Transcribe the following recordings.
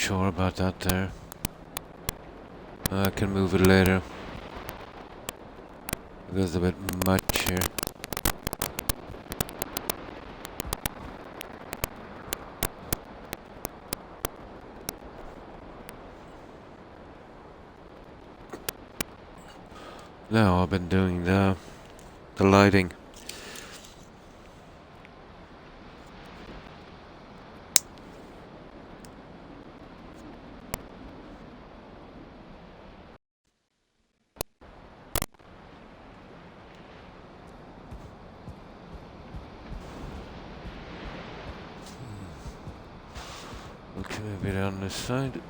sure about that there. I can move it later. There's a bit much here. Now I've been doing the lighting. Okay, maybe down this side.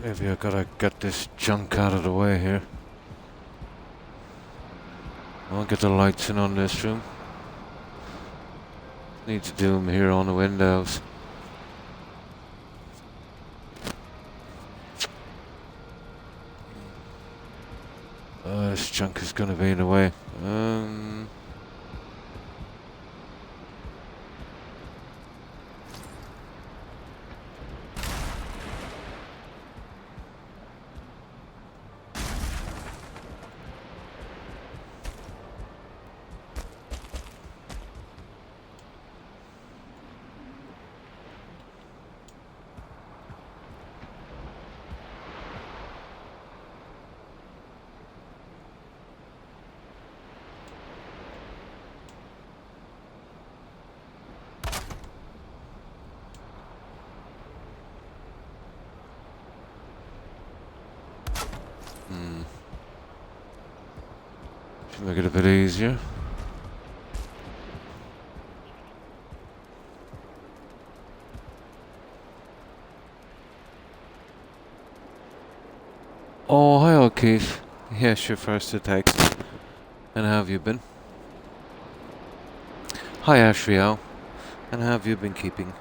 Maybe I gotta get this junk out of the way here. I'll get the lights in on this room. Need to do them here on the windows. This junk is gonna be in the way. Should make it a bit easier. Oh, hi, O'Keefe. Yes, your first text. And how have you been? Hi, Ashriel. And how have you been keeping?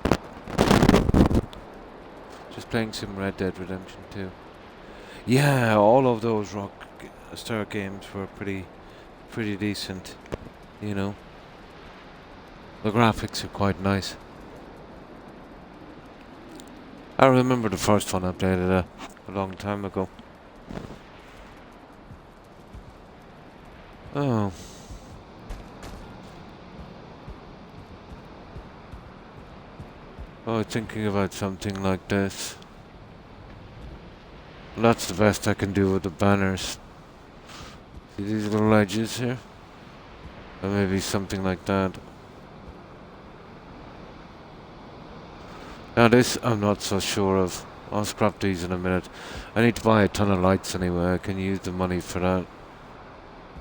Just playing some Red Dead Redemption 2. Yeah, all of those Rockstar games were pretty decent, you know. The graphics are quite nice. I remember the first one updated a long time ago. Oh. Oh, thinking about something like this. That's the best I can do with the banners. See these little edges here? Or maybe something like that. Now this I'm not so sure of. I'll scrap these in a minute. I need to buy a ton of lights anyway. I can use the money for that.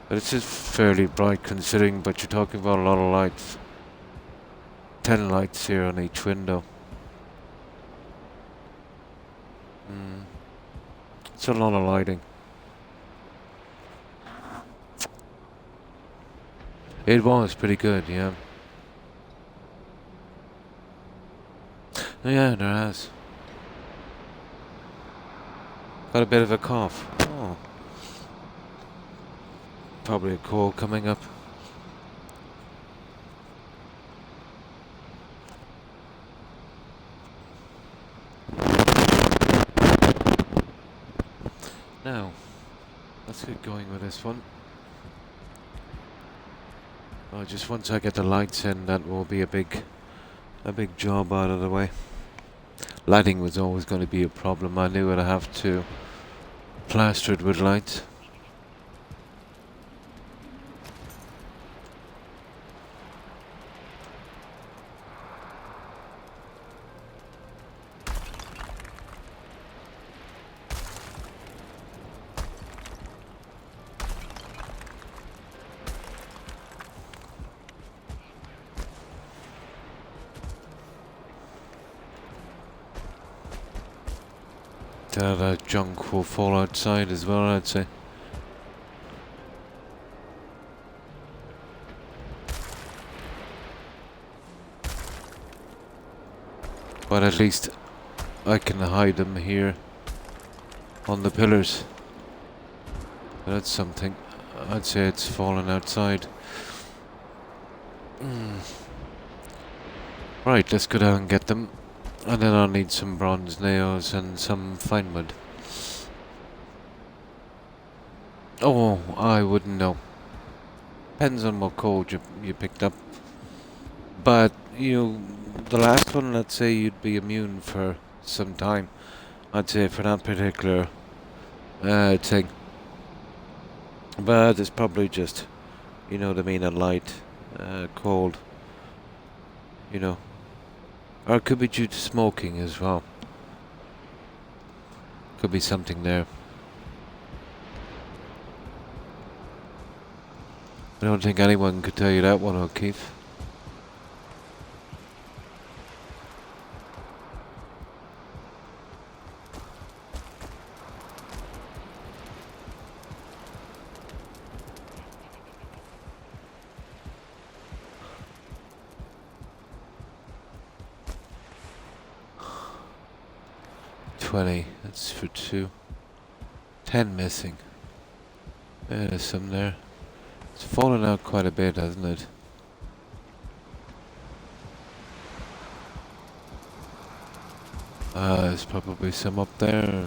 But it's just fairly bright considering, but you're talking about a lot of lights. 10 lights here on each window. It's a lot of lighting. It was pretty good, yeah. Yeah, there has. Got a bit of a cough. Oh. Probably a cold coming up. Now, let's get going with this one. Oh, just once I get the lights in, that will be a big job out of the way. Lighting was always going to be a problem. I knew I'd have to plaster it with lights. That junk will fall outside as well, I'd say. But at least I can hide them here on the pillars. That's something. I'd say it's fallen outside. Right, let's go down and get them. And then I'll need some bronze nails and some fine wood. Oh, I wouldn't know. Depends on what code you picked up. But, the last one, let's say you'd be immune for some time. I'd say for that particular thing. But it's probably just, you know what I mean, a light, cold, Or it could be due to smoking as well. Could be something there. I don't think anyone could tell you that one, O'Keefe. That's for 2. 10 missing. Yeah, there's some there. It's fallen out quite a bit, hasn't it? There's probably some up there.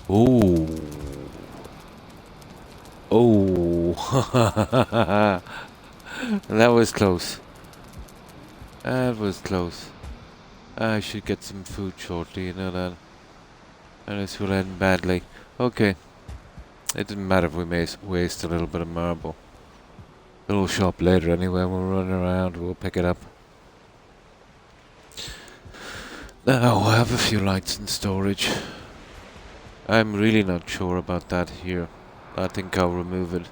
Oh. Oh. That was close. That was close. I should get some food shortly, you know that. And this will end badly. Okay. It doesn't matter if we may waste a little bit of marble. It'll show up later anyway. We'll run around. We'll pick it up. Now, I have a few lights in storage. I'm really not sure about that here. I think I'll remove it.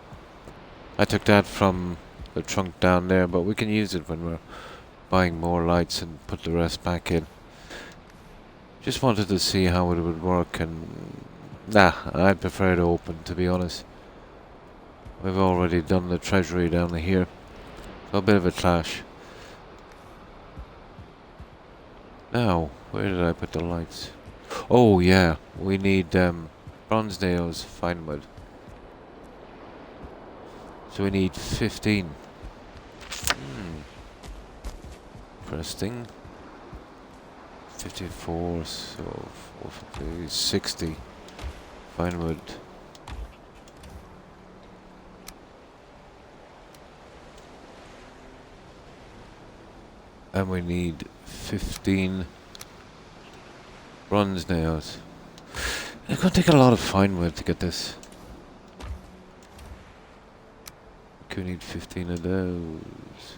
I took that from the trunk down there, but we can use it when we're buying more lights and put the rest back in. Just wanted to see how it would work, and I'd prefer it open, to be honest. We've already done the treasury down here, so a bit of a clash. Now, where did I put the lights? Oh yeah, we need bronze nails, fine wood. So we need 15. Interesting. 54, so 450, 60. Fine wood. And we need 15 bronze nails. It's going to take a lot of fine wood to get this. We need 15 of those.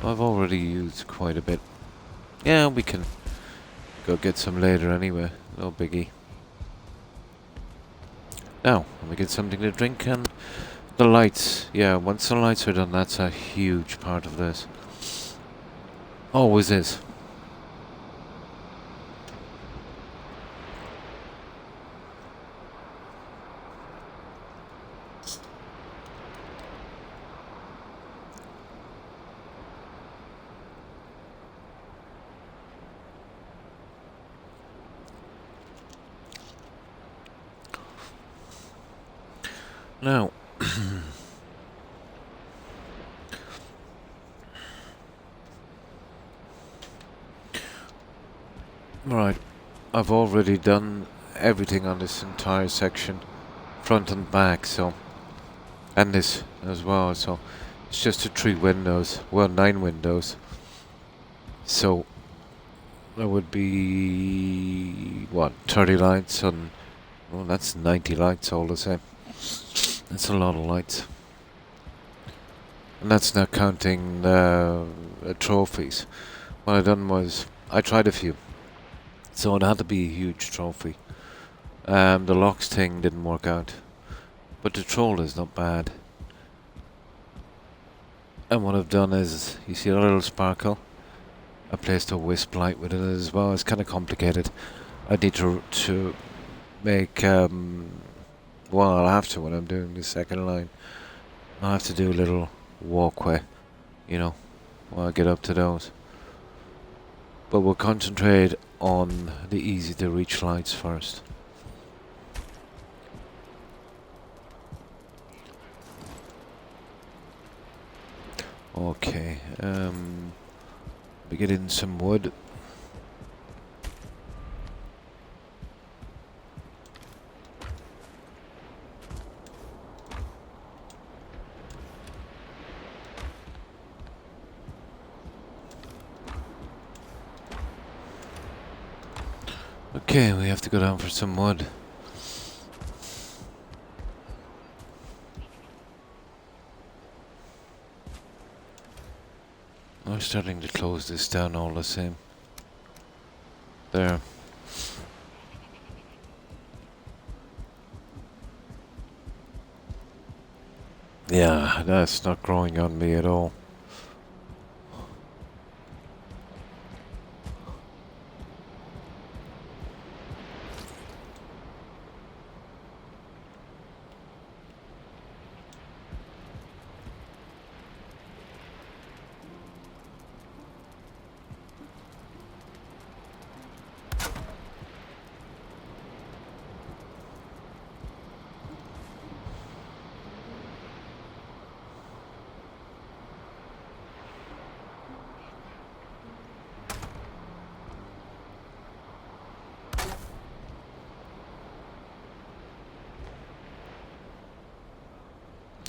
I've already used quite a bit. Yeah, we can go get some later anyway. No biggie. Now, let me get something to drink, and the lights. Yeah, once the lights are done, that's a huge part of this. Always is. Now, right, I've already done everything on this entire section, front and back, so, and this as well, so it's just the 3 windows, well, 9 windows, so there would be, what, 30 lights on, well, that's 90 lights all the same. That's a lot of lights. And that's not counting the trophies. What I done was, I tried a few. So it had to be a huge trophy. The locks thing didn't work out. But the troll is not bad. And what I've done is, you see a little sparkle? a place to wisp light with it as well. It's kind of complicated. I need to make well, I'll have to when I'm doing the second line. I'll have to do a little walkway, you know, while I get up to those. But we'll concentrate on the easy to reach lights first. Okay, we get in some wood. Okay, we have to go down for some wood. I'm starting to close this down all the same. There. Yeah, that's not growing on me at all.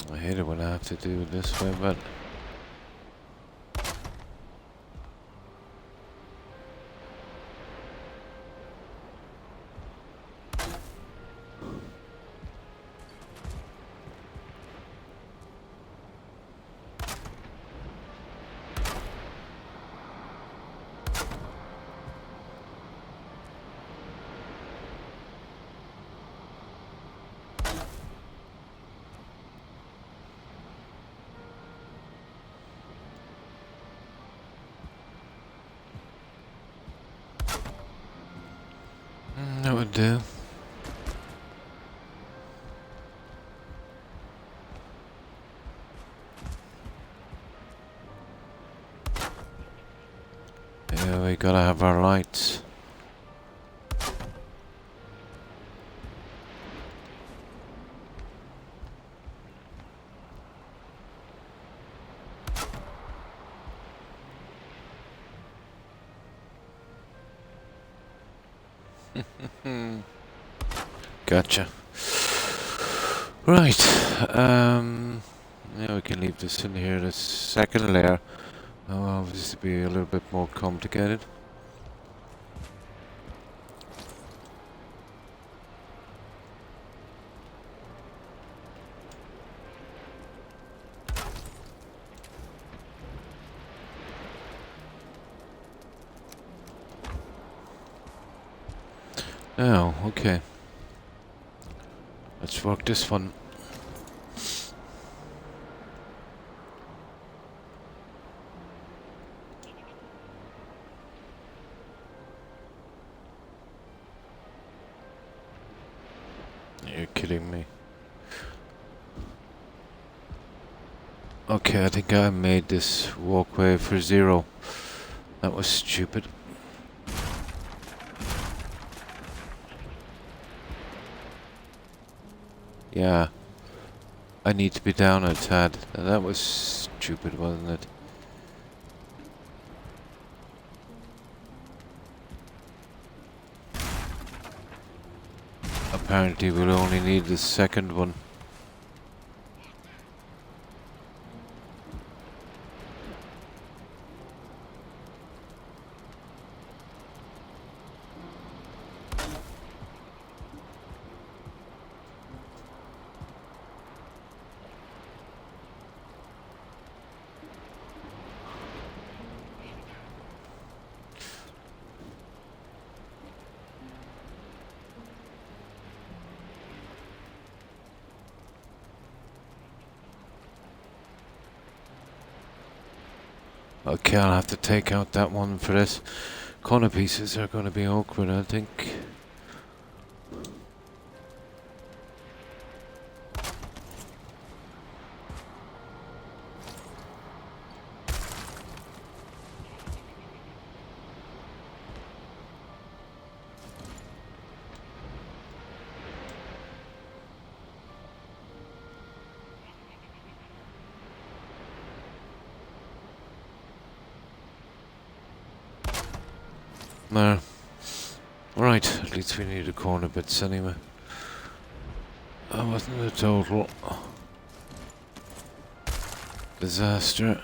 I hate it when I have to do it this way, but that would do. Yeah, we gotta have our lights. Gotcha. Right. Yeah, we can leave this in here. The second layer will obviously be a little bit more complicated. Oh, okay. Let's work this one. You're kidding me. Okay, I think I made this walkway for 0. That was stupid. Yeah. I need to be down a tad. That was stupid, wasn't it? Apparently we'll only need the second one. Okay, I'll have to take out that one for this. Corner pieces are going to be awkward, I think. There. Right, at least we need the corner bits anyway. That wasn't a total disaster.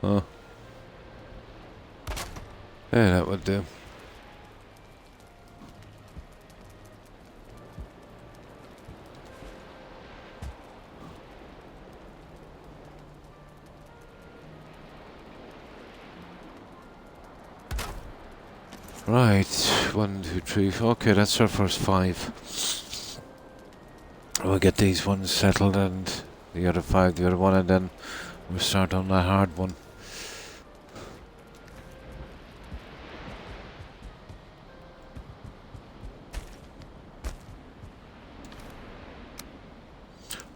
Oh. Yeah, that would do. Right, 1, 2, 3. Okay, that's our first 5. We'll get these ones settled and the other 5, the other one, and then we'll start on that hard one.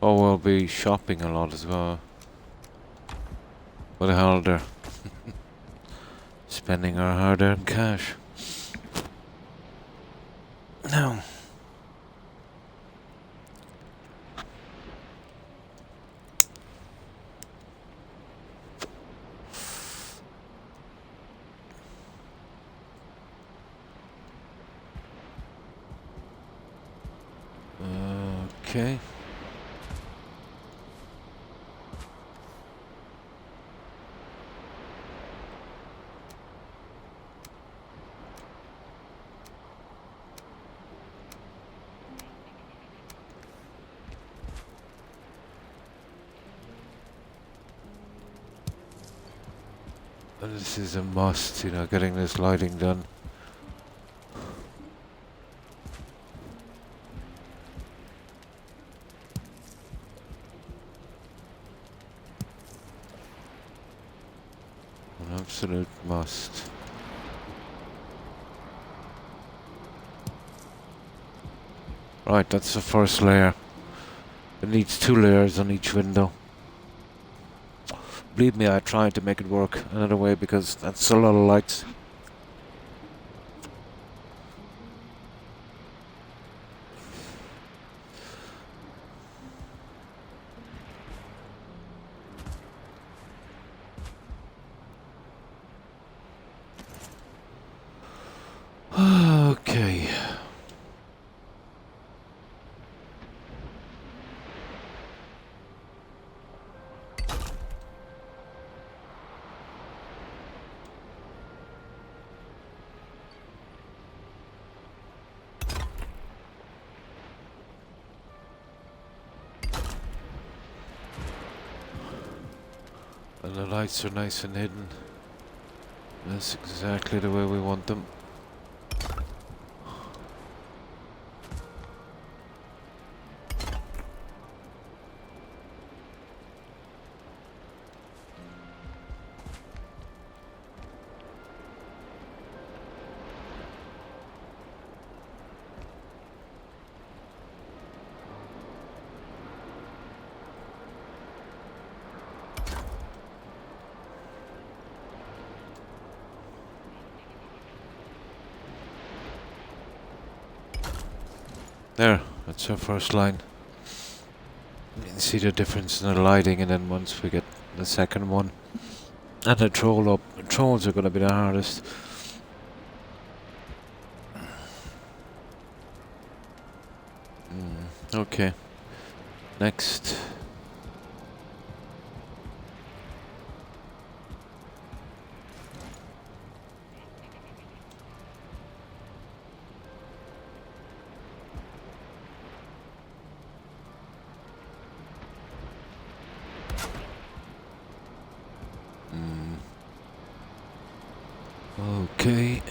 Oh, we'll be shopping a lot as well. What the hell, they're spending our hard-earned cash. No. Okay. And this is a must, you know, getting this lighting done. An absolute must. Right, that's the first layer. It needs 2 layers on each window. Believe me, I tried to make it work another way because that's a lot of lights. Okay. And the lights are nice and hidden. That's exactly the way we want them. There, that's our first line. You can see the difference in the lighting, and then once we get the second one and the troll up, the trolls are going to be the hardest. Okay. Next. Okay.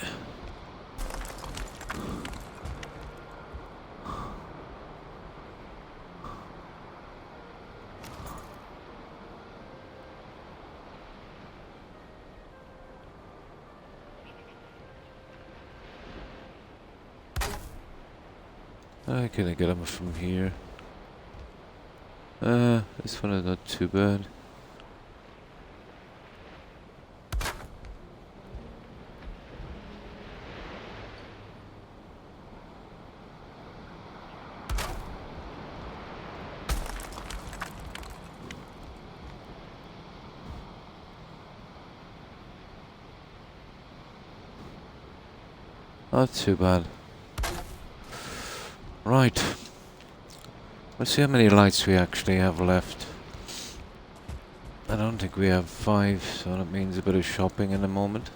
Can I get him from here? This one is not too bad. Not too bad. Right. Let's see how many lights we actually have left. I don't think we have 5, so that means a bit of shopping in a moment.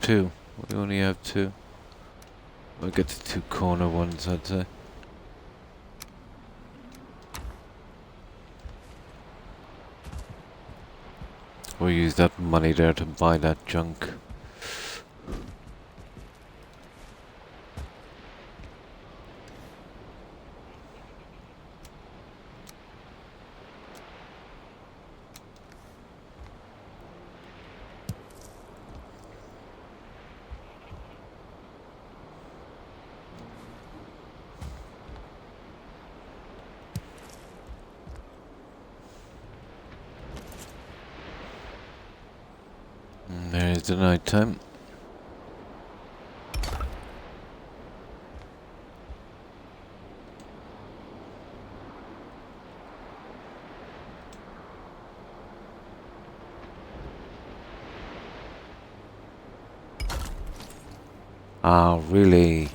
Two. We only have 2. We'll get the 2 corner ones, I'd say. Or use that money there to buy that junk. And there's the night time. Ah, really?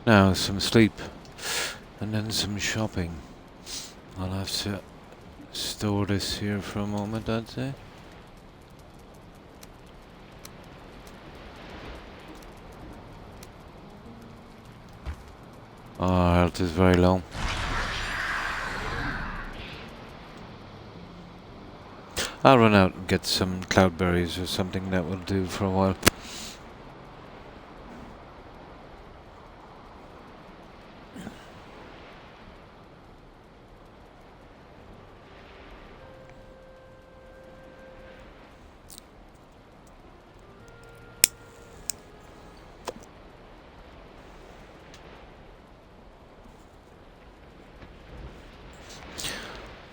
Now, some sleep. And then some shopping. I'll have to store this here for a moment, I'd say. Our health is very low. I'll run out and get some cloudberries or something that will do for a while.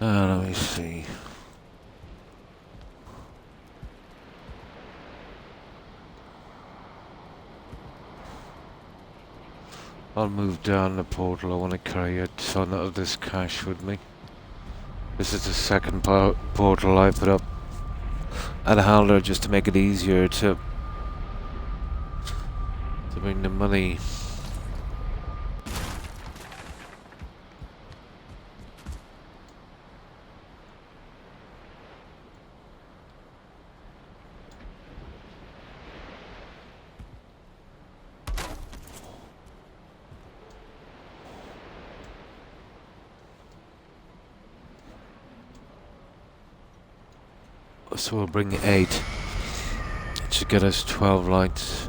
Let me see. I'll move down the portal. I want to carry a ton of this cash with me. This is the second portal I put up at Halder just to make it easier to bring the money. So we'll bring 8. It should get us 12 lights.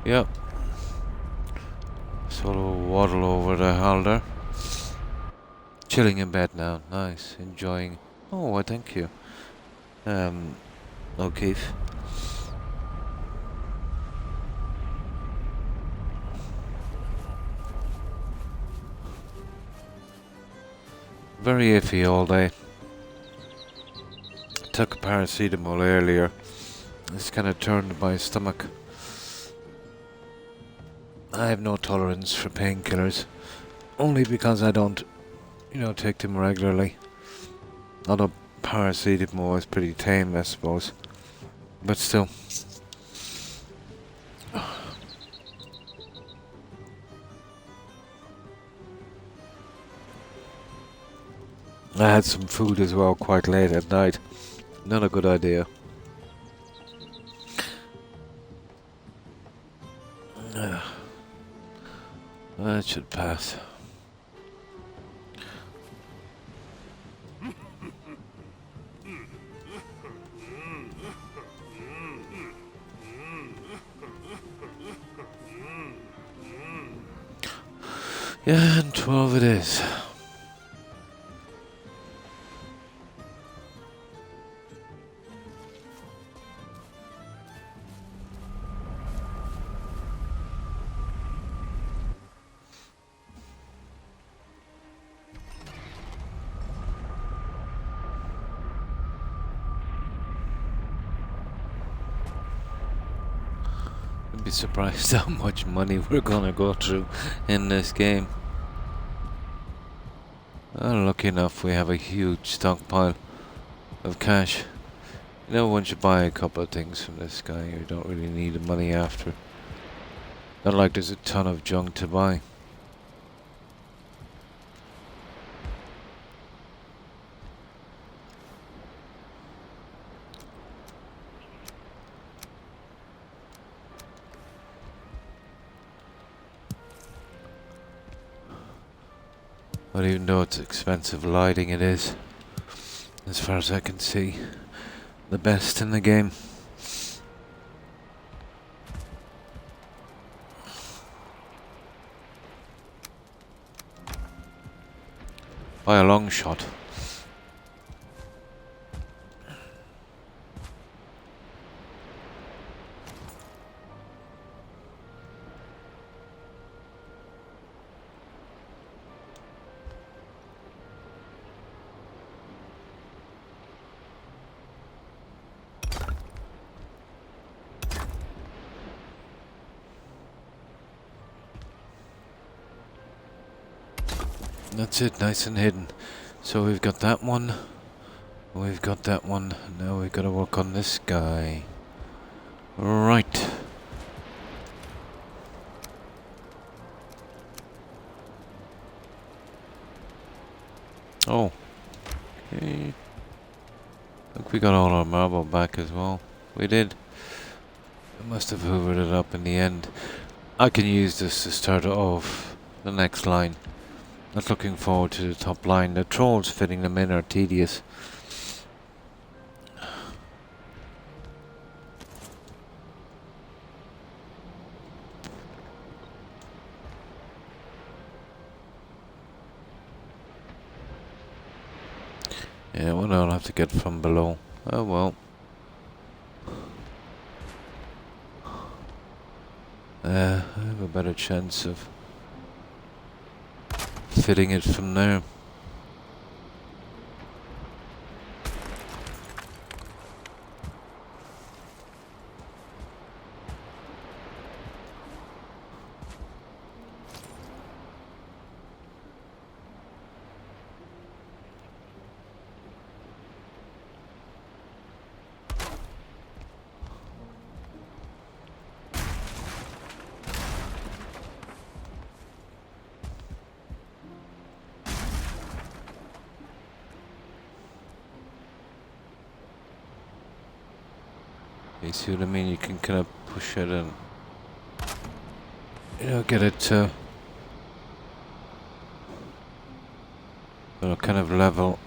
Yep. Sort of waddle over the halder. Chilling in bed now. Nice. Enjoying. Oh, why thank you. O'Keefe. Very iffy all day. Took a paracetamol earlier. It's kind of turned my stomach. I have no tolerance for painkillers. Only because I don't, take them regularly. Although paracetamol is pretty tame, I suppose. But still. I had some food as well quite late at night. Not a good idea. That should pass. Yeah, and 12 it is. I'd be surprised how much money we're gonna go through in this game. Well, lucky enough we have a huge stockpile of cash. Once you buy a couple of things from this guy, you don't really need the money after. Not like there's a ton of junk to buy. But even though it's expensive lighting, it is, as far as I can see, the best in the game. By a long shot. That's it, nice and hidden. So we've got that one. We've got that one. Now we've got to work on this guy. Right. Oh. Okay. Look, we got all our marble back as well. We did. I must have hoovered it up in the end. I can use this to start off the next line. Not looking forward to the top line. The trolls fitting them in are tedious. Yeah, well, I'll have to get from below. Oh well. I have a better chance of fitting it from there. You see what I mean? You can kind of push it and, get it to kind of level.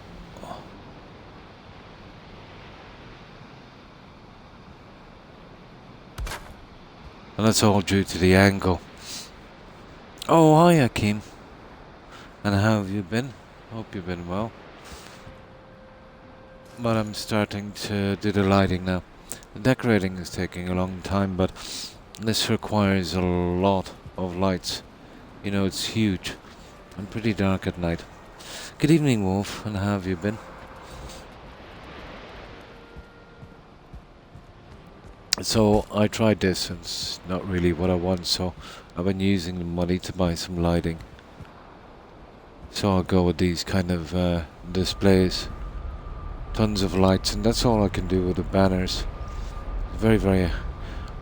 And that's all due to the angle. Oh, hi, Akeem. And how have you been? Hope you've been well. But I'm starting to do the lighting now. The decorating is taking a long time, but this requires a lot of lights. You know, it's huge and pretty dark at night. Good evening, Wolf, and how have you been? So I tried this, and it's not really what I want, so I've been using the money to buy some lighting. So I'll go with these kind of displays. Tons of lights, and that's all I can do with the banners. Very, very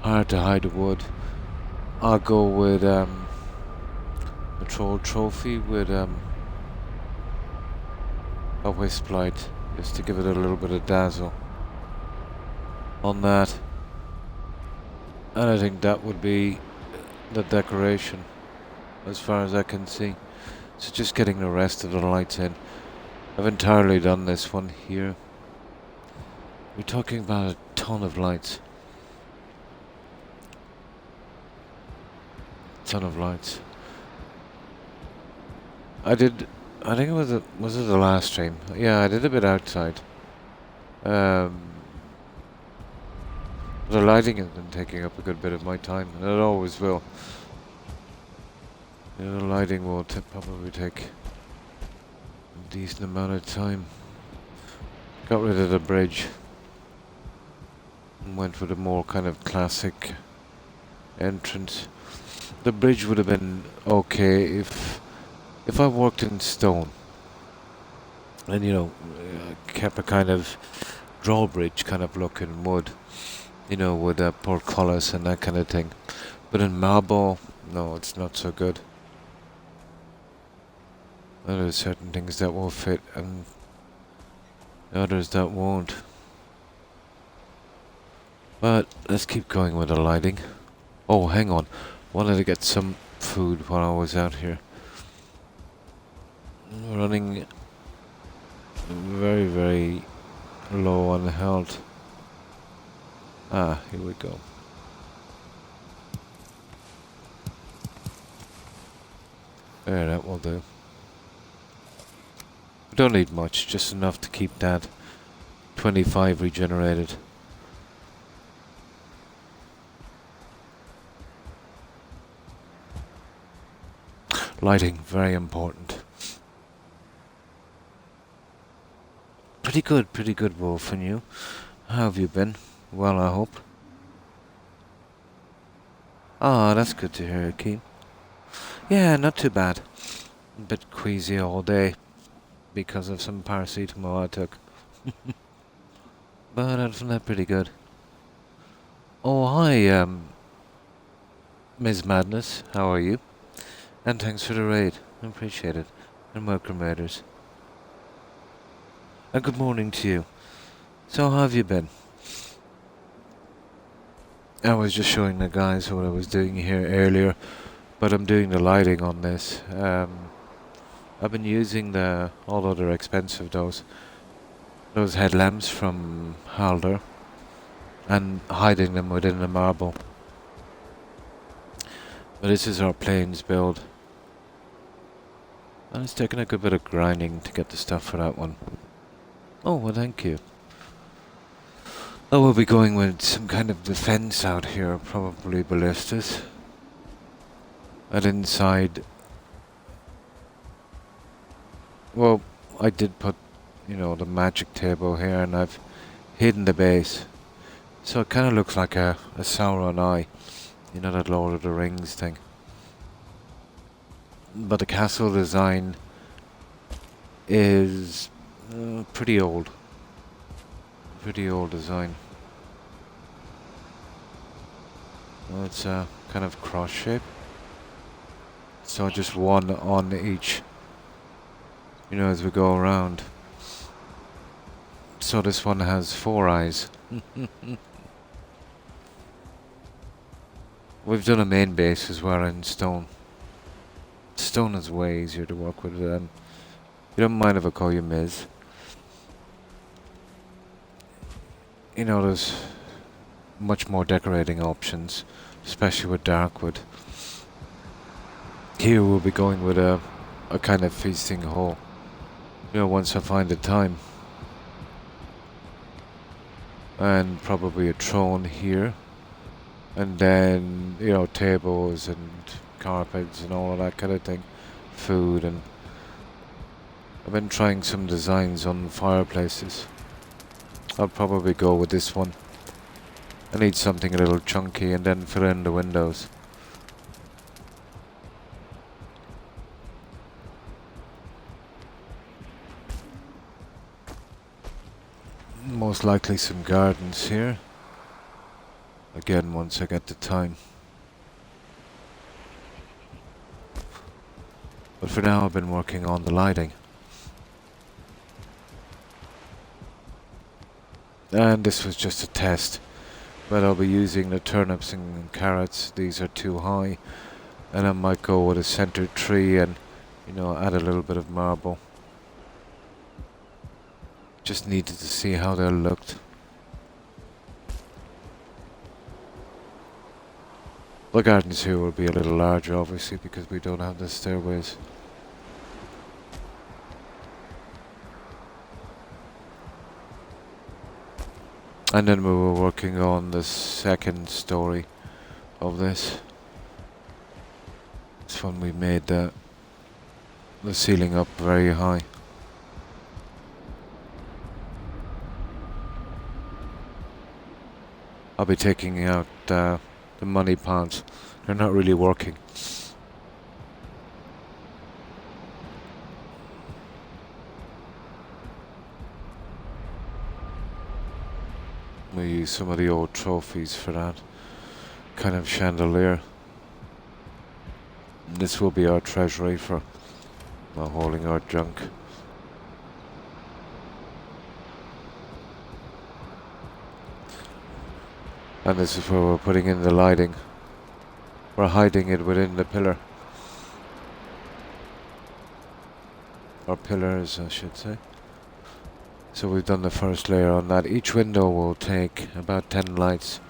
hard to hide the wood. I'll go with a troll trophy with a wisp light, just to give it a little bit of dazzle on that. And I think that would be the decoration, as far as I can see. So just getting the rest of the lights in. I've entirely done this one here. We're talking about a ton of lights. Ton of lights. I think it was it the last stream? Yeah, I did a bit outside. The lighting has been taking up a good bit of my time, and it always will. You know, the lighting will probably take a decent amount of time. Got rid of the bridge and went with a more kind of classic entrance. The bridge would have been okay if I worked in stone and, you know, kept a kind of drawbridge kind of look in wood, you know, with portcullis and that kind of thing. But in marble, no, it's not so good. There are certain things that will fit and others that won't. But let's keep going with the lighting. Oh, hang on. Wanted to get some food while I was out here. Running very, very low on health. Ah, here we go. There, that will do. We don't need much, just enough to keep that 25 regenerated. Lighting, very important. Pretty good, Wolf, and you? How have you been? Well, I hope. Ah, that's good to hear, Keem. Yeah, not too bad. A bit queasy all day because of some paracetamol I took. But other than that, pretty good. Oh, hi, Ms. Madness. How are you? And thanks for the raid. I appreciate it. And welcome, raiders. And good morning to you. So, how have you been? I was just showing the guys what I was doing here earlier, but I'm doing the lighting on this. I've been using although they're expensive, those headlamps from Halder, and hiding them within the marble. But this is our plains build. And it's taken a good bit of grinding to get the stuff for that one. Oh, well, thank you. Oh, we'll be going with some kind of defense out here, probably ballistas. And inside... Well, I did put, you know, the magic table here, and I've hidden the base. So it kind of looks like a Sauron eye. You know, that Lord of the Rings thing. But the castle design is pretty old. Pretty old design. Well, it's a kind of cross shape. So just one on each, you know, as we go around. So this one has 4 eyes. We've done a main base as well in stone. Stone is way easier to work with. You don't mind if I call you Ms. You know, there's much more decorating options especially with dark wood. Here we'll be going with a kind of feasting hole. You know, once I find the time. And probably a throne here. And then, you know, tables and carpets and all of that kind of thing. Food, and I've been trying some designs on fireplaces. I'll probably go with this one. I need something a little chunky and then fill in the windows. Most likely some gardens here. Again, once I get the time. But for now I've been working on the lighting. And this was just a test. But I'll be using the turnips and carrots. These are too high. And I might go with a center tree and, you know, add a little bit of marble. Just needed to see how they looked. The gardens here will be a little larger, obviously, because we don't have the stairways. And then we were working on the second story of this. It's when we made the ceiling up very high. I'll be taking out the money pounds. They're not really working. We use some of the old trophies for that kind of chandelier. This will be our treasury for holding our junk. And this is where we're putting in the lighting. We're hiding it within the pillar. Or pillars, I should say. So we've done the first layer on that. Each window will take about 10 lights,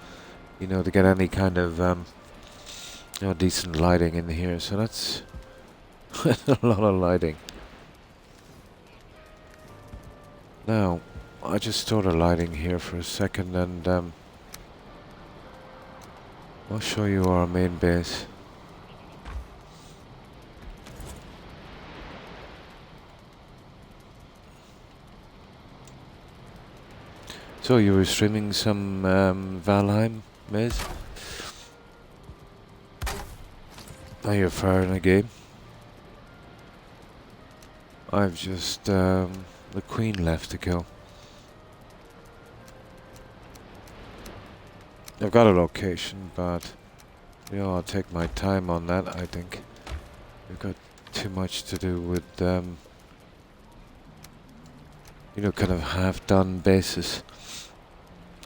you know, to get any kind of you know, decent lighting in here. So that's a lot of lighting. Now, I just stored the lighting here for a second, and I'll show you our main base. So you were streaming some Valheim, Miz? Are you far in the game? I've just the Queen left to kill. I've got a location, but you know, I'll take my time on that. I think we've got too much to do with you know, kind of half-done bases.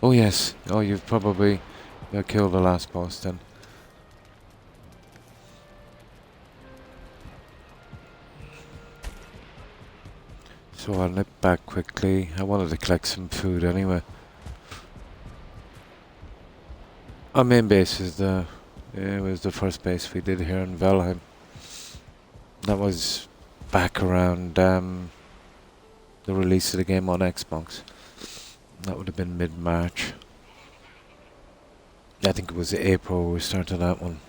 Oh yes. Oh, you've probably killed the last boss then. So I'll nip back quickly. I wanted to collect some food anyway. Our main base is it was the first base we did here in Valheim. That was back around the release of the game on Xbox. That would have been mid-March. I think it was April we started that one.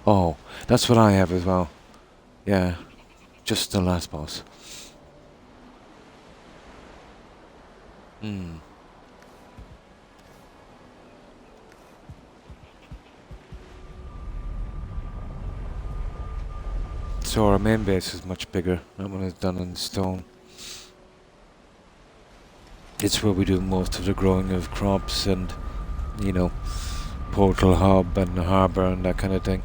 Oh, that's what I have as well. Yeah, just the last boss. So our main base is much bigger. That one is done in stone. It's where we do most of the growing of crops and, you know, portal hub and harbour and that kind of thing.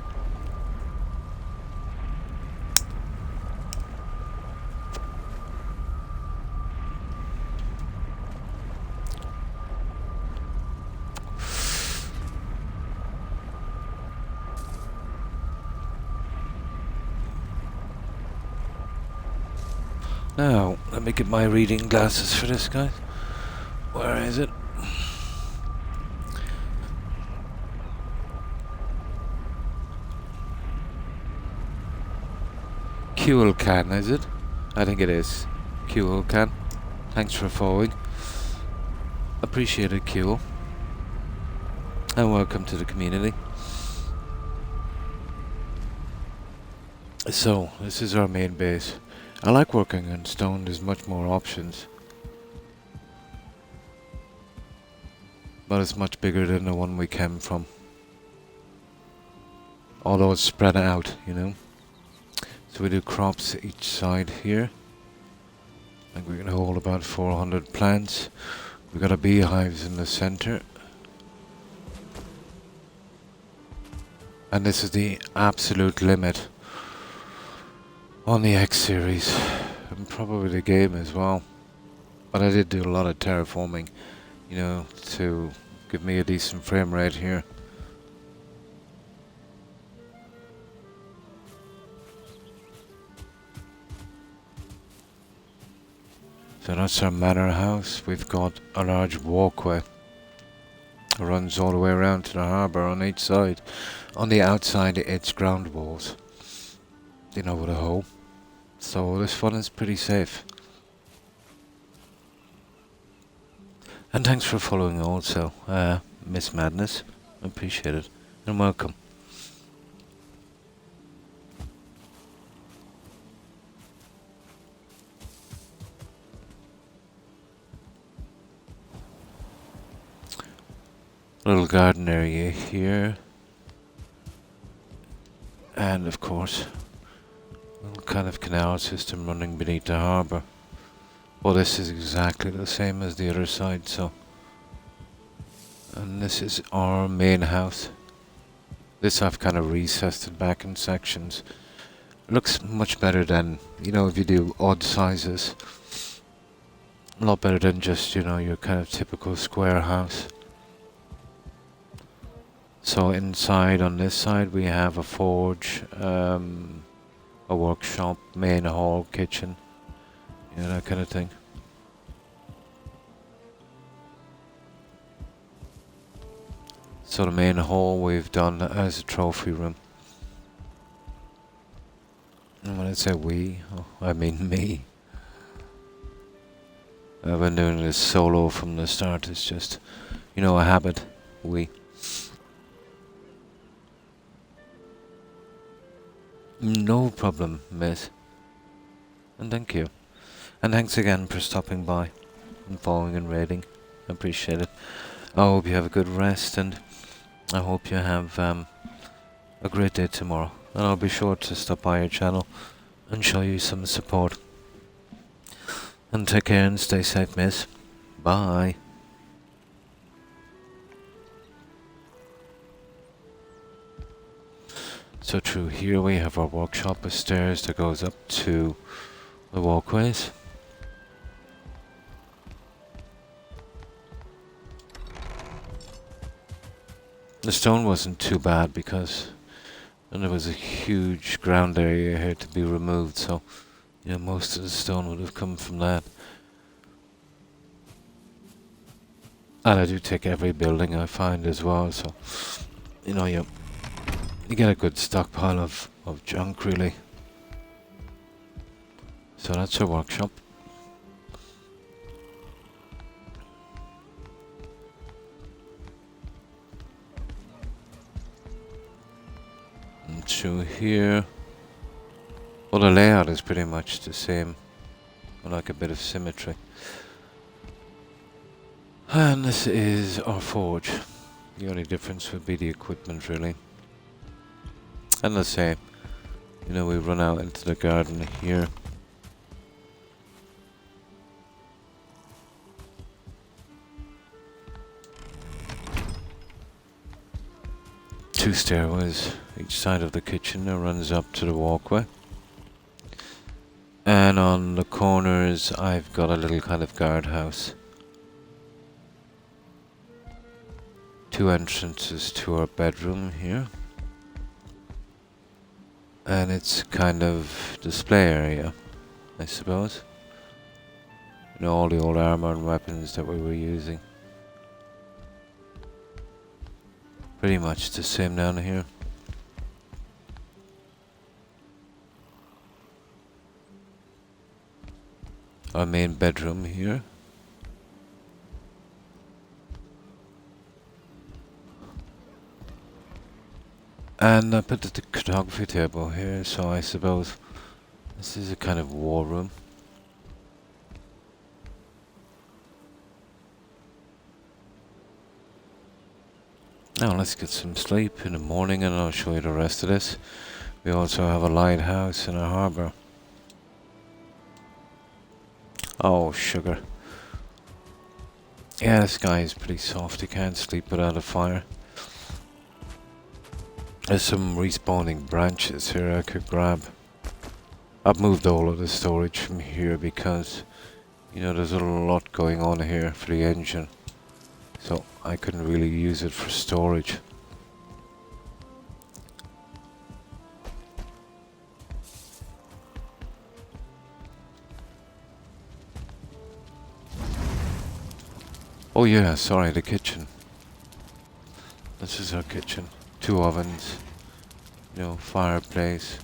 Now, let me get my reading glasses for this, guys. Where is it? Fuel can, is it? I think it is. Fuel can. Thanks for following. Appreciate it, Q. And welcome to the community. So, this is our main base. I like working on stone, there's much more options. But it's much bigger than the one we came from. Although it's spread out, you know. So we do crops each side here. I think we can hold about 400 plants. We've got a beehives in the center. And this is the absolute limit on the X series. And probably the game as well. But I did do a lot of terraforming, you know, to give me a decent frame rate here. So that's our manor house. We've got a large walkway. It runs all the way around to the harbour on each side. On the outside it's ground walls, you know, with a hole. So this one is pretty safe. And thanks for following also, Miss Madness. I appreciate it. And welcome. Little garden area here. And of course, a little kind of canal system running beneath the harbour. Well, this is exactly the same as the other side, so. And this is our main house. This I've kind of recessed it back in sections. Looks much better than, you know, if you do odd sizes. A lot better than just, you know, your kind of typical square house. So inside on this side we have a forge, a workshop, main hall, kitchen, you know, that kind of thing. So the main hall we've done as a trophy room. And when I say we, I mean me. I've been doing this solo from the start, it's just, you know, a habit, we. No problem, miss. And thank you. And thanks again for stopping by and following and raiding. I appreciate it. I hope you have a good rest and I hope you have a great day tomorrow. And I'll be sure to stop by your channel and show you some support. And take care and stay safe, miss. Bye. So through here we have our workshop, a stairs that goes up to the walkways. The stone wasn't too bad because there was a huge ground area here to be removed, so you know, most of the stone would have come from that. And I do take every building I find as well, so you know, you get a good stockpile of junk, really. So that's our workshop. And through here, well, the layout is pretty much the same. I like a bit of symmetry. And this is our forge. The only difference would be the equipment, really. And the same, you know, we run out into the garden here. Two stairways each side of the kitchen that runs up to the walkway. And on the corners I've got a little kind of guardhouse. Two entrances to our bedroom here. And it's kind of display area, I suppose. You know, all the old armor and weapons that we were using. Pretty much the same down here. our main bedroom here. And I put the photography table here, so I suppose this is a kind of war room. Now let's get some sleep in the morning and I'll show you the rest of this. We also have a lighthouse and a harbour. Oh, sugar. Yeah, this guy is pretty soft. He can't sleep without a fire. There's some respawning branches here I could grab. I've moved all of the storage from here because, you know, there's a lot going on here for the engine. So I couldn't really use it for storage. Oh yeah, sorry, the kitchen. This is our kitchen. 2 ovens, you know, fireplace.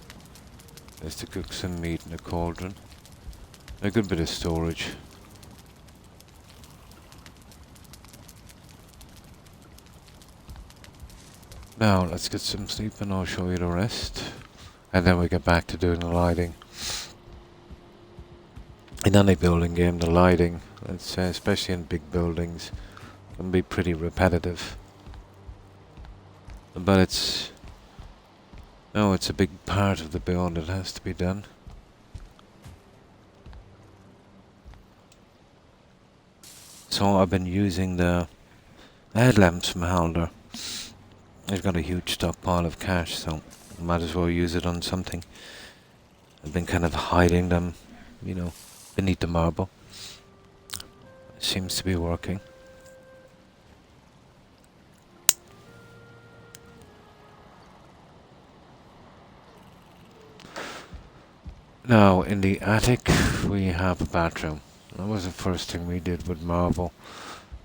There's to cook some meat in a cauldron. A good bit of storage. Now let's get some sleep and I'll show you the rest. And then we get back to doing the lighting. In any building game, the lighting, let's say, especially in big buildings, can be pretty repetitive. But it's a big part of the build that has to be done. So I've been using the headlamps from Halder. I've got a huge stockpile of cash, so might as well use it on something. I've been kind of hiding them, you know, beneath the marble. It seems to be working. Now, in the attic, we have a bathroom. That was the first thing we did with marble.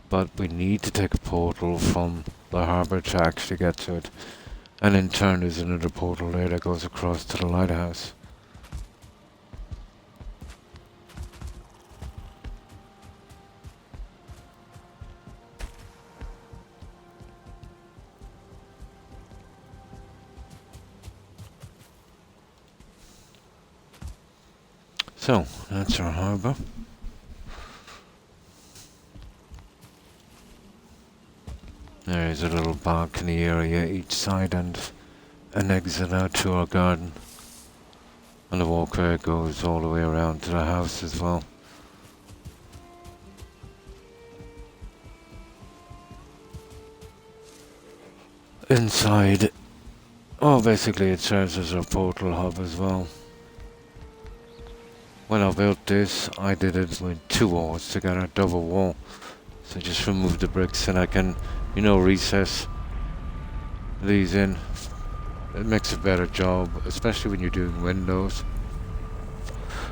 But we need to take a portal from the harbour to actually get to it. And in turn, there's another portal there that goes across to the lighthouse. So, that's our harbour. There's a little balcony area each side and an exit out to our garden. And the walkway goes all the way around to the house as well. Inside, oh, basically it serves as our portal hub as well. When I built this, I did it with 2 walls together, double wall. So just remove the bricks and I can, you know, recess these in. It makes a better job, especially when you're doing windows.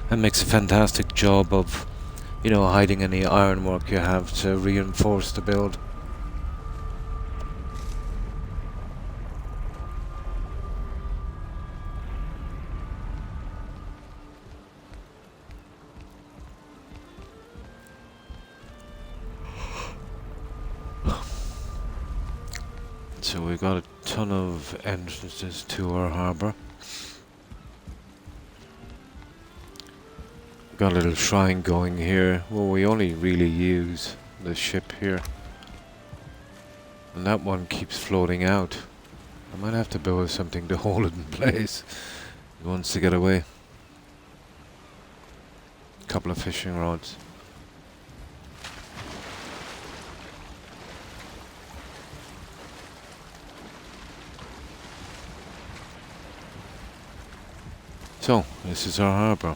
It makes a fantastic job of, you know, hiding any ironwork you have to reinforce the build. So we got a ton of entrances to our harbour. Got a little shrine going here. Well, we only really use the ship here. And that one keeps floating out. I might have to build something to hold it in place. It wants to get away. A couple of fishing rods. So, this is our harbour.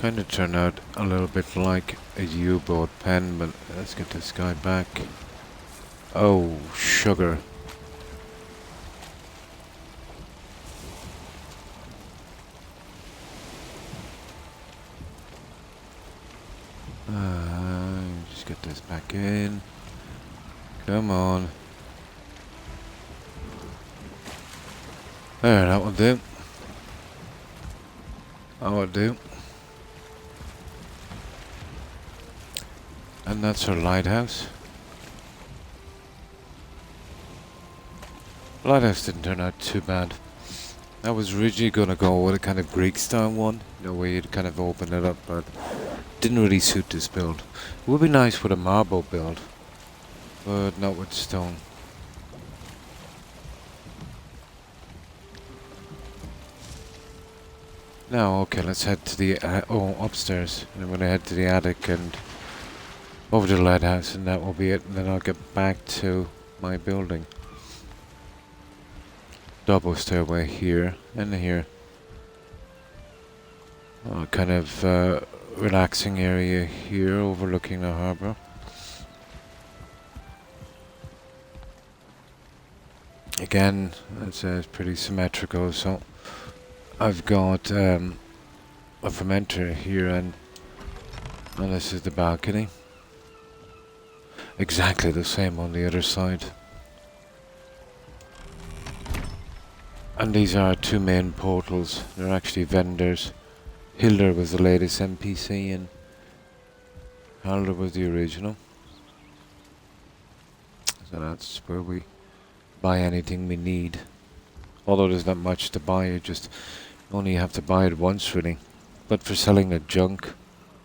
Kind of turned out a little bit like a U-boat pen, but let's get this guy back. Oh, sugar. Just get this back in. Come on. There, that will do. That will do. And that's our lighthouse. Lighthouse didn't turn out too bad. I was originally going to go with a kind of Greek style one, you know, where you'd kind of open it up, but didn't really suit this build. It would be nice with a marble build, but not with stone. Now, okay, let's head to the upstairs. And I'm going to head to the attic and over to the lighthouse, and that will be it. And then I'll get back to my building. Double stairway here and here. Kind of relaxing area here overlooking the harbour. Again, it's pretty symmetrical, so I've got a fermenter here, and this is the balcony. Exactly the same on the other side. And these are two main portals. They're actually vendors. Hilder was the latest NPC and Halder was the original. So that's where we buy anything we need. Although there's not much to buy, you just only have to buy it once really. But for selling the junk,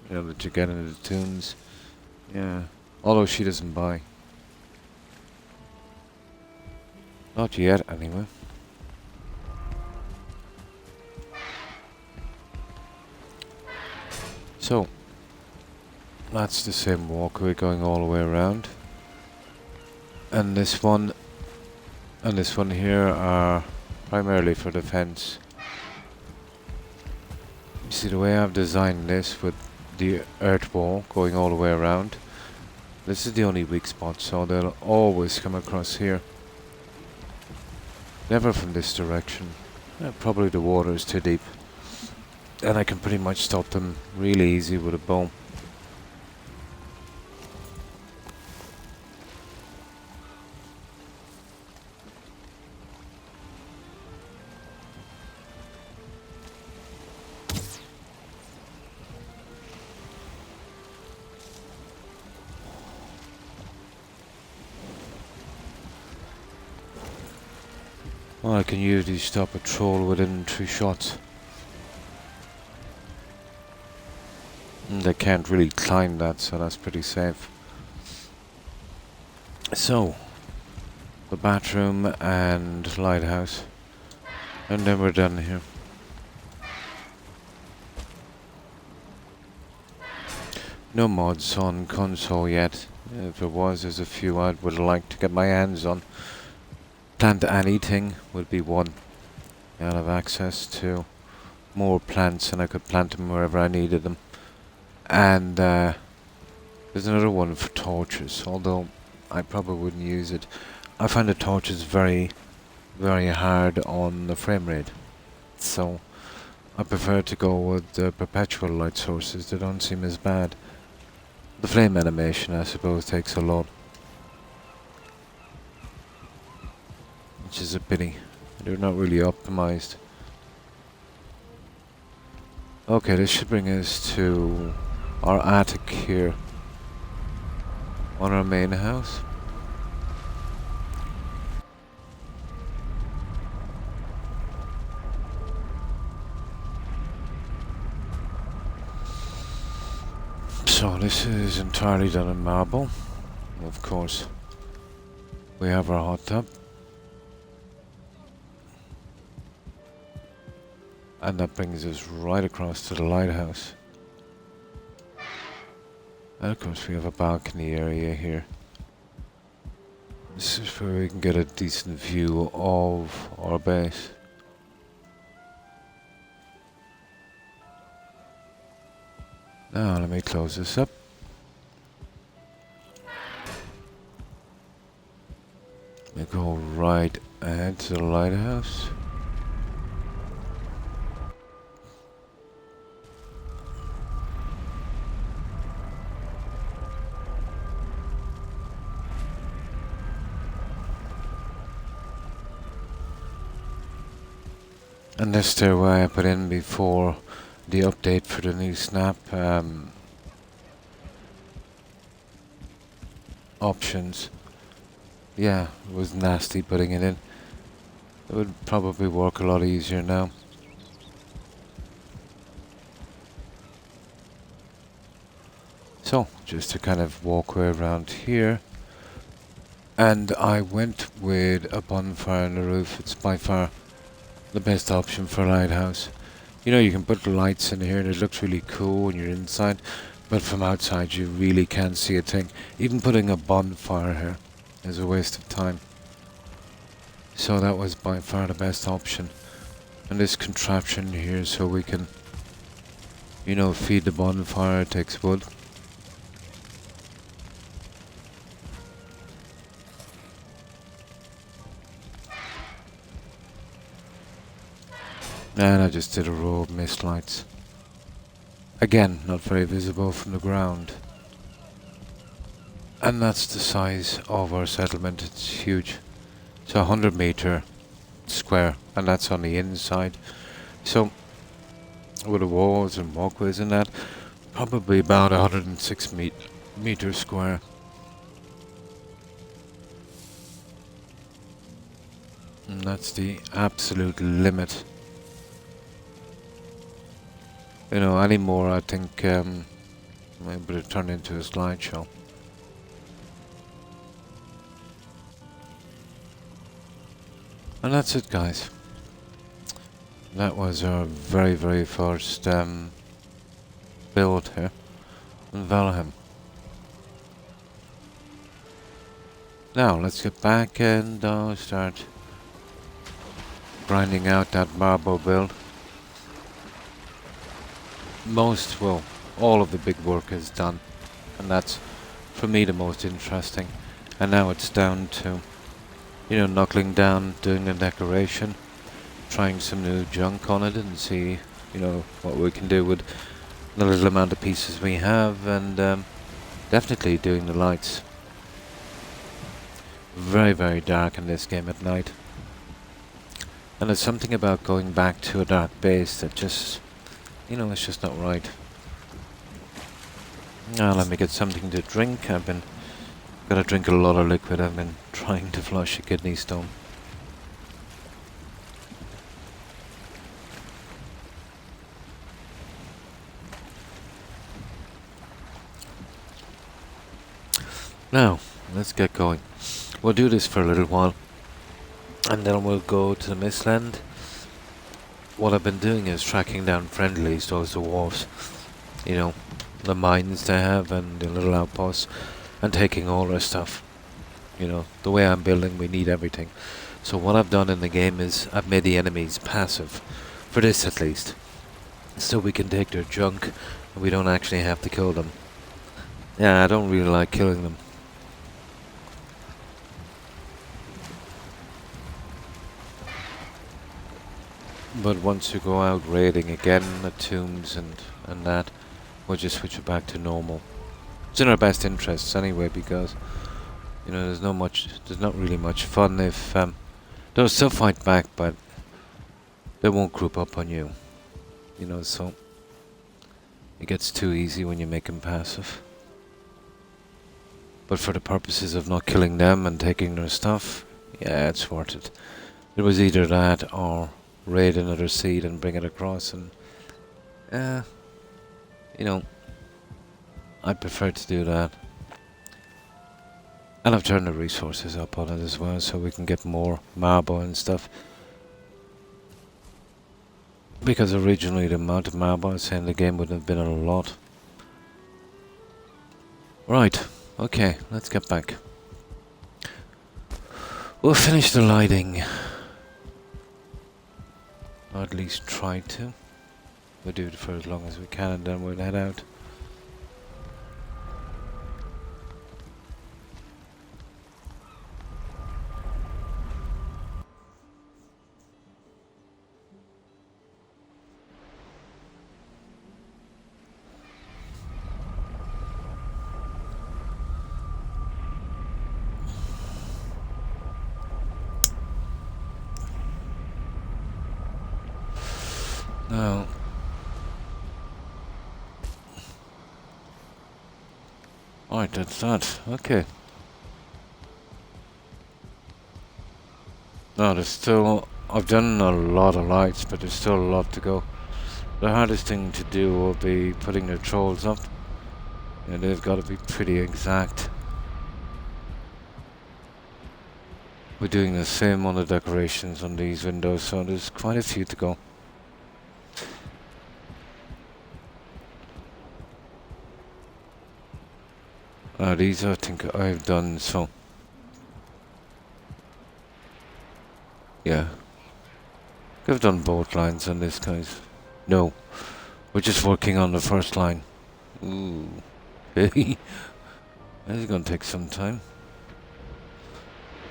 you know, that you get in the tunes, yeah. Although she doesn't buy. Not yet anyway. So, that's the same walkway going all the way around. And this one and this one here are primarily for defense. You see the way I've designed this with the earth wall going all the way around. This is the only weak spot, so they'll always come across here. Never from this direction. Probably the water is too deep. And I can pretty much stop them really easy with a bow. Well, I can usually stop a troll within 3 shots. They can't really climb that, so that's pretty safe. So, the bathroom and lighthouse. And then we're done here. No mods on console yet. If there was, there's a few I would like to get my hands on. Plant anything would be one. I'll have access to more plants and I could plant them wherever I needed them. And there's another one for torches, although I probably wouldn't use it. I find the torches very, very hard on the frame rate. So I prefer to go with the perpetual light sources. They don't seem as bad. The flame animation, I suppose, takes a lot. Which is a pity. They're not really optimized. Okay, this should bring us to our attic here on our main house. So this is entirely done in marble. Of course, we have our hot tub. And that brings us right across to the lighthouse. And of course we have a balcony area here. This is where we can get a decent view of our base. Now let me close this up. We go right ahead to the lighthouse. And this stairway I put in before the update for the new snap. options. Yeah, it was nasty putting it in. It would probably work a lot easier now. So, just to kind of walk way around here. And I went with a bonfire on the roof. It's by far the best option for a lighthouse. You know, you can put the lights in here and it looks really cool when you're inside. But from outside you really can't see a thing. Even putting a bonfire here is a waste of time. So that was by far the best option. And this contraption here so we can, you know, feed the bonfire, it takes wood. And I just did a row of mist lights. Again, not very visible from the ground. And that's the size of our settlement. It's huge. It's 100 meter square, and that's on the inside. So, with the walls and walkways and that, probably about 106 meters square. And that's the absolute limit. You know, anymore I think maybe it turned into a slideshow. And that's it, guys. That was our very, very first build here in Valheim. Now, let's get back and start grinding out that marble build. Well, all of the big work is done. And that's, for me, the most interesting. And now it's down to, you know, knuckling down, doing a decoration, trying some new junk on it and see, you know, what we can do with the little amount of pieces we have, and definitely doing the lights. Very, very dark in this game at night. And there's something about going back to a dark base that just, you know, it's just not right. Now let me get something to drink. I've been gotta drink a lot of liquid. I've been trying to flush a kidney stone. Now, let's get going. We'll do this for a little while, and then we'll go to the Mistland. What I've been doing is tracking down friendlies, those dwarves. You know, the mines they have and the little outposts, and taking all their stuff. You know, the way I'm building, we need everything. So what I've done in the game is I've made the enemies passive, for this at least. So we can take their junk, and we don't actually have to kill them. Yeah, I don't really like killing them. But once you go out raiding again at tombs and that, we'll just switch it back to normal. It's in our best interests anyway, because, you know, there's not really much fun if they'll still fight back, but they won't group up on you. You know, so it gets too easy when you make them passive. But for the purposes of not killing them and taking their stuff, yeah, it's worth it. It was either that or raid another seed and bring it across, and you know, I prefer to do that. And I've turned the resources up on it as well, so we can get more marble and stuff. Because originally the amount of marble I was saying the game would have been a lot. Right, okay, let's get back. We'll finish the lighting. Or at least try to. We'll do it for as long as we can, and then we'll head out. Now, alright, that's that. Okay. No, there's still... I've done a lot of lights, but there's still a lot to go. The hardest thing to do will be putting the trolls up. And they've got to be pretty exact. We're doing the same on the decorations on these windows, so there's quite a few to go. These I think I've done, so... Yeah. I've done both lines on this, guys. No. We're just working on the first line. Ooh. Hey. This is gonna take some time.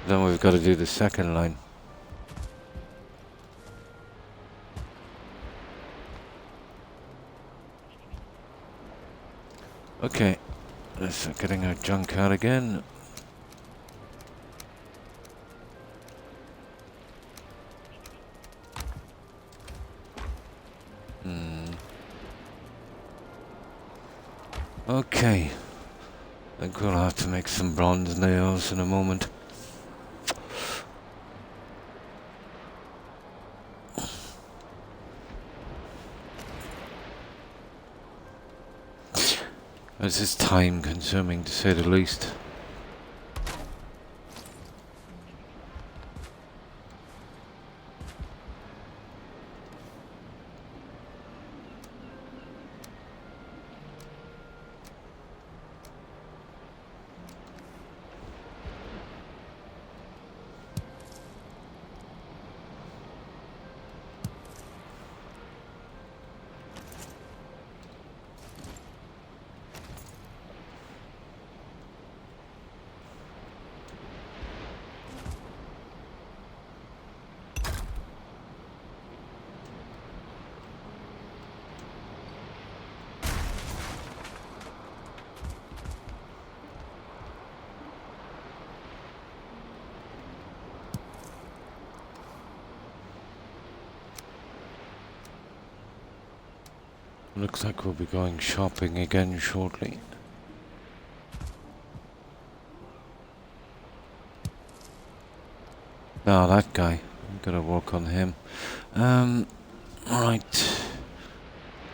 Then we've got to do the second line. Okay. Let's start getting our junk out again. Okay. I think we'll have to make some bronze nails in a moment. This is time consuming, to say the least. Looks like we'll be going shopping again shortly. Now that guy, I'm gonna work on him. Right.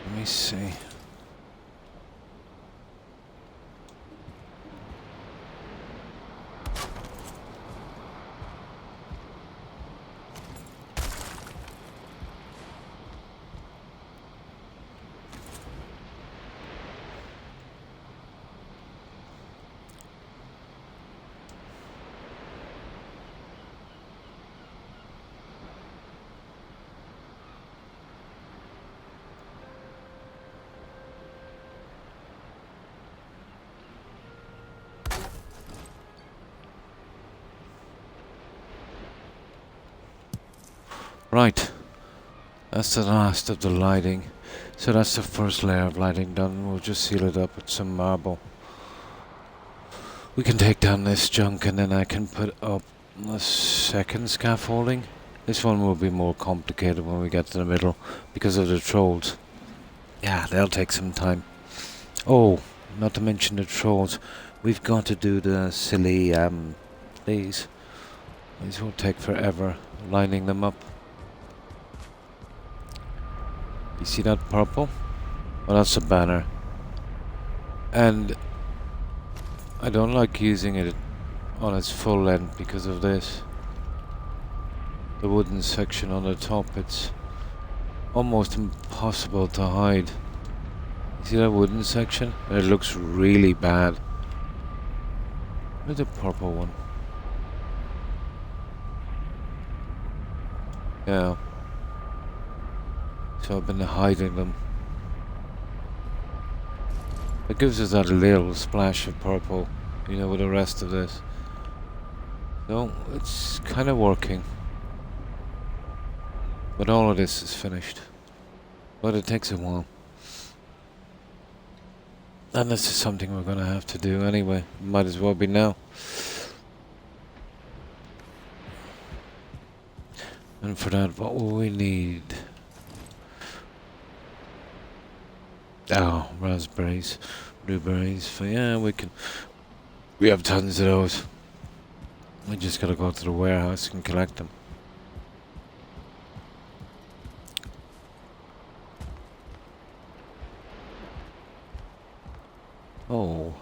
Let me see. Right. That's the last of the lighting. So that's the first layer of lighting done. We'll just seal it up with some marble. We can take down this junk and then I can put up a second scaffolding. This one will be more complicated when we get to the middle because of the trolls. Yeah, they'll take some time. Oh, not to mention the trolls. We've got to do the silly, these. These will take forever lining them up. You see that purple? Well, that's a banner. And I don't like using it on its full length because of this. The wooden section on the top, it's almost impossible to hide. You see that wooden section? It looks really bad. Where's the purple one? Yeah. So I've been hiding them. It gives us that little splash of purple, you know, with the rest of this. So it's kind of working. But all of this is finished. But it takes a while. And this is something we're going to have to do anyway. Might as well be now. And for that, what will we need? Oh, raspberries, blueberries. So yeah, we have tons of those. We just gotta go to the warehouse and collect them.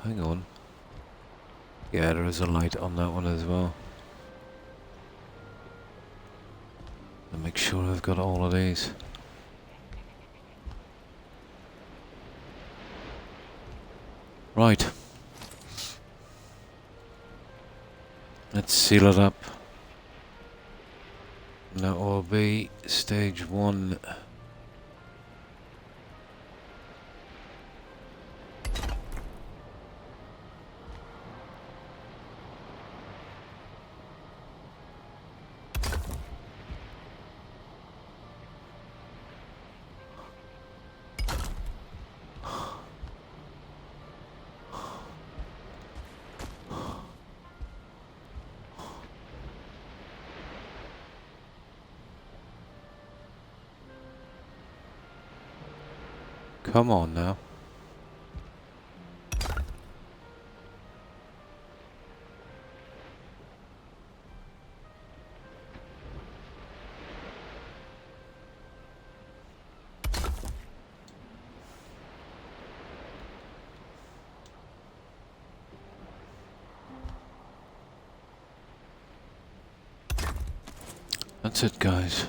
hang on. Yeah, there is a light on that one as well. I'll make sure I've got all of these. Right. Let's seal it up. That will be stage 1. Come on now. That's it, guys.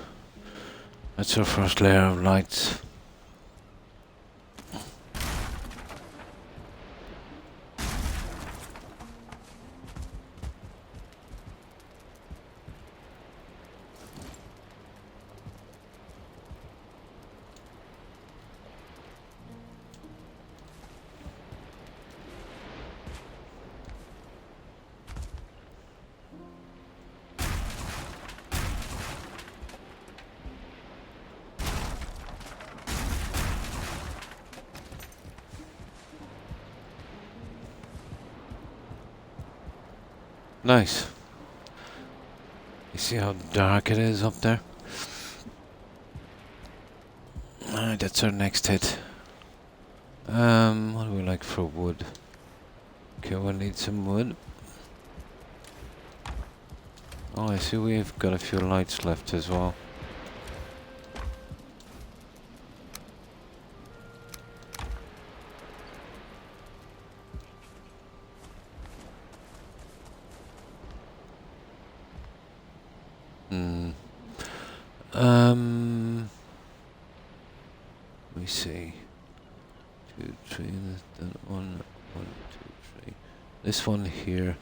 That's our first layer of lights. Nice. You see how dark it is up there? Alright, that's our next hit. What do we like for wood? Okay, we'll need some wood. Oh, I see we've got a few lights left as well. Let me see. 2, 3, that one, 1, 2, 3. This one here.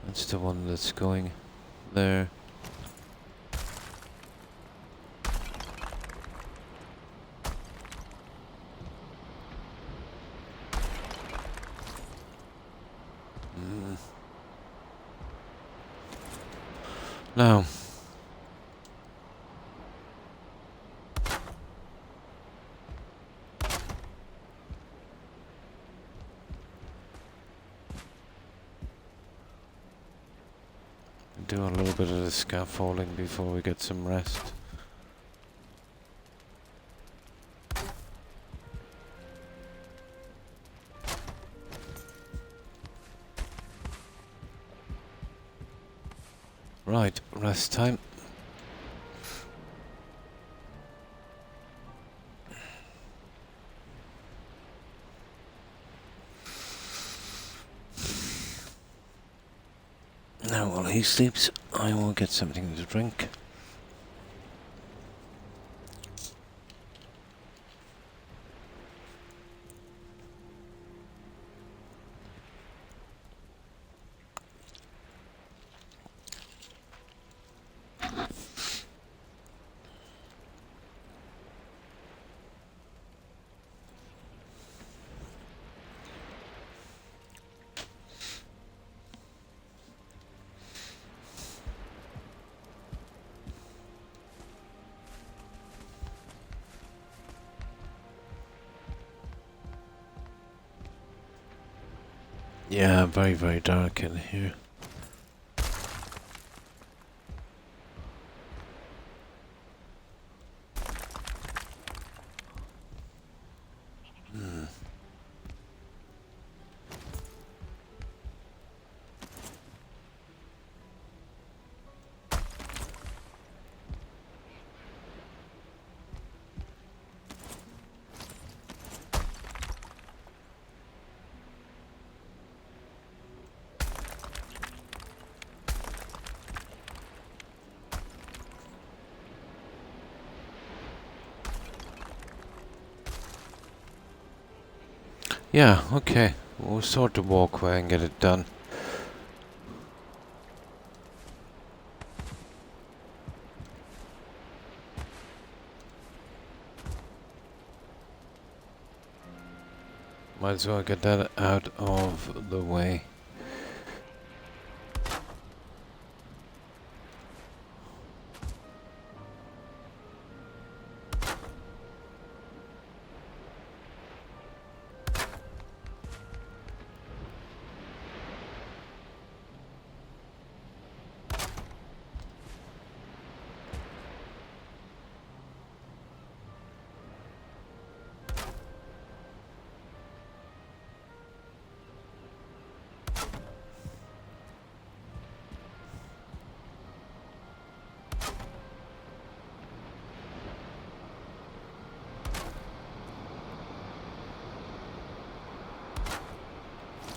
That's the one that's going there. Now. Do a little bit of the scaffolding before we get some rest. Right, rest time. Now while he sleeps, I will get something to drink. Yeah, very, very dark in here. Yeah, okay. We'll sort the walkway and get it done. Might as well get that out of the way.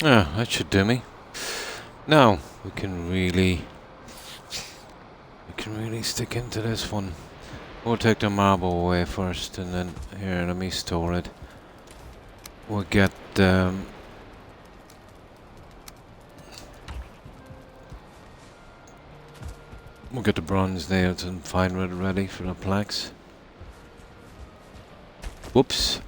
Yeah, that should do me. Now we can really stick into this one. We'll take the marble away first, and then here, let me store it. We'll get the bronze nails and fine wood ready for the plaques. Whoops.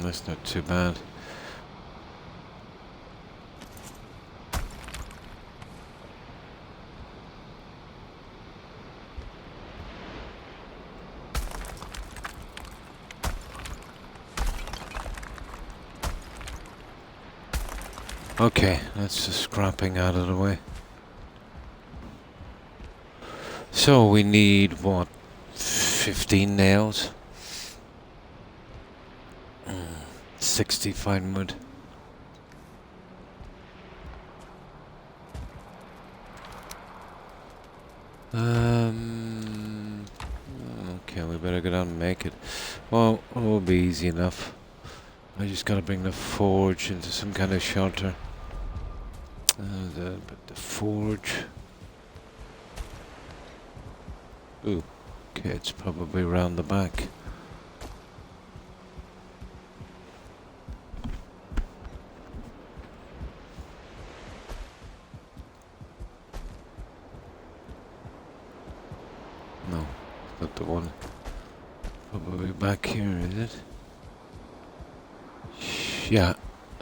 That's not too bad. Okay, that's the scrapping out of the way. So we need, what, 15 nails? 60 fine wood. Okay, we better go down and make it. Well, it will be easy enough. I just gotta bring the forge into some kind of shelter. The forge. Ooh, okay, it's probably round the back. No, not the one. Probably back here, is it? Yeah,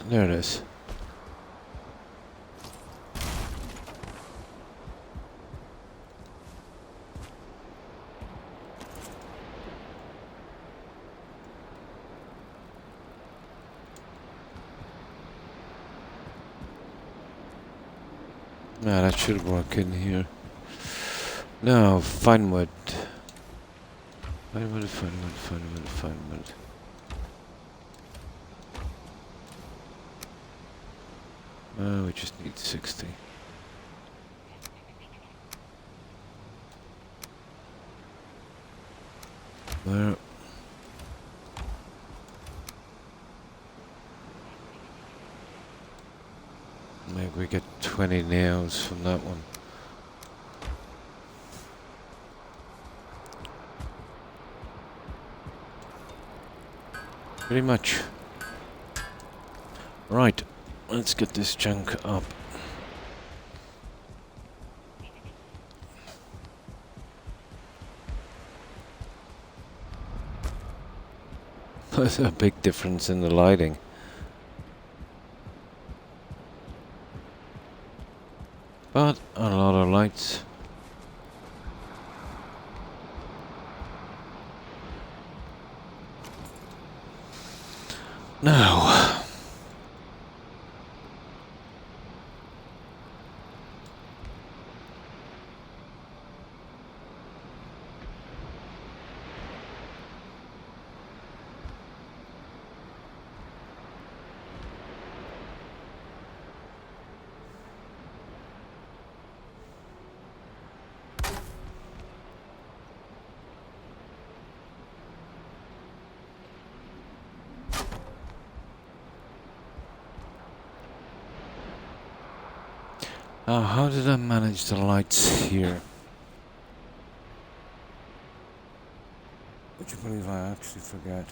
there it is. Yeah, that should work in here. Now, fine wood. Fine wood, fine wood, fine wood, fine wood. We just need 60. There. Maybe we get 20 nails from that one. Pretty much. Right, let's get this junk up. There's a big difference in the lighting. But a lot of lights. Now, how did I manage the lights here? Would you believe I actually forget?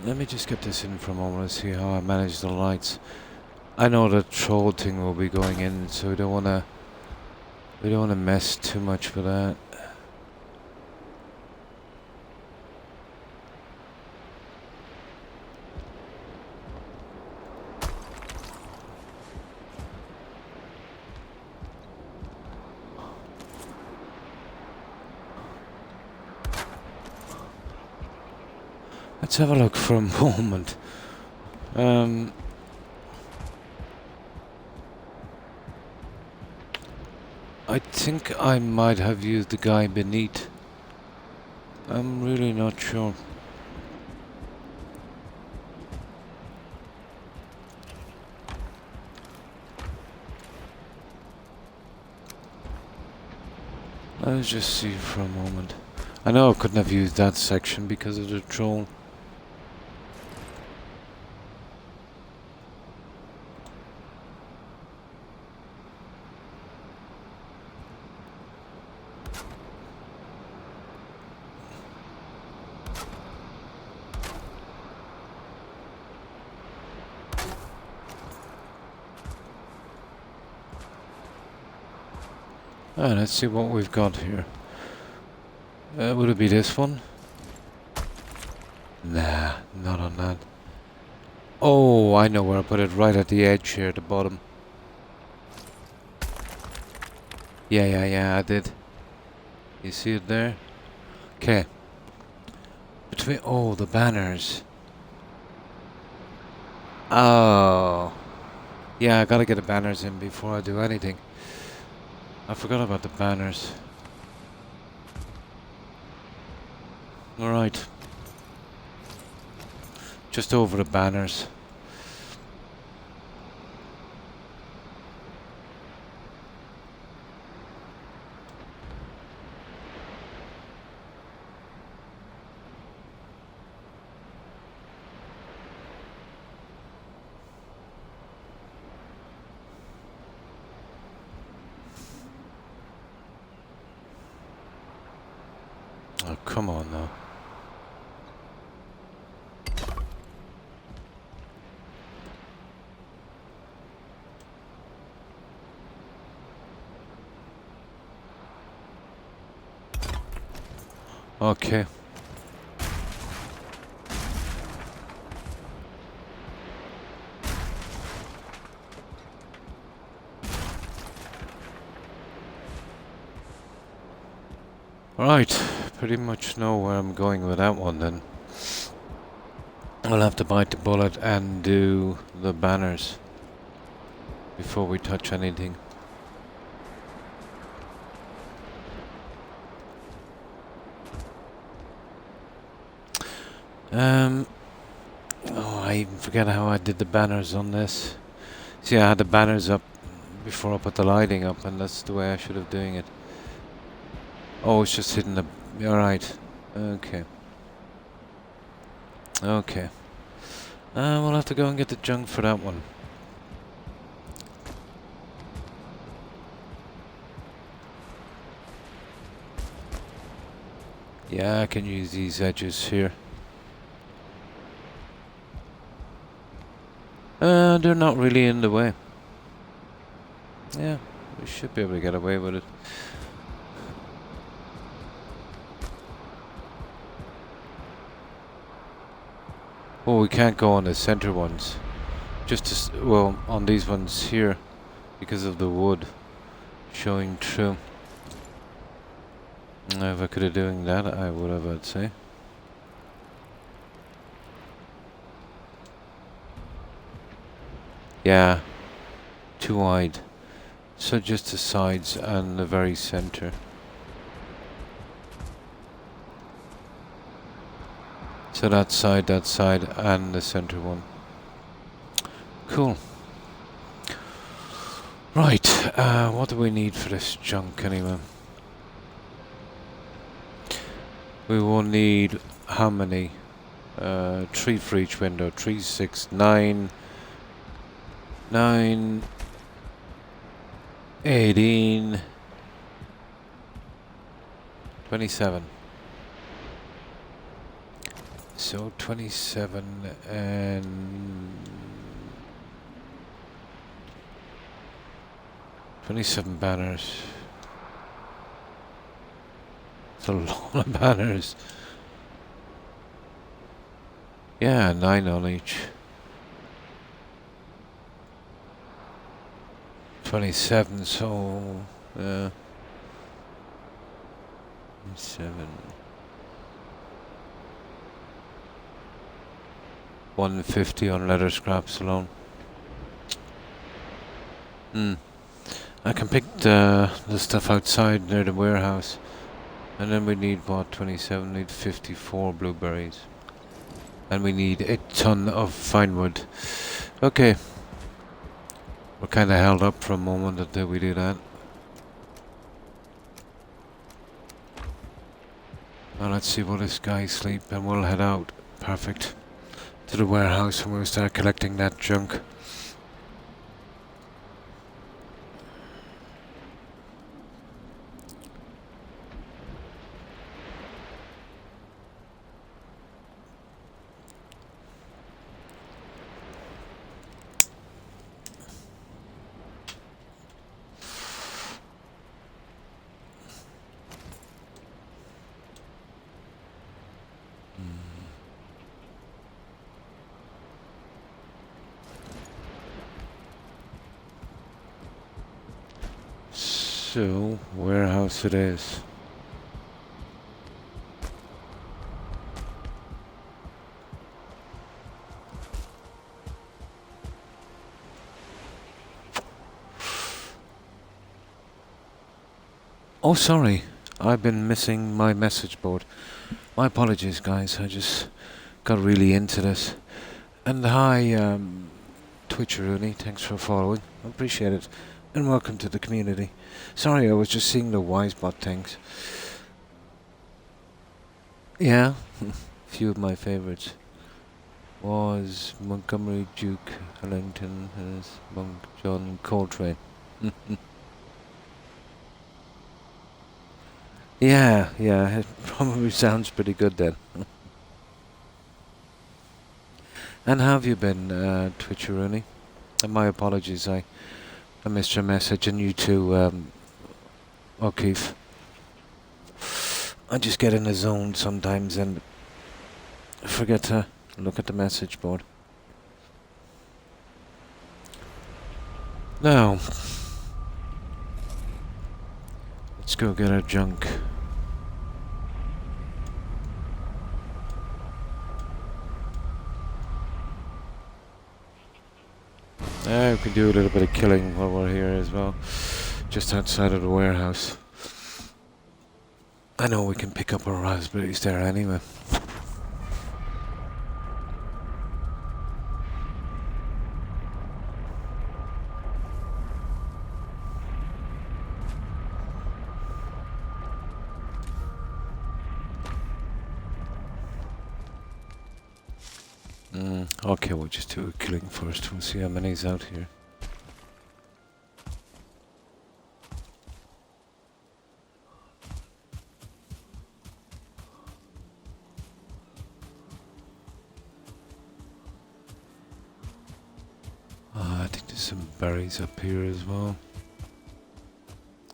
Let me just get this in for a moment and see how I manage the lights. I know the troll thing will be going in, so we don't wanna mess too much with that. Let's have a look for a moment. I think I might have used the guy beneath. I'm really not sure. Let's just see for a moment. I know I couldn't have used that section because of the troll. Let's see what we've got here. Would it be this one? Nah, not on that. Oh, I know where I put it. Right at the edge here, at the bottom. Yeah, I did. You see it there? Okay. Between... Oh, the banners. Oh. Yeah, I gotta get the banners in before I do anything. I forgot about the banners. Alright. Just over the banners. Oh, come on now. Okay. Right, pretty much know where I'm going with that one then. I'll have to bite the bullet and do the banners before we touch anything. Oh, I even forget how I did the banners on this. See, I had the banners up before I put the lighting up, and that's the way I should have doing it. Oh, it's just hitting the... Alright. Okay. Okay. We'll have to go and get the junk for that one. Yeah, I can use these edges here. They're not really in the way. Yeah, we should be able to get away with it. Oh, we can't go on the center ones. Just to well, on these ones here, because of the wood showing through. If I could have doing that, I would have, I'd say. Yeah, too wide. So just the sides and the very center. So that side, and the center one. Cool. Right, what do we need for this junk anyway? We will need how many? 3 for each window. 3, 6, 9... 9... 18... 27. So 27 and 27 banners. It's a lot of banners. Yeah, 9 on each. 27, so 7. 150 on leather scraps alone. I can pick the stuff outside near the warehouse. And then we need what? 27, need 54 blueberries. And we need a ton of fine wood. Okay. We're kinda held up for a moment until we do that. Now let's see, will this guy sleep and we'll head out. Perfect. To the warehouse and we'll start collecting that junk. So, warehouse it is. Oh, sorry. I've been missing my message board. My apologies, guys. I just got really into this. And hi, Twitch Rooney. Thanks for following. I appreciate it. And welcome to the community. Sorry, I was just seeing the Wisebot things. Yeah, few of my favorites was Montgomery Duke Ellington as Monk John Coltrane. Yeah, it probably sounds pretty good then. And how have you been, Twitcheroonie? And my apologies, I missed your message, and you too, O'Keefe. I just get in the zone sometimes and forget to look at the message board. Now, let's go get our junk. We can do a little bit of killing while we're here as well, just outside of the warehouse. I know we can pick up our raspberries there anyway. Okay, we'll just do a killing first. We'll see how many's out here. I think there's some berries up here as well.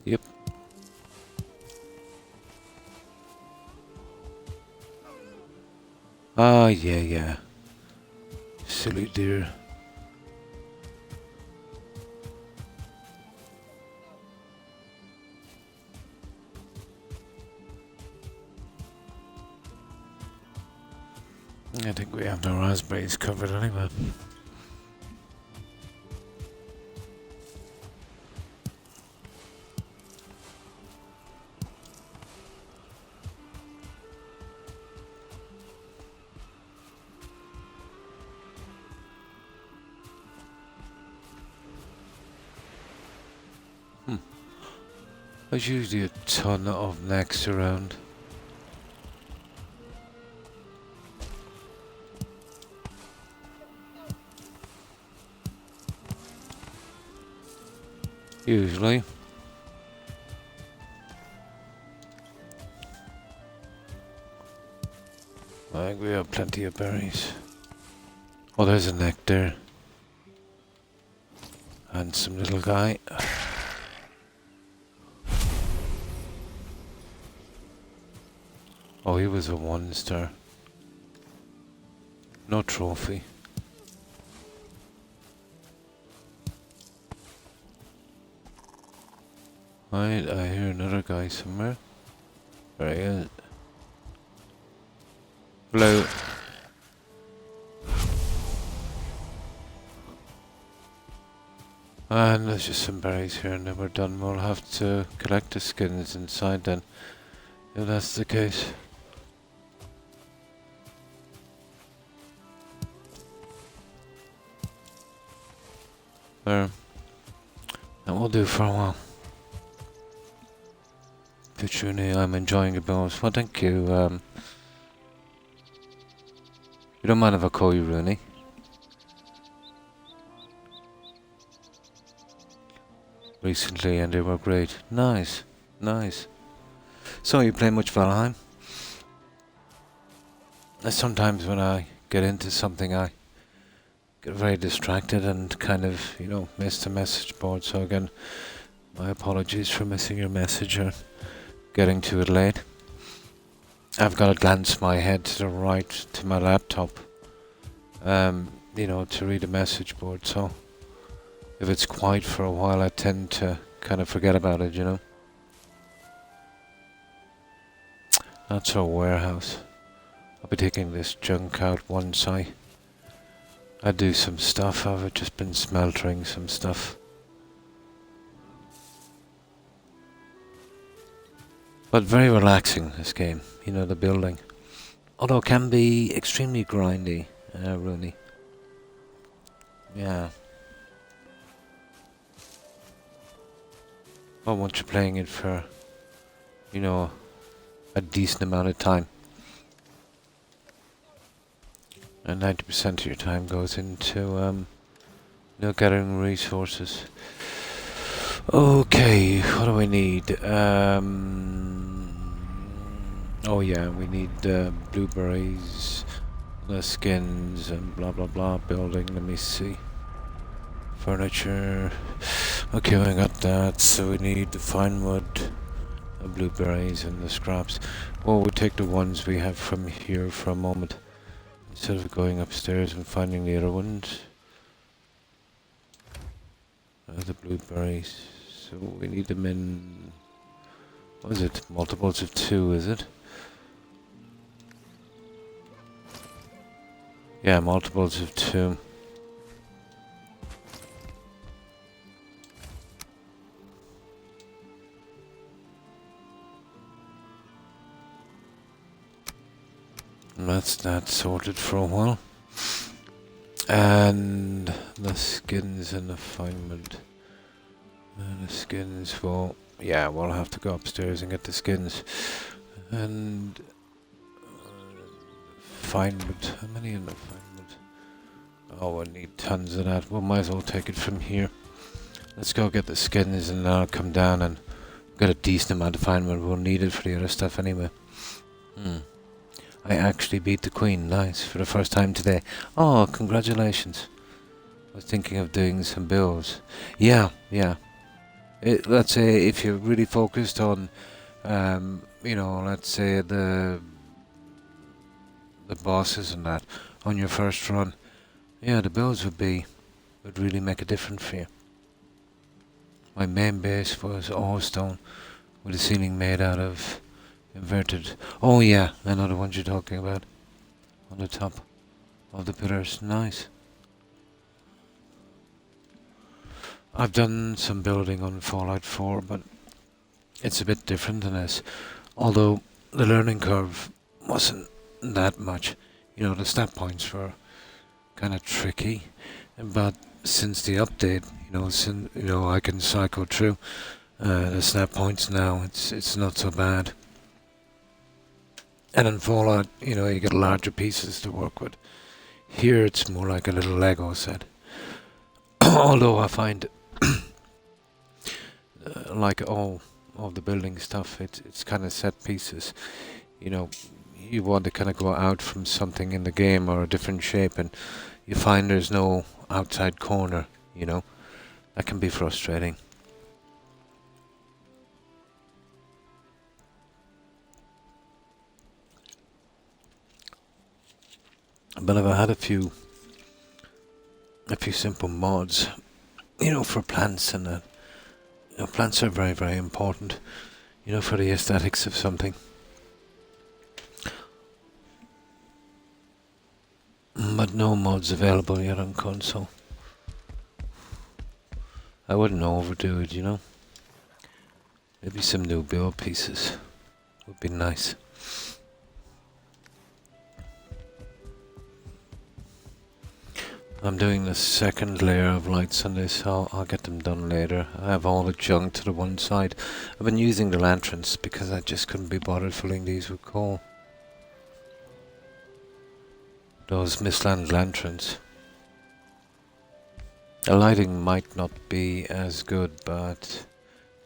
Yep. Ah, yeah. Silly deer. I think we have the raspberries covered anyway. There's usually a ton of necks around. Usually. I think we have plenty of berries. Oh, there's a nectar. Handsome little guy. Oh, he was a 1-star. No trophy. Right, I hear another guy somewhere. There he is. Hello. And there's just some berries here and then we're done. We'll have to collect the skins inside then, if that's the case. There. That will do for a while. Rooney, I'm enjoying the bills. Well, thank you. You don't mind if I call you Rooney? Recently, and they were great. Nice, nice. So, you play much Valheim? Sometimes when I get into something, I get very distracted and kind of, you know, miss the message board. So again, my apologies for missing your message or getting to it late. I've got to glance my head to the right to my laptop, you know, to read the message board. So if it's quiet for a while, I tend to kind of forget about it, you know. That's our warehouse. I'll be taking this junk out once I do some stuff. I've just been smeltering some stuff. But very relaxing, this game, you know, the building. Although it can be extremely grindy, Rooney. Yeah. Well, once you're playing it for, you know, a decent amount of time. And 90% of your time goes into, you know, gathering resources. Okay, what do we need? Oh yeah, we need blueberries, the skins, and blah blah blah. Building, let me see. Furniture. Okay, we got that. So we need the fine wood, the blueberries, and the scraps. Well, we'll take the ones we have from here for a moment, instead of going upstairs and finding the other ones. The blueberries. So we need them in, what is it, multiples of 2, is it? Yeah, multiples of 2. And that's that sorted for a while. And the skins and the fine wood. And the skins, well, yeah, we'll have to go upstairs and get the skins. And fine wood, how many in the fine wood? Oh, I need tons of that. We might as well take it from here. Let's go get the skins and then I'll come down and get a decent amount of fine wood. We'll need it for the other stuff anyway. I actually beat the queen, nice, for the first time today. Oh, congratulations. I was thinking of doing some builds. Yeah. Let's say if you're really focused on, you know, let's say the bosses and that on your first run, yeah, the builds would really make a difference for you. My main base was all stone with the ceiling made out of inverted. Oh yeah, I know the ones you're talking about. On the top of the pillars, nice. I've done some building on Fallout 4, but it's a bit different than this. Although the learning curve wasn't that much. You know, the stat points were kind of tricky, but since the update, you know, I can cycle through the stat points now. It's not so bad. And in Fallout, you know, you get larger pieces to work with. Here, it's more like a little Lego set. Although I find like all of the building stuff, it's kind of set pieces. You know, you want to kind of go out from something in the game or a different shape and you find there's no outside corner, you know. That can be frustrating. But I've had a few simple mods, you know, for plants and that. You know, plants are very, very important, you know, for the aesthetics of something. But no mods available yet on console. I wouldn't overdo it, you know. Maybe some new build pieces would be nice. I'm doing the second layer of lights on this, so I'll get them done later. I have all the junk to the one side. I've been using the lanterns because I just couldn't be bothered filling these with coal. Those Mistland lanterns. The lighting might not be as good, but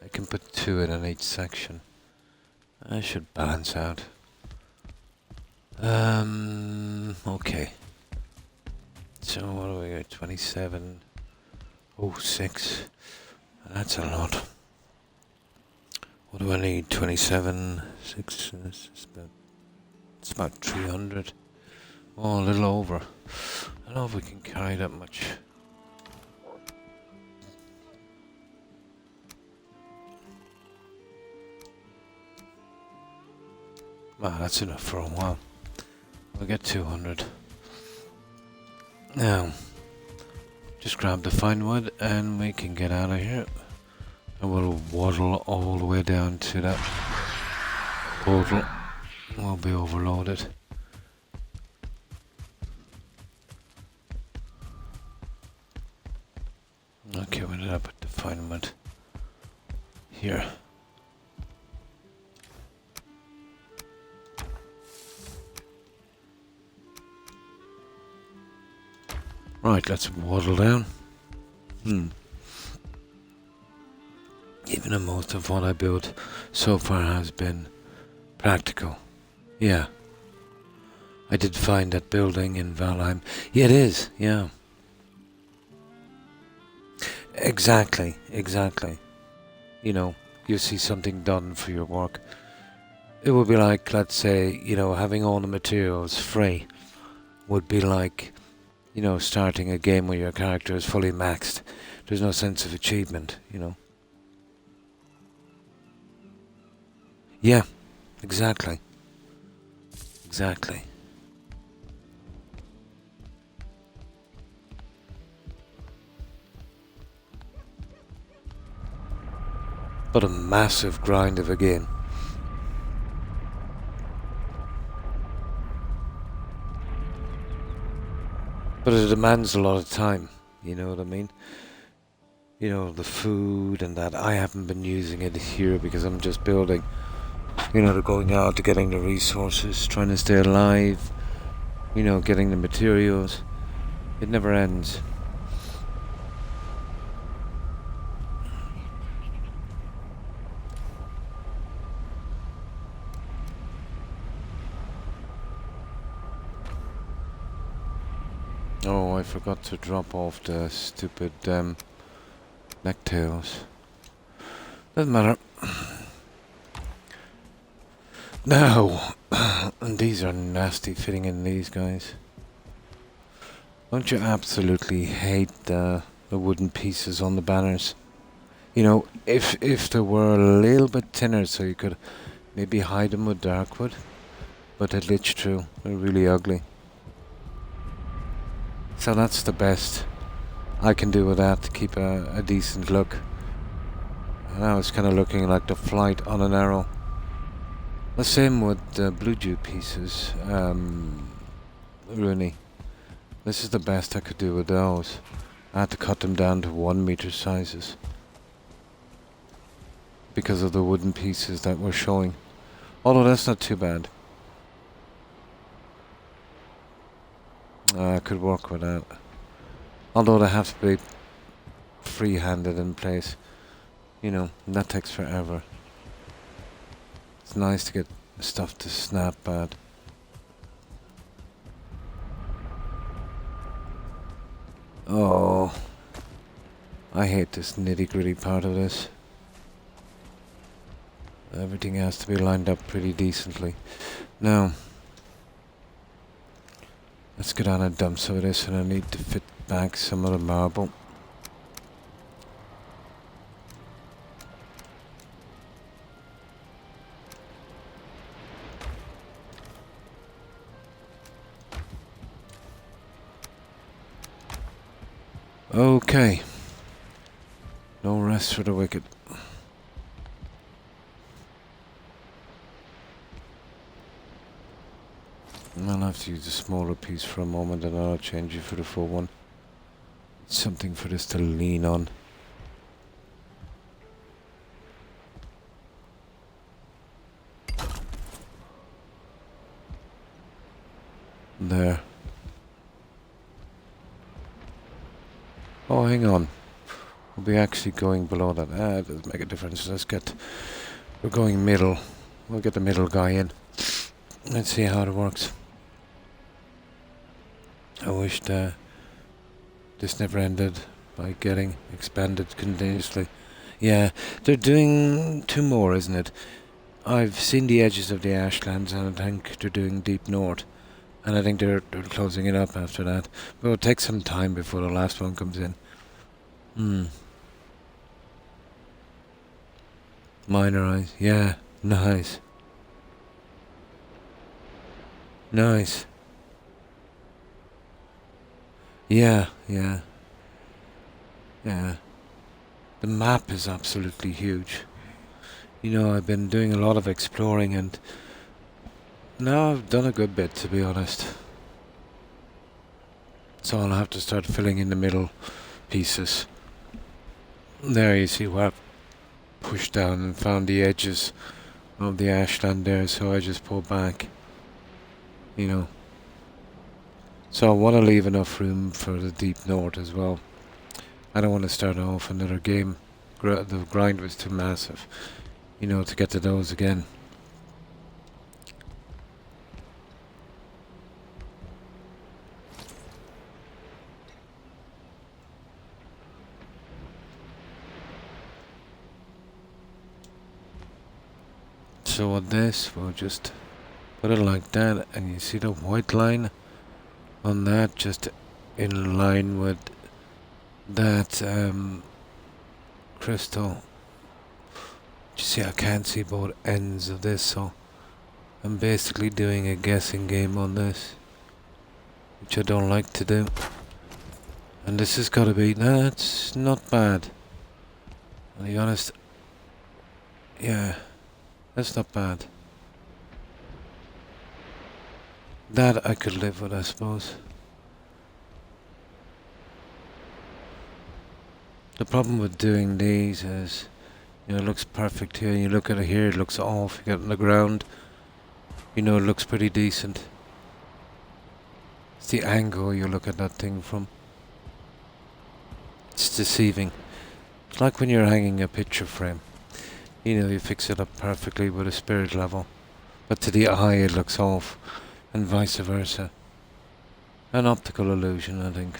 I can put 2 in each section. I should balance out. Okay. So what do we got? 27.06. That's a lot. What do I need? 27.6. It's about 300. Oh, a little over. I don't know if we can carry that much. Wow, that's enough for a while. We'll get 200. Now, just grab the fine wood and we can get out of here. And we'll waddle all the way down to that portal. We'll be overloaded. Okay, we ended up at the fine wood. Here. Right, let's waddle down. Even though most of what I built so far has been practical. Yeah. I did find that building in Valheim. Yeah, it is, yeah. Exactly. You know, you see something done for your work. It would be like, let's say, you know, having all the materials free would be like, you know, starting a game where your character is fully maxed. There's no sense of achievement, you know. Yeah, exactly. But a massive grind of a game. But it demands a lot of time, you know what I mean? You know, the food and that. I haven't been using it here because I'm just building. You know, they're going out to getting the resources, trying to stay alive, you know, getting the materials. It never ends. Oh, I forgot to drop off the stupid necktails. Doesn't matter. No! And these are nasty fitting in these guys. Don't you absolutely hate the wooden pieces on the banners? You know, if they were a little bit thinner so you could maybe hide them with dark wood, but they glitch through. They're really ugly. So that's the best I can do with that to keep a decent look. Now it's kind of looking like the flight on an arrow. The same with the blue dew pieces, Rooney. This is the best I could do with those. I had to cut them down to 1 meter sizes because of the wooden pieces that were showing. Although that's not too bad. I could work with that. Although they have to be free-handed in place. You know, and that takes forever. It's nice to get stuff to snap at. Oh, I hate this nitty-gritty part of this. Everything has to be lined up pretty decently. Now, let's get on and dump some of this, and I need to fit back some of the marble. Okay. No rest for the wicked. I'll have to use a smaller piece for a moment, and I'll change it for the full one. Something for this to lean on. There. Oh, hang on. We'll be actually going below that. It doesn't make a difference. We're going middle. We'll get the middle guy in. Let's see how it works. I wished this never ended by getting expanded continuously. Yeah, they're doing 2 more, isn't it? I've seen the edges of the Ashlands, and I think they're doing Deep North. And I think they're closing it up after that. But it'll take some time before the last one comes in. Minor eyes. Yeah, nice. Nice. Yeah. The map is absolutely huge. You know, I've been doing a lot of exploring, and now I've done a good bit, to be honest. So I'll have to start filling in the middle pieces. There you see where I've pushed down and found the edges of the ashland there, so I just pull back. You know. So I want to leave enough room for the Deep North as well. I don't want to start off another game. The grind was too massive, you know, to get to those again. So on this, we'll just put it like that, and you see the white line on that, just in line with that crystal. You see, I can't see both ends of this, so I'm basically doing a guessing game on this, which I don't like to do. And this has got to be, that's not bad. To be honest, yeah, that's not bad. That I could live with, I suppose. The problem with doing these is, you know, it looks perfect here. You look at it here, it looks off. You get it on the ground, you know, it looks pretty decent. It's the angle you look at that thing from. It's deceiving. It's like when you're hanging a picture frame. You know, you fix it up perfectly with a spirit level, but to the eye it looks off, and vice versa. An optical illusion, I think.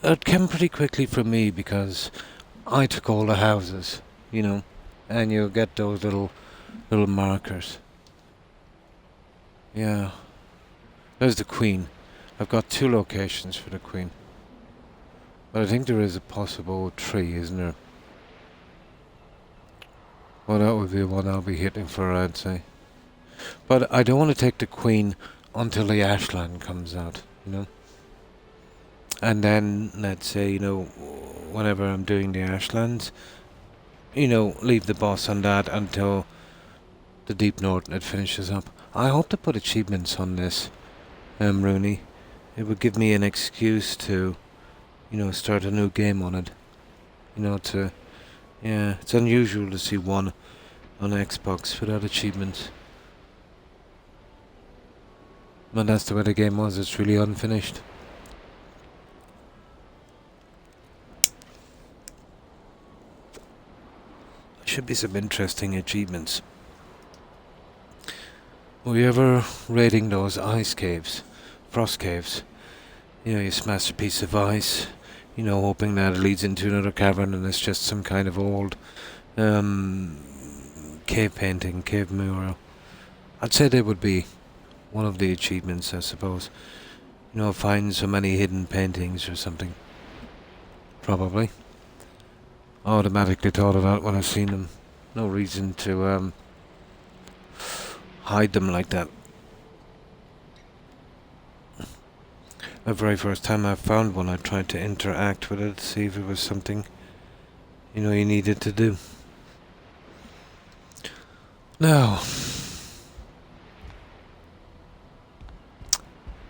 It came pretty quickly for me because I took all the houses, you know, and you get those little markers. Yeah. There's the Queen. I've got 2 locations for the Queen. But I think there is a possible 3, isn't there? Well, that would be one I'll be hitting for, I'd say. But I don't want to take the Queen until the Ashland comes out, you know? And then, let's say, you know, whenever I'm doing the Ashlands, you know, leave the boss on that until the Deep North it finishes up. I hope to put achievements on this, Rooney. It would give me an excuse to, you know, start a new game on it. You know, yeah, it's unusual to see one on Xbox without achievements. But that's the way the game was, it's really unfinished. Should be some interesting achievements. Were you ever raiding those ice caves? Frost caves? You know, you smash a piece of ice, you know, hoping that it leads into another cavern and it's just some kind of old cave painting, cave mural. I'd say they would be one of the achievements, I suppose. You know, find so many hidden paintings or something. Probably. I automatically thought of that when I seen them. No reason to hide them like that. The very first time I found one, I tried to interact with it, see if it was something, you know, you needed to do. Now,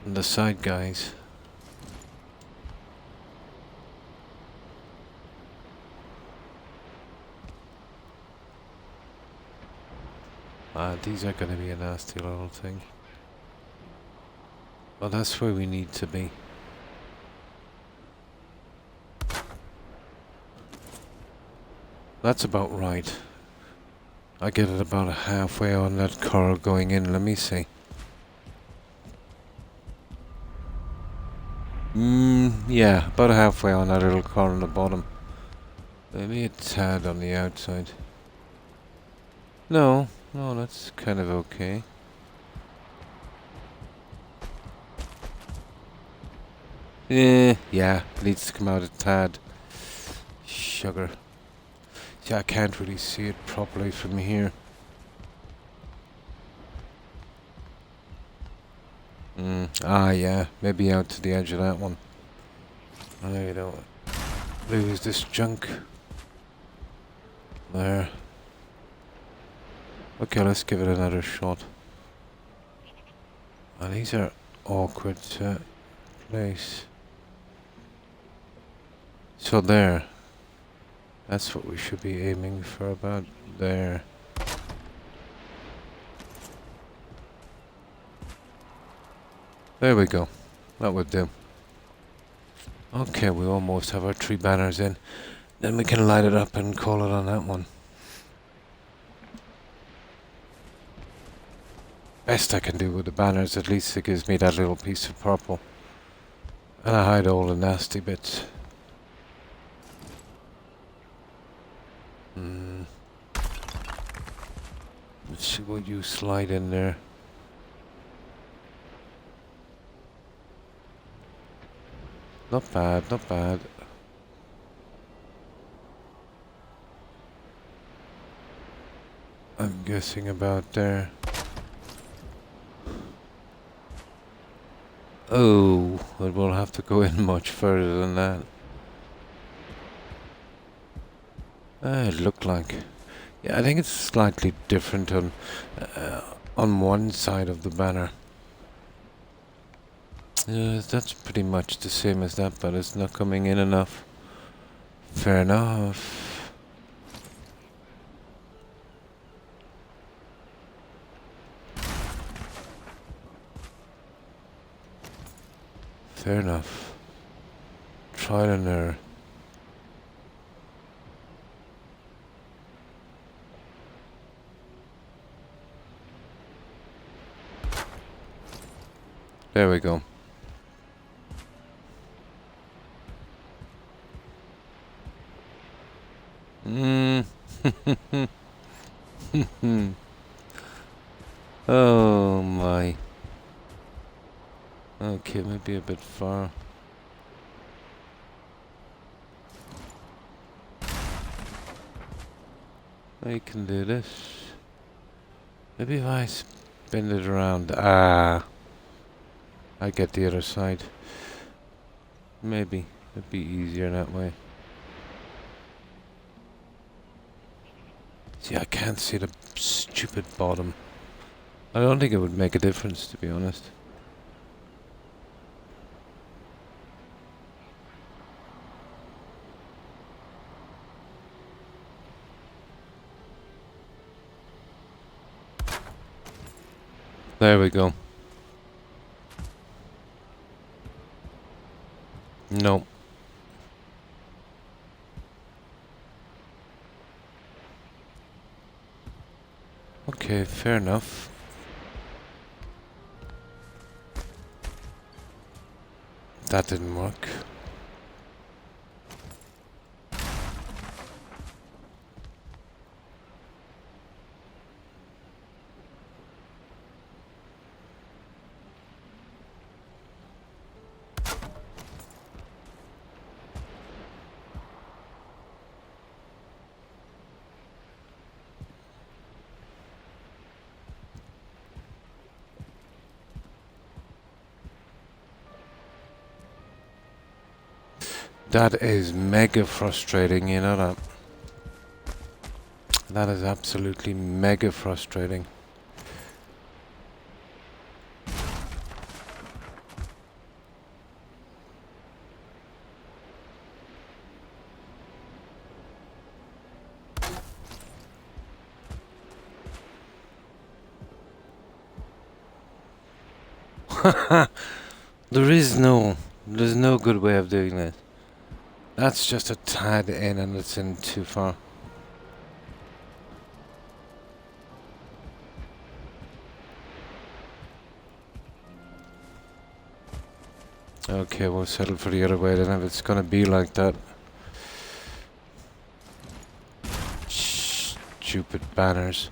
the side guys. These are going to be a nasty little thing. Well, that's where we need to be. That's about right. I get it about halfway on that coral going in. Let me see. Yeah, about halfway on that little coral on the bottom. Maybe a tad on the outside. No, that's kind of okay. Yeah, needs to come out a tad. Sugar. Yeah, I can't really see it properly from here. Yeah, maybe out to the edge of that one. I don't lose this junk. There. Okay, let's give it another shot. These are awkward to place. So there. That's what we should be aiming for, about there. There we go. That would do. Okay, we almost have our 3 banners in. Then we can light it up and call it on that one. Best I can do with the banners, at least it gives me that little piece of purple. And I hide all the nasty bits. Let's see what you slide in there. Not bad, not bad. I'm guessing about there. Oh, it will have to go in much further than that. It looked like. Yeah, I think it's slightly different on one side of the banner. That's pretty much the same as that, but it's not coming in enough. Fair enough. Fair enough. Trial and error. There we go. Oh my. Okay, maybe a bit far. I can do this. Maybe if I spin it around. I get the other side. Maybe. It'd be easier that way. See, I can't see the stupid bottom. I don't think it would make a difference, to be honest. There we go. No. Okay, fair enough. that didn't work. That is mega frustrating, you know that? That is absolutely mega frustrating. There's no good way of doing this. That's just a tad in and it's in too far. Okay, we'll settle for the other way then if it's gonna be like that. Stupid banners.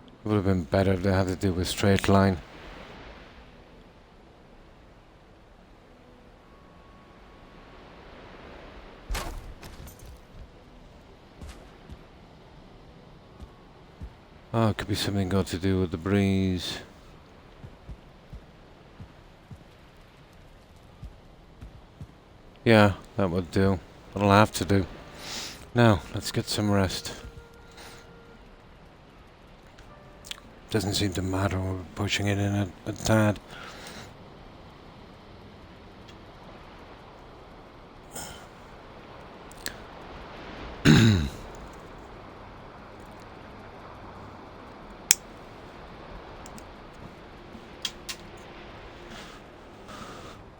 It would have been better if they had to do a straight line. Oh, it could be something got to do with the breeze. Yeah, that would do. That'll have to do. Now, let's get some rest. Doesn't seem to matter when we're pushing it in a tad.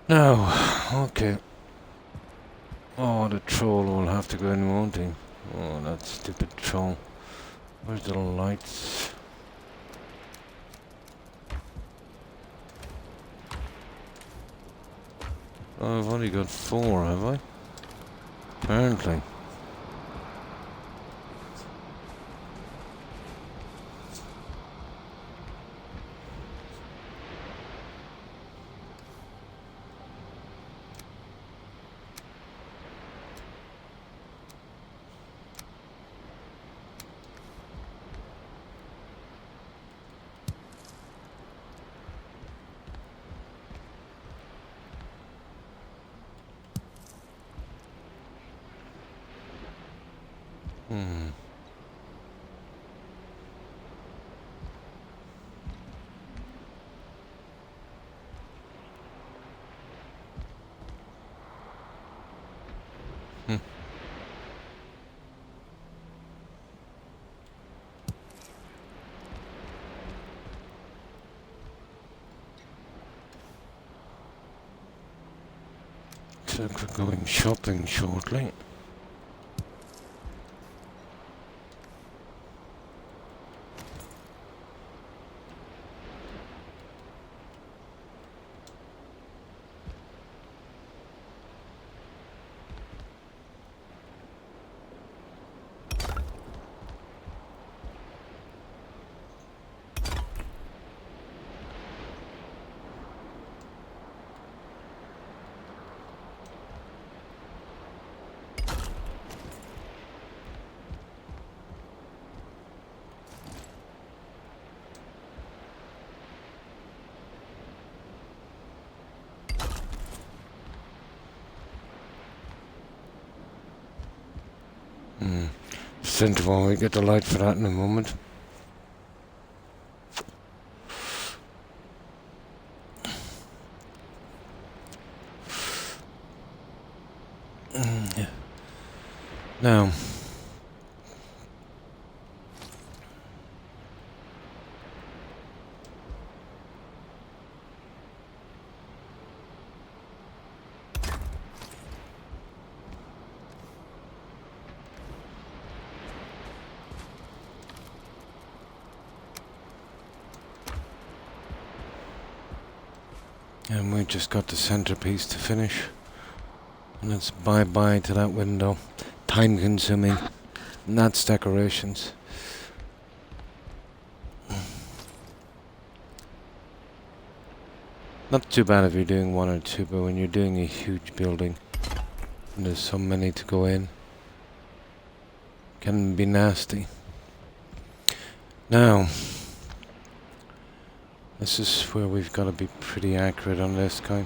No, okay. Oh, the troll will have to go in, won't he? Oh, that stupid troll. Where's the lights? Oh, I've only got 4, have I? Apparently. Hmm. Hmm. Looks like we're going shopping shortly. Centre one, we get the light for that in a moment. Now, And we just got the centerpiece to finish. And it's bye-bye to that window. Time consuming. And that's decorations. Not too bad if you're doing one or two, but when you're doing a huge building and there's so many to go in, can be nasty. Now, this is where we've got to be pretty accurate on this guy.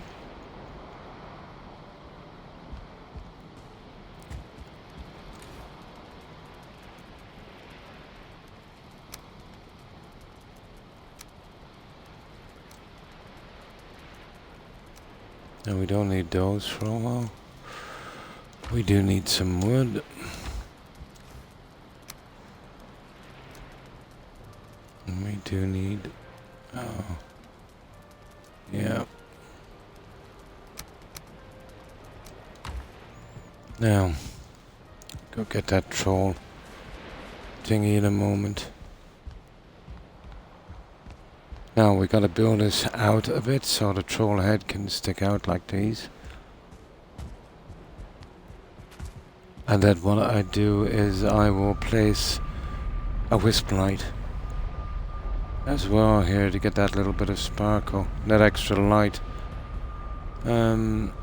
And we don't need those for a while. We do need some wood. And we do need... Oh. Yeah. Now, go get that troll thingy in a moment. Now we gotta build this out a bit so the troll head can stick out like these. And then what I do is I will place a wisp light as well here to get that little bit of sparkle, that extra light. Alright.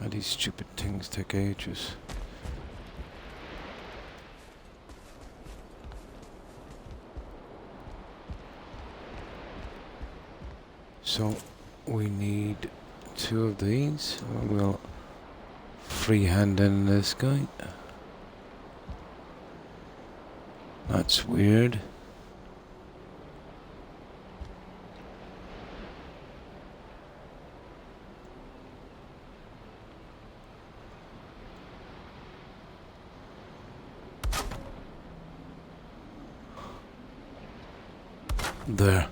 These stupid things take ages. So we need 2 of these. We'll freehand in this guy. That's weird. There.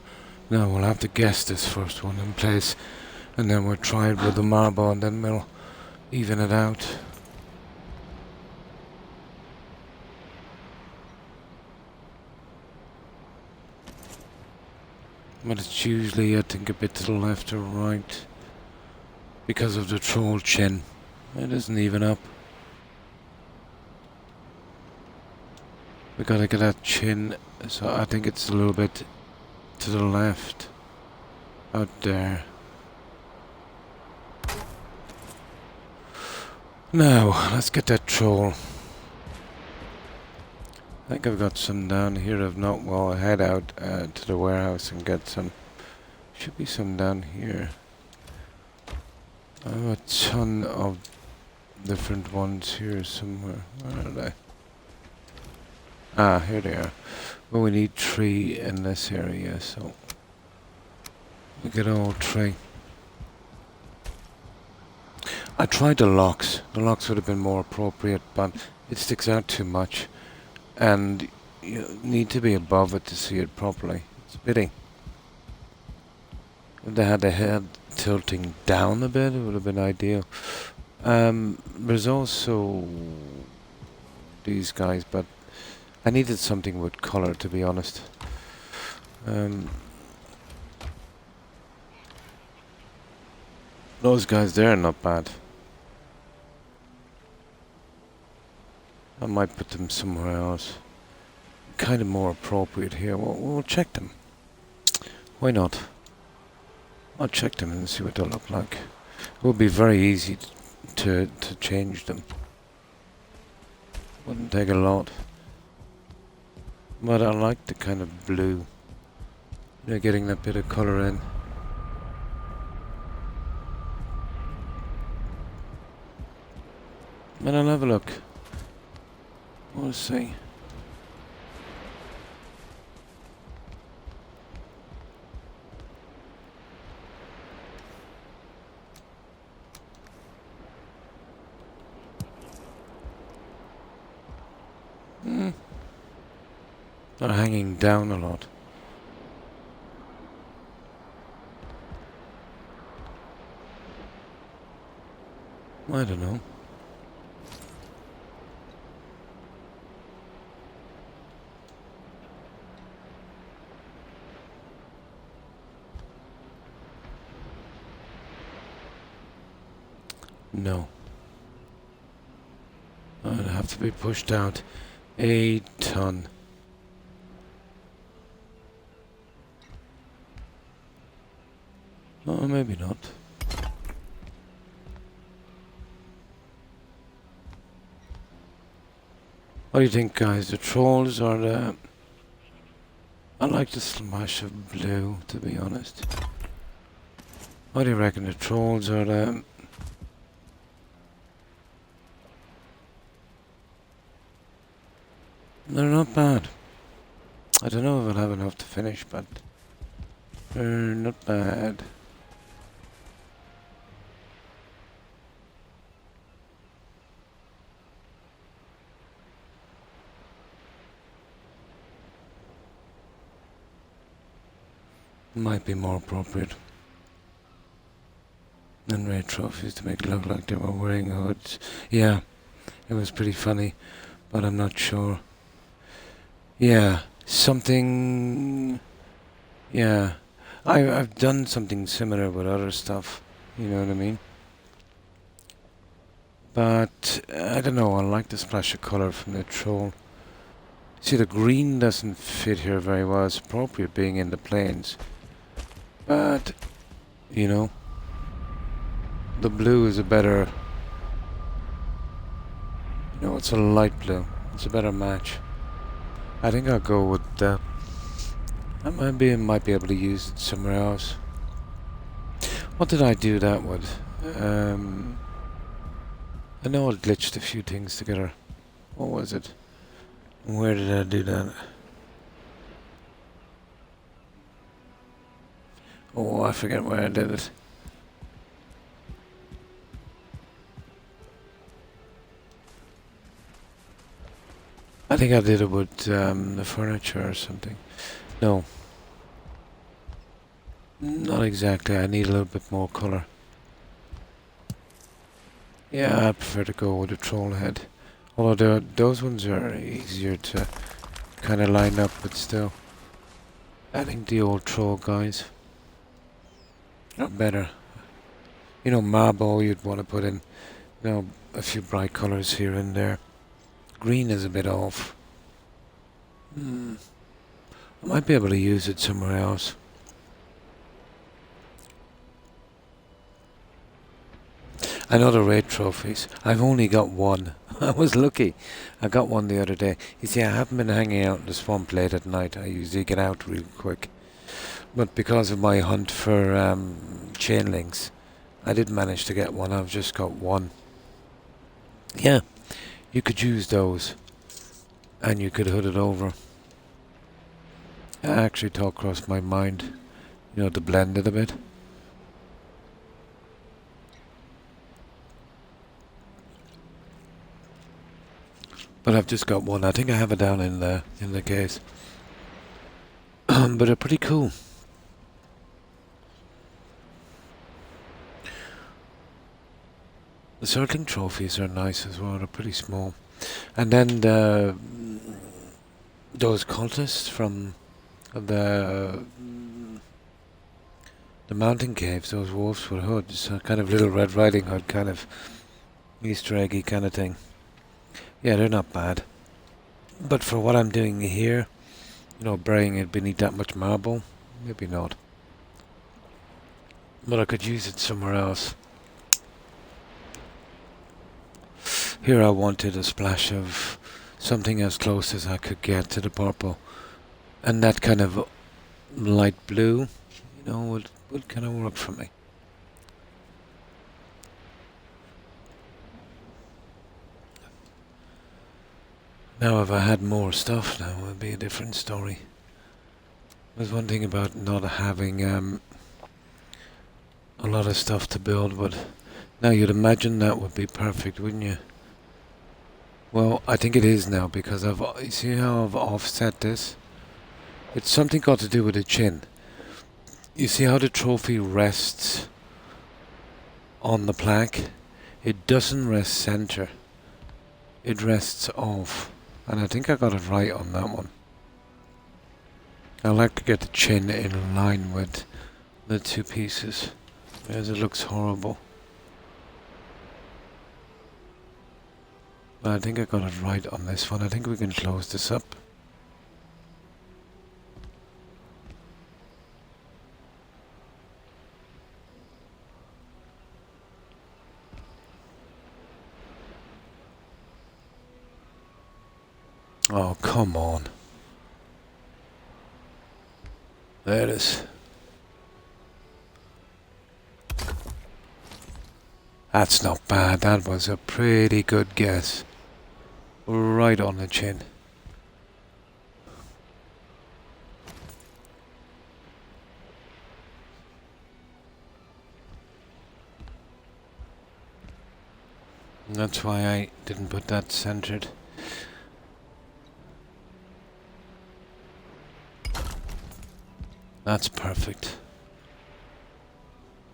Now we'll have to guess this first one in place, and then we'll try it with the marble, and then we'll even it out. But it's usually, I think, a bit to the left or right because of the troll chin. It isn't even up. We gotta get that chin, so I think it's a little bit to the left. Out there. Now, let's get that troll. I think I've got some down here. If not, well, I'll head out to the warehouse and get some. Should be some down here. I have a ton of different ones here somewhere. Where are they? Ah, here they are. Well, we need 3 in this area, so we get all 3. I tried the locks. The locks would have been more appropriate, but it sticks out too much, and you need to be above it to see it properly. It's a pity. If they had the head tilting down a bit, it would have been ideal. There's also these guys, but I needed something with color, to be honest. Those guys there are not bad. I might put them somewhere else. Kind of more appropriate here. We'll check them. Why not? I'll check them and see what they'll look like. It will be very easy to change them. Wouldn't take a lot. But I like the kind of blue. They're getting that bit of colour in. But I'll have a look. We'll see. They're hanging down a lot. I don't know. No. I'd have to be pushed out. A ton. Oh, maybe not. What do you think, guys? The trolls or the... I like the smash of blue, to be honest. What do you reckon? The trolls or the... They're not bad. I don't know if I'll have enough to finish, but... they're not bad. Might be more appropriate than raid trophies to make it look like they were wearing hoods. Yeah, it was pretty funny, but I'm not sure. Yeah, something... Yeah, I've done something similar with other stuff, you know what I mean? But, I don't know, I like the splash of colour from the troll. See, the green doesn't fit here very well. It's appropriate being in the plains. But, you know, the blue is a better... You know, it's a light blue. It's a better match. I think I'll go with that. I might be able to use it somewhere else. What did I do that with? I know I glitched a few things together. What was it? Where did I do that? Oh, I forget where I did it. I think I did it with the furniture or something. No. Not exactly. I need a little bit more colour. Yeah, I prefer to go with a troll head. Although those ones are easier to kind of line up, but still. I think the old troll guys are better. You know, marble you'd want to put in, you know, a few bright colours here and there. Green is a bit off. I might be able to use it somewhere else. I know the raid trophies. I've only got one. I was lucky. I got one the other day. You see, I haven't been hanging out in the swamp late at night. I usually get out real quick. But because of my hunt for chain links, I did manage to get one. I've just got one. Yeah, you could use those. And you could hood it over. I actually thought crossed my mind, you know, to blend it a bit. But I've just got one. I think I have it down in the case. But they're pretty cool. The circling trophies are nice as well. They're pretty small. And then those cultists from the mountain caves, those wolves with hoods, kind of Little Red Riding Hood, kind of Easter eggy kind of thing. Yeah, they're not bad. But for what I'm doing here, you know, burying it beneath that much marble, maybe not. But I could use it somewhere else. Here I wanted a splash of something as close as I could get to the purple. And that kind of light blue, you know, would kind of work for me. Now if I had more stuff now, it would be a different story. There's one thing about not having a lot of stuff to build, but now you'd imagine that would be perfect, wouldn't you? Well, I think it is now, because you see how I've offset this? It's something got to do with the chin. You see how the trophy rests on the plaque? It doesn't rest center. It rests off. And I think I got it right on that one. I like to get the chin in line with the two pieces, as it looks horrible. I think I got it right on this one. I think we can close this up. Oh, come on. There it is. That's not bad. That was a pretty good guess. Right on the chin. That's why I didn't put that centered. That's perfect.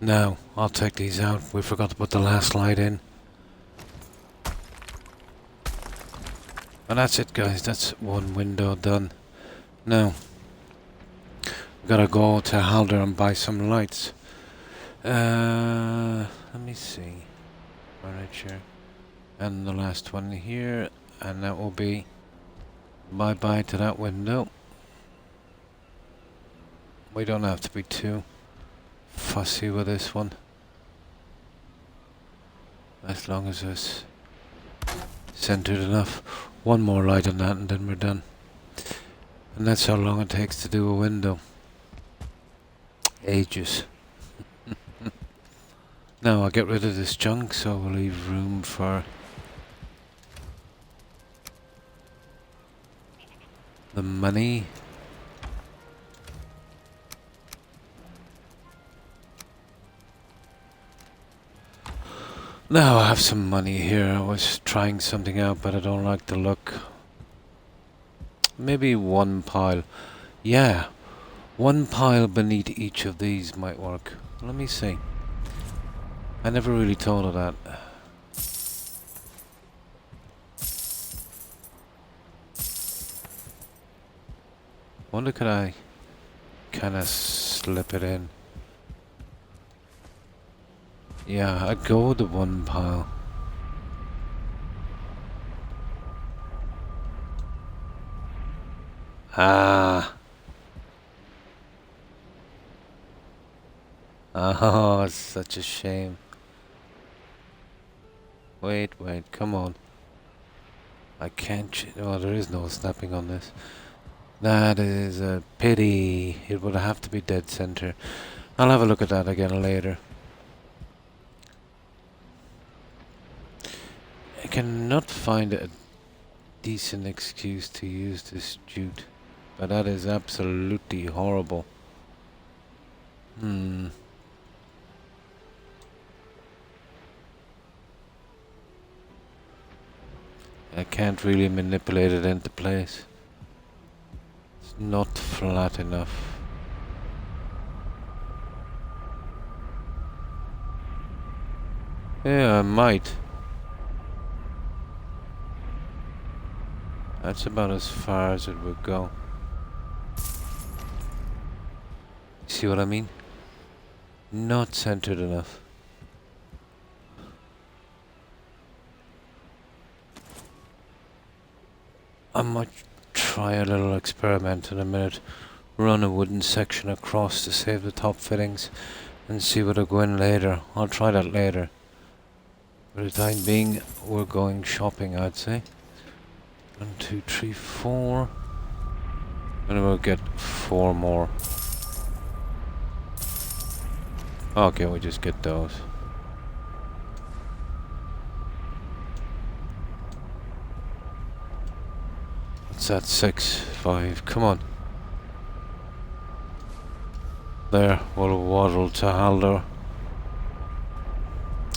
Now, I'll take these out. We forgot to put the last light in. And that's it, guys. That's one window done. Now, we gotta go to Halder and buy some lights. Let me see. Furniture. And the last one here. And that will be bye-bye to that window. We don't have to be too fussy with this one. As long as it's centered enough. One more light on that and then we're done. And that's how long it takes to do a window. Ages. Now I'll get rid of this junk so we'll leave room for the money. Now I have some money here. I was trying something out, but I don't like the look. Maybe one pile. Yeah, one pile beneath each of these might work. Let me see. I never really thought of that. Wonder could I kind of slip it in? Yeah, I'd go with the one pile. Ah. Oh, it's such a shame. Wait, come on. I can't. Oh, there is no snapping on this. That is a pity. It would have to be dead center. I'll have a look at that again later. I cannot find a decent excuse to use this jute, but that is absolutely horrible. I can't really manipulate it into place. It's not flat enough. Yeah, I might. That's about as far as it would go. See what I mean? Not centered enough. I might try a little experiment in a minute. Run a wooden section across to save the top fittings and see what'll go in later. I'll try that later. For the time being, we're going shopping, I'd say. 1, 2, 3, 4. And we'll get 4 more. Okay, we just get those. What's that? 6, 5. Come on. There, we'll waddle to Haldor.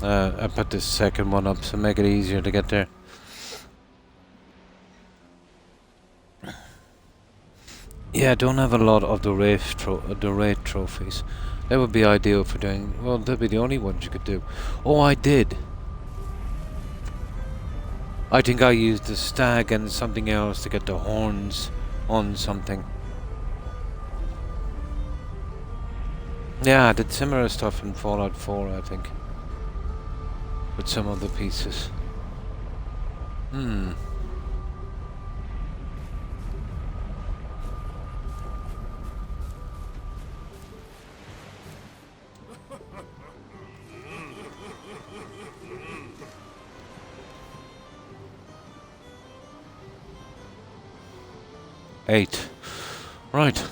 I put this second one up to make it easier to get there. Yeah, I don't have a lot of the Wraith trophies. That would be ideal for doing... Well, that'd be the only ones you could do. Oh, I did! I think I used the stag and something else to get the horns on something. Yeah, I did similar stuff in Fallout 4, I think. With some of the pieces. Hmm. Eight. Right.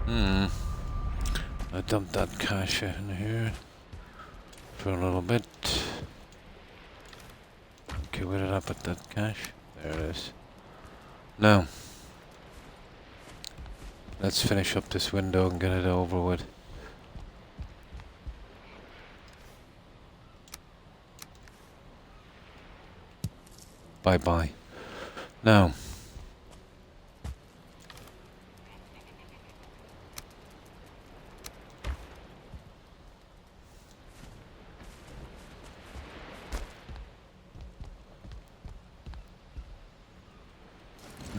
Hmm. I dumped that cash in here for a little bit. Okay, where did I put that cash? There it is. Now, let's finish up this window and get it over with. Bye-bye. Now,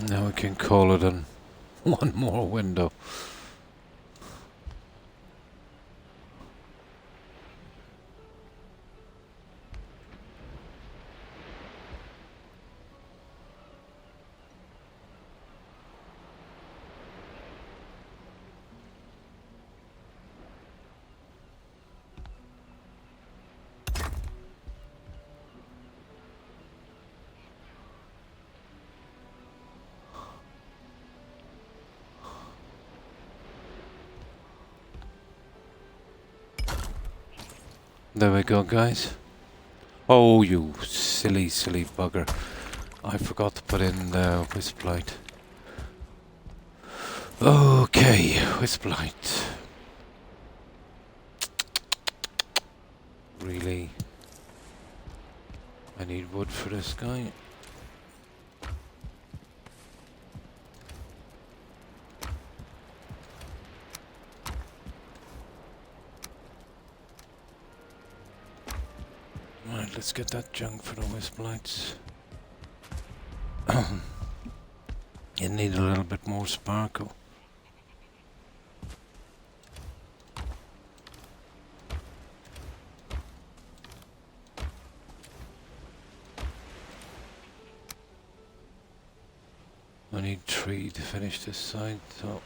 now we can call it in one more window. There we go, guys. Oh, you silly, silly bugger. I forgot to put in the wisp light. Okay, wisp light. Really? I need wood for this guy. Right, let's get that junk for the wisp lights. You need a little bit more sparkle. I need 3 to finish this side, so...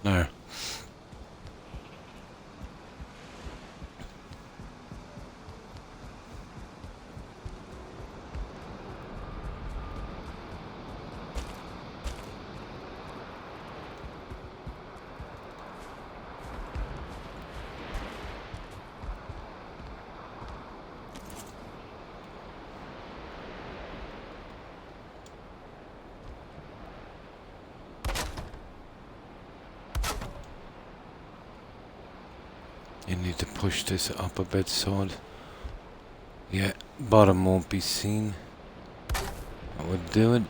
There. You need to push this up a bit so it, yeah, bottom won't be seen. That would do it.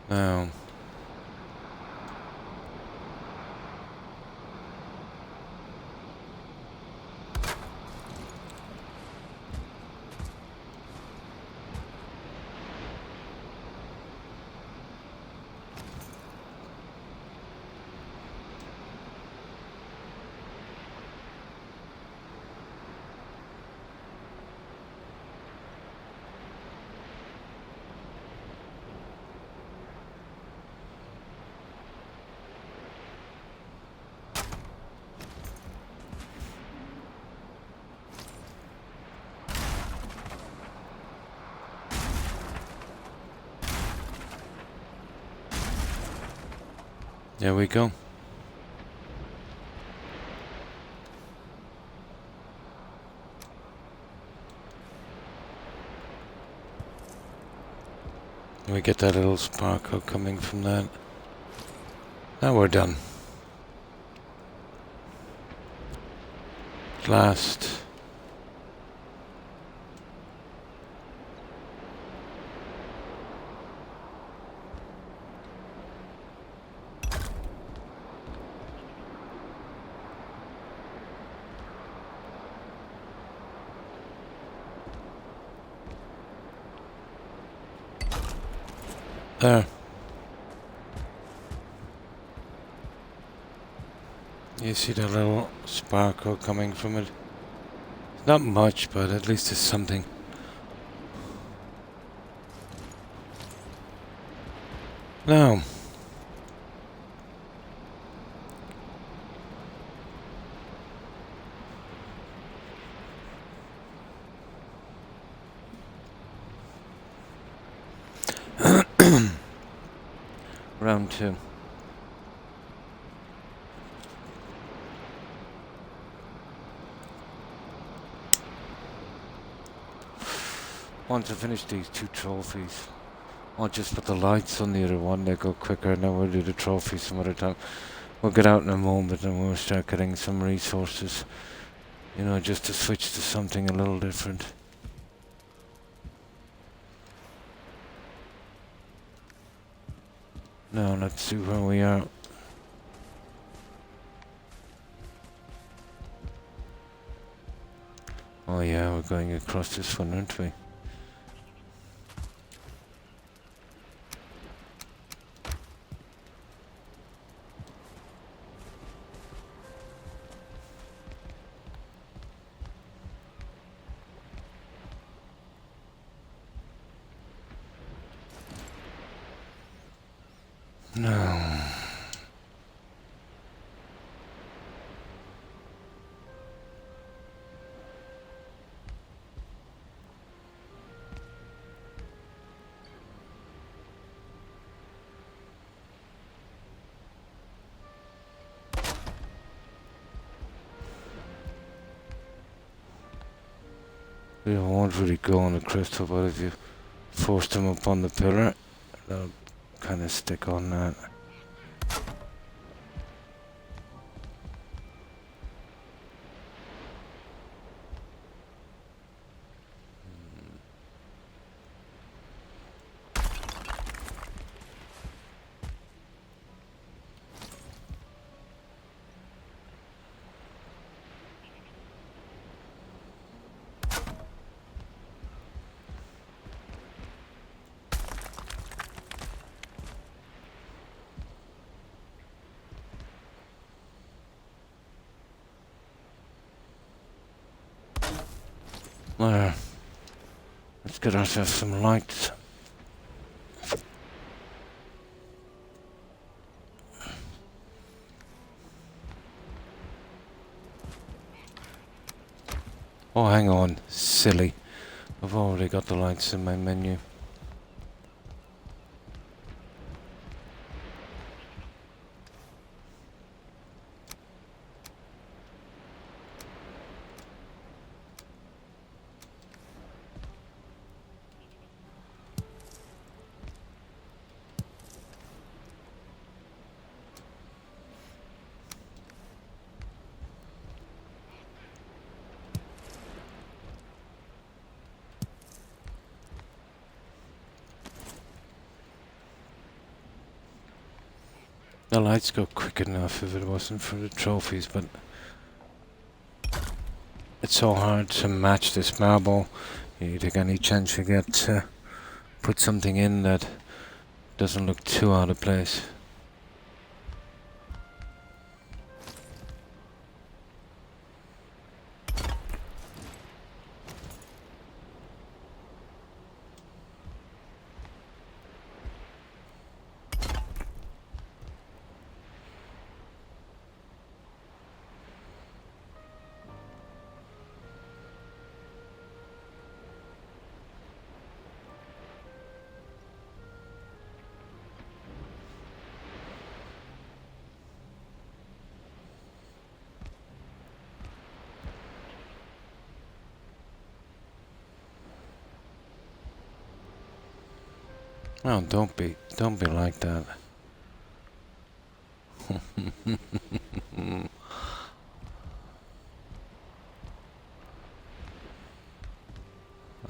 Now, there we go. We get that little sparkle coming from that. Now we're done. Last. There. You see the little sparkle coming from it? Not much, but at least it's something. Now. Round 2. Once I finish these 2 trophies, I'll just put the lights on the other one, they go quicker, and then we'll do the trophies some other time. We'll get out in a moment and we'll start getting some resources, you know, just to switch to something a little different. Now let's see where we are. Oh yeah, we're going across this one, aren't we? No. We won't really go on the crystal, but if you force them up on the pillar, they'll kind of stick on that. There. Let's get ourselves some lights. Oh, hang on. Silly. I've already got the lights in my menu. The lights go quick enough if it wasn't for the trophies, but it's so hard to match this marble. You take any chance you get to put something in that doesn't look too out of place. Oh, don't be like that.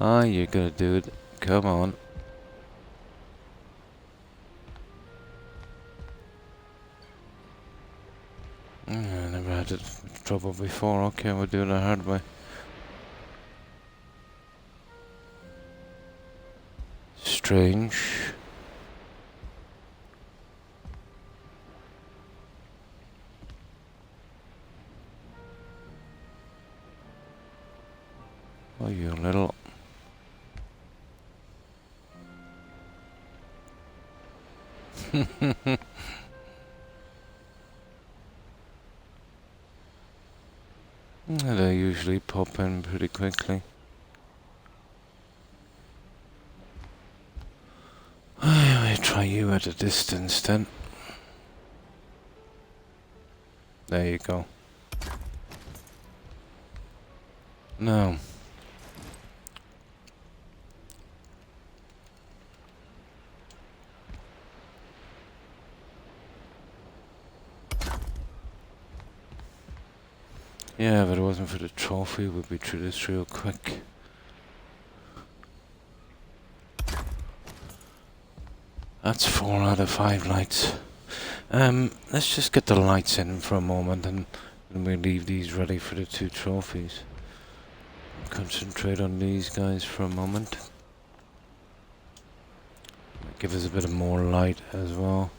Ah, you're gonna do it. Come on. I never had trouble before. Okay, we're doing it the hard way. Strange. Oh, you little... They usually pop in pretty quickly. I try you at a distance then. There you go. No. Yeah, but it wasn't for the trophy, we'd be through this real quick. That's 4 out of 5 lights. Let's just get the lights in for a moment and we'll leave these ready for the 2 trophies. Concentrate on these guys for a moment. Give us a bit of more light as well.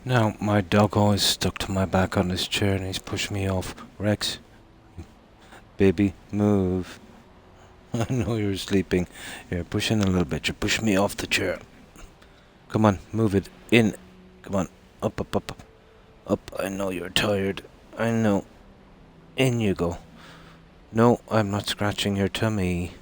Now, my doggo is stuck to my back on this chair and he's pushed me off. Rex, baby, move. I know you're sleeping. You're pushing a little bit. You're pushing me off the chair. Come on, move it. In. Come on. Up, up, up, up. Up. I know you're tired. I know. In you go. No, I'm not scratching your tummy.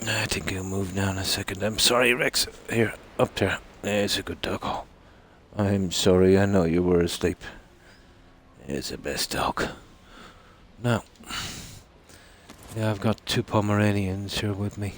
I think he'll move now in a second. I'm sorry, Rex. Here, up there. There's a good doggo. I'm sorry, I know you were asleep. It's the best dog. Now, yeah, I've got 2 Pomeranians here with me.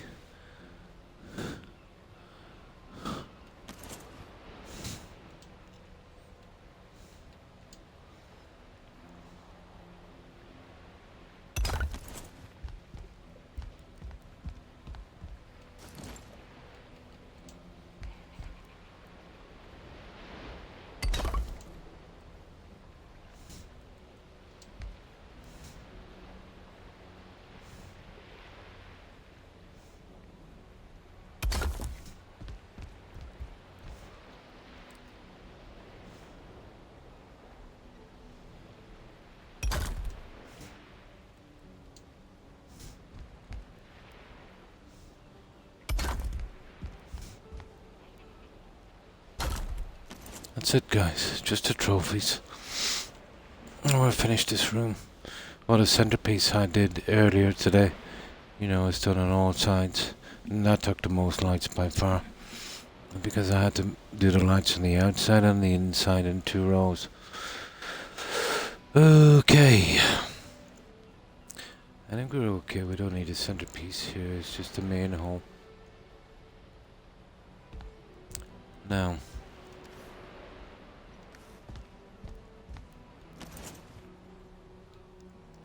That's it, guys. Just the trophies. Oh, we'll finish this room. What a centerpiece I did earlier today. You know, it's done on all sides. And that took the most lights by far. Because I had to do the lights on the outside and the inside in 2 rows. Okay. I think we're okay. We don't need a centerpiece here. It's just the main hole. Now.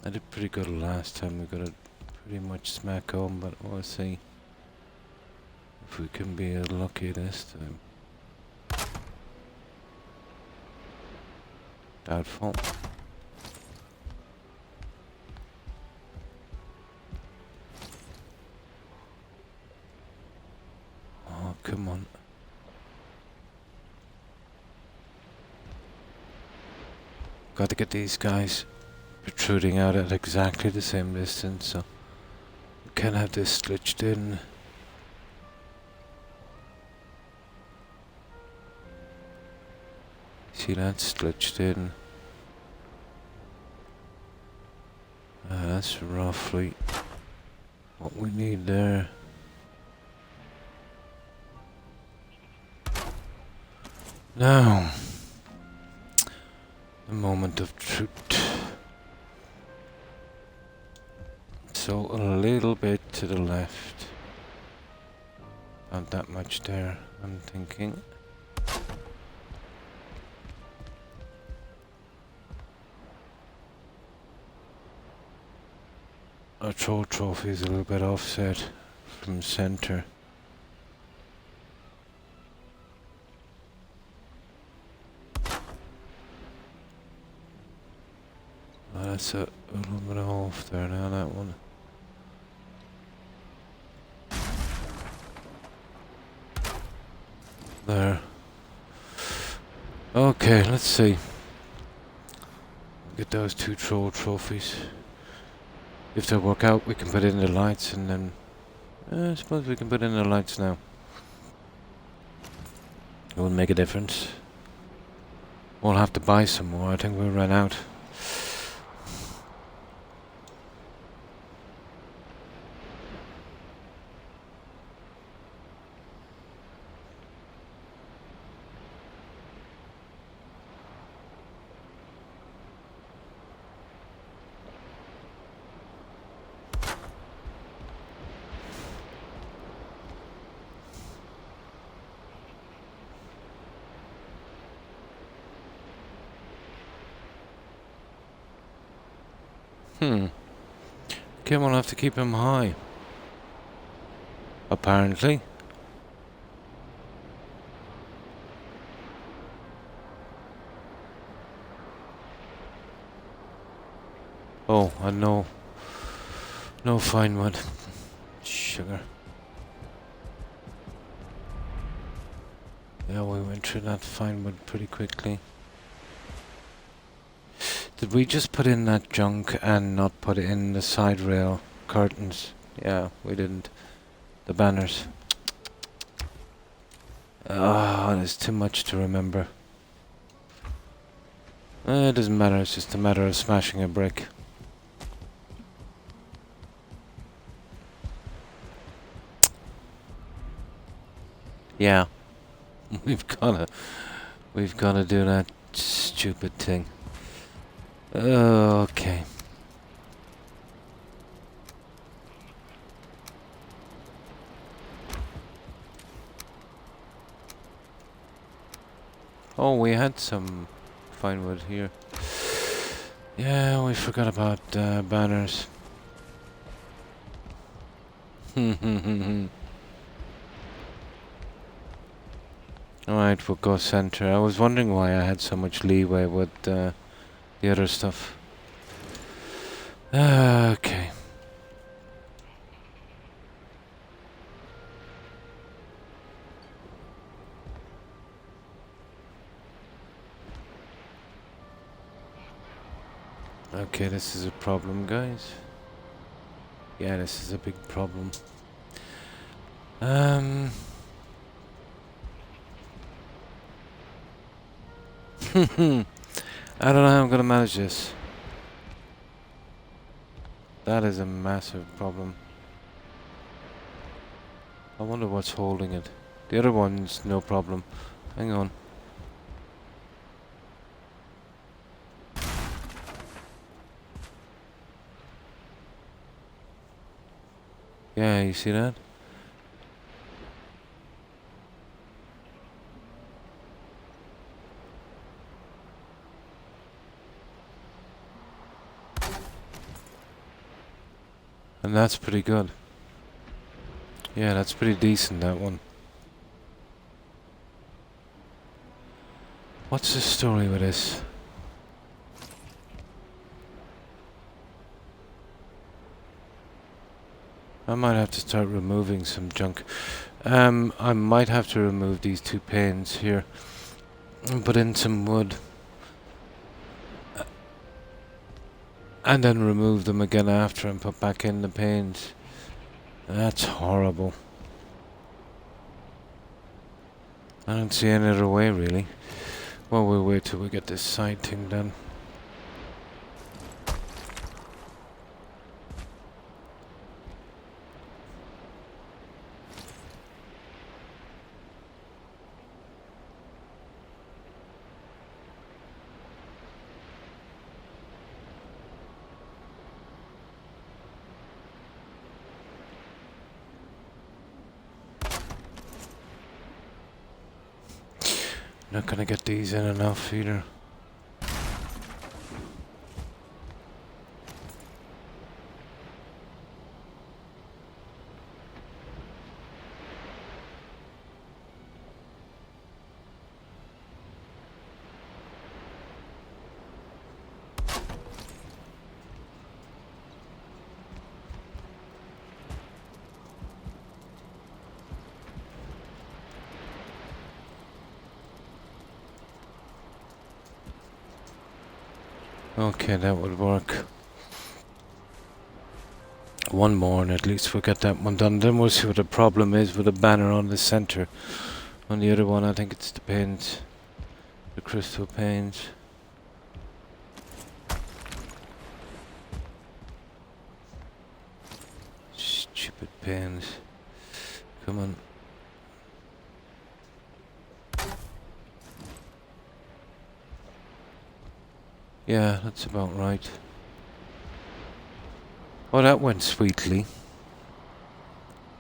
I did pretty good last time. We got it pretty much smack on, but we'll see if we can be lucky this time. Doubtful. Oh, come on. Got to get these guys protruding out at exactly the same distance, so we can have this glitched in. See, that's glitched in. That's roughly what we need there. Now, the moment of truth. So a little bit to the left. Not that much there, I'm thinking. Our troll trophy is a little bit offset from center. Oh, that's a little bit off there now, that one. There. Okay, let's see. Get those 2 troll trophies. If they work out, we can put in the lights and then... I suppose we can put in the lights now. It won't make a difference. We'll have to buy some more. I think we'll run out. Okay, we'll have to keep him high. Apparently. Oh, and no fine wood. Sugar. Yeah, we went through that fine wood pretty quickly. Did we just put in that junk and not put in the side rail curtains? Yeah, we didn't. The banners. Ah, there's too much to remember. It doesn't matter, it's just a matter of smashing a brick. Yeah. We've gotta do that stupid thing. Okay. Oh, we had some fine wood here. Yeah, we forgot about banners. Alright, we'll go center. I was wondering why I had so much leeway with the other stuff. Okay. Okay, this is a problem, guys. Yeah, this is a big problem. I don't know how I'm gonna manage this. That is a massive problem. I wonder what's holding it. The other one's no problem. Hang on. Yeah, you see that? And that's pretty good. Yeah, that's pretty decent, that one. What's the story with this? I might have to start removing some junk. I might have to remove these 2 panes here and put in some wood. And then remove them again after and put back in the panes. That's horrible. I don't see any other way, really. Well, we'll wait till we get this side thing done. Not gonna get these in enough either. Okay, that would work. One more and at least we'll get that one done. Then we'll see what the problem is with the banner on the center. On the other one, I think it's the panes. The crystal panes. Stupid panes. Come on. Yeah, that's about right. Oh, that went sweetly.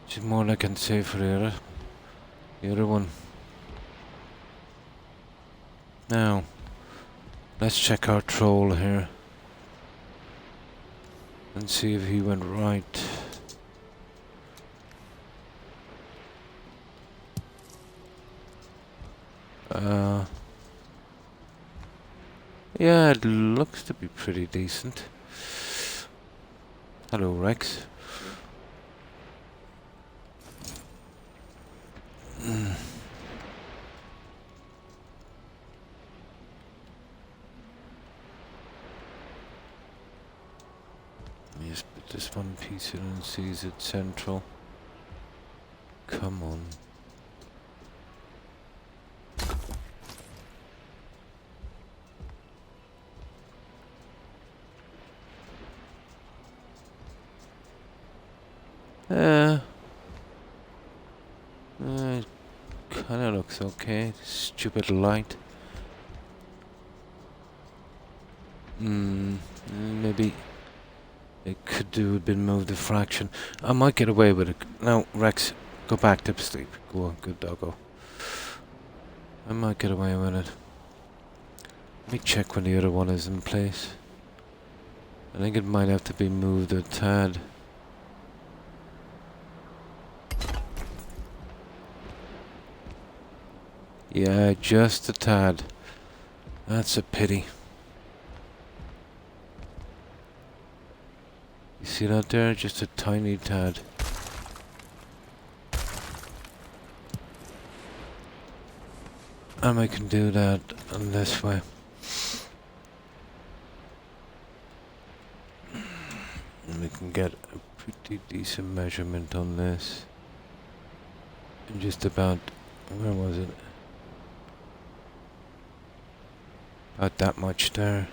Which is more than I can say for the other one. Now, let's check our troll here. And see if he went right. Yeah, it looks to be pretty decent. Hello, Rex. Just put this one piece in and sees it central. Come on. Kinda looks okay. Stupid light. Maybe it could do a bit move the fraction. I might get away with it. No, Rex, go back to sleep. Go on, good doggo. I might get away with it. Let me check when the other one is in place. I think it might have to be moved a tad. Yeah, just a tad. That's a pity. You see that there? Just a tiny tad. And I can do that in this way. And we can get a pretty decent measurement on this. And just about, where was it? About that much there.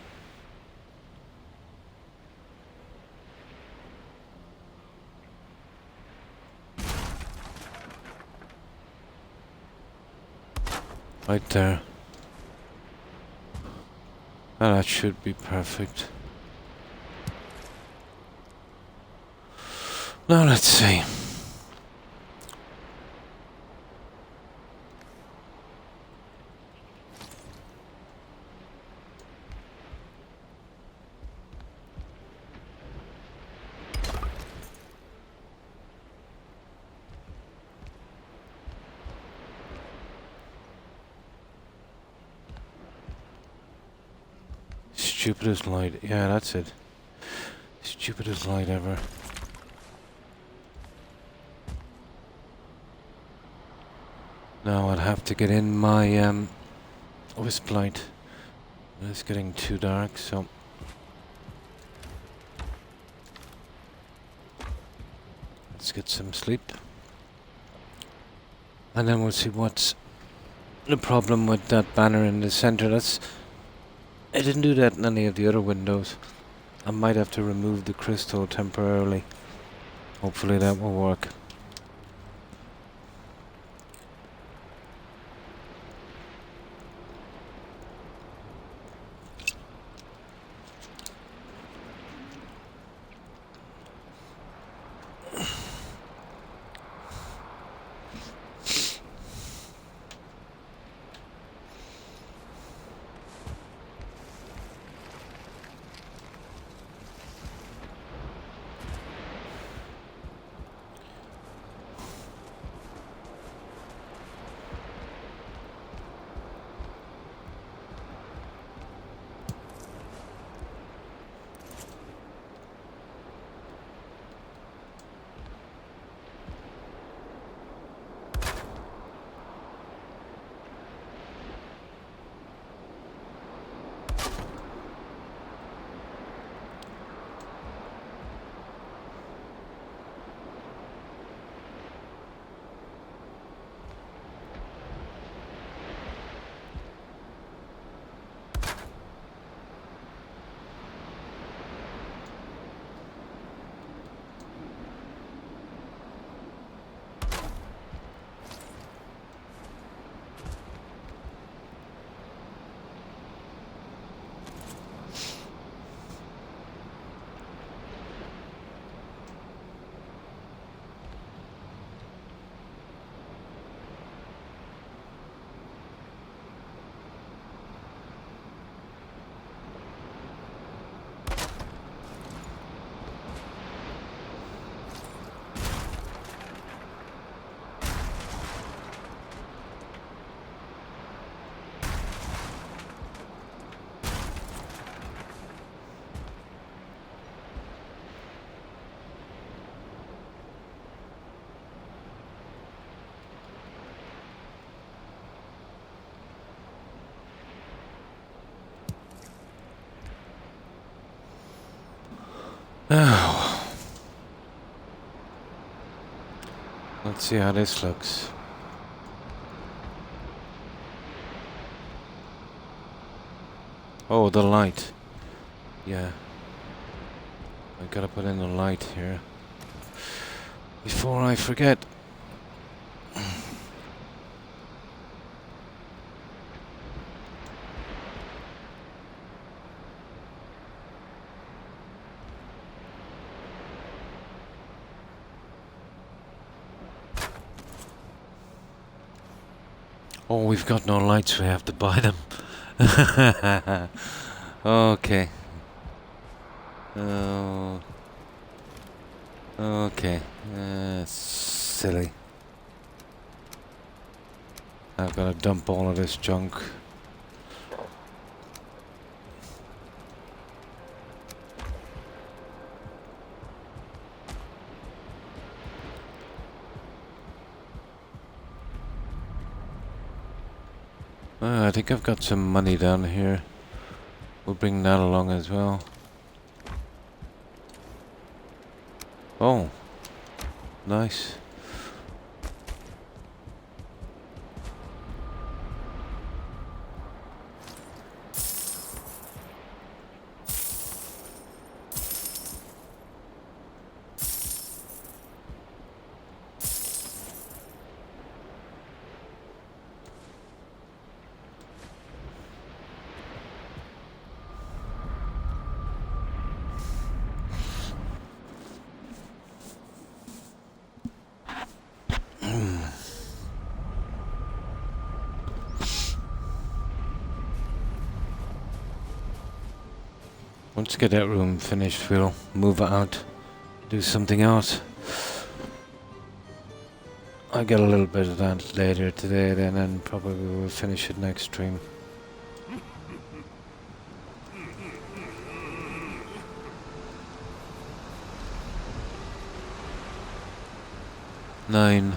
Right there. Well, that should be perfect. Now let's see. Stupidest light. Yeah, that's it. Stupidest light ever. Now I'll have to get in my wisp light. It's getting too dark, so let's get some sleep. And then we'll see what's the problem with that banner in the center. I didn't do that in any of the other windows. I might have to remove the crystal temporarily. Hopefully that will work. Oh. Let's see how this looks. Oh, the light. Yeah. I gotta put in the light here. Before I forget. Oh, we've got no lights, we have to buy them. Okay. Oh. Okay. Silly. I've got to dump all of this junk. I think I've got some money down here. We'll bring that along as well. Oh. Nice. Once we get that room finished, we'll move out, do something else. I'll get a little bit of that later today then, and probably we'll finish it next stream. Nine.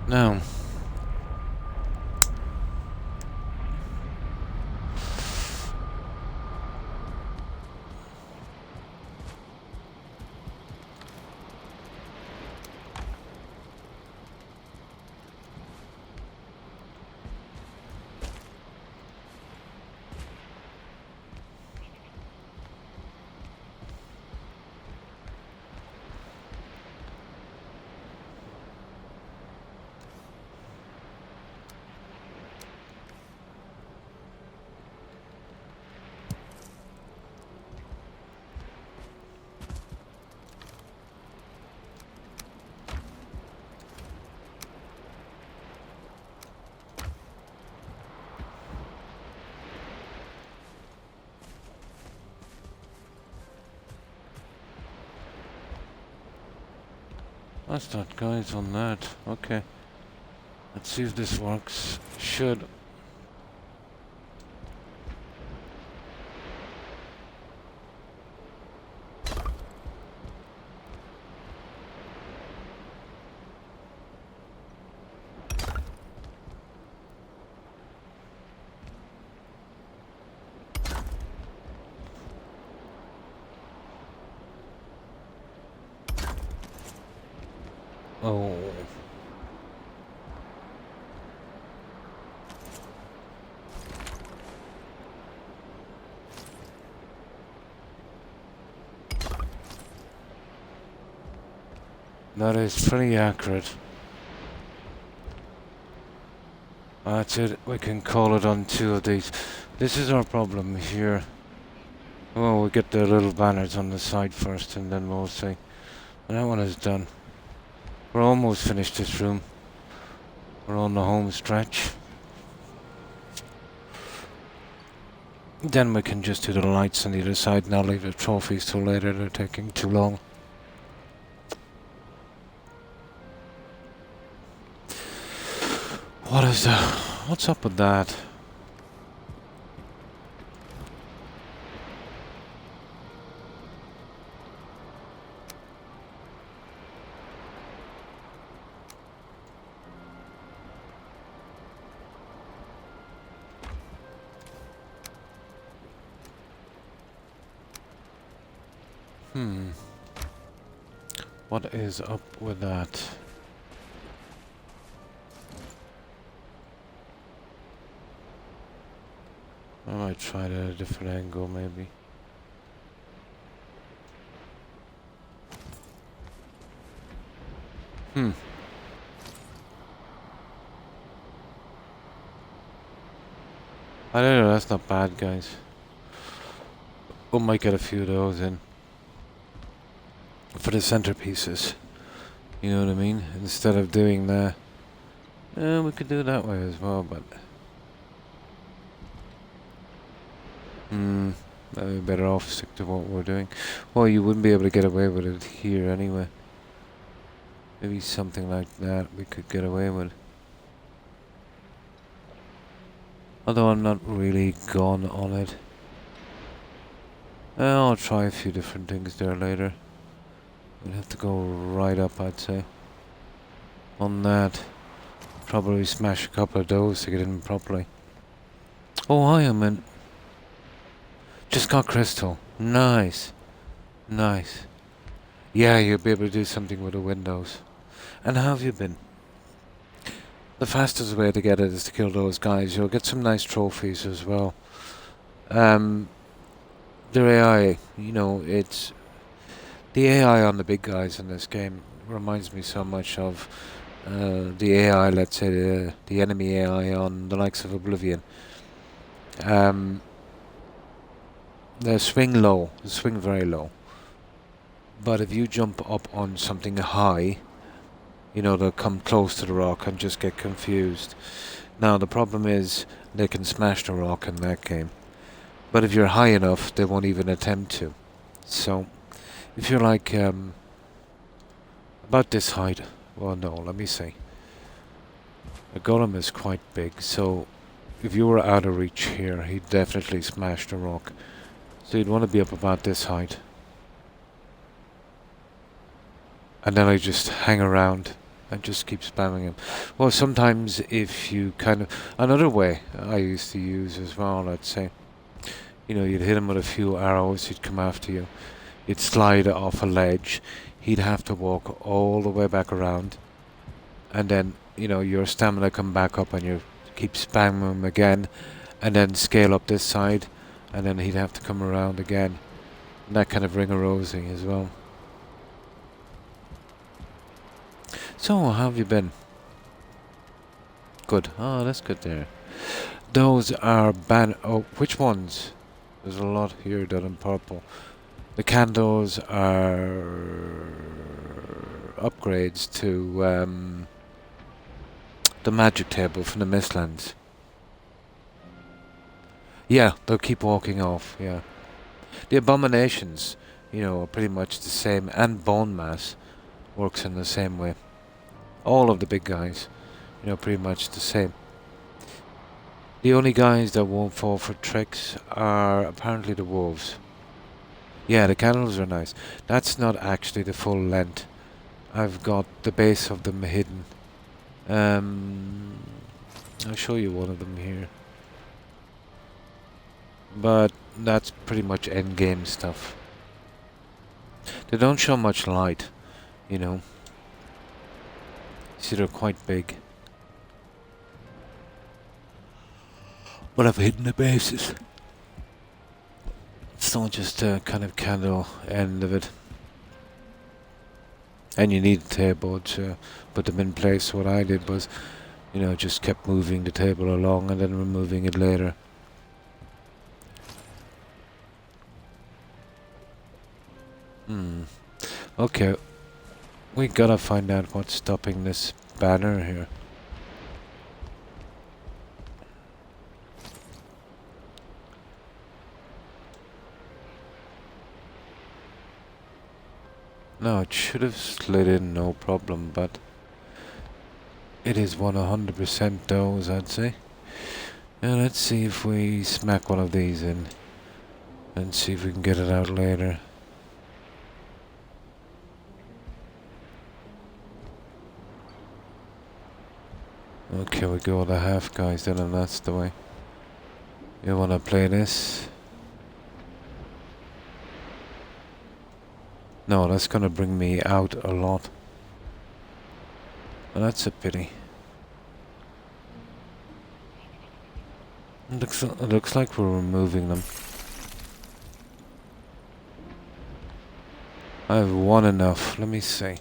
Now, that's not guys on that. Okay. Let's see if this works. Should. Oh. That is pretty accurate. That's it. We can call it on 2 of these. This is our problem here. Well, we'll get the little banners on the side first and then we'll see. And that one is done. We're almost finished this room. We're on the home stretch. Then we can just do the lights on the other side and I'll leave the trophies till later. They're taking too long. What is that? What's up with that? What is up with that? I might try it at a different angle, maybe. I don't know, that's not bad, guys. We might get a few of those in. For the centerpieces. You know what I mean? Instead of doing that. We could do it that way as well, but... I'd be better off stick to what we're doing. Well, you wouldn't be able to get away with it here anyway. Maybe something like that we could get away with. Although I'm not really gone on it. I'll try a few different things there later. We'll have to go right up, I'd say. On that. Probably smash a couple of those to get in properly. Oh, hi, I meant... Just got crystal. Nice. Nice. Yeah, you'll be able to do something with the windows. And how have you been? The fastest way to get it is to kill those guys. You'll get some nice trophies as well. Their AI, you know, it's... The AI on the big guys in this game reminds me so much of the AI, let's say the enemy AI on the likes of Oblivion, um, they swing low, they swing very low. But if you jump up on something high, you know, they'll come close to the rock and just get confused. Now the problem is they can smash the rock in that game. But if you're high enough, they won't even attempt to. So, if you're like, about this height, well no, let me see. A golem is quite big, so if you were out of reach here, he'd definitely smash the rock. So you'd want to be up about this height. And then I just hang around and just keep spamming him. Well, sometimes if you kind of... Another way I used to use as well, let's say, you know, you'd hit him with a few arrows, he'd come after you. You'd slide off a ledge, he'd have to walk all the way back around. And then, you know, your stamina come back up and you keep spamming him again. And then scale up this side, and then he'd have to come around again. And that kind of ring-a-rosy as well. So, how have you been? Good. Oh, that's good there. Those are oh, which ones? There's a lot here done in purple. The candles are upgrades to the magic table from the Mistlands. Yeah, they'll keep walking off, yeah. The abominations, you know, are pretty much the same, and bone mass works in the same way. All of the big guys, you know, pretty much the same. The only guys that won't fall for tricks are apparently the wolves. Yeah, the candles are nice. That's not actually the full length. I've got the base of them hidden. I'll show you one of them here. But that's pretty much end game stuff. They don't show much light, you know. See, they're quite big. But I've hidden the bases. It's not just a kind of candle end of it. And you need a table to put them in place. What I did was, you know, just kept moving the table along and then removing it later. Okay. We gotta find out what's stopping this banner here. No, it should have slid in no problem, but it is 100% those, I'd say. Now let's see if we smack one of these in and see if we can get it out later. Okay, we go with the half guys then, and that's the way. You wanna play this? No, that's gonna bring me out a lot. Well, that's a pity. It looks like we're removing them. I have one enough. Let me see.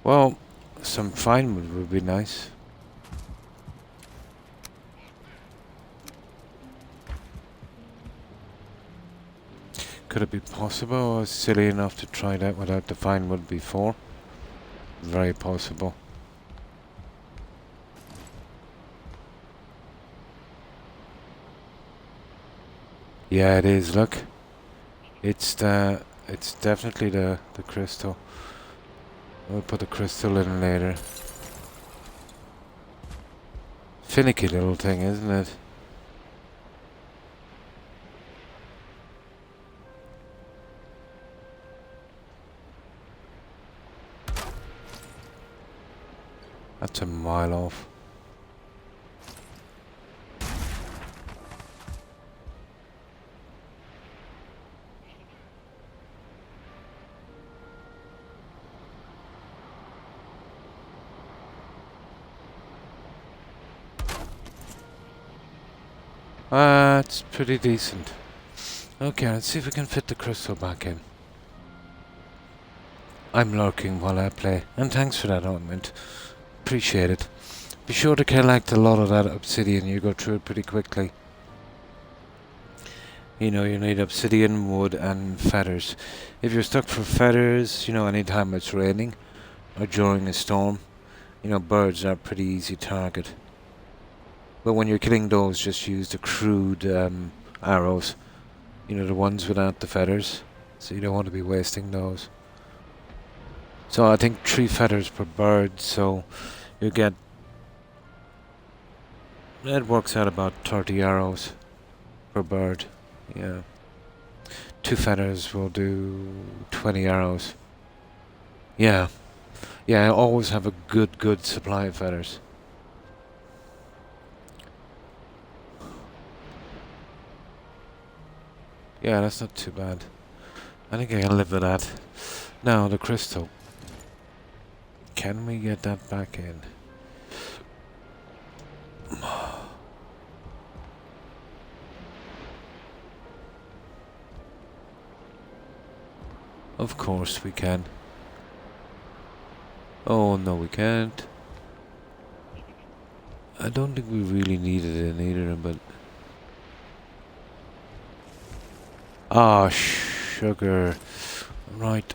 Well, some fine wood would be nice. Could it be possible I was silly enough to try that without the fine wood before? Very possible. Yeah, it is, look. It's definitely the crystal. We'll put the crystal in later. Finicky little thing, isn't it? That's a mile off. It's pretty decent. Okay, let's see if we can fit the crystal back in. I'm lurking while I play, and thanks for that ornament. Appreciate it. Be sure to collect a lot of that obsidian, you go through it pretty quickly. You know, you need obsidian, wood, and feathers. If you're stuck for feathers, you know, anytime it's raining, or during a storm, you know, birds are a pretty easy target. But when you're killing those, just use the crude arrows. You know, the ones without the feathers. So you don't want to be wasting those. So I think 3 feathers per bird, so you get... It works out about 30 arrows per bird. Yeah. 2 feathers will do 20 arrows. Yeah. Yeah, I always have a good supply of feathers. Yeah, that's not too bad. I think I can live with that. Now, the crystal. Can we get that back in? Of course we can. Oh, no we can't. I don't think we really needed it either, but... Ah, sugar. Right.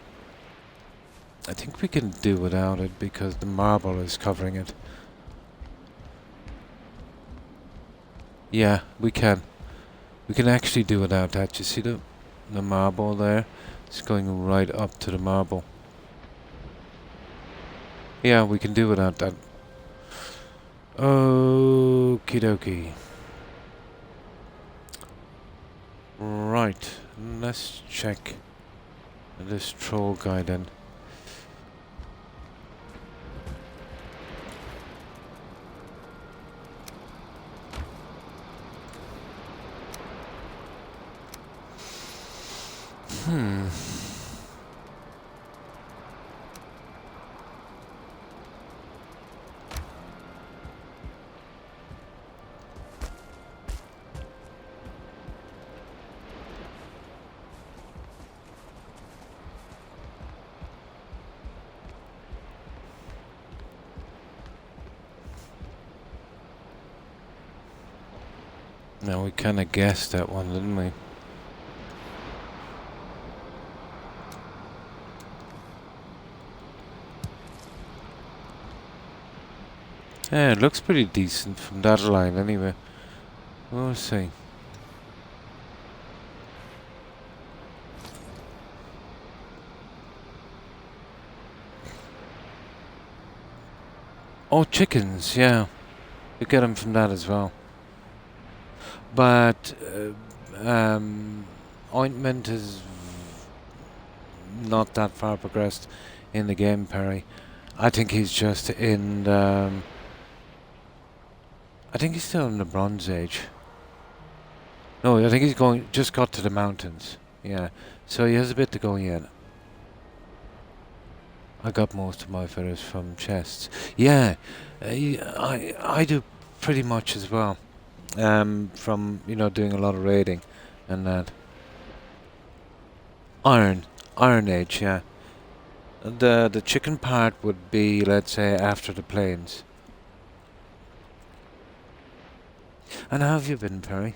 I think we can do without it because the marble is covering it. Yeah, we can. We can actually do without that. You see the marble there? It's going right up to the marble. Yeah, we can do without that. Okie dokie. Right, let's check this troll guy then. Now we kind of guessed that one, didn't we? Yeah, it looks pretty decent from that line anyway. We'll see. Oh, chickens, yeah. You get them from that as well. But ointment is not that far progressed in the game, Perry. I think he's just in the... I think he's still in the Bronze Age. No, I think he's just got to the mountains. Yeah, so he has a bit to go yet. I got most of my feathers from chests. Yeah, I do pretty much as well. From, you know, doing a lot of raiding and that. Iron Age, yeah. The chicken part would be, let's say, after the plains. And how have you been, Perry?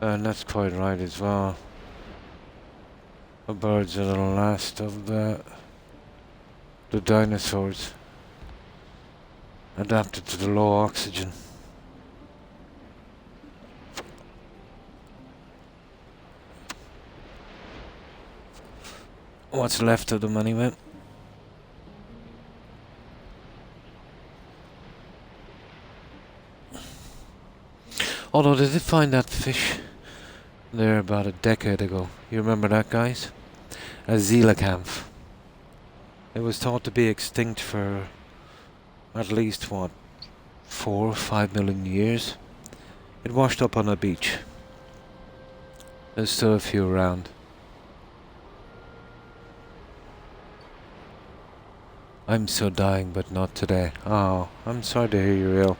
And that's quite right as well. The birds are the last of the dinosaurs. Adapted to the low oxygen. What's left of them anyway. Although they did find that fish there about a decade ago. You remember that, guys? A coelacanth. It was thought to be extinct for at least, what, 4 or 5 million years. It washed up on a beach. There's still a few around. I'm still dying, but not today. Oh, I'm sorry to hear you're ill.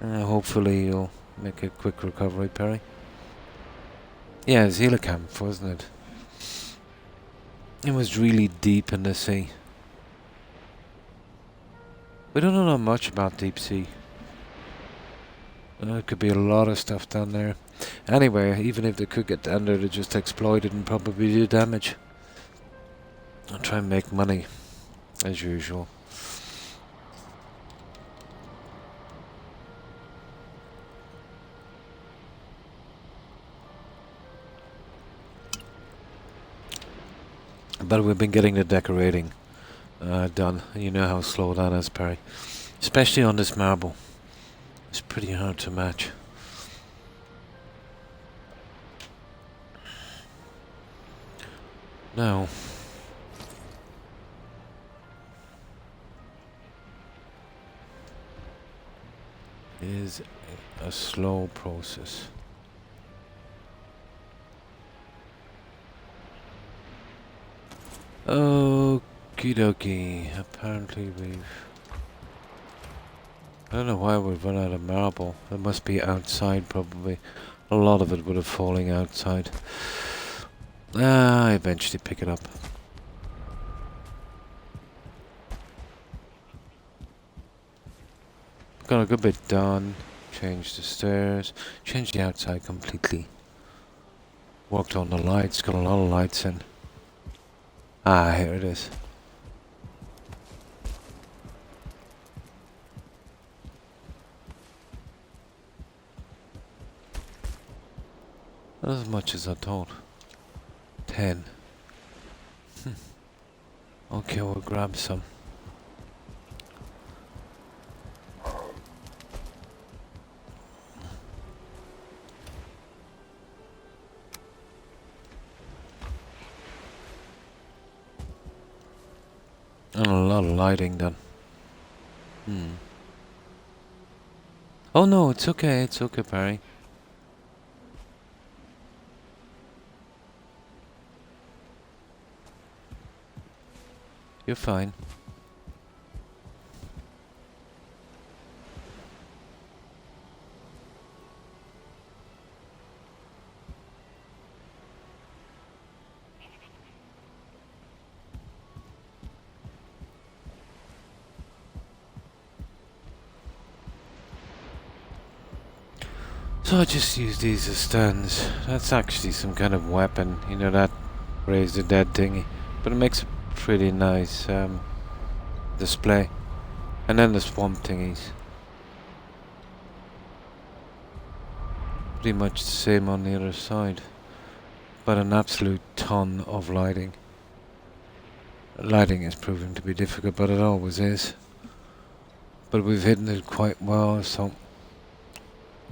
Hopefully you'll make a quick recovery, Perry. Yeah, it's Camp, wasn't it? It was really deep in the sea. We don't know much about deep sea. There could be a lot of stuff down there. Anyway, even if they could get down there, they just exploit it and probably do damage. I'll try and make money, as usual. But we've been getting the decorating done. You know how slow that is, Perry. Especially on this marble. It's pretty hard to match. Now, is a slow process. Okie dokie. Apparently we've... I don't know why we've run out of marble. It must be outside probably. A lot of it would have fallen outside. I eventually pick it up. Got a good bit done. Changed the stairs. Changed the outside completely. Worked on the lights. Got a lot of lights in. Ah, here it is. Not as much as I thought. 10. Okay, we'll grab some. And a lot of lighting done. Oh no, it's okay, Perry. You're fine. So I just use these as stands. That's actually some kind of weapon, you know, that raise the dead thingy. But it makes a pretty nice display. And then the swamp thingies. Pretty much the same on the other side. But an absolute ton of lighting. Lighting is proving to be difficult, but it always is. But we've hidden it quite well, so...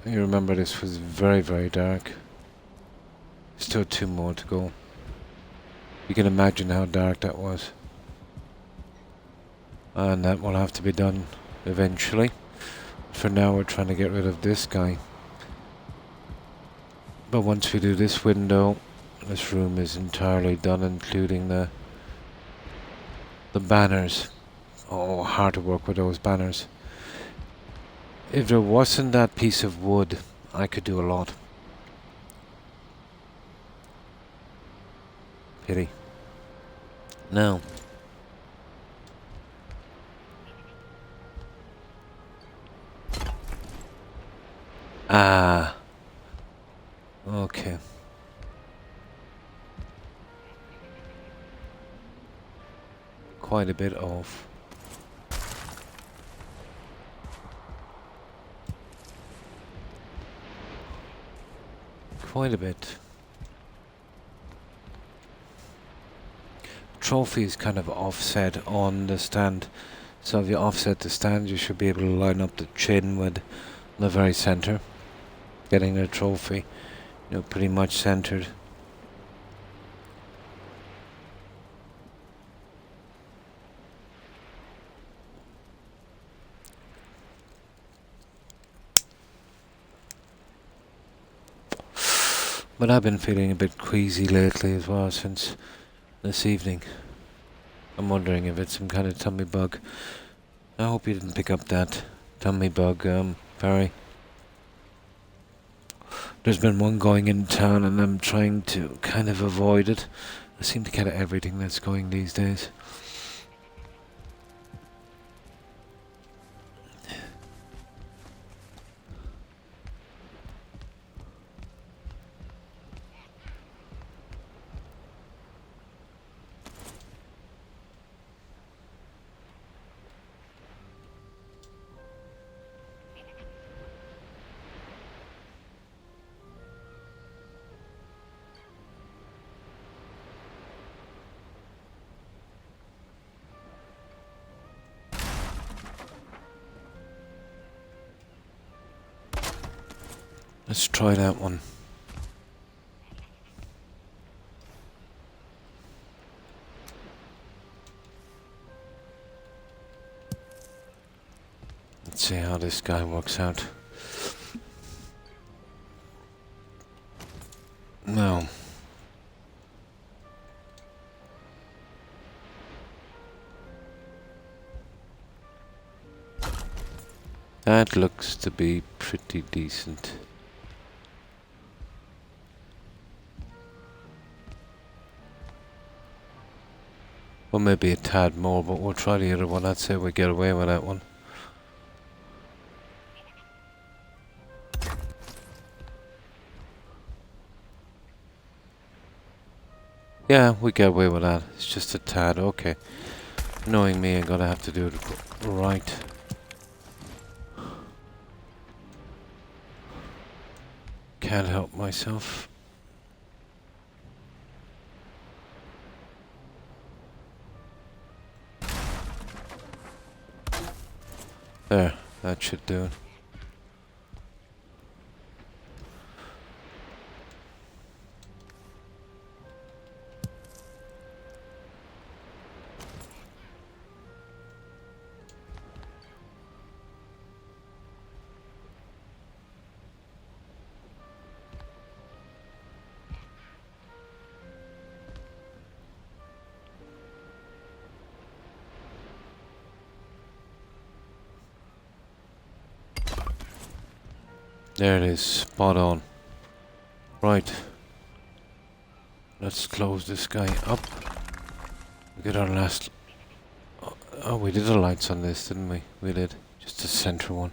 You remember this was very, very dark. Still 2 more to go. You can imagine how dark that was. And that will have to be done eventually. For now we're trying to get rid of this guy. But once we do this window, this room is entirely done, including the banners. Oh, hard to work with those banners. If there wasn't that piece of wood, I could do a lot. Pity. No. Ah. Okay. Quite a bit off. Quite a bit. Trophy is kind of offset on the stand. So if you offset the stand, you should be able to line up the chin with the very center. Getting the trophy, you know, pretty much centered. But I've been feeling a bit queasy lately as well since this evening. I'm wondering if it's some kind of tummy bug. I hope you didn't pick up that tummy bug, Barry. There's been one going in town and I'm trying to kind of avoid it. I seem to get everything that's going these days. Let's try that one. Let's see how this guy works out. No. That looks to be pretty decent. Or maybe a tad more, but we'll try the other one. I'd say we get away with that one. Yeah, we get away with that. It's just a tad, okay. Knowing me, I'm gonna have to do it right. Can't help myself. There, that should do it. There it is, spot on. Right. Let's close this guy up. We get our last... Oh, we did the lights on this, didn't we? We did. Just the center one.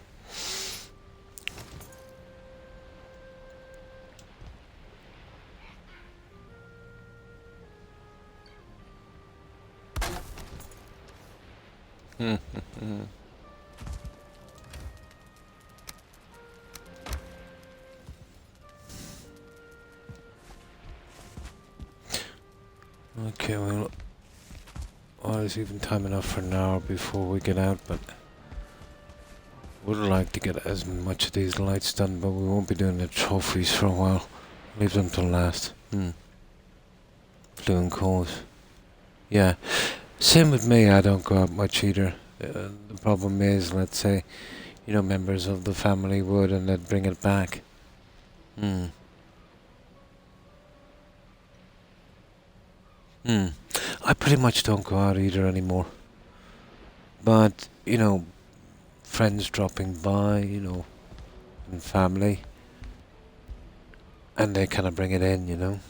Okay, well, there's even time enough for an hour before we get out, but would like to get as much of these lights done, but we won't be doing the trophies for a while. Leave them till last. Blue and coals. Yeah. Same with me, I don't go out much either. The problem is, let's say, members of the family would and they'd bring it back. I pretty much don't go out either anymore. But, friends dropping by, and family. And they kind of bring it in,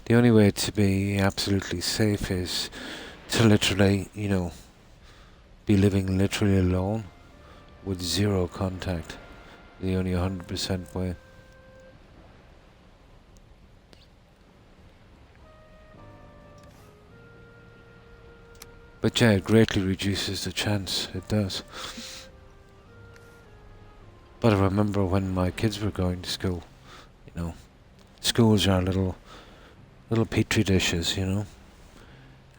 The only way to be absolutely safe is to literally, be living literally alone with zero contact. The only 100% way. But yeah, it greatly reduces the chance, it does. But I remember when my kids were going to school, schools are little petri dishes,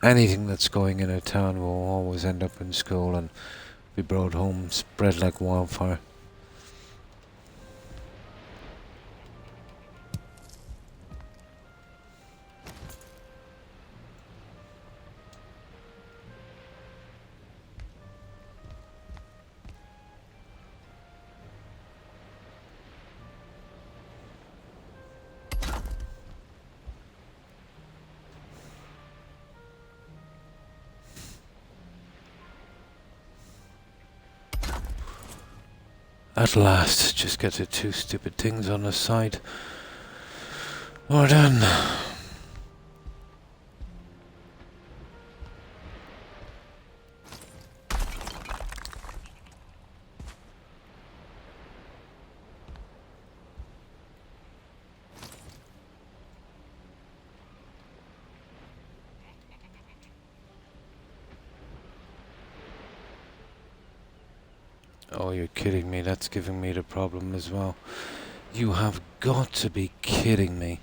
Anything that's going in a town will always end up in school and be brought home, spread like wildfire. At last, just get the two stupid things on the side. We're done. Oh, you're kidding me. That's giving me the problem as well. You have got to be kidding me.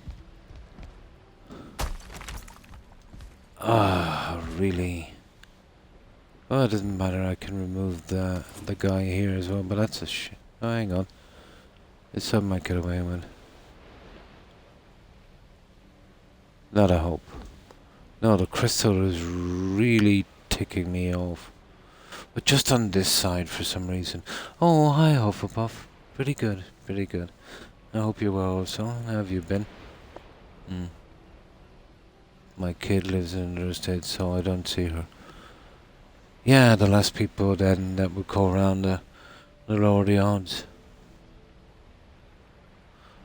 Ah, really? Well, it doesn't matter. I can remove the guy here as well, but that's a oh, hang on. It's something I get away with. Not a hope. No, the crystal is really ticking me off. But just on this side for some reason. Oh, hi Hufflepuff. Pretty good, pretty good. I hope you're well also. How have you been? My kid lives in another state, so I don't see her. Yeah, the last people then that would go around the lower the odds.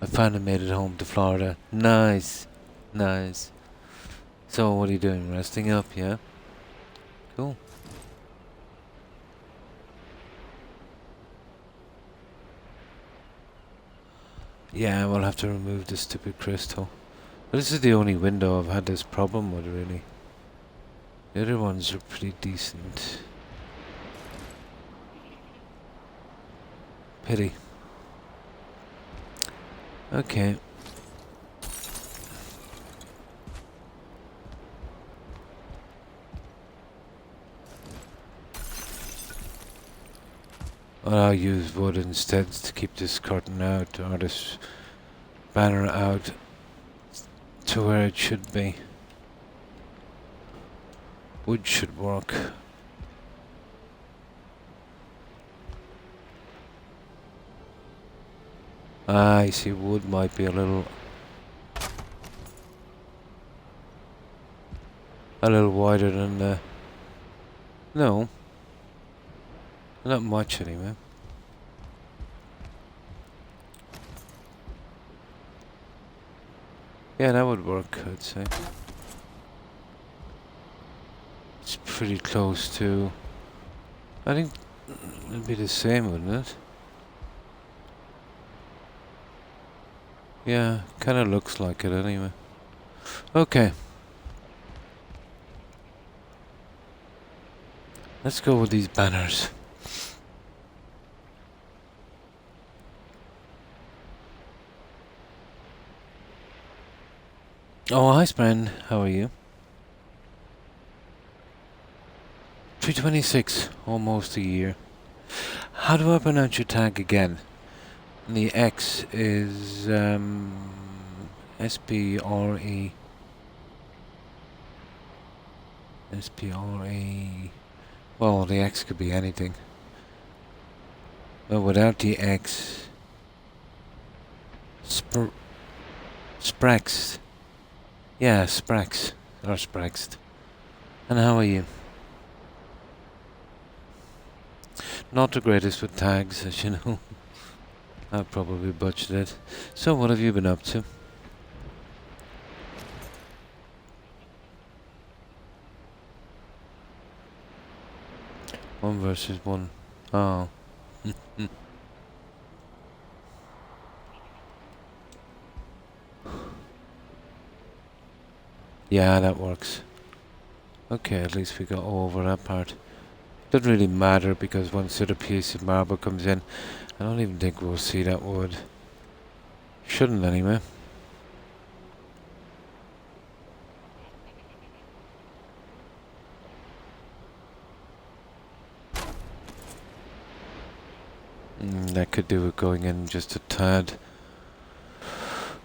I finally made it home to Florida. Nice. Nice. So what are you doing? Resting up, yeah? Cool. Yeah, we'll have to remove this stupid crystal. But this is the only window I've had this problem with, really. The other ones are pretty decent. Pity. Okay. Well, I'll use wood instead to keep this curtain out, or this banner out to where it should be. Wood should work. Ah, I see, wood might be a little wider than the... No. Not much anyway. Yeah, that would work, I'd say. It's pretty close to... I think it'd be the same, wouldn't it? Yeah, kinda looks like it anyway. Okay. Let's go with these banners. Oh, hi, Spren. How are you? 326, almost a year. How do I pronounce your tag again? And the X is SPRE. SPRE. Well, the X could be anything. But without the X, Sprax. Yeah, Sprax or Spraxed. And how are you? Not the greatest with tags, as you know. I've probably butchered it. So, what have you been up to? One versus one. Oh. Yeah, that works. Okay, at least we got over that part. Doesn't really matter because once the other piece of marble comes in, I don't even think we'll see that wood. Shouldn't anyway. That could do with going in just a tad.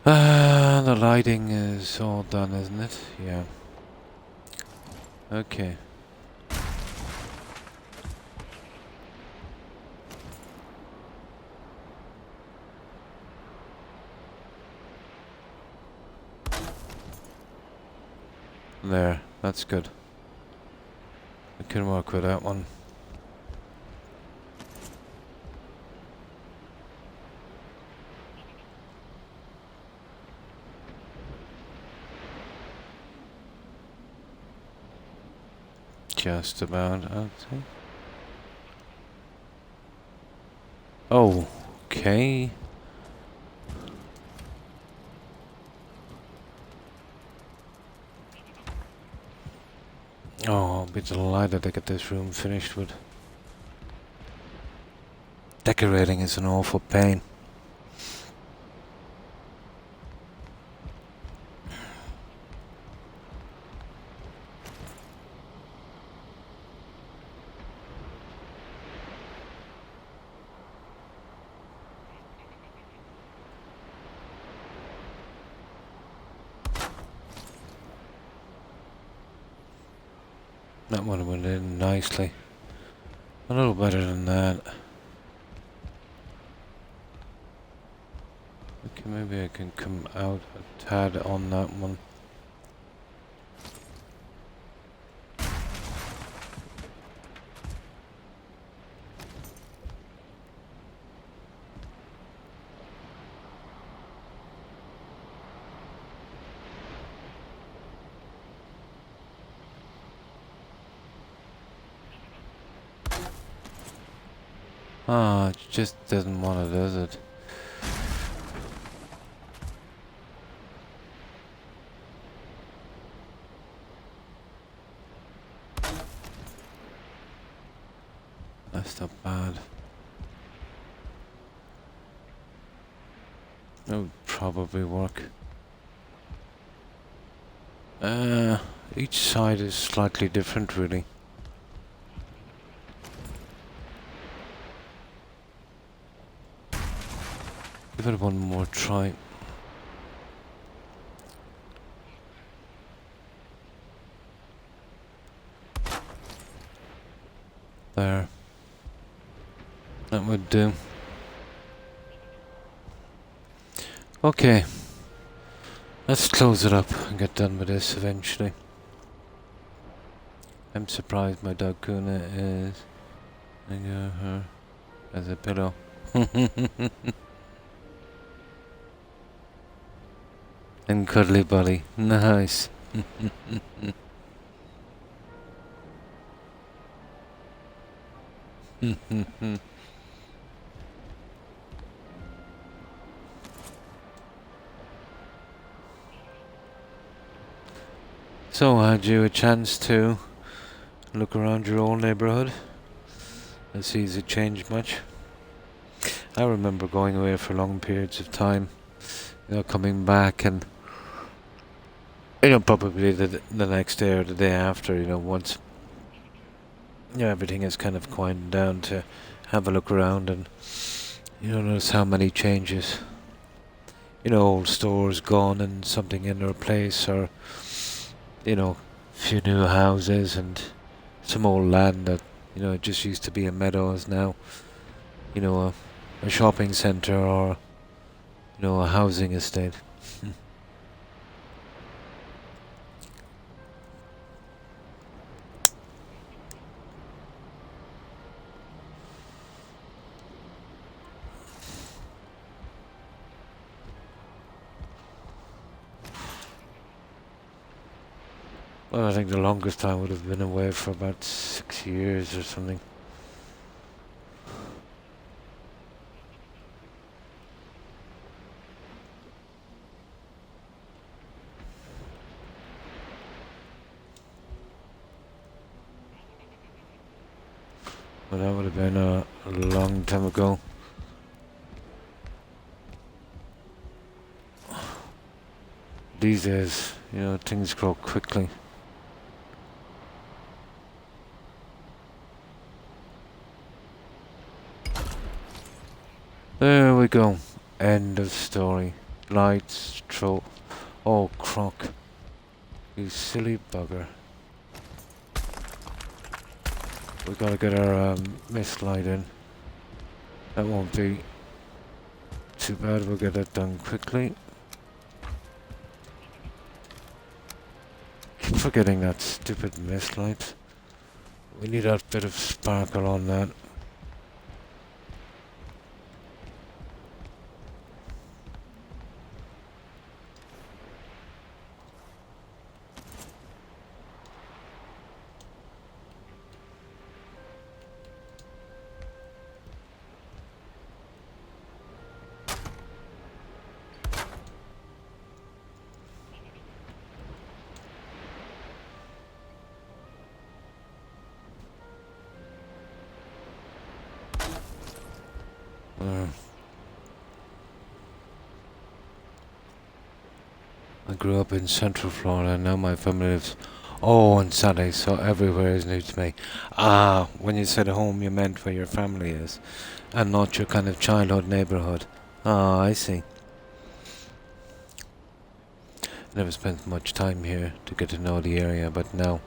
The lighting is all done, isn't it? Yeah. Okay. There, that's good. I can work with that one. Just about, I'd say. Oh, okay. Oh, I'll be delighted to get this room finished with. Decorating is an awful pain. That one went in nicely. A little better than that. Okay, maybe I can come out a tad on that one. Ah, it just doesn't want to, does it? That's not bad. That would probably work. Each side is slightly different, really. Give it one more try. There. That would do. Okay. Let's close it up and get done with this eventually. I'm surprised my dog Kuna is... I got her as a pillow. And cuddly buddy. Nice. So, had you a chance to look around your old neighbourhood and see has it changed much? I remember going away for long periods of time, coming back and, probably the next day or the day after, once, everything is kind of quieted down to have a look around and, notice how many changes. Old stores gone and something in their place, or, a few new houses and some old land that, it just used to be a meadow is now, a shopping centre or, a housing estate. Well, I think the longest I would have been away for about 6 years or something. Well, that would have been a long time ago. These days, things grow quickly. There we go. End of story. Lights, throw. Oh, Croc. You silly bugger. We gotta get our mist light in. That won't be too bad. We'll get that done quickly. Keep forgetting that stupid mist light. We need that bit of sparkle on that. I grew up in Central Florida and now my family lives in Sunday, so everywhere is new to me. Ah, when you said home you meant where your family is and not your kind of childhood neighborhood. Ah, I see. Never spent much time here to get to know the area, but now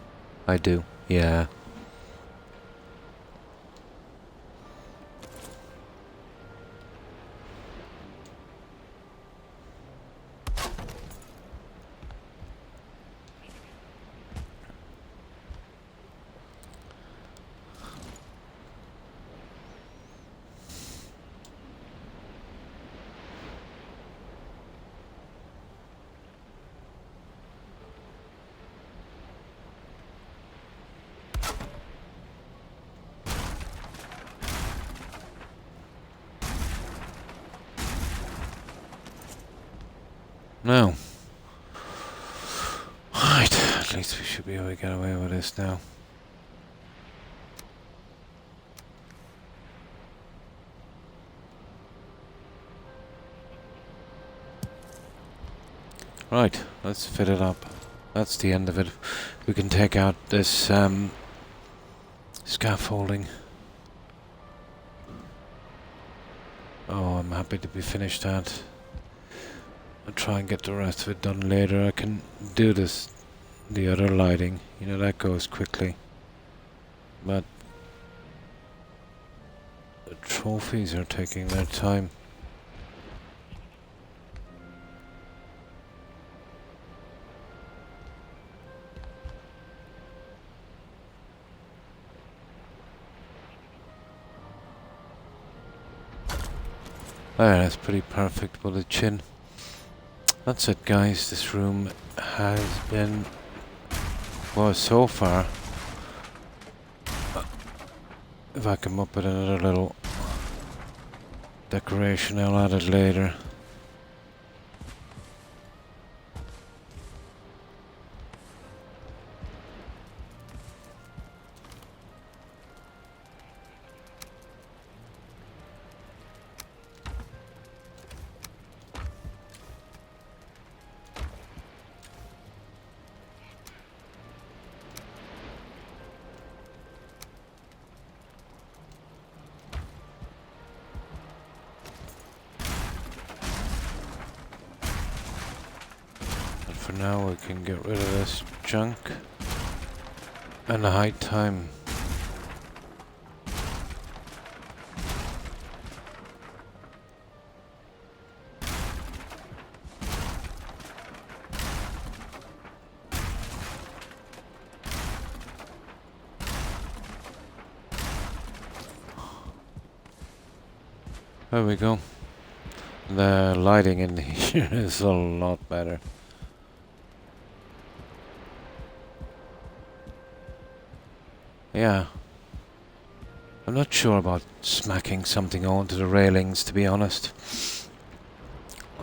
I do. Yeah. Now. Right, at least we should be able to get away with this now. Right, let's fit it up. That's the end of it. We can take out this scaffolding. Oh, I'm happy to be finished at. I'll try and get the rest of it done later. I can do the other lighting. You know, that goes quickly. But the trophies are taking their time. There, that's pretty perfect with the chin. That's it, guys. This room has been, well, so far. If I come up with another little decoration, I'll add it later. For now we can get rid of this junk and the high time. There we go. The lighting in here is a lot better. Yeah. I'm not sure about smacking something onto the railings, to be honest.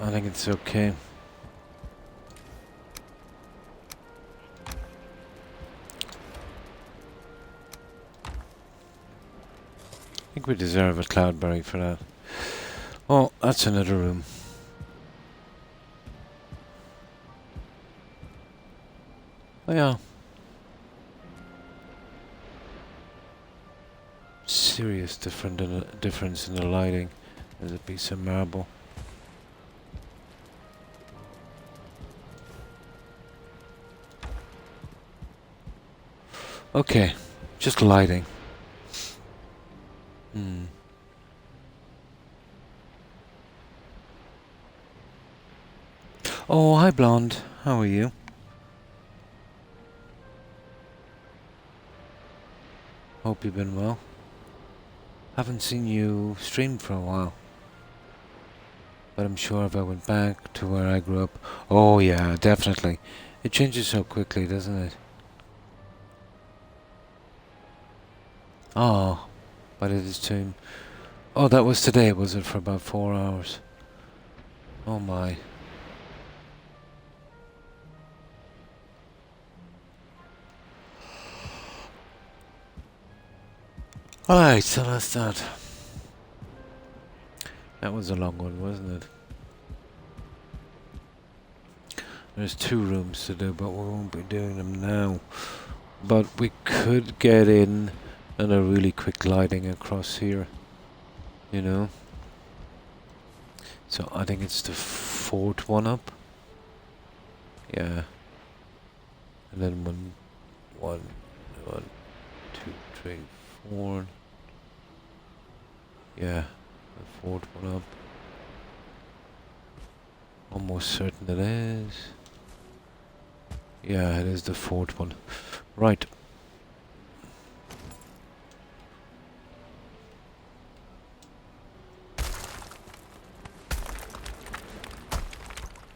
I think it's okay. I think we deserve a cloudberry for that. Oh, that's another room. Oh yeah. Serious difference in the lighting. There's a piece of marble. Okay, just lighting. Oh, hi Blonde. How are you? Hope you've been well. Haven't seen you stream for a while. But I'm sure if I went back to where I grew up... Oh yeah, definitely. It changes so quickly, doesn't it? Oh, but it is soon. Oh, that was today, was it? For about 4 hours. Oh my. Alright, so that's that. That was a long one, wasn't it? There's 2 rooms to do, but we won't be doing them now. But we could get in and a really quick gliding across here, you know. So I think it's the 4th one up. Yeah. And then one, 2, 3, 4. Yeah, the 4th one up. Almost certain it is. Yeah, it is the 4th one. Right.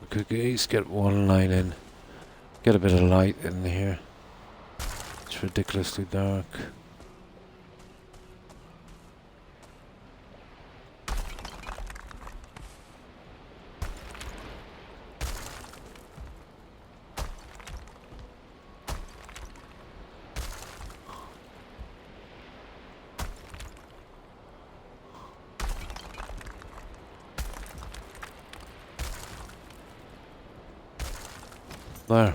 We could at least get one line in. Get a bit of light in here. It's ridiculously dark. There.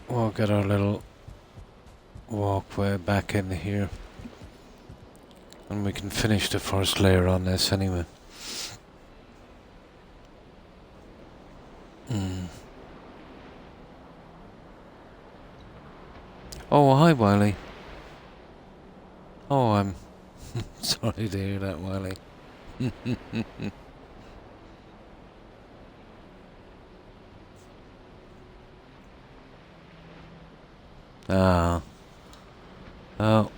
We'll get our little walkway back in here. And we can finish the first layer on this anyway. Oh, hi, Wiley. Oh, I'm sorry to hear that, Wiley. Ah. Oh.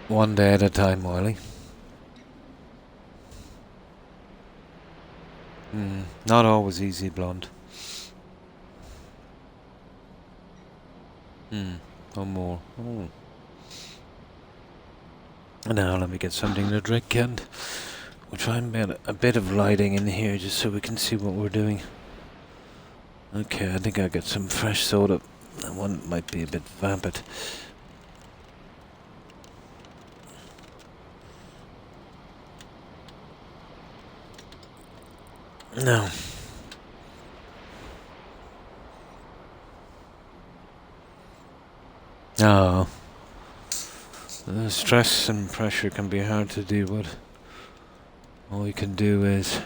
One day at a time, Wiley. Not always easy, blonde. Or more. Oh. Now let me get something to drink and we'll try and get a bit of lighting in here just so we can see what we're doing. Okay, I think I got some fresh soda. That one might be a bit vapid. No. Oh. The stress and pressure can be hard to deal with. All you can do is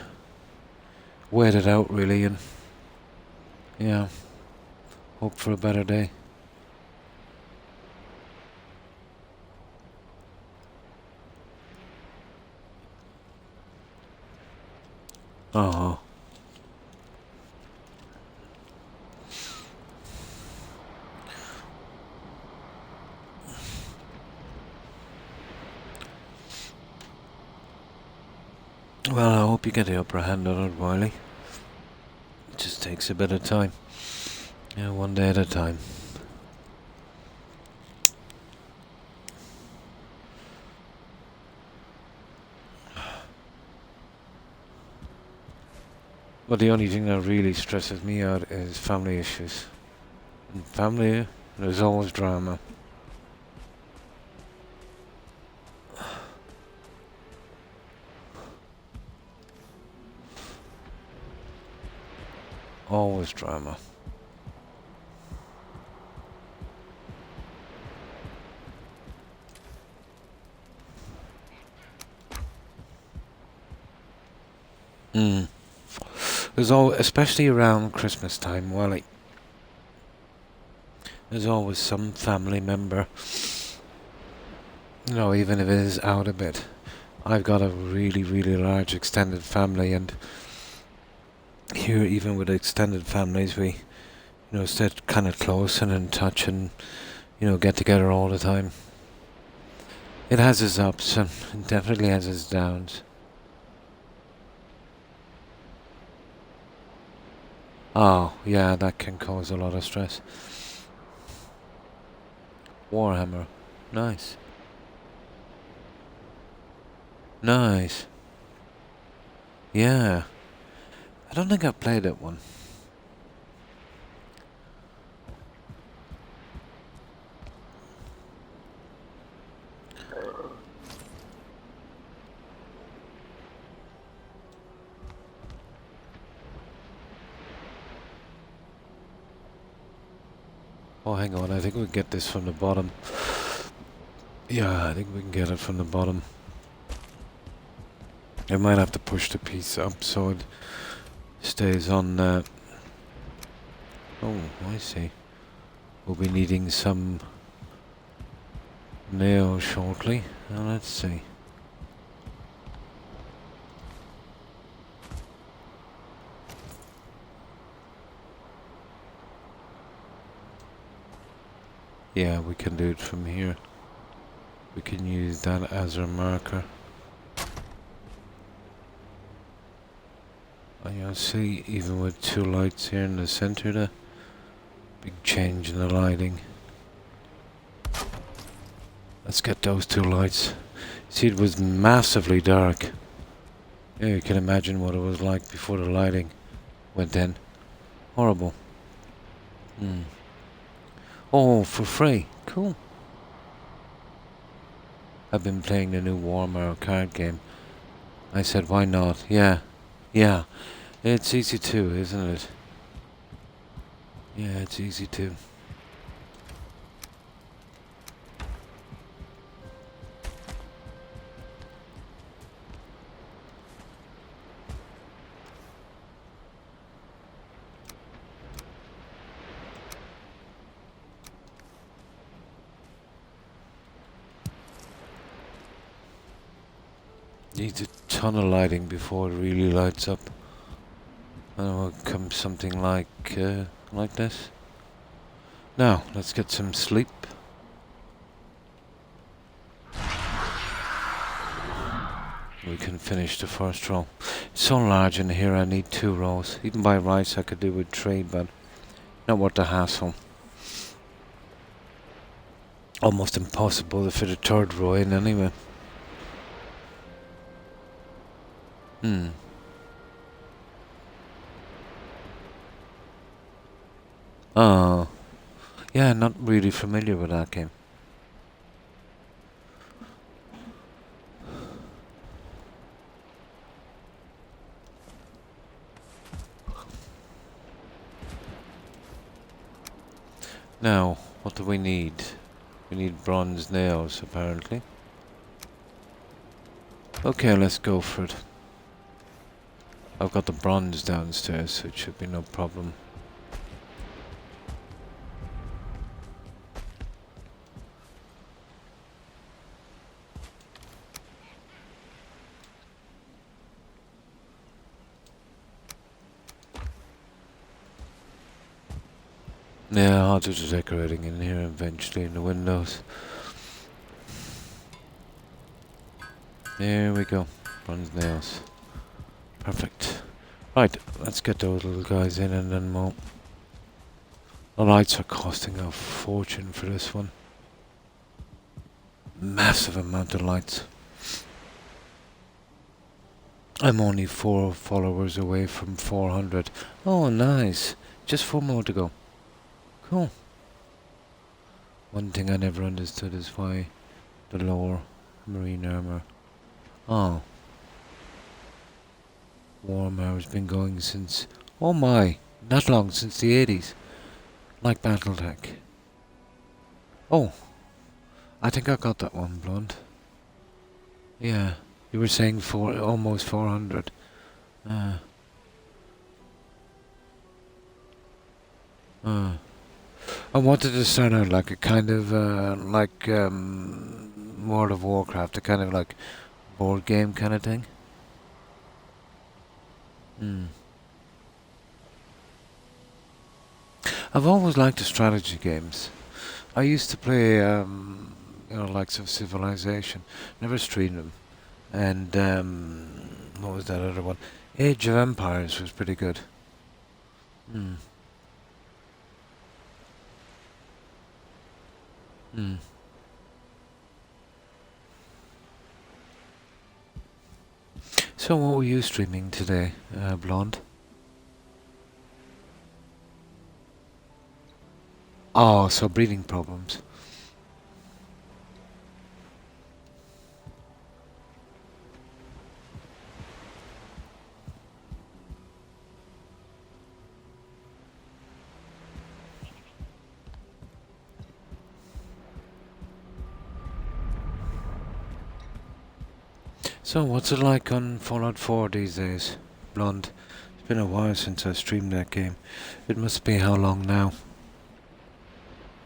wait it out, really, and yeah, hope for a better day. Oh. Well, I hope you get the upper hand on it, Wiley. It just takes a bit of time. Yeah, one day at a time. But the only thing that really stresses me out is family issues. In family, there's always drama. Always drama. There's always, especially around Christmas time, there's always some family member, you know, even if it is out a bit. I've got a really, really large extended family, and here, even with extended families, we, you know, stay kind of close and in touch and, you know, get together all the time. It has its ups and it definitely has its downs. Oh, yeah, that can cause a lot of stress. Warhammer. Nice. Nice. Yeah. I don't think I've played that one. Oh, hang on, I think we can get this from the bottom. Yeah, I think we can get it from the bottom. I might have to push the piece up so it stays on... Oh, I see. We'll be needing some nails shortly. Now, let's see. Yeah, we can do it from here. We can use that as our marker. And you'll see, even with two lights here in the center, the big change in the lighting. Let's get those two lights. See, it was massively dark. Yeah, you can imagine what it was like before the lighting went in. Horrible. Oh, for free. Cool. I've been playing the new Warhammer card game. I said, why not? Yeah. Yeah. It's easy too, isn't it? Yeah, it's easy too. Needs a ton of lighting before it really lights up. And it will come something like this. Now, let's get some sleep. We can finish the first row. It's so large in here, I need 2 rows. Even by rights I could do with 3, but not worth the hassle. Almost impossible to fit a 3rd row in anyway. Oh. Yeah, not really familiar with that game. Now, what do we need? We need bronze nails, apparently. Okay, let's go for it. I've got the bronze downstairs, so it should be no problem. Yeah, I'll do the decorating in here eventually in the windows. There we go. Bronze nails. Perfect. Right, let's get those little guys in and then we'll... The lights are costing a fortune for this one. Massive amount of lights. I'm only 4 followers away from 400. Oh, nice. Just 4 more to go. Cool. One thing I never understood is why the lower marine armor. Oh. Warhammer has been going since... Oh my! Not long, since the 80s. Like Battletech. Oh. I think I got that one, Blonde. Yeah. You were saying almost 400. I wanted to start out like a kind of, World of Warcraft, a kind of like board game kind of thing. I've always liked the strategy games. I used to play, likes of Civilization. Never streamed them. And, what was that other one? Age of Empires was pretty good. So what were you streaming today, Blonde? Oh, so breathing problems. So, what's it like on Fallout 4 these days? Blonde. It's been a while since I streamed that game. It must be how long now?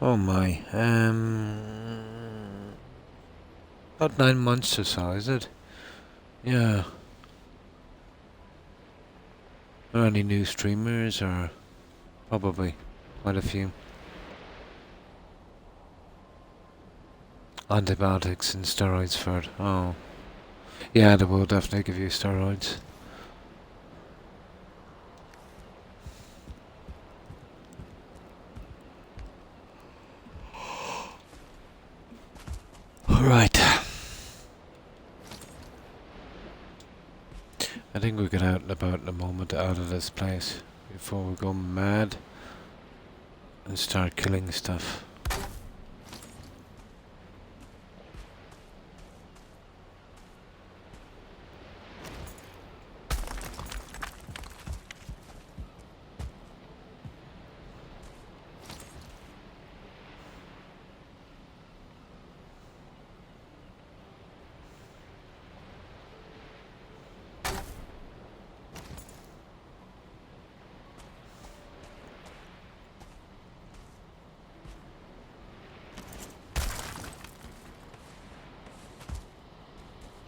Oh my. About 9 months or so, is it? Yeah. Are any new streamers or probably quite a few? Antibiotics and steroids for it. Oh. Yeah, they will definitely give you steroids. Alright. I think we get out and about in a moment out of this place before we go mad and start killing stuff.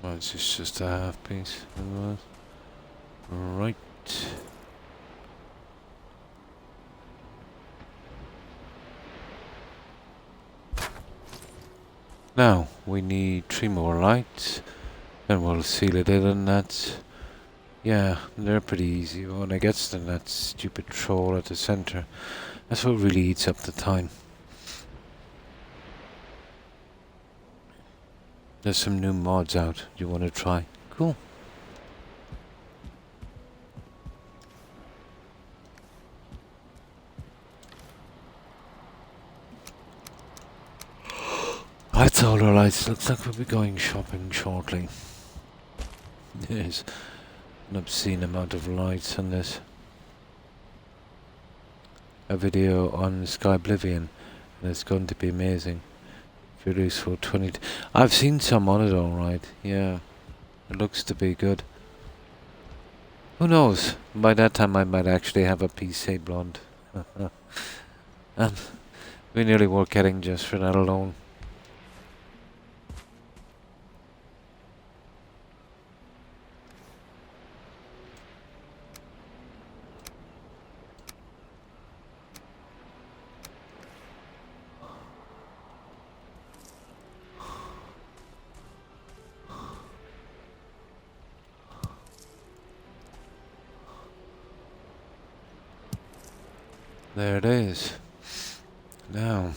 Well, it's just a half piece. Right. Now, we need 3 more lights. Then we'll seal it in and that's... Yeah, they're pretty easy. When it gets to that stupid troll at the center, that's what really eats up the time. There's some new mods out you want to try. Cool. That's all our lights. Looks like we'll be going shopping shortly. There's an obscene amount of lights on this. A video on Sky Oblivion, and it's going to be amazing. Videos for 20... I've seen some on it alright, yeah. It looks to be good. Who knows? By that time I might actually have a PC blonde. And we nearly worth getting just for that alone. There it is. Now.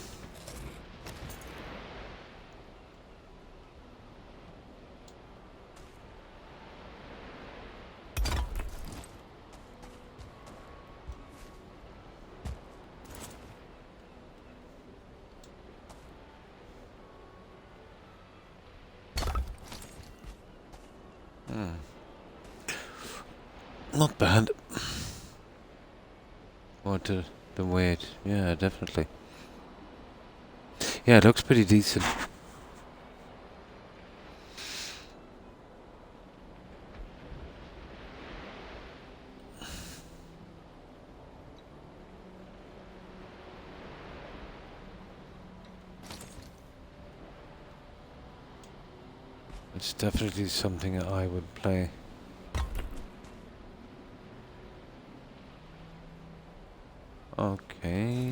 Not bad. What the weight? Yeah, definitely. Yeah, it looks pretty decent. It's definitely something I would play. Okay.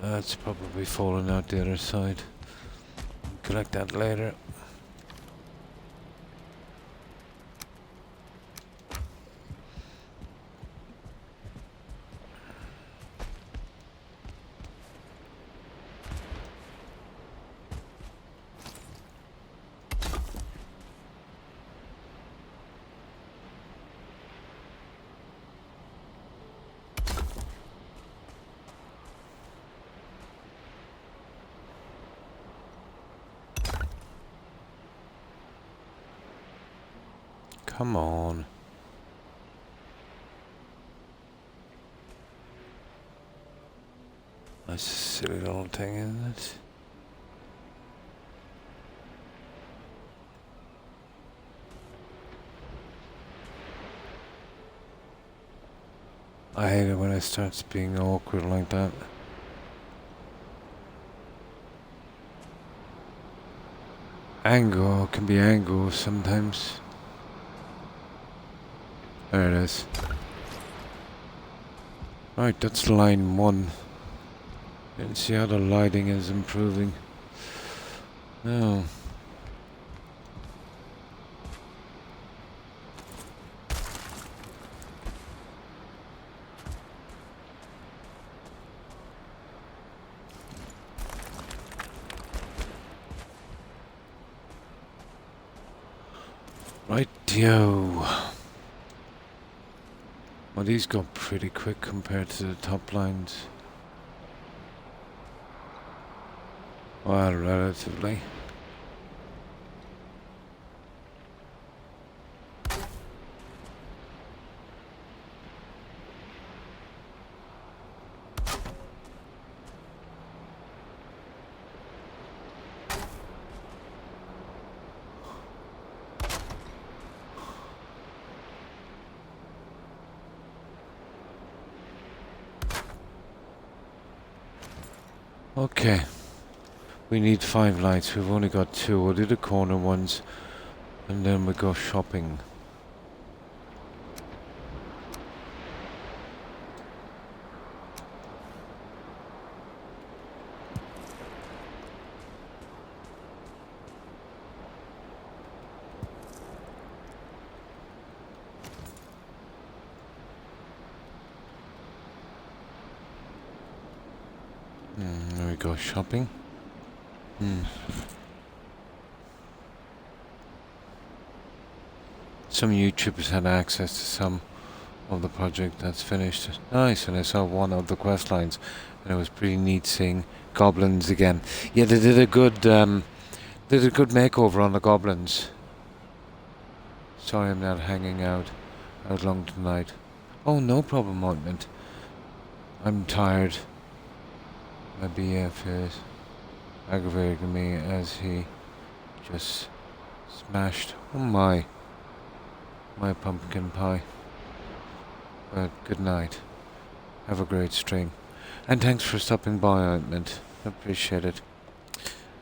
That's probably falling out the other side. Collect that later. Come on. That's a silly little thing, isn't it? I hate it when it starts being awkward like that. Angle can be angle sometimes. There it is. Right, that's line 1. You can see how the lighting is improving. Now, rightio. Well, these go pretty quick compared to the top lines. Well, relatively. Okay. We need 5 lights. We've only got 2. We'll do the corner ones, and then we go shopping. There we go, shopping. Some YouTubers had access to some of the project that's finished. Nice, and I saw one of the quest lines, and it was pretty neat seeing goblins again. Yeah, they did a good makeover on the goblins. Sorry, I'm not hanging out long tonight. Oh, no problem, Ointment. I'm tired. My BF is aggravating me as he just smashed my pumpkin pie. But good night. Have a great stream. And thanks for stopping by, Ointment. Appreciate it.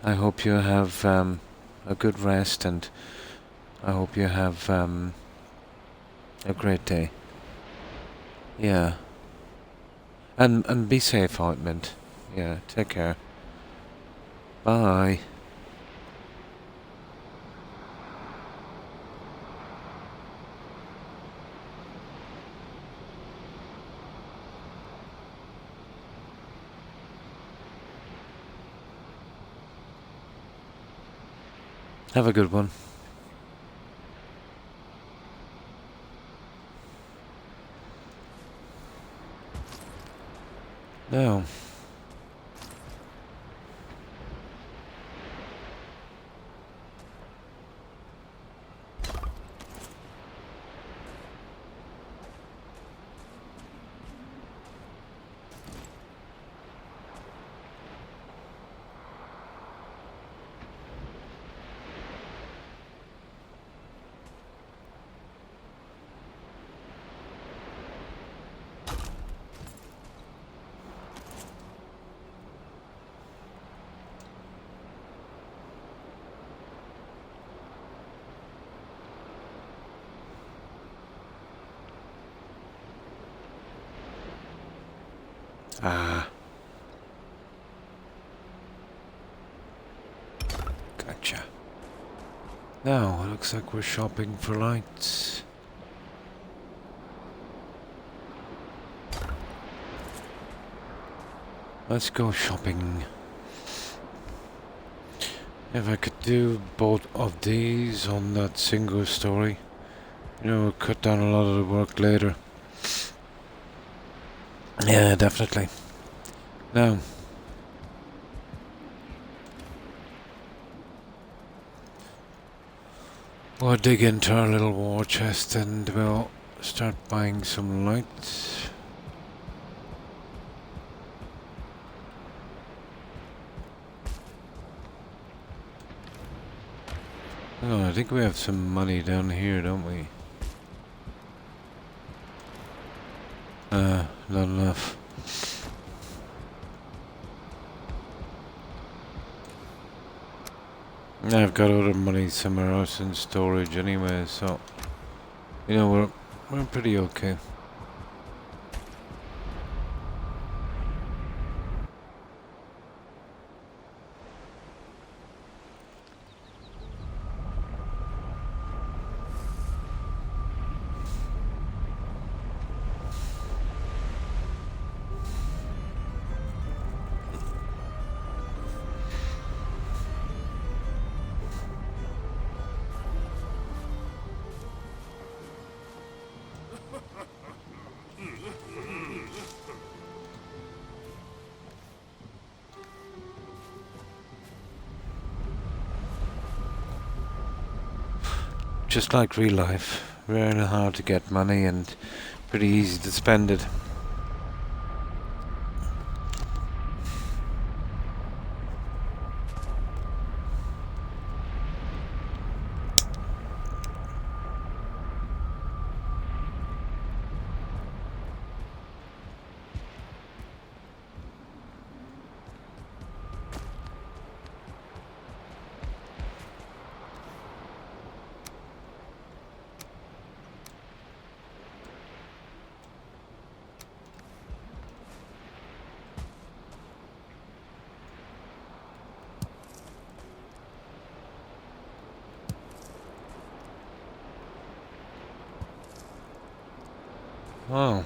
I hope you have a good rest, and I hope you have a great day. Yeah. And be safe, Ointment. Yeah, take care. Bye. Have a good one. Now, gotcha. Now, it looks like we're shopping for lights. Let's go shopping. If I could do both of these on that single story, you know, cut down a lot of the work later. Yeah, definitely. Now, we'll dig into our little war chest and we'll start buying some lights. Oh, I think we have some money down here, don't we? Not enough. I've got other money somewhere else in storage anyway, so you know we're pretty okay. Just like real life, very hard to get money and pretty easy to spend it. Wow.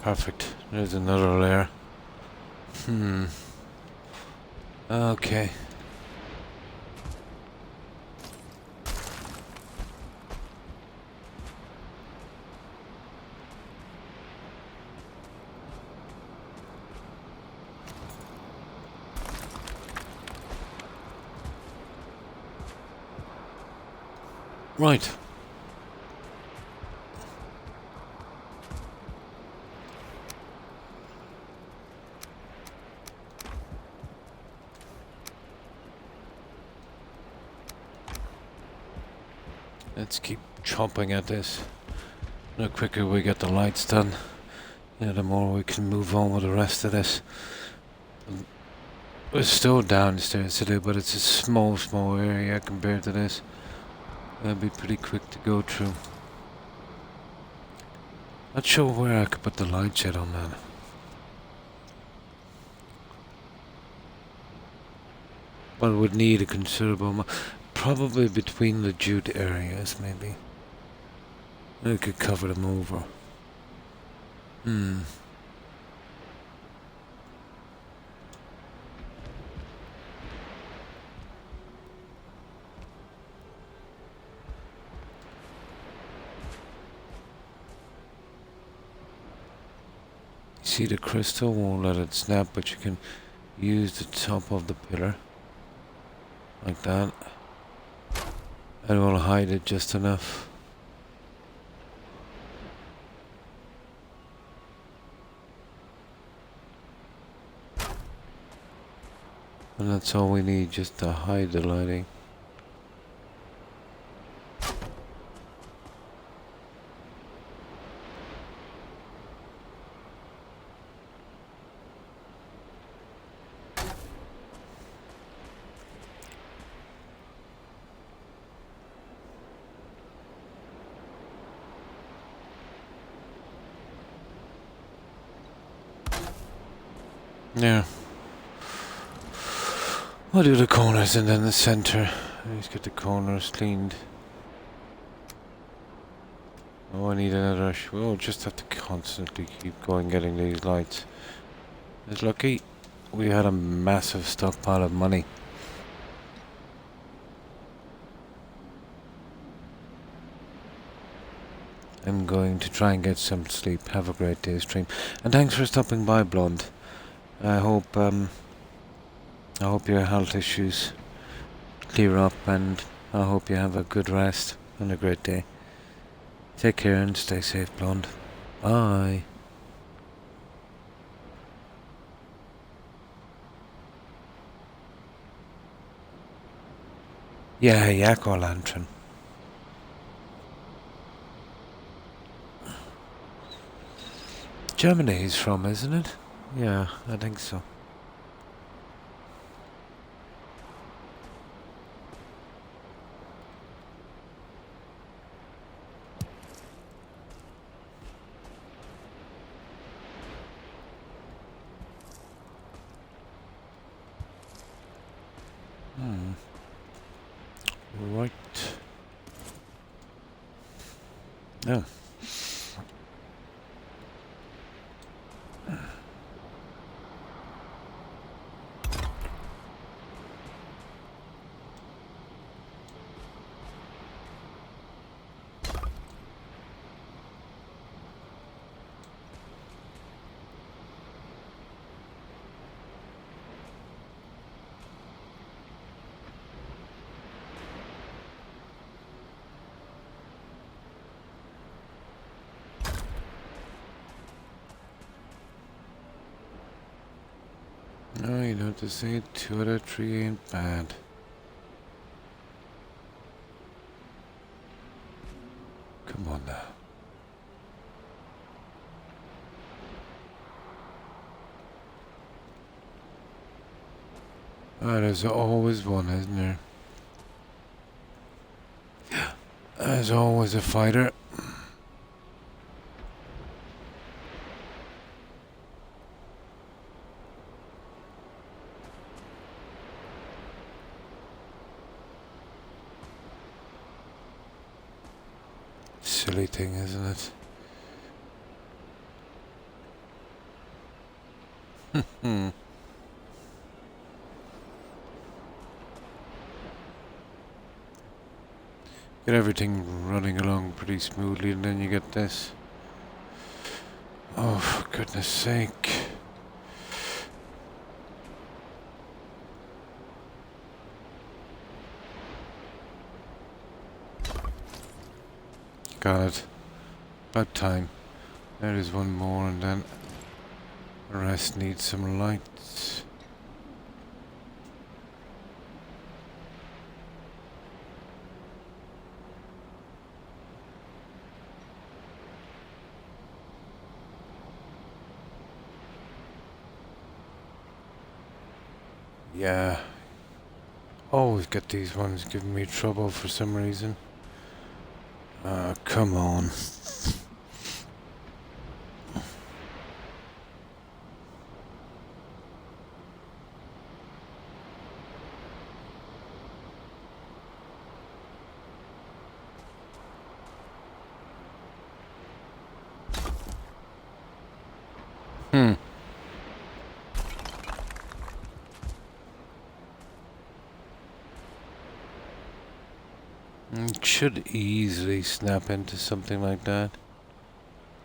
Perfect. There's another layer. Okay. Right. Let's keep chopping at this. The quicker we get the lights done, the more we can move on with the rest of this. There's still downstairs to do, but it's a small area compared to this. That'll be pretty quick to go through. Not sure where I could put the light shed on that. But it would need a considerable amount. Probably between the jute areas, maybe. We could cover them over. See, the crystal won't let it snap, but you can use the top of the pillar. Like that. And we'll hide it just enough. And that's all we need, just to hide the lighting. Yeah. I'll do the corners and then the center. Let's get the corners cleaned. Oh, I need another. We'll just have to constantly keep going getting these lights. It's lucky we had a massive stockpile of money. I'm going to try and get some sleep. Have a great day, stream. And thanks for stopping by, Blonde. I hope your health issues clear up, and I hope you have a good rest and a great day. Take care and stay safe, Blonde. Bye. Yeah, Jack-o'-lantern. Germany he's from, isn't it? Yeah, I think so. Right. No. No, you don't have to say 2 out of 3 ain't bad. Come on now. Oh, there's always one, isn't there? There's always a fighter. Silly thing, isn't it? Get everything running along pretty smoothly, and then you get this. Oh, for goodness sake. Got it. About time. There is one more, and then the rest needs some lights. Yeah. Always get these ones giving me trouble for some reason. Come on. It should easily snap into something like that.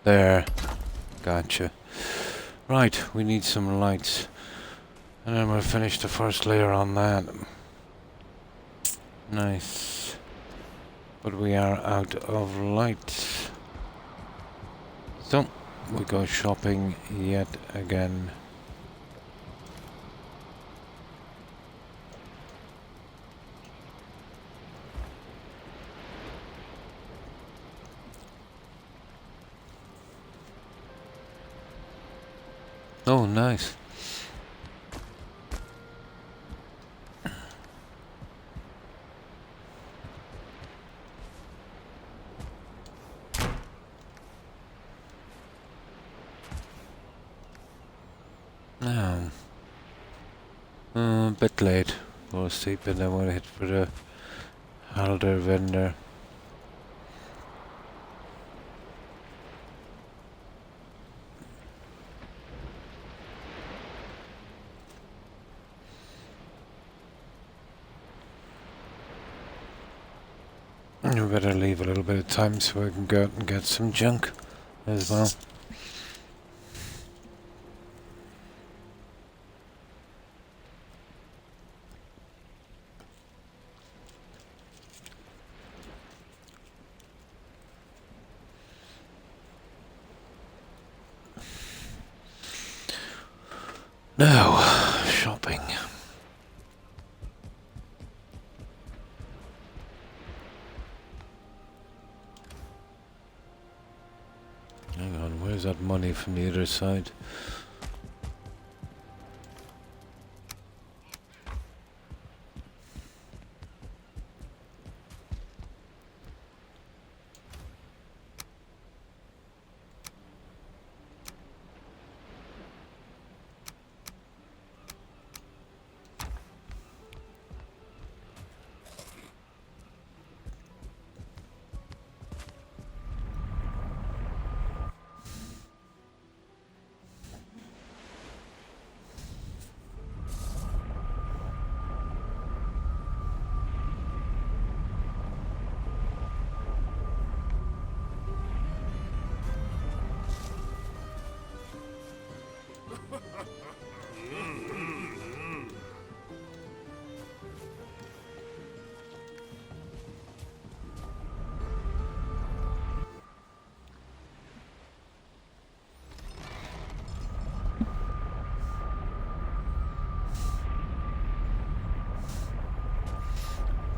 There. Gotcha. Right, we need some lights. And then we'll finish the first layer on that. Nice. But we are out of lights. So, we go shopping yet again. Oh, nice. Now, a bit late. Go to sleep and then we'll hit for the Halder vendor. better leave a little bit of time so I can go out and get some junk as well. Now, shopping. Hang on, where's that money from the other side?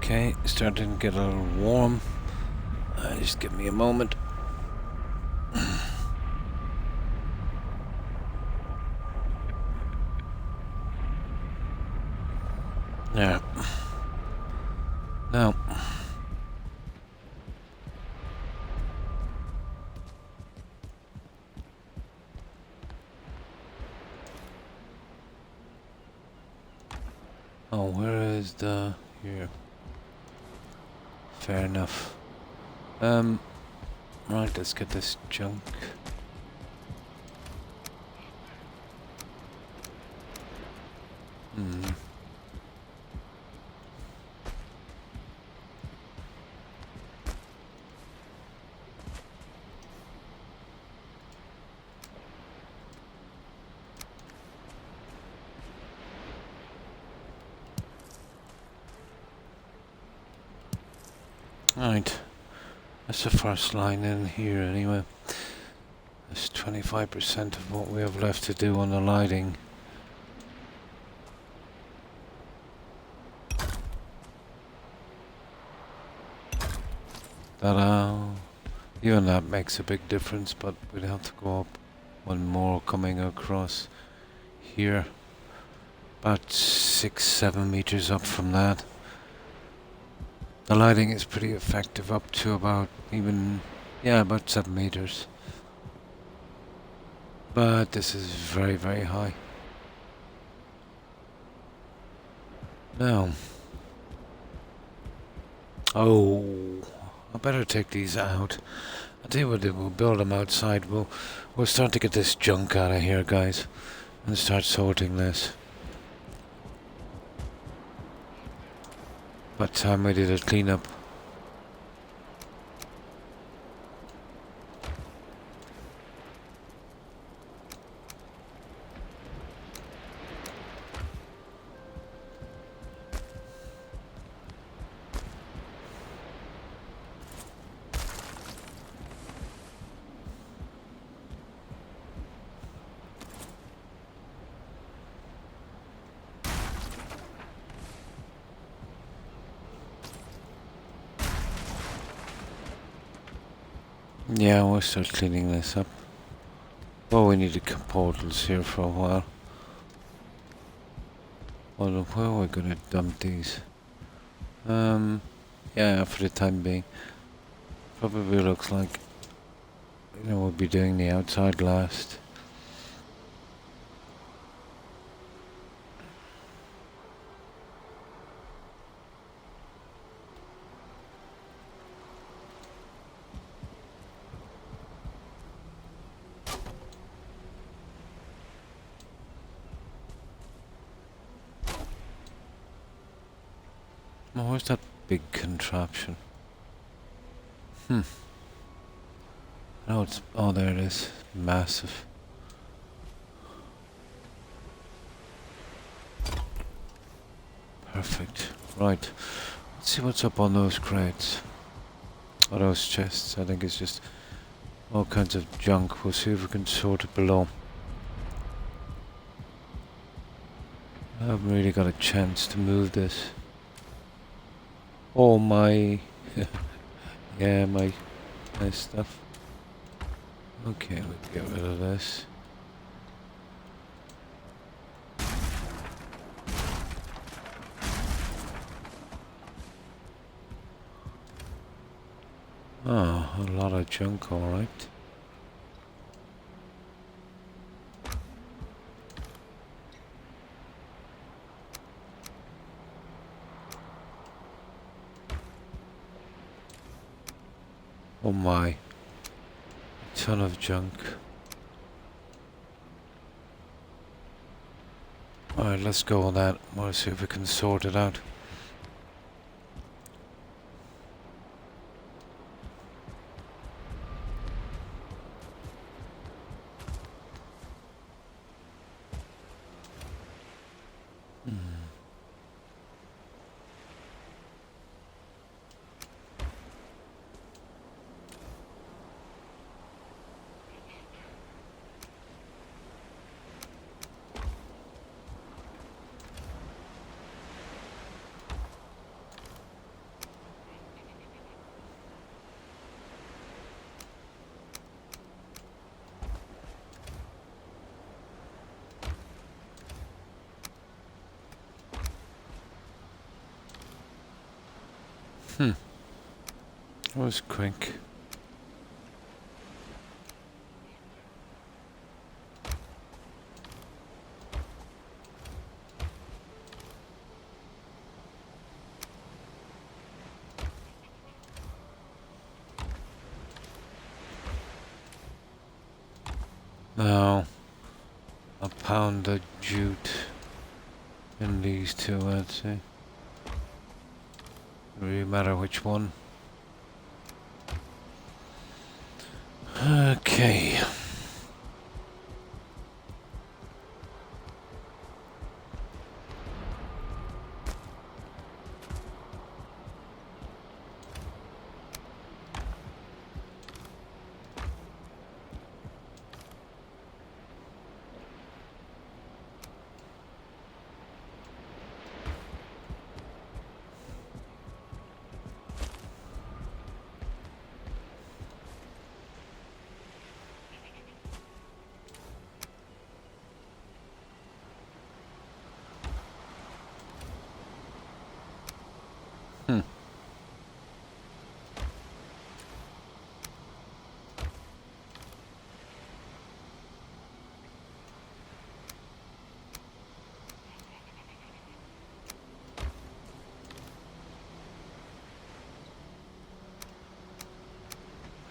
Okay, starting to get a little warm. Just give me a moment. Yeah. Now. Oh, where is the... here. Fair enough. Right, let's get this junk. Right, that's the first line in here anyway. That's 25% of what we have left to do on the lighting. Ta-da! Even that makes a big difference, but we'd have to go up one more coming across here. About 6-7 meters up from that. The lighting is pretty effective up to about about 7 meters. But this is very, very high. Now. Oh, I better take these out. I'll tell you what, we'll build them outside. We'll start to get this junk out of here, guys. And start sorting this. By the time I did a cleanup. Yeah, we'll start cleaning this up. Well, we need to keep portals here for a while. Well, where are we gonna dump these? Yeah, for the time being. Probably looks like, we'll be doing the outside last. Oh, where's that big contraption? Hmm. Oh, it's... Oh, there it is. Massive. Perfect. Right. Let's see what's up on those crates. Or those chests. I think it's just all kinds of junk. We'll see if we can sort it below. I haven't really got a chance to move this. Oh my... yeah, my stuff. Okay, we'll get rid of this. Oh, a lot of junk, alright. Oh my. Ton of junk. Alright, let's go on that. We'll see if we can sort it out. That was quick. Now, a pound of jute in these two, I'd say. Doesn't really matter which one. Okay.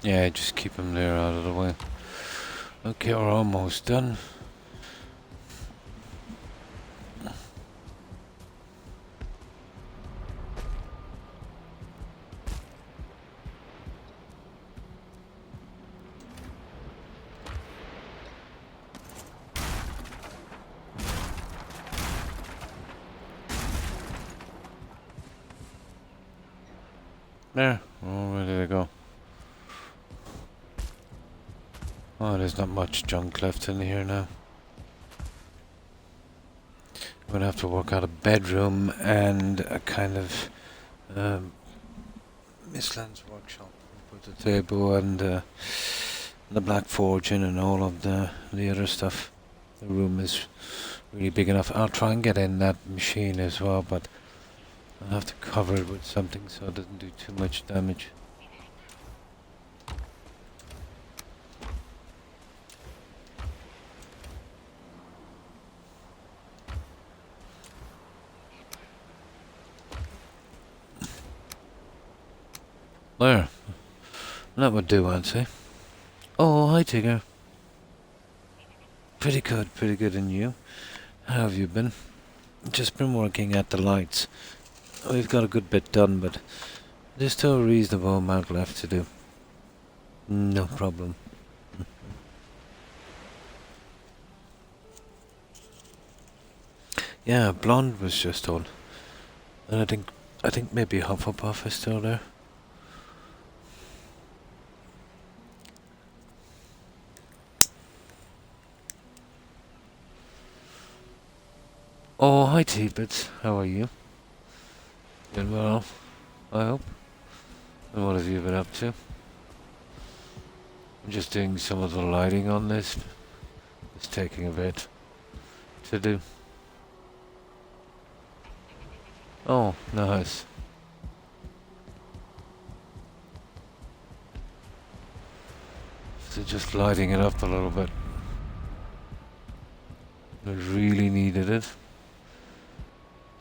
Yeah, just keep them there out of the way. Okay, we're almost done. There, all ready to go. Oh, there's not much junk left in here now. I'm gonna have to work out a bedroom and a kind of Miss Land's workshop. Put the table and the black forge in and all of the other stuff. The room is really big enough. I'll try and get in that machine as well, but I'll have to cover it with something so it doesn't do too much damage. There. That would do, I'd say. Oh, hi, Tigger. Pretty good, and you? How have you been? Just been working at the lights. We've got a good bit done, but there's still a reasonable amount left to do. No problem. Yeah, Blonde was just on. And I think maybe Hufflepuff is still there. Oh, hi T-Bits. How are you? Doing well, I hope. And what have you been up to? I'm just doing some of the lighting on this. It's taking a bit to do. Oh, nice. So just lighting it up a little bit. I really needed it.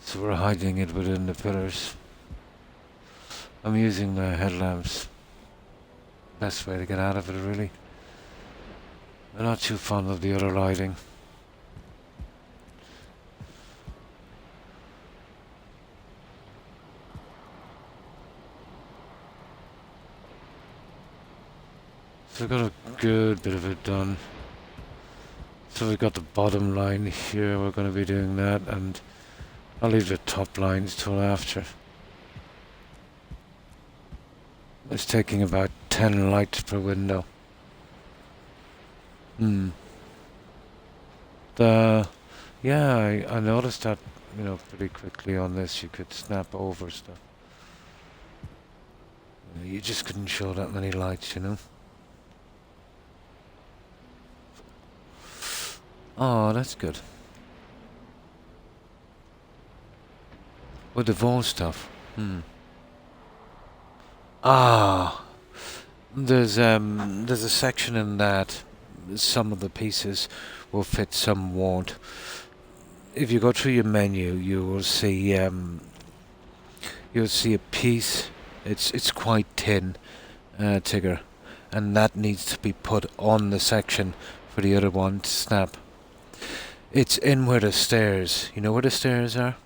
So we're hiding it within the pillars. I'm using the headlamps. Best way to get out of it, really. I'm not too fond of the other lighting. So I've got a good bit of it done. So we've got the bottom line here, we're going to be doing that, and I'll leave the top lines till after. It's taking about 10 lights per window. Yeah, I noticed that, pretty quickly on this. You could snap over stuff. You just couldn't show that many lights. Oh, that's good. With the Vol stuff. Ah, there's a section in that some of the pieces will fit, some won't. If you go through your menu, you'll see a piece. It's quite thin, Tigger, and that needs to be put on the section for the other one to snap. It's in where the stairs. You know where the stairs are?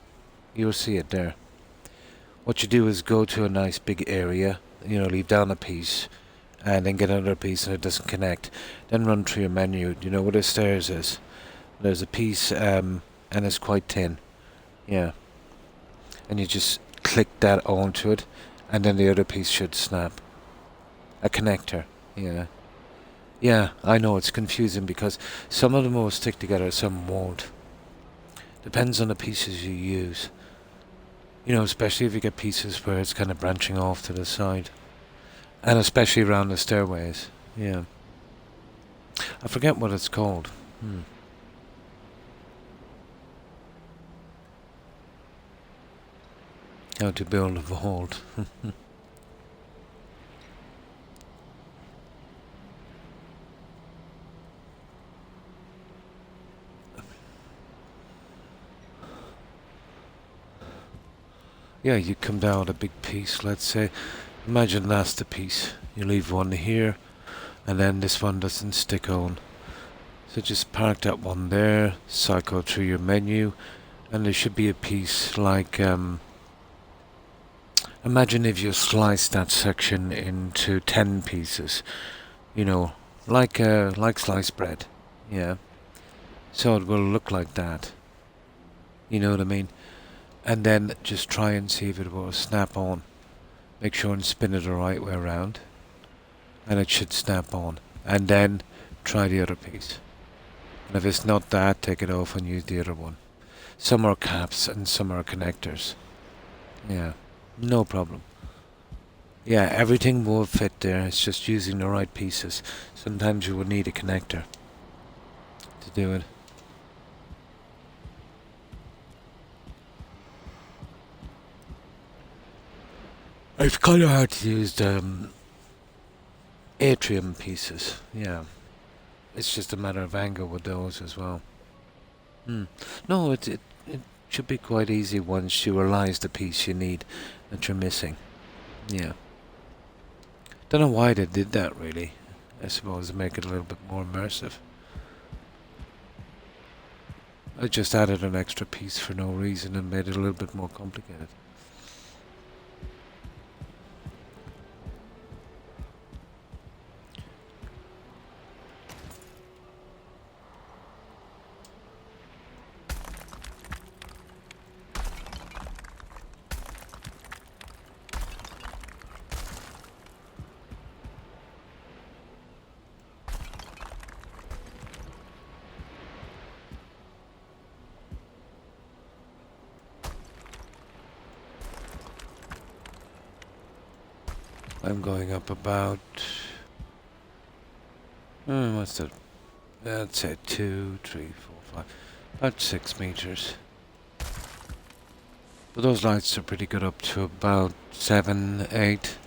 You'll see it there. What you do is go to a nice big area, leave down a piece, and then get another piece and it doesn't connect. Then run through your menu. Do you know where the stairs is? There's a piece, and it's quite thin. Yeah. And you just click that onto it, and then the other piece should snap. A connector. Yeah. Yeah, I know it's confusing because some of them will stick together, some won't. Depends on the pieces you use. Especially if you get pieces where it's kind of branching off to the side. And especially around the stairways. Yeah. I forget what it's called. How to build a vault. Yeah, you come down with a big piece, let's say. Imagine that's the piece. You leave one here, and then this one doesn't stick on. So just park that one there, cycle through your menu, and there should be a piece like, imagine if you slice that section into 10 pieces, like sliced bread, yeah. So it will look like that. You know what I mean? And then just try and see if it will snap on. Make sure and spin it the right way around. And it should snap on. And then try the other piece. And if it's not that, take it off and use the other one. Some are caps and some are connectors. Yeah, no problem. Yeah, everything will fit there. It's just using the right pieces. Sometimes you will need a connector to do it. It's kind of hard to use the atrium pieces, yeah. It's just a matter of angle with those as well. No, it should be quite easy once you realize the piece you need that you're missing. Yeah. Don't know why they did that, really. I suppose to make it a little bit more immersive. I just added an extra piece for no reason and made it a little bit more complicated. I'm going up about... what's that? That's it. 2, 3, 4, 5. About 6 meters. But those lights are pretty good up to about 7, 8.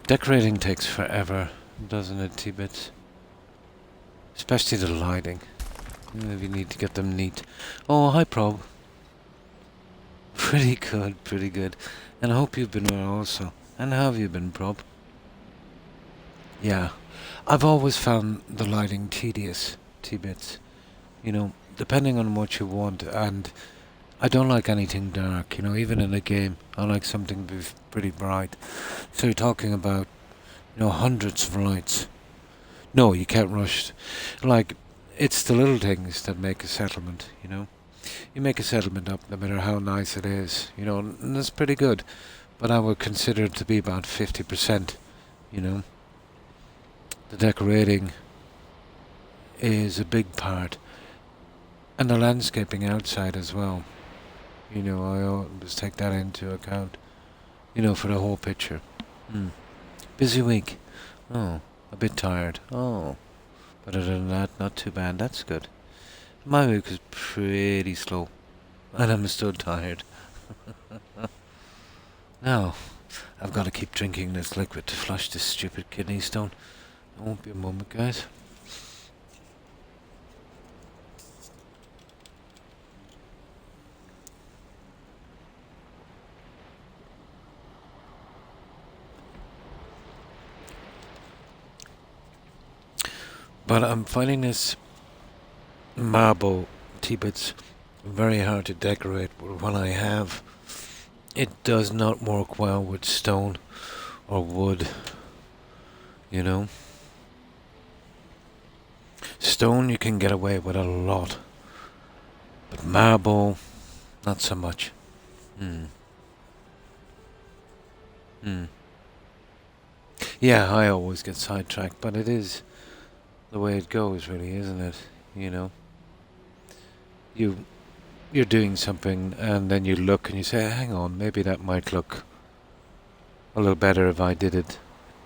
Decorating takes forever, doesn't it, T-Bits? Especially the lighting. If you need to get them neat. Oh, hi, Prob. Pretty good, pretty good. And I hope you've been well also. And how have you been, Prob? Yeah. I've always found the lighting tedious, T-Bits. You know, depending on what you want. And I don't like anything dark, you know, even in a game. I like something pretty bright. So you're talking about, you know, hundreds of lights. No, you can't rush. Like, it's the little things that make a settlement, you know. You make a settlement up no matter how nice it is, you know, and that's pretty good. But I would consider it to be about 50%, you know. The decorating is a big part. And the landscaping outside as well. You know, I always take that into account, you know, for the whole picture. Busy week. Oh, a bit tired. Oh, but other than that, not too bad. That's good. My week was pretty slow, and I'm still tired. Now, I've got to keep drinking this liquid to flush this stupid kidney stone. It won't be a moment, guys. But I'm finding this marble T-bits very hard to decorate with what I have. It does not work well with stone or wood, you know. Stone you can get away with a lot, but marble, not so much. Yeah, I always get sidetracked, but it is the way it goes, really, isn't it? You know, you're doing something, and then you look and you say, "Hang on, maybe that might look a little better if I did it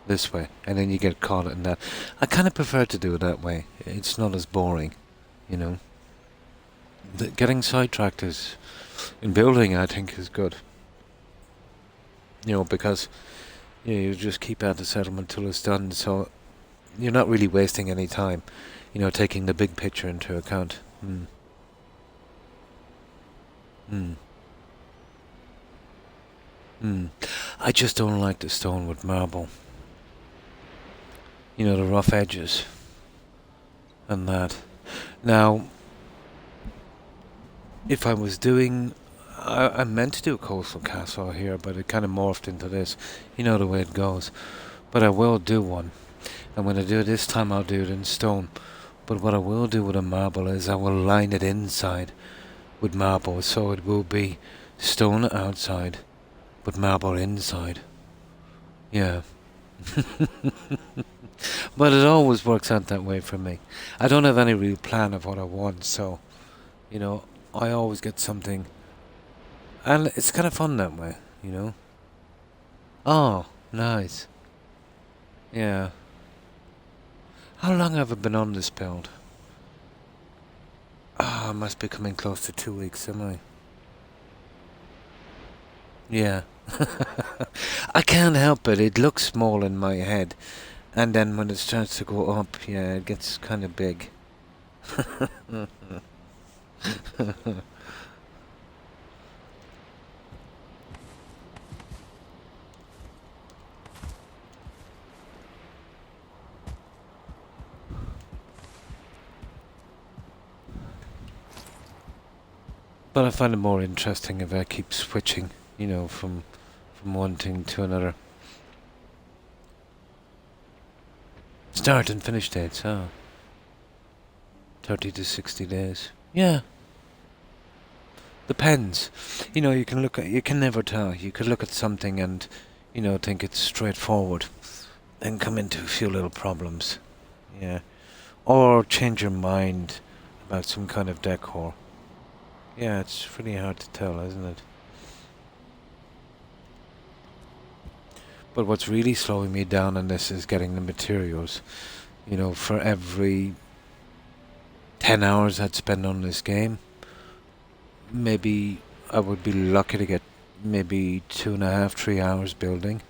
this way," and then you get caught in that. I kind of prefer to do it that way. It's not as boring, you know. Getting sidetracked is in building, I think, is good. You know, because you just keep at the settlement till it's done, so you're not really wasting any time, you know, taking the big picture into account. I just don't like the stone with marble. You know, the rough edges and that. Now, if I was doing... I meant to do a coastal castle here, but it kind of morphed into this. You know the way it goes. But I will do one. And when I do it this time, I'll do it in stone. But what I will do with a marble is I will line it inside with marble, so it will be stone outside, but marble inside. Yeah. But it always works out that way for me. I don't have any real plan of what I want, so, you know, I always get something. And it's kind of fun that way, you know. Oh, nice. Yeah. How long have I been on this build? I must be coming close to 2 weeks, am I? Yeah. I can't help it. It looks small in my head. And then when it starts to go up, yeah, it gets kind of big. But I find it more interesting if I keep switching, you know, from one thing to another. Start and finish dates, 30 to 60 days. Yeah. Depends. You know, you can never tell. You could look at something and, you know, think it's straightforward. then come into a few little problems. Yeah. Or change your mind about some kind of decor. Yeah, it's really hard to tell, isn't it? But what's really slowing me down on this is getting the materials. You know, for every 10 hours I'd spend on this game, maybe I would be lucky to get maybe 2.5, 3 hours building.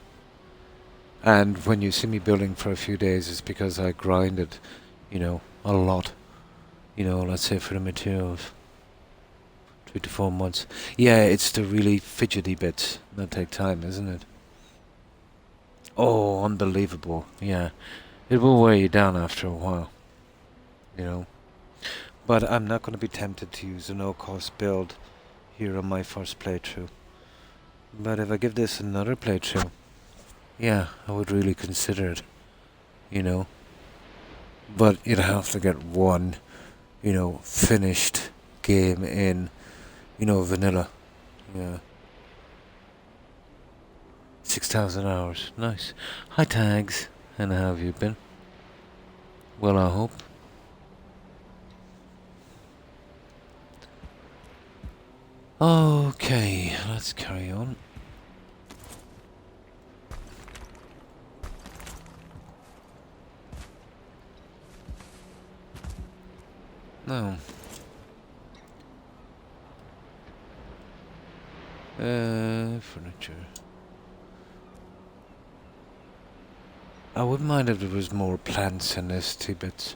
And when you see me building for a few days, it's because I grinded, you know, a lot. You know, let's say for the materials. 3 to 4 months. Yeah, it's the really fidgety bits that take time, isn't it? Oh, unbelievable. Yeah. It will wear you down after a while, you know. But I'm not going to be tempted to use a no-cost build here on my first playthrough. But if I give this another playthrough, yeah, I would really consider it, you know. But you'd have to get one, you know, finished game in, you know, vanilla. Yeah. 6,000 hours. Nice. Hi, Tags. And how have you been? Well, I hope. Okay, let's carry on. Now, furniture. I wouldn't mind if there was more plants in this tidbits.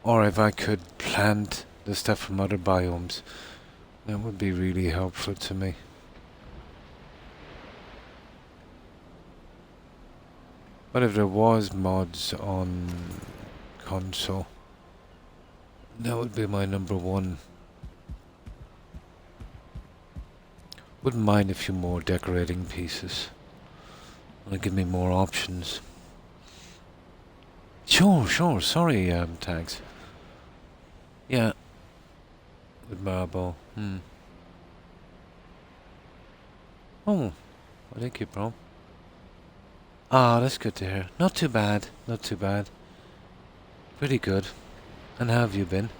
Or if I could plant the stuff from other biomes. That would be really helpful to me. But if there was mods on console, that would be my number one. Wouldn't mind a few more decorating pieces. It'll give me more options. Sure, sorry, Tags. Yeah. With marble. Oh, well, thank you, bro. Ah, that's good to hear. Not too bad, not too bad. Pretty good. And how have you been?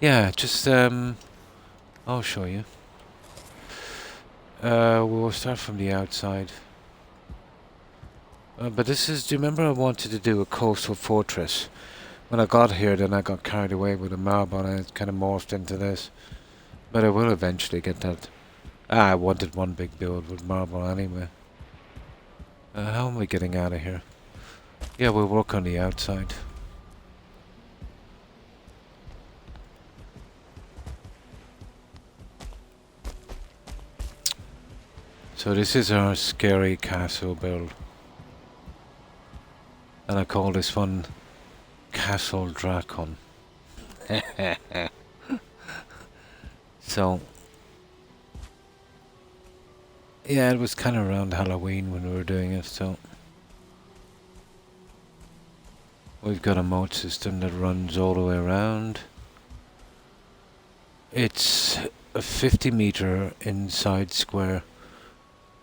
Yeah, just, I'll show you. We'll start from the outside. But this is, do you remember I wanted to do a coastal fortress? When I got here, then I got carried away with a marble and it kind of morphed into this. But I will eventually get that. I wanted one big build with marble anyway. How am I getting out of here? Yeah, we'll work on the outside. So this is our scary castle build. And I call this one Castle Dracon. So, yeah, it was kind of around Halloween when we were doing it, so. We've got a moat system that runs all the way around. It's a 50-meter inside square.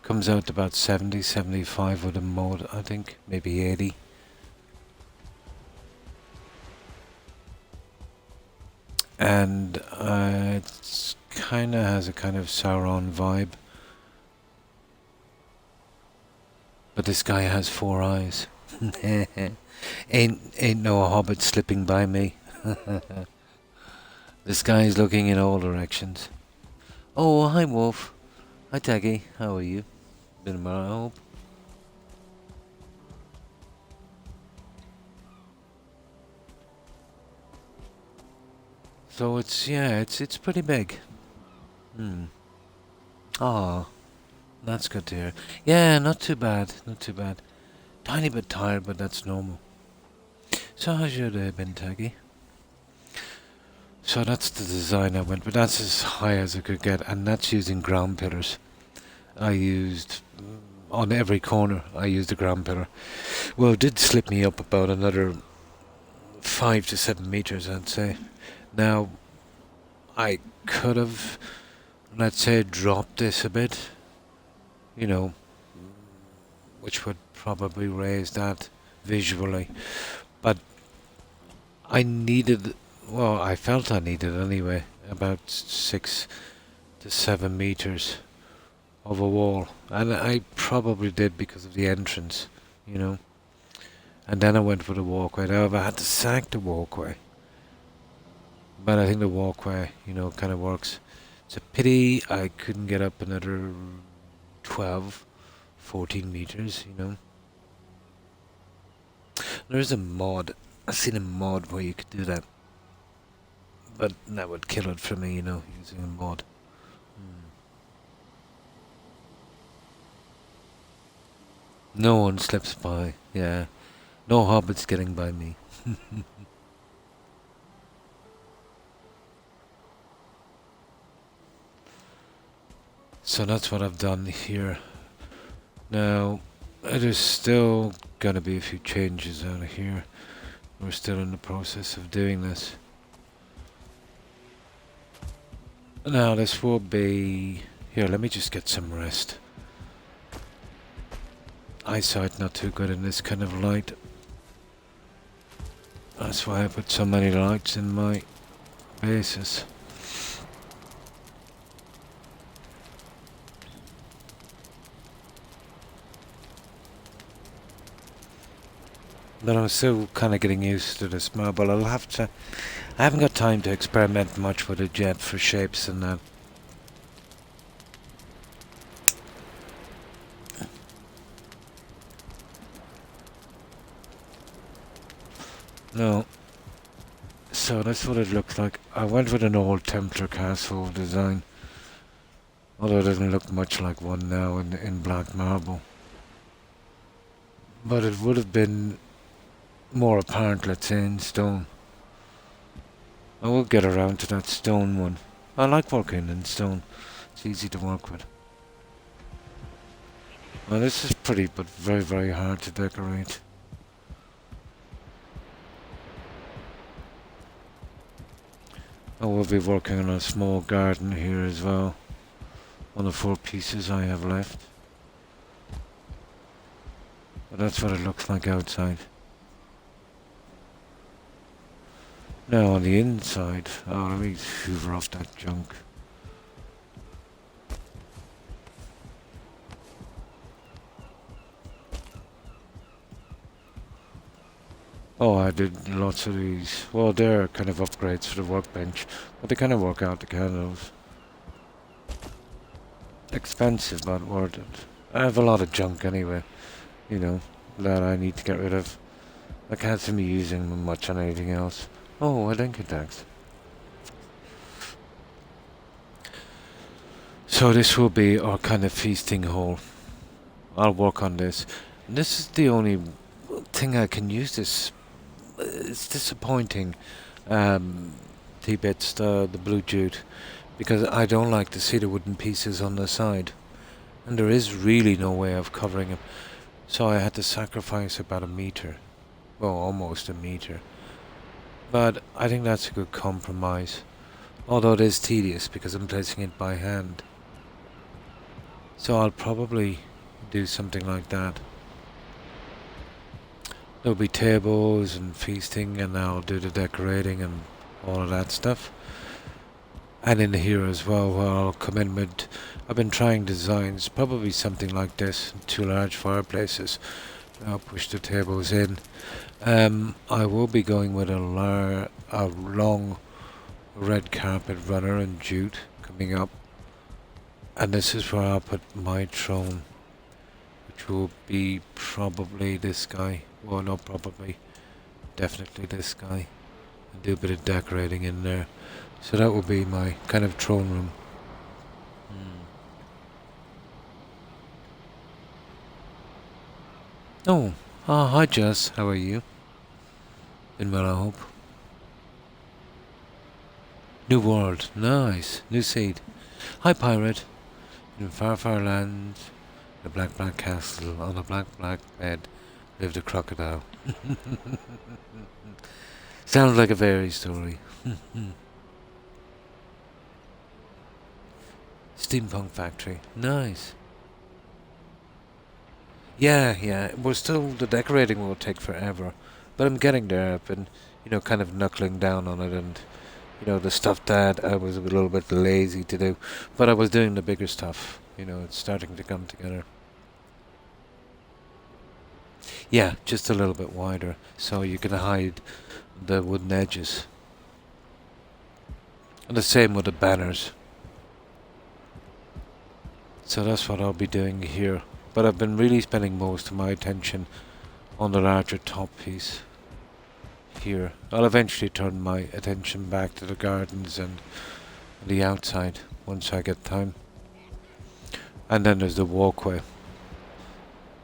Comes out to about 70, 75 with a moat, I think, maybe 80. And it kind of has a kind of Sauron vibe. But this guy has 4 eyes. Ain't no hobbit slipping by me. This guy's looking in all directions. Oh, hi Wolf. Hi Taggy, how are you? Been a while, I hope. So it's pretty big. Ah, that's good to hear. Yeah, not too bad, not too bad. Tiny bit tired, but that's normal. So how's your day been, Taggy? So that's the design I went with. That's as high as I could get, and that's using ground pillars. I used on every corner. I used a ground pillar. Well, it did slip me up about another 5 to 7 meters, I'd say. Now, I could have, let's say, dropped this a bit, you know, which would probably raise that visually. But I needed, well, I felt I needed anyway, about 6 to 7 meters of a wall. And I probably did because of the entrance, you know. And then I went for the walkway. However, I had to sack the walkway. But I think the walkway, kind of works. It's a pity I couldn't get up another 12, 14 meters. There's a mod. I've seen a mod where you could do that. But that would kill it for me, using a mod. No one slips by, yeah. No hobbits getting by me. So that's what I've done here. Now, there's still gonna be a few changes out of here. We're still in the process of doing this. Now, this will be... Here, let me just get some rest. Eyesight not too good in this kind of light. That's why I put so many lights in my bases. But I'm still kind of getting used to this marble. I haven't got time to experiment much with it yet for shapes and that. No. So that's what it looks like. I went with an old Templar castle design. Although it doesn't look much like one now in black marble. But it would have been more apparent, let's say, in stone. I will get around to that stone one. I like working in stone. It's easy to work with. Well, this is pretty, but very, very hard to decorate. I will be working on a small garden here as well. One of 4 pieces I have left. But that's what it looks like outside. Now on the inside, let me hoover off that junk. Oh, I did lots of these. Well, they're kind of upgrades for the workbench, but they kind of work out the candles. Expensive, but worth it. I have a lot of junk anyway, that I need to get rid of. I can't see me using them much on anything else. Oh, a Lincoln tax. So this will be our kind of feasting hall. I'll work on this. And this is the only thing I can use this. It's disappointing, T-bits, the blue jute, because I don't like to see the wooden pieces on the side. And there is really no way of covering them. So I had to sacrifice about a meter. Well, almost a meter. But I think that's a good compromise. Although it is tedious because I'm placing it by hand. So I'll probably do something like that. There'll be tables and feasting, and I'll do the decorating and all of that stuff. And in here as well, where I'll come in with... I've been trying designs, probably something like this, 2 large fireplaces. I'll push the tables in. I will be going with a long red carpet runner and jute coming up. And this is where I'll put my throne, which will be probably this guy. Well, not probably, definitely this guy. And do a bit of decorating in there. So that will be my kind of throne room. Oh, hi Jess, how are you? Been well, I hope. New world, nice, new seed. Hi pirate, in far far lands, the black castle, on a black bed, lived a crocodile. Sounds like a fairy story. Steampunk factory, nice. Yeah, yeah. We're still, the decorating will take forever, but I'm getting there. I've been, kind of knuckling down on it, and the stuff that I was a little bit lazy to do, but I was doing the bigger stuff. It's starting to come together. Yeah, just a little bit wider, so you can hide the wooden edges. And the same with the banners. So that's what I'll be doing here. But I've been really spending most of my attention on the larger top piece here. I'll eventually turn my attention back to the gardens and the outside once I get time. And then there's the walkway.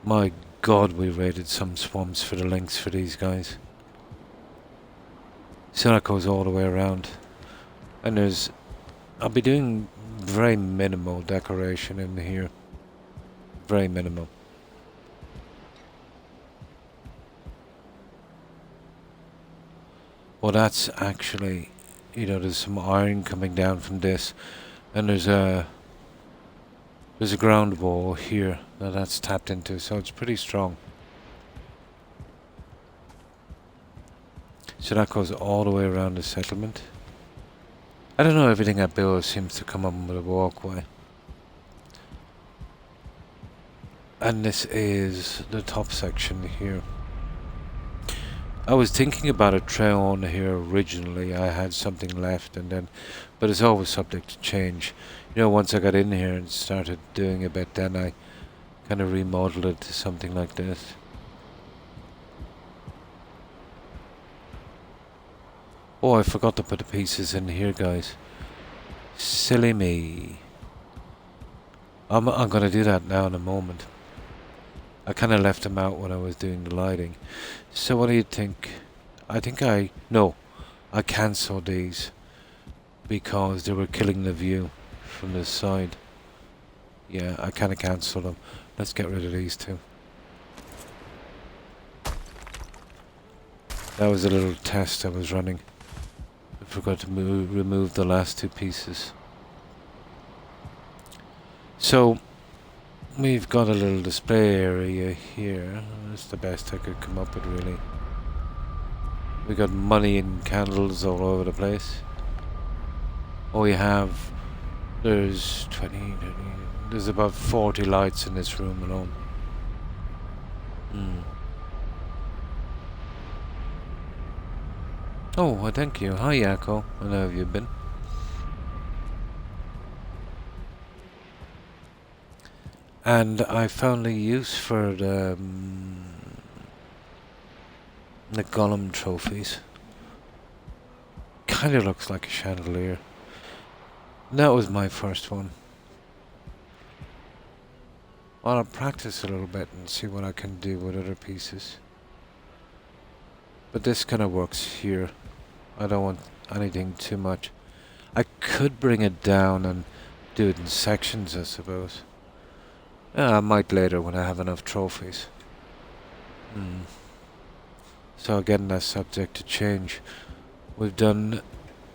My god, we raided some swamps for the links for these guys. So that goes all the way around. And I'll be doing very minimal decoration in here. Very minimal. Well, that's actually, there's some iron coming down from this. And there's a ground wall here that's tapped into, so it's pretty strong. So that goes all the way around the settlement. I don't know, everything I build seems to come up with a walkway. And this is the top section here. I was thinking about a trail on here originally. I had something left, but it's always subject to change. Once I got in here and started doing a bit, then I kind of remodeled it to something like this. Oh, I forgot to put the pieces in here, guys. Silly me. I'm gonna do that now in a moment. I kind of left them out when I was doing the lighting. So what do you think? I cancelled these because they were killing the view from this side. Yeah, I kind of cancelled them. Let's get rid of these two. That was a little test I was running. I forgot to remove the last two pieces. So we've got a little display area here. That's the best I could come up with, really. We got money and candles all over the place. There's 20, there's about 40 lights in this room alone. Oh, well, thank you. Hi, Yako. How have you been? And I found a use for the Golem trophies. Kinda looks like a chandelier. That was my first one. Well, I'll practice a little bit and see what I can do with other pieces. But this kind of works here. I don't want anything too much. I could bring it down and do it in sections, I suppose. I might later when I have enough trophies. So again, that's subject to change. We've done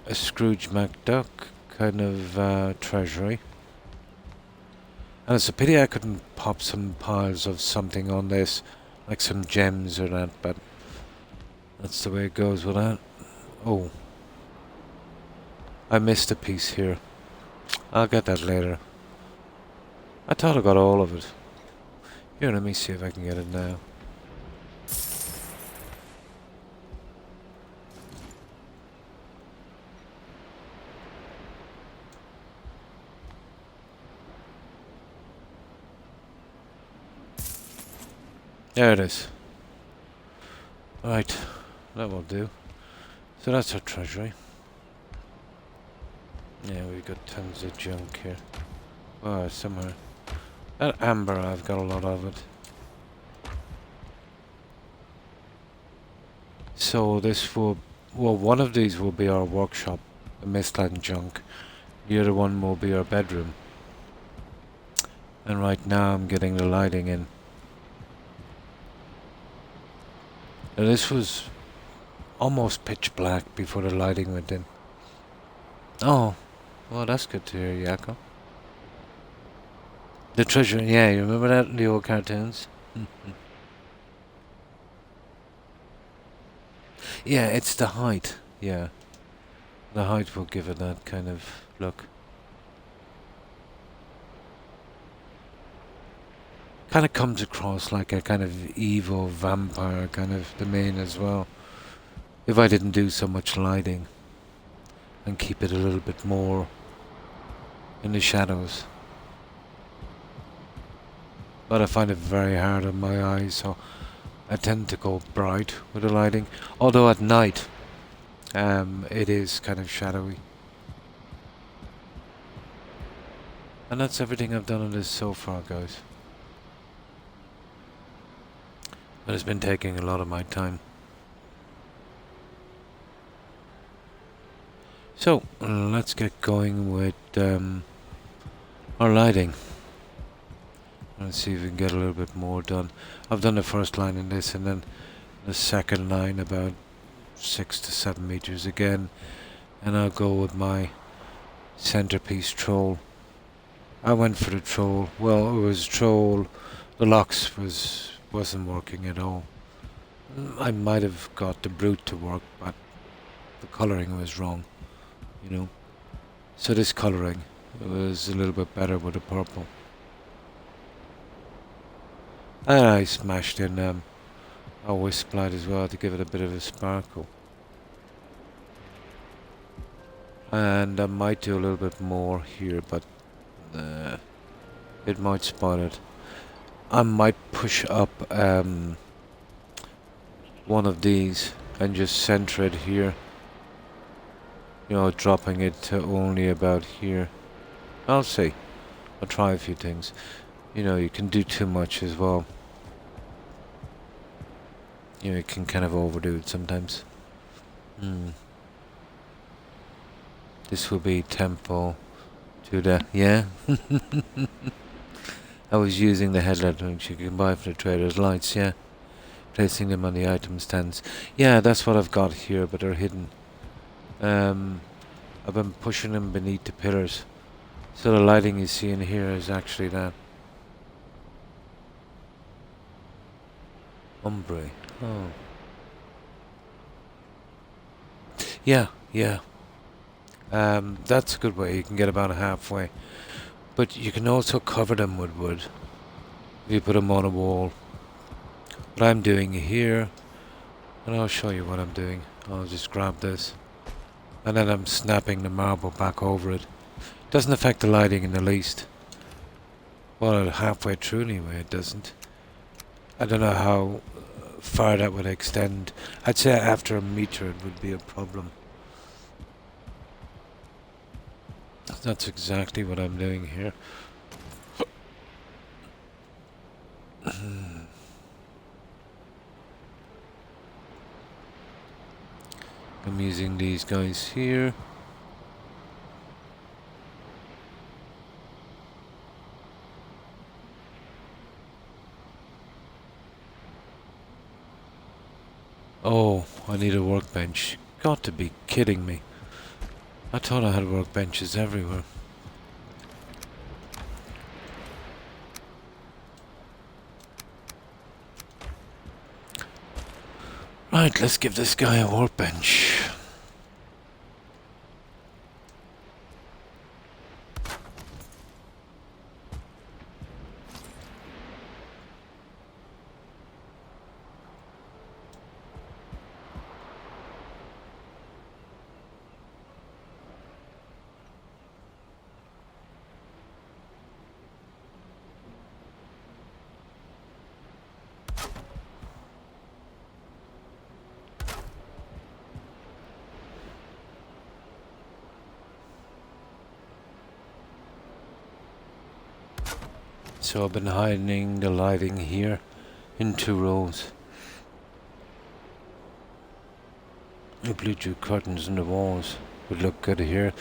a Scrooge McDuck kind of treasury. And it's a pity I couldn't pop some piles of something on this, like some gems or that, but that's the way it goes with that. Oh. I missed a piece here. I'll get that later. I thought I got all of it. Here, let me see if I can get it now. There it is. Right, that will do. So that's our treasury. Yeah, we've got tons of junk here. Oh, somewhere. That amber, I've got a lot of it. So this will... Well, one of these will be our workshop, the Mistland junk. The other one will be our bedroom. And right now I'm getting the lighting in. Now this was almost pitch black before the lighting went in. Oh, well that's good to hear, Yako. The treasure, yeah, you remember that in the old cartoons? Yeah, it's the height. Yeah, the height will give it that kind of look. Kind of comes across like a kind of evil vampire kind of domain as well. If I didn't do so much lighting and keep it a little bit more in the shadows. But I find it very hard on my eyes, so I tend to go bright with the lighting. Although at night, it is kind of shadowy. And that's everything I've done on this so far, guys. But it's been taking a lot of my time. So, let's get going with our lighting. Let's see if we can get a little bit more done. I've done the first line in this, and then the second line about 6 to 7 meters again. And I'll go with my centerpiece troll. I went for the troll. Well, it was troll. The locks wasn't working at all. I might have got the brute to work, but the colouring was wrong, you know. So this colouring was a little bit better with the purple. And I smashed in a wisp light as well to give it a bit of a sparkle. And I might do a little bit more here, but it might spot it. I might push up one of these and just center it here. You know, dropping it to only about here. I'll see. I'll try a few things. You know, you can do too much as well. You know, you can kind of overdo it sometimes. This will be tempo to the... Yeah? I was using the headlight which you can buy for the trader's lights, yeah. Placing them on the item stands. Yeah, that's what I've got here, but they're hidden. I've been pushing them beneath the pillars. So the lighting you see in here is actually that. Ombre. Oh. Yeah, yeah. That's a good way. You can get about halfway. But you can also cover them with wood. If you put them on a wall. What I'm doing here, and I'll show you what I'm doing. I'll just grab this. And then I'm snapping the marble back over it. Doesn't affect the lighting in the least. Well, halfway through anyway, it doesn't. I don't know how far that would extend. I'd say after a meter it would be a problem. That's exactly what I'm doing here. I'm using these guys here. Oh, I need a workbench. Got to be kidding me. I thought I had workbenches everywhere. Right, let's give this guy a workbench. So I've been hiding the lighting here in 2 rows. The blue jute curtains on the walls would look good here.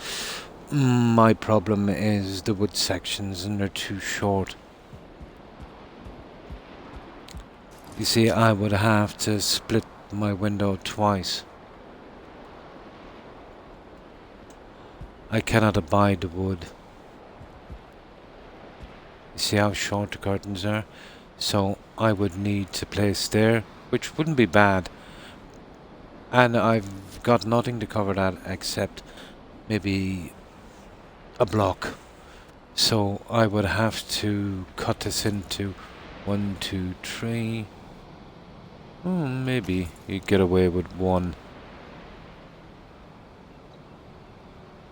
My problem is the wood sections and they're too short. You see, I would have to split my window twice. I cannot abide the wood. You see how short the curtains are? So I would need to place there, which wouldn't be bad. And I've got nothing to cover that except maybe a block. So I would have to cut this into 1, 2, 3. Maybe you get away with 1.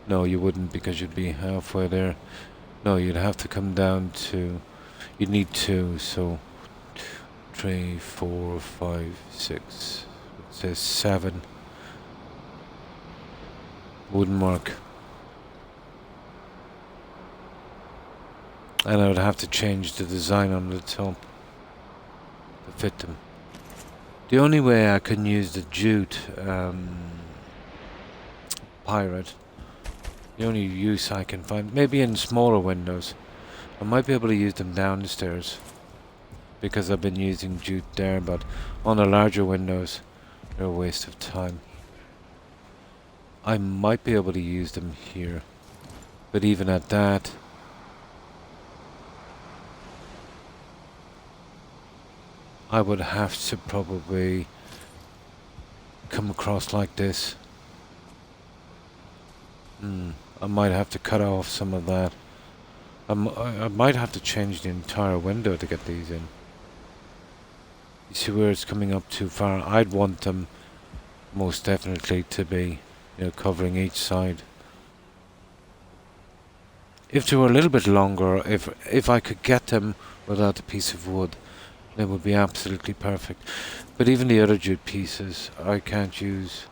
No, you wouldn't, because you'd be halfway there. No, you'd have to come down to... You'd need 2, so 3, 4, 5, 6. It says 7. Wouldn't work. And I would have to change the design on the top to fit them. The only way I can use the jute pirate, the only use I can find, maybe in smaller windows. I might be able to use them downstairs, because I've been using jute there, but on the larger windows, they're a waste of time. I might be able to use them here, but even at that, I would have to probably come across like this. I might have to cut off some of that. I might have to change the entire window to get these in. You see where it's coming up too far? I'd want them most definitely to be, covering each side. If they were a little bit longer, if I could get them without a piece of wood, they would be absolutely perfect. But even the other jute pieces, I can't use,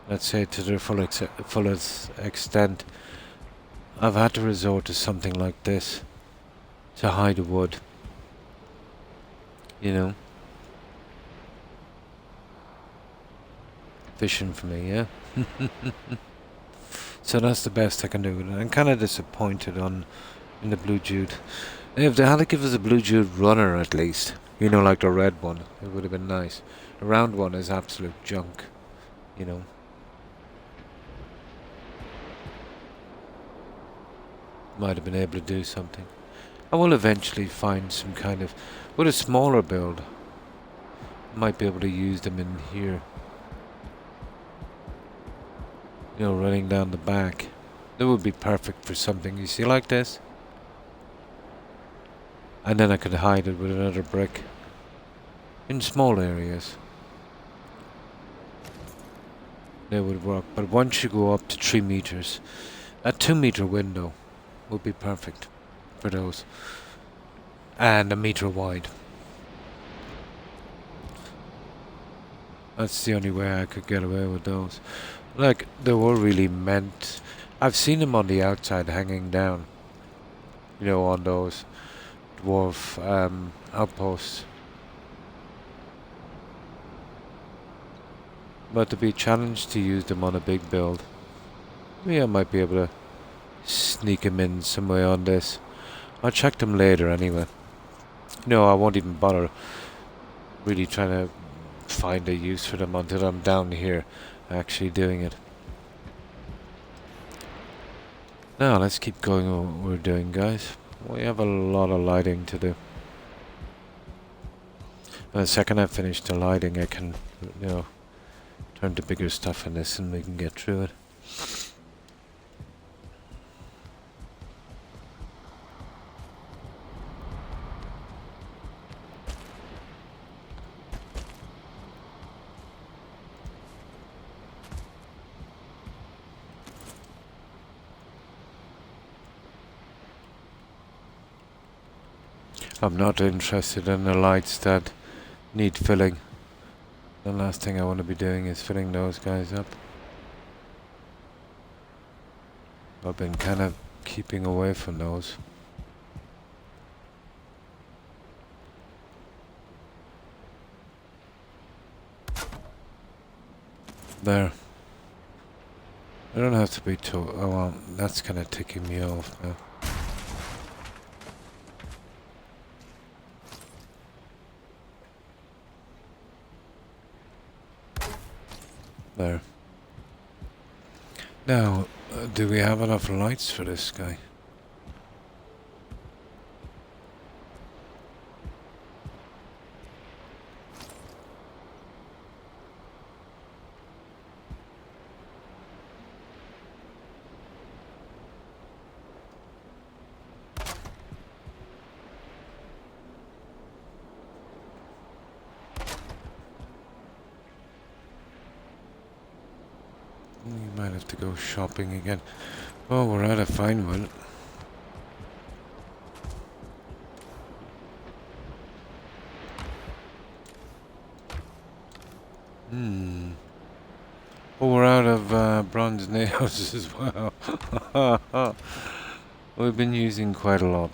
let's say, to their fullest extent. I've had to resort to something like this to hide the wood. Fishing for me, yeah? So that's the best I can do. And I'm kind of disappointed in the blue jute. If they had to give us a blue jute runner at least, like the red one, it would have been nice. The round one is absolute junk, Might have been able to do something. I will eventually find some kind of... With a smaller build, might be able to use them in here. Running down the back. That would be perfect for something, you see, like this. And then I could hide it with another brick. In small areas. They would work. But once you go up to 3 meters, a 2-meter window would be perfect for those. And 1 meter wide. That's the only way I could get away with those. Like, they were really meant... I've seen them on the outside hanging down. On those dwarf outposts. But to be challenged to use them on a big build, maybe I might be able to sneak them in some way on this. I'll check them later anyway. I won't even bother really trying to find a use for them until I'm down here actually doing it. Now let's keep going what we're doing, guys. We have a lot of lighting to do. And the second I finish the lighting, I can, turn to bigger stuff in this and we can get through it. I'm not interested in the lights that need filling. The last thing I want to be doing is filling those guys up. I've been kind of keeping away from those. There. I don't have to be too... Oh well, that's kind of ticking me off now. There. Now, do we have enough lights for this guy? We might have to go shopping again. Oh, we're out of fine wood. Oh, we're out of bronze nails as well. We've been using quite a lot.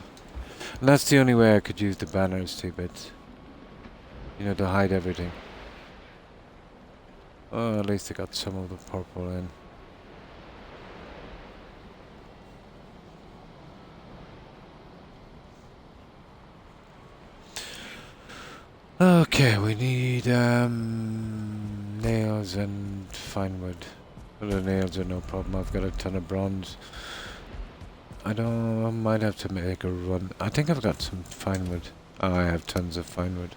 And that's the only way I could use the banners, 2 bits. You know, to hide everything. Oh, at least I got some of the purple in. Okay, we need nails and fine wood. Well, the nails are no problem. I've got a ton of bronze. I might have to make a run. I think I've got some fine wood. Oh, I have tons of fine wood.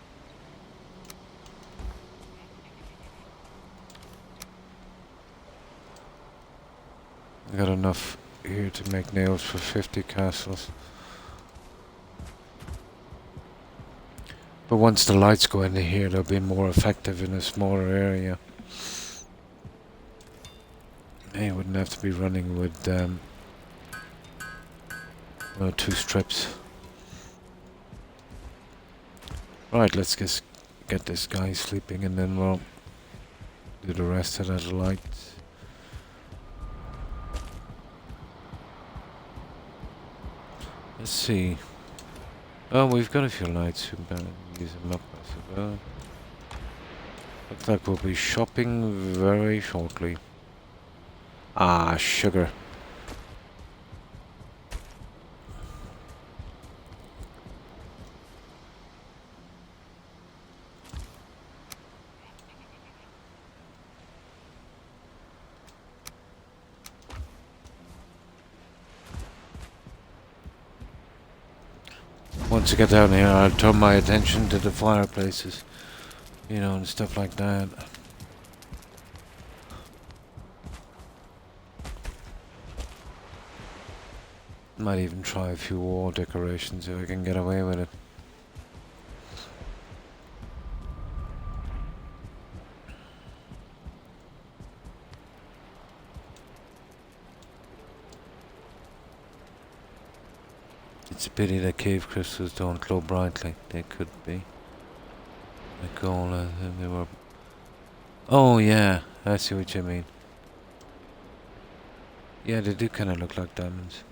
I got enough here to make nails for 50 castles. But once the lights go into here, they'll be more effective in a smaller area. You wouldn't have to be running with 2 strips. Right, let's just get this guy sleeping and then we'll do the rest of that light. Let's see. Oh, we've got a few lights. We better use them up as well. Looks like we'll be shopping very shortly. Ah, sugar. Once I get down here, I'll turn my attention to the fireplaces, you know, and stuff like that. Might even try a few wall decorations if I can get away with it. It's a pity that cave crystals don't glow bright like they could be. Like all they were. Oh yeah, I see what you mean. Yeah, they do kind of look like diamonds.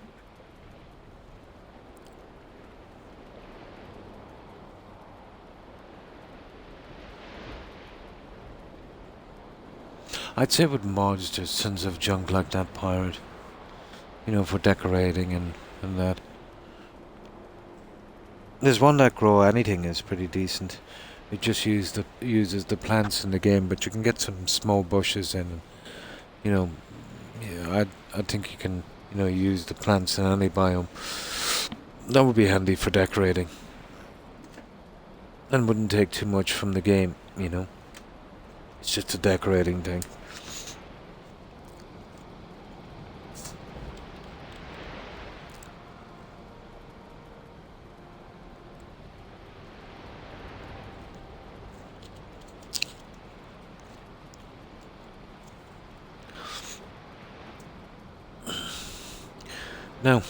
I'd say with mods, there's tons of junk like that pirate. You know, for decorating and that. There's one that grow anything is pretty decent. It just uses the plants in the game, but you can get some small bushes in. You know, yeah, I think you can, you know, use the plants in any biome. That would be handy for decorating. And wouldn't take too much from the game, you know. It's just a decorating thing. Now,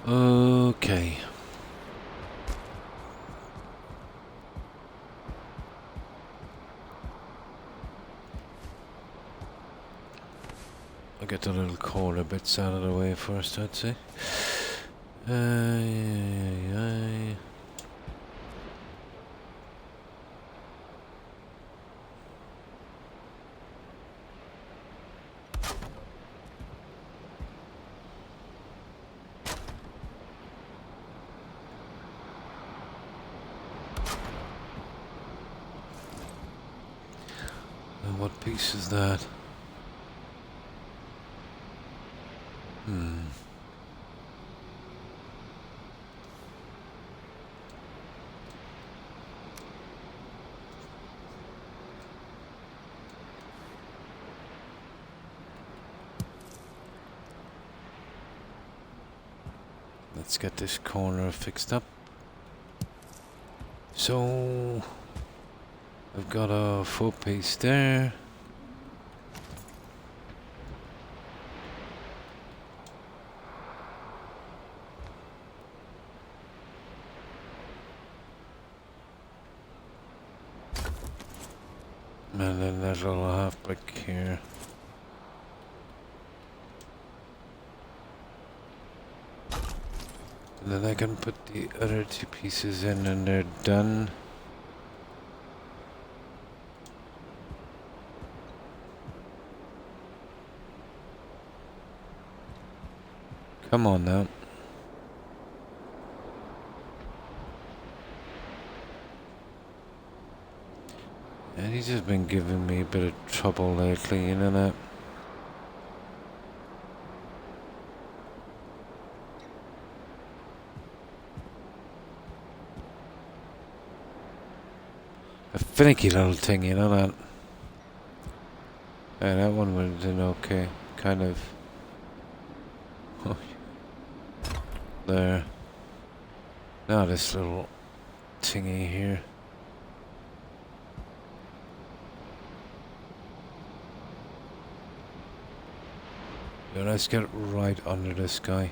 okay. I'll get the little corner bits out of the way first, I'd say. And what piece is that? Let's get this corner fixed up. So, I've got a full piece there. And then that little half brick here. And then I can put the other two pieces in and they're done. Come on now. And he's just been giving me a bit of trouble lately, you know that? A finicky little thing, you know that? Yeah, that one went in okay. Kind of. There. Now this little thingy here. Yeah, let's get right under this guy.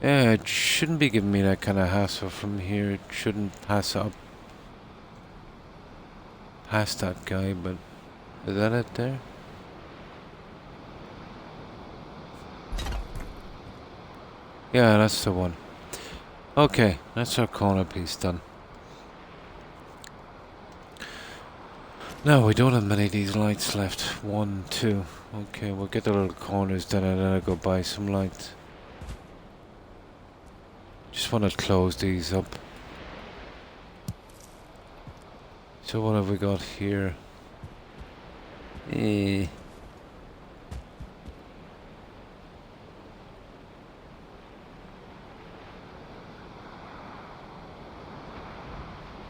Yeah, it shouldn't be giving me that kind of hassle from here. It shouldn't pass up past that guy, but is that it there? Yeah, that's the one. Okay, that's our corner piece done. No, we don't have many of these lights left. 1, 2. Okay, we'll get the little corners done and then I'll go buy some lights. Just want to close these up. So what have we got here?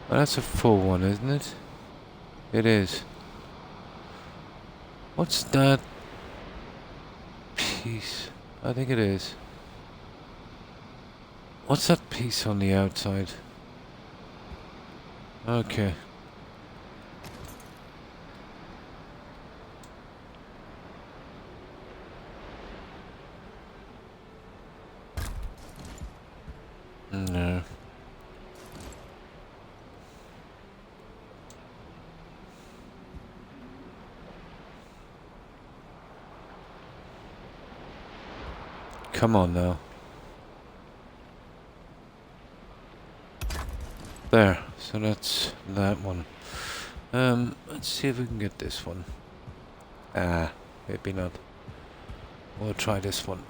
Well, that's a full one, isn't it? It is. What's that piece? I think it is. What's that piece on the outside? Okay. No. Come on now. There. So that's that one. Let's see if we can get this one. Ah, maybe not. We'll try this one.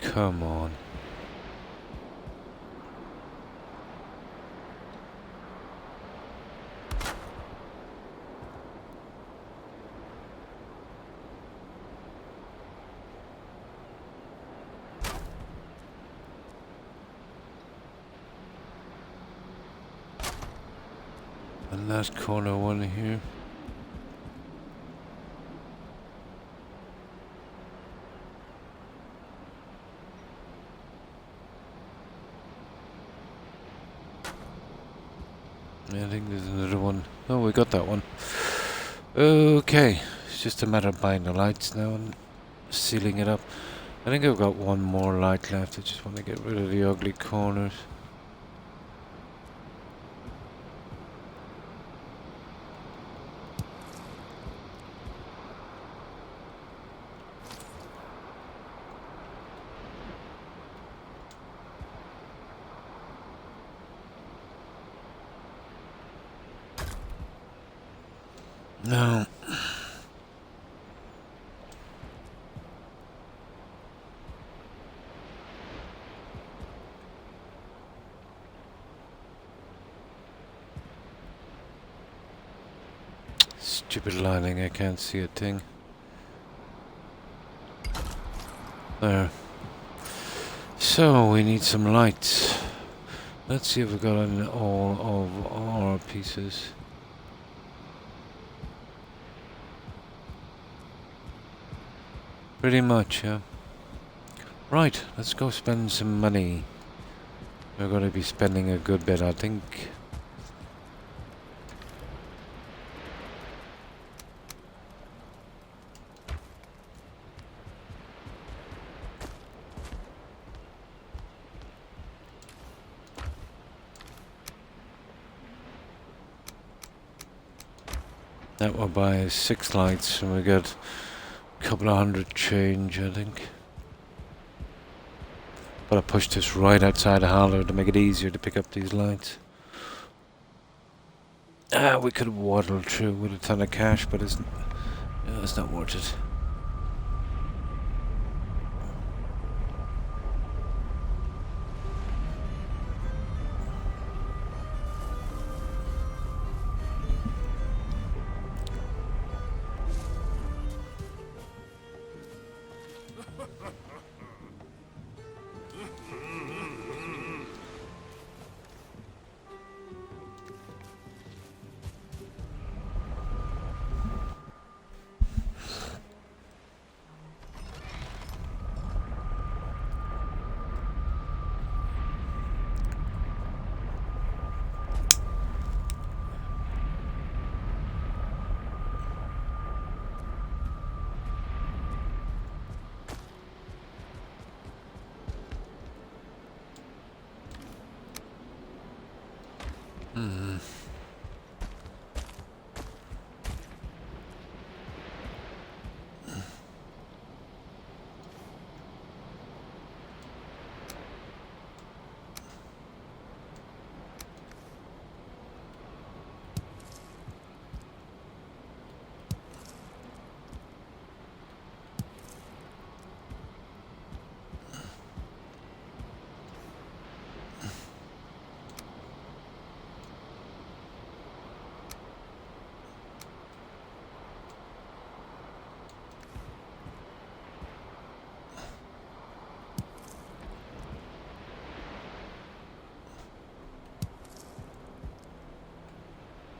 Come on. And that corner one here. I think there's another one. Oh, we got that one. Okay, it's just a matter of buying the lights now and sealing it up. I think I've got one more light left. I just want to get rid of the ugly corners. No. Stupid lighting, I can't see a thing. There. So we need some lights. Let's see if we got in all of our pieces. Pretty much, yeah. Right, let's go spend some money. We're going to be spending a good bit, I think. That will buy us 6 lights and we get a couple of hundred change, I think. But I pushed this right outside the hollow to make it easier to pick up these lights. We could waddle through with a ton of cash, but it's not worth it.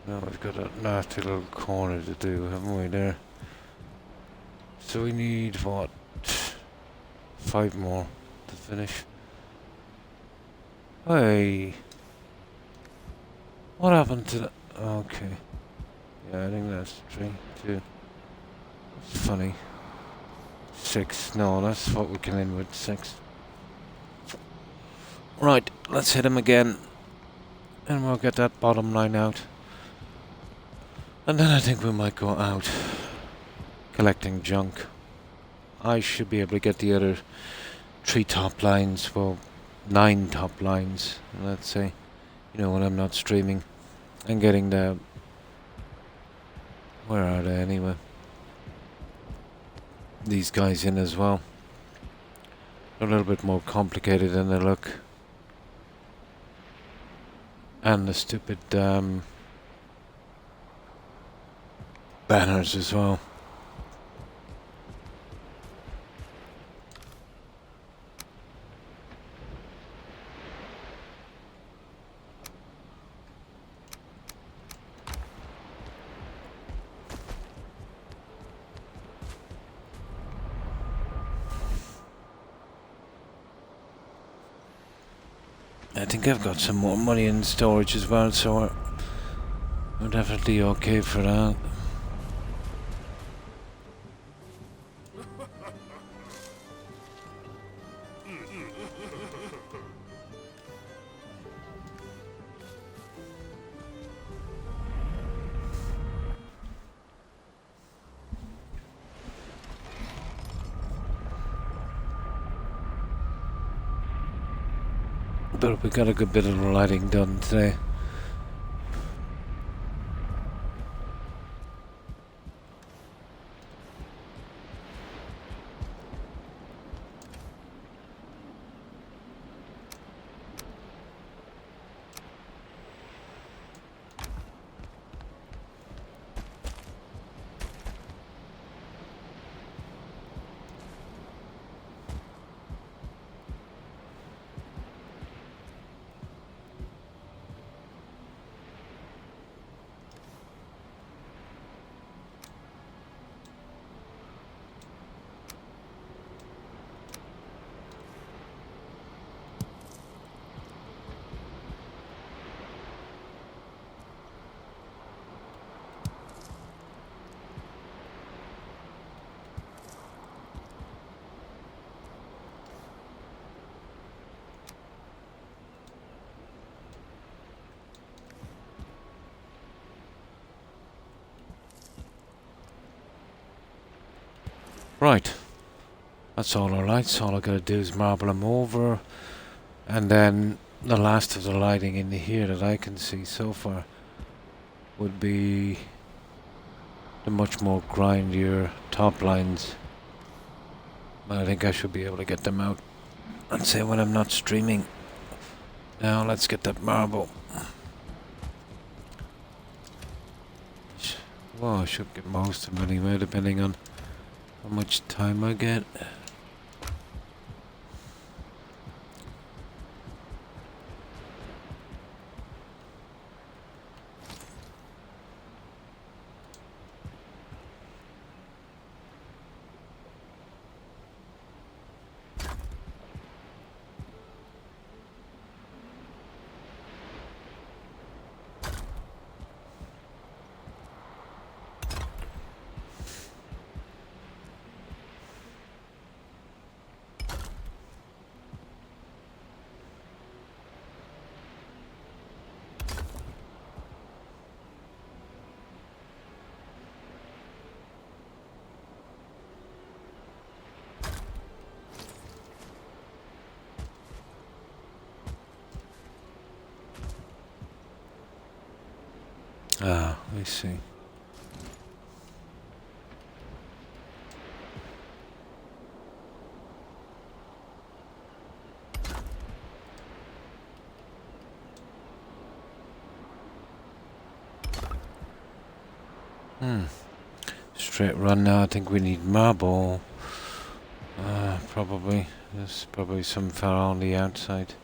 Now we've got a nasty little corner to do, haven't we, there? So we need, what, 5 more to finish. Hey! What happened to the... Okay. Yeah, I think that's 3, 2. It's funny. 6. No, that's what we came in with, 6. Right, let's hit him again. And we'll get that bottom line out. And then I think we might go out collecting junk. I should be able to get the other 3 top lines, well, 9 top lines, let's say, you know, when I'm not streaming. And getting the... Where are they anyway? These guys in as well. They're a little bit more complicated than they look. And the stupid banners as well. I think I've got some more money in storage as well, so we're definitely okay for that. But we got a good bit of lighting done today. Right. That's all our lights. All I gotta do is marble them over. And then the last of the lighting in here that I can see so far would be the much more grindier top lines. But I think I should be able to get them out. I'd say when I'm not streaming. Now let's get that marble. Well, I should get most of them anyway, depending on how much time I get. Ah, I see. Straight run now. I think we need marble. Probably. There's probably some far on the outside.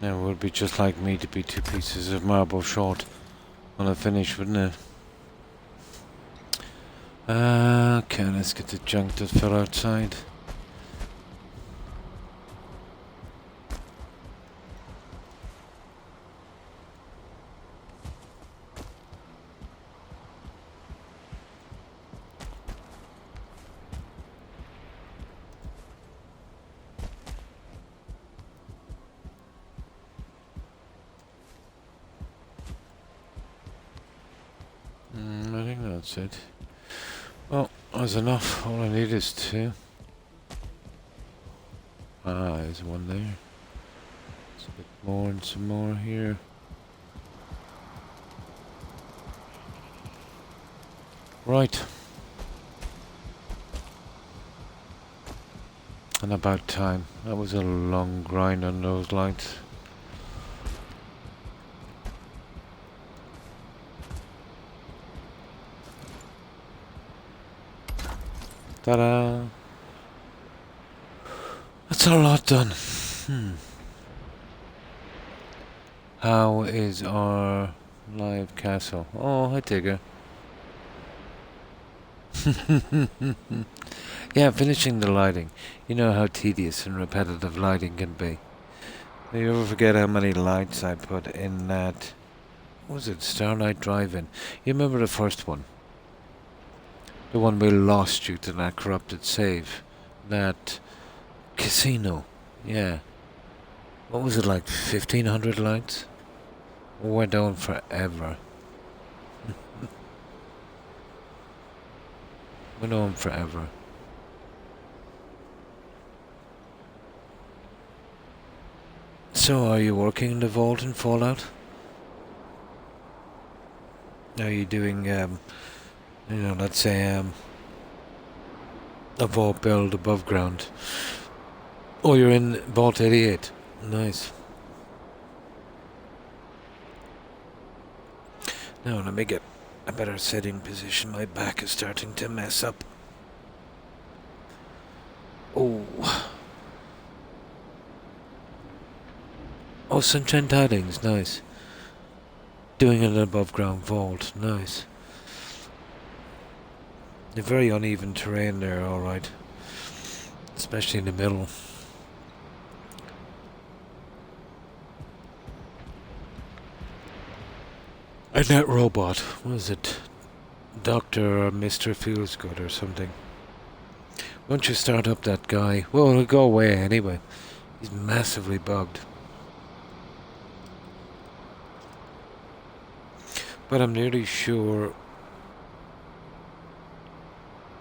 Now it would be just like me to be 2 pieces of marble short when I finish, wouldn't it? Okay, let's get the junk that fell outside. I think that's it. Well, that's enough. All I need is 2. Ah, there's one there. There's a bit more and some more here. Right. And about time. That was a long grind on those lights. Ta-da! That's a lot done. How is our live castle? Oh, hi Tigger. Yeah, finishing the lighting. You know how tedious and repetitive lighting can be. Do you ever forget how many lights I put in that... What was it? Starlight Drive-In. You remember the first one? The one we lost due to that corrupted save. That casino. Yeah. What was it, like 1,500 lights? We went on forever. Went on forever. So, are you working in the vault in Fallout? Are you doing, let's say, a vault build above ground? Oh, you're in Vault 88. Nice. Now, let me get a better sitting position. My back is starting to mess up. Oh. Oh, Sunshine Tidings. Nice. Doing an above ground vault. Nice. A very uneven terrain there, alright. Especially in the middle. And that robot, what is it? Dr. or Mr. Feelsgood or something. Once you start up that guy, well, he'll go away anyway. He's massively bugged. But I'm nearly sure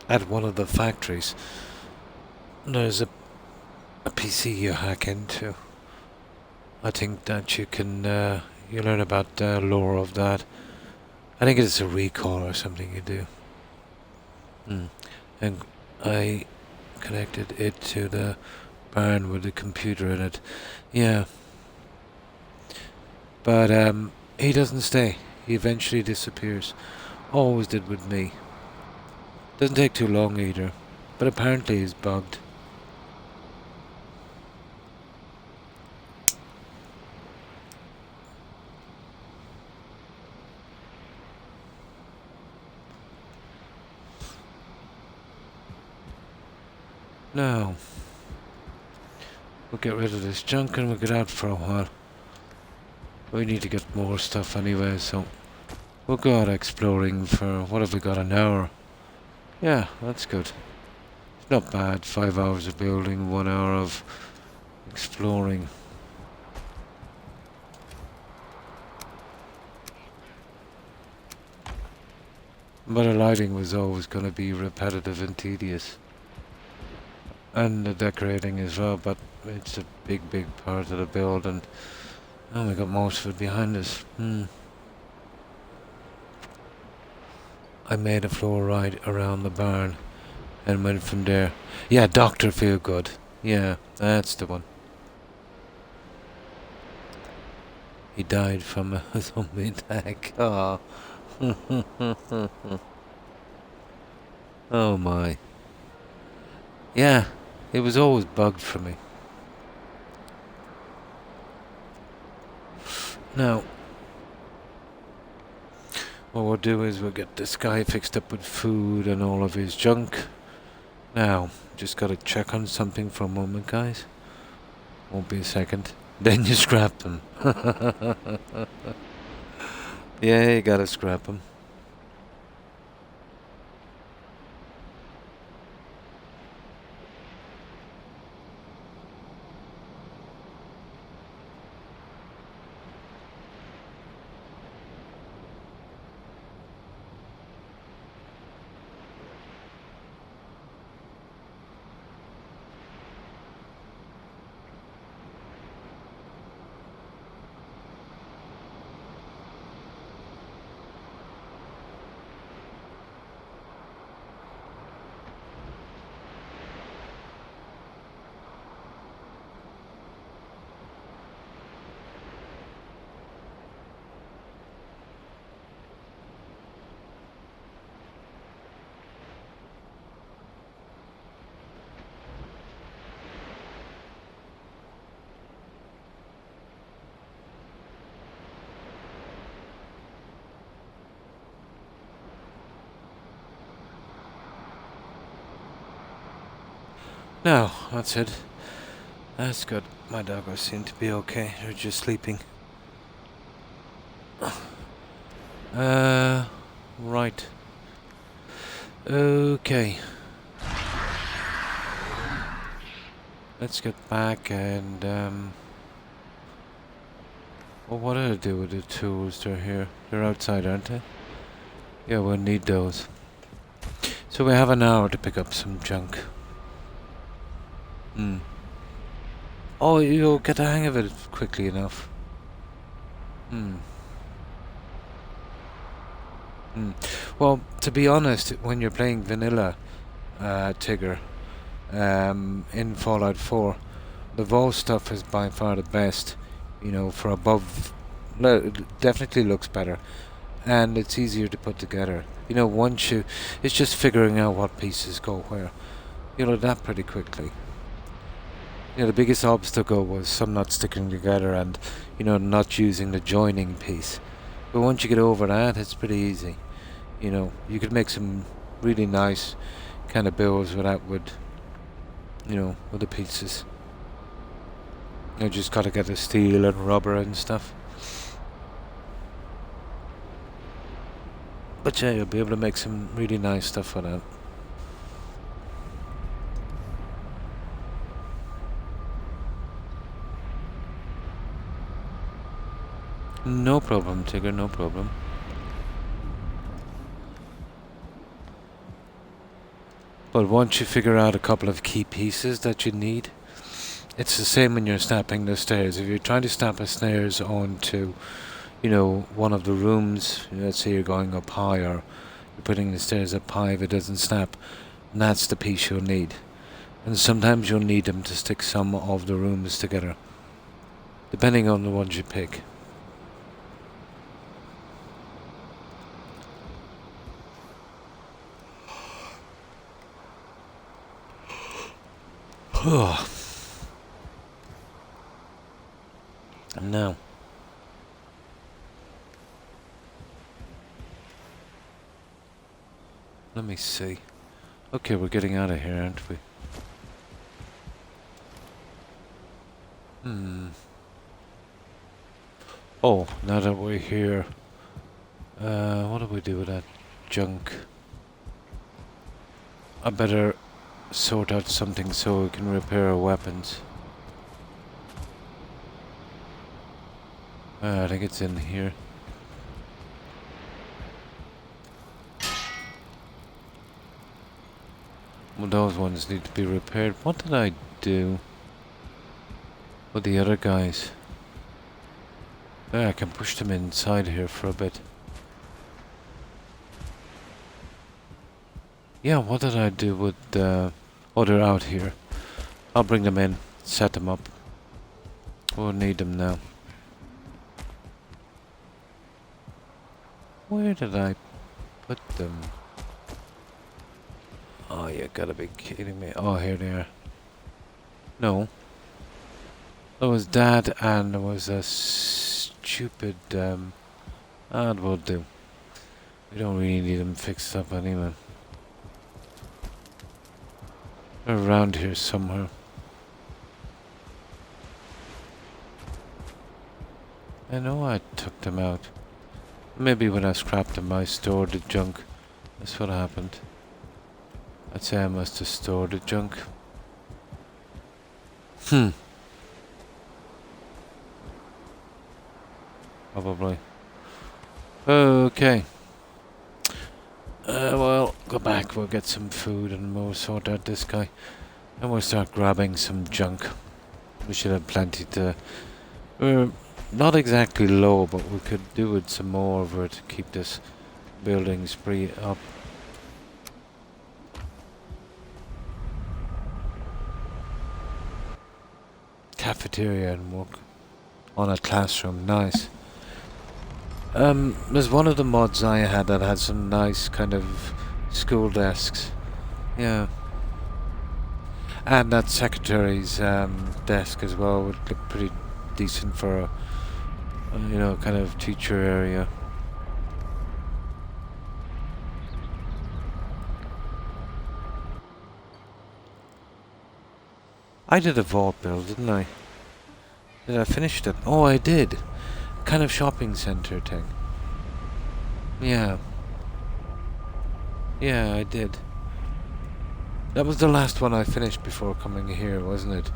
at one of the factories there's a PC you hack into. I think that you can, you learn about the lore of that. I think it's a recall or something you do. And I connected it to the barn with the computer in it. Yeah. But he doesn't stay. He eventually disappears. Always did with me. Doesn't take too long either. But apparently he's bugged. Now, we'll get rid of this junk and we'll get out for a while. We need to get more stuff anyway, so we'll go out exploring for, what have we got, an hour? Yeah, that's good. It's not bad, 5 hours of building, 1 hour of exploring. But the lighting was always going to be repetitive and tedious. And the decorating as well, but it's a big part of the build, and we got most of it behind us. I made a floor ride around the barn and went from there. Yeah, Dr. Feelgood. Yeah, that's the one. He died from a zombie attack. Oh. Oh my. Yeah. It was always bugged for me. Now, what we'll do is we'll get this guy fixed up with food and all of his junk. Now, just gotta check on something for a moment, guys. Won't be a second. Then you scrap them. Yeah, you gotta scrap them. No, that's it. That's good. My doggos seem to be okay. They're just sleeping. Right. Okay. Let's get back and, well, what do I do with the tools? They're here. They're outside, aren't they? Yeah, we'll need those. So we have an hour to pick up some junk. Oh, you'll get the hang of it quickly enough. Well, to be honest, when you're playing vanilla Tigger in Fallout 4, the Vault stuff is by far the best. You know, for above, it definitely looks better, and it's easier to put together. You know, it's just figuring out what pieces go where. You'll adapt pretty quickly. You know, the biggest obstacle was some not sticking together and, you know, not using the joining piece. But once you get over that, it's pretty easy. You know, you could make some really nice kind of builds without wood, you know, with the pieces. You just gotta get the steel and rubber and stuff. But yeah, you'll be able to make some really nice stuff with that. No problem, Tigger, no problem. But once you figure out a couple of key pieces that you need, it's the same when you're snapping the stairs. If you're trying to snap the stairs onto, you know, one of the rooms, let's say you're going up high or you're putting the stairs up high, if it doesn't snap, and that's the piece you'll need. And sometimes you'll need them to stick some of the rooms together, depending on the ones you pick. And now, let me see. Okay, we're getting out of here, aren't we? Oh, now that we're here, what do we do with that junk? I better sort out something so we can repair our weapons. I think it's in here. Well, those ones need to be repaired. What did I do with the other guys? I can push them inside here for a bit. Yeah, what did I do with the... Oh, they're out here. I'll bring them in, set them up. We'll need them now. Where did I put them? Oh, you gotta be kidding me. Oh, here they are. No. There was that and there was a stupid... that will do. We don't really need them fixed up anyway. They're around here somewhere. I know I took them out. Maybe when I scrapped them I stored the junk. That's what happened. I'd say I must have stored the junk. Probably. Okay. Well, go back, we'll get some food and we'll sort out this guy. And we'll start grabbing some junk. We should have plenty to... We're not exactly low, but we could do with some more of it to keep this building spree up. Cafeteria and work on a classroom, nice. There's one of the mods I had that had some nice kind of school desks. Yeah. And that secretary's desk as well would look pretty decent for a you know, kind of teacher area. I did a vault build, didn't I? Did I finish it? Oh, I did. Kind of shopping center thing. Yeah. Yeah, I did. That was the last one I finished before coming here, wasn't it?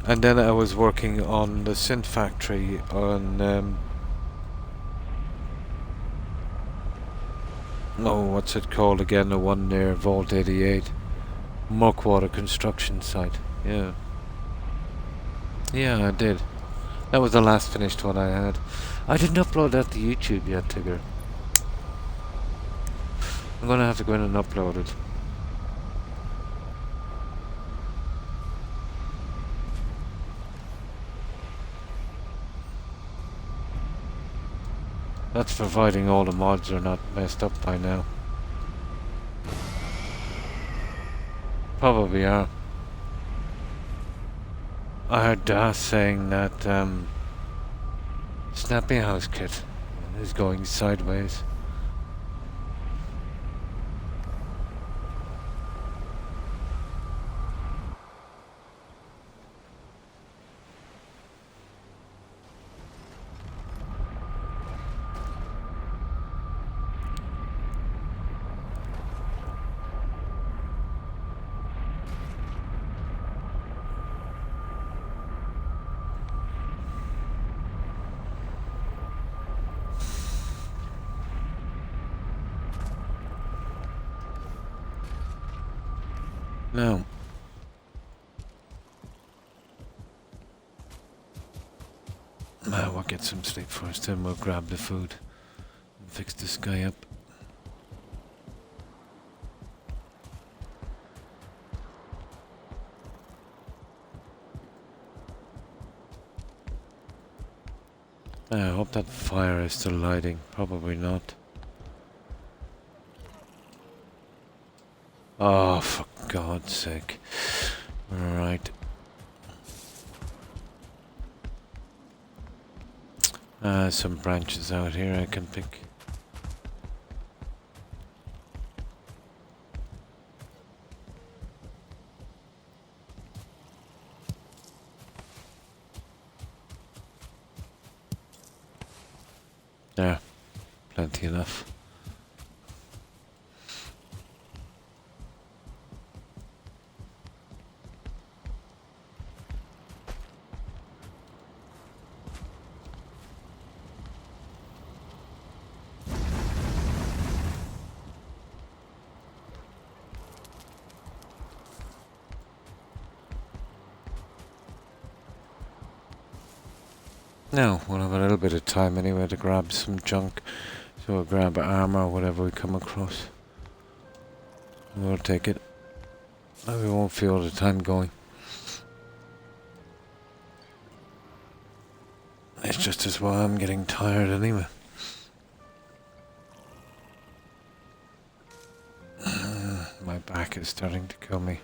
And then I was working on the synth factory on... oh, what's it called again? The one near Vault 88. Muckwater construction site. Yeah. Yeah, I did. That was the last finished one I had. I didn't upload that to YouTube yet, Tigger. I'm gonna have to go in and upload it. That's providing all the mods are not messed up by now. Probably are. I heard Das saying that Snappy House Kit is going sideways. Now, we'll get some sleep first, then we'll grab the food and fix this guy up. I hope that fire is still lighting. Probably not. Oh, for God's sake. Alright. Some branches out here I can pick. There. Plenty enough. Now, we'll have a little bit of time anyway to grab some junk. So we'll grab armor or whatever we come across. We'll take it. We won't feel the time going. It's just as well I'm getting tired anyway. My back is starting to kill me.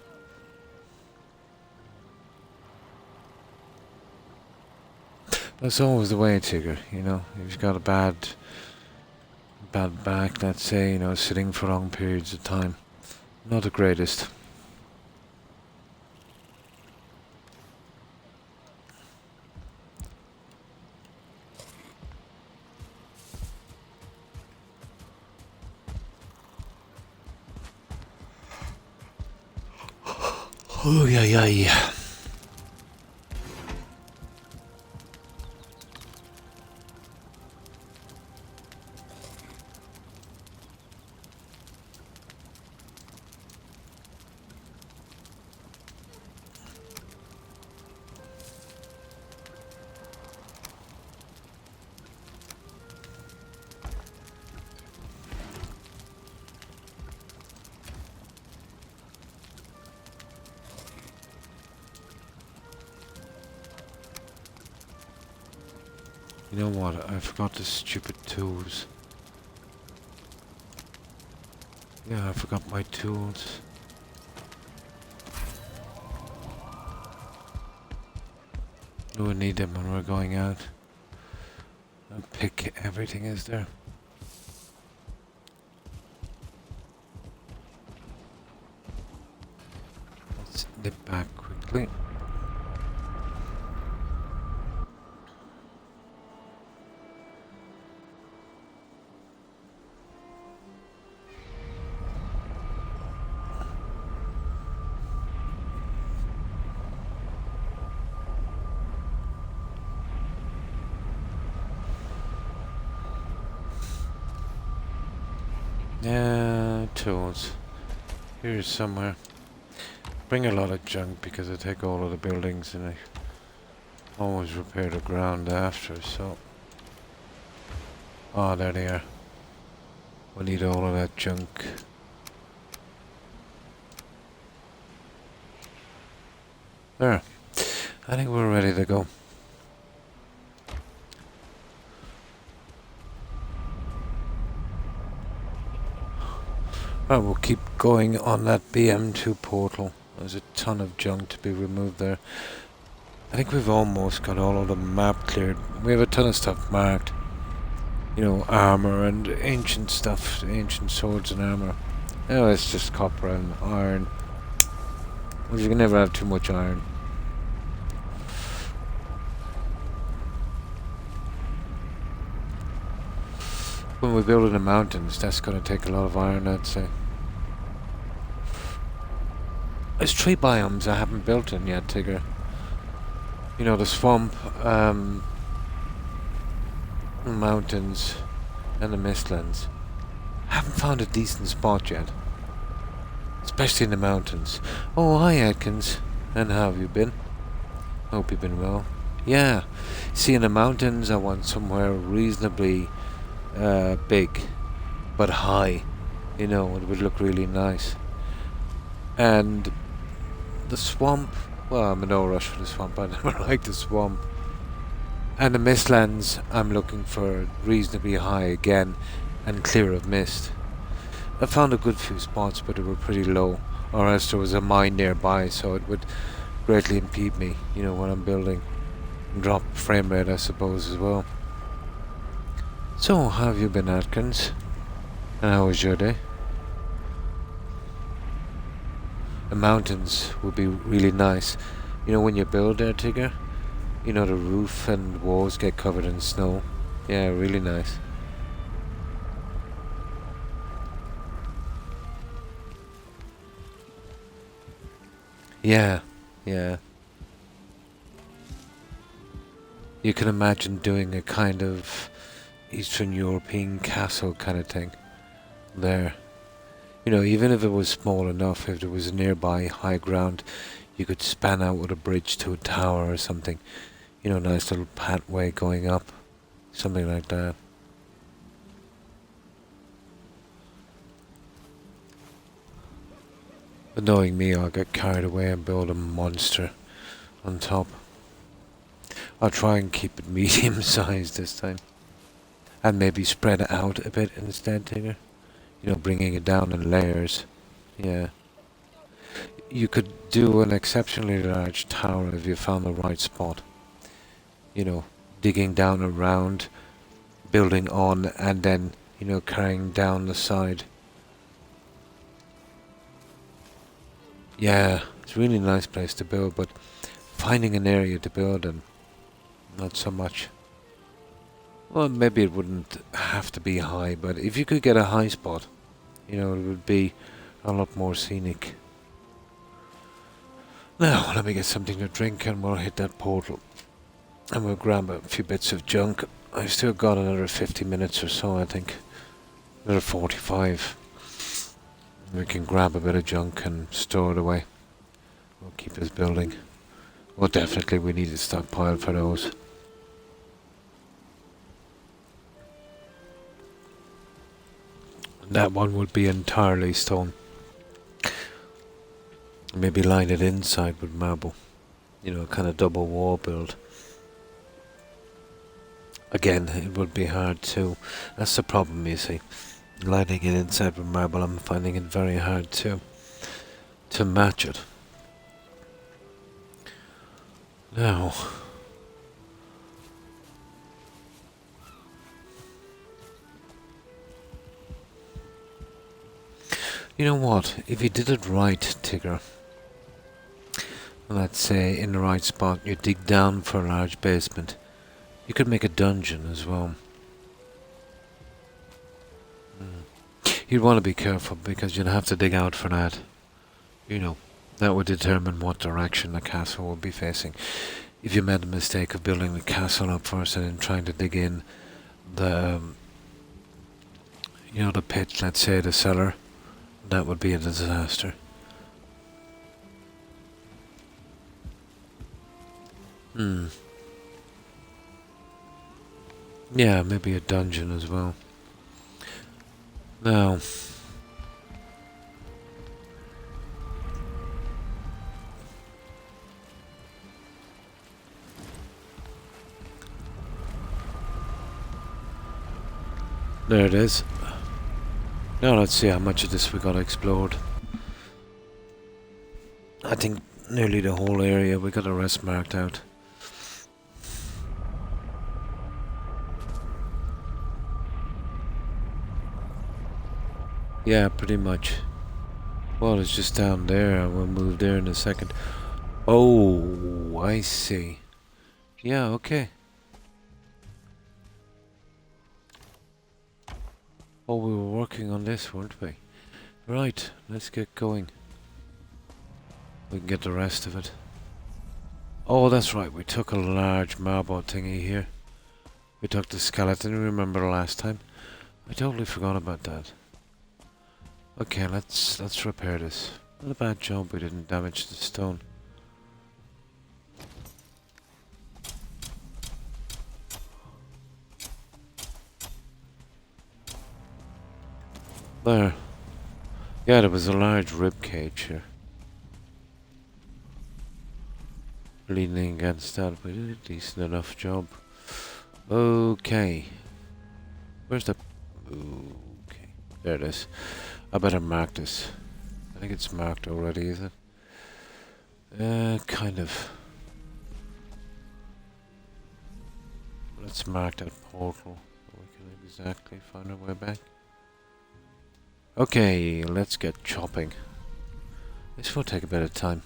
That's always the way, Tigger, you know. If you've got a bad back, let's say, you know, sitting for long periods of time. Not the greatest. Oh, yeah. You know what? I forgot the stupid tools. Yeah, I forgot my tools. We need them when we're going out. And pick everything is there. Let's nip back quickly. Yeah, tools. Here's somewhere. Bring a lot of junk because I take all of the buildings and I always repair the ground after, so... Oh, there they are. We need all of that junk. There. I think we're ready to go. Right, we'll keep going on that BM2 portal. There's a ton of junk to be removed there. I think we've almost got all of the map cleared. We have a ton of stuff marked. You know, armor and ancient stuff, ancient swords and armor. Oh, it's just copper and iron. Well, you can never have too much iron. When we build in the mountains, that's going to take a lot of iron, I'd say. There's 3 biomes I haven't built in yet, Tigger. You know, the swamp, mountains, and the mistlands. I haven't found a decent spot yet. especially in the mountains. Oh, hi Atkins. And how have you been? Hope you've been well. Yeah. See, in the mountains, I want somewhere reasonably big, but high. You know, it would look really nice. And the swamp, well, I'm in no rush for the swamp. I never liked the swamp. And the mistlands, I'm looking for reasonably high again and clear of mist. I found a good few spots, but they were pretty low, or else there was a mine nearby, so it would greatly impede me, you know, when I'm building. And drop frame rate, I suppose, as well. So, how have you been, Atkins? And how was your day? The mountains would be really nice. You know, when you build there, Tigger, you know, the roof and walls get covered in snow. Yeah, really nice. Yeah, yeah. You can imagine doing a kind of Eastern European castle kind of thing there. You know, even if it was small enough, if there was a nearby high ground, you could span out with a bridge to a tower or something. You know, nice little pathway going up. Something like that. But knowing me, I'll get carried away and build a monster on top. I'll try and keep it medium sized this time. And maybe spread it out a bit instead, Tigger. You know, bringing it down in layers. Yeah. You could do an exceptionally large tower if you found the right spot. You know, digging down around, building on, and then, you know, carrying down the side. Yeah, it's a really nice place to build, but finding an area to build in, not so much. Well, maybe it wouldn't have to be high, but if you could get a high spot, you know, it would be a lot more scenic. Now, let me get something to drink and we'll hit that portal. And we'll grab a few bits of junk. I've still got another 50 minutes or so, I think. Another 45. We can grab a bit of junk and store it away. We'll keep this building. Well, definitely we need a stockpile for those. That one would be entirely stone. Maybe line it inside with marble. You know, kind of double wall build. Again, it would be hard too. That's the problem, you see. Lining it inside with marble, I'm finding it very hard to match it. Now, you know what? If you did it right, Tigger, let's say in the right spot, you dig down for a large basement, you could make a dungeon as well. You'd want to be careful because you'd have to dig out for that. You know, that would determine what direction the castle would be facing. If you made the mistake of building the castle up first and then trying to dig in the, you know, the pit, let's say the cellar, that would be a disaster. Yeah, maybe a dungeon as well. Now, there it is. Now let's see how much of this we got explored. I think nearly the whole area we got the rest marked out. Yeah, pretty much. Well, it's just down there. I will move there in a second. Oh, I see. Yeah, okay. Oh, we were working on this, weren't we? Right, let's get going. We can get the rest of it. Oh, that's right. We took a large marble thingy here. We took the skeleton, remember last time? I totally forgot about that. Okay, let's repair this. Not a bad job we didn't damage the stone. There. Yeah, there was a large rib cage here. Leaning against that, we did a decent enough job. Okay. Where's the... Okay, there it is. I better mark this. I think it's marked already, is it? Kind of. Let's mark that portal so we can exactly find our way back. Okay, let's get chopping. This will take a bit of time.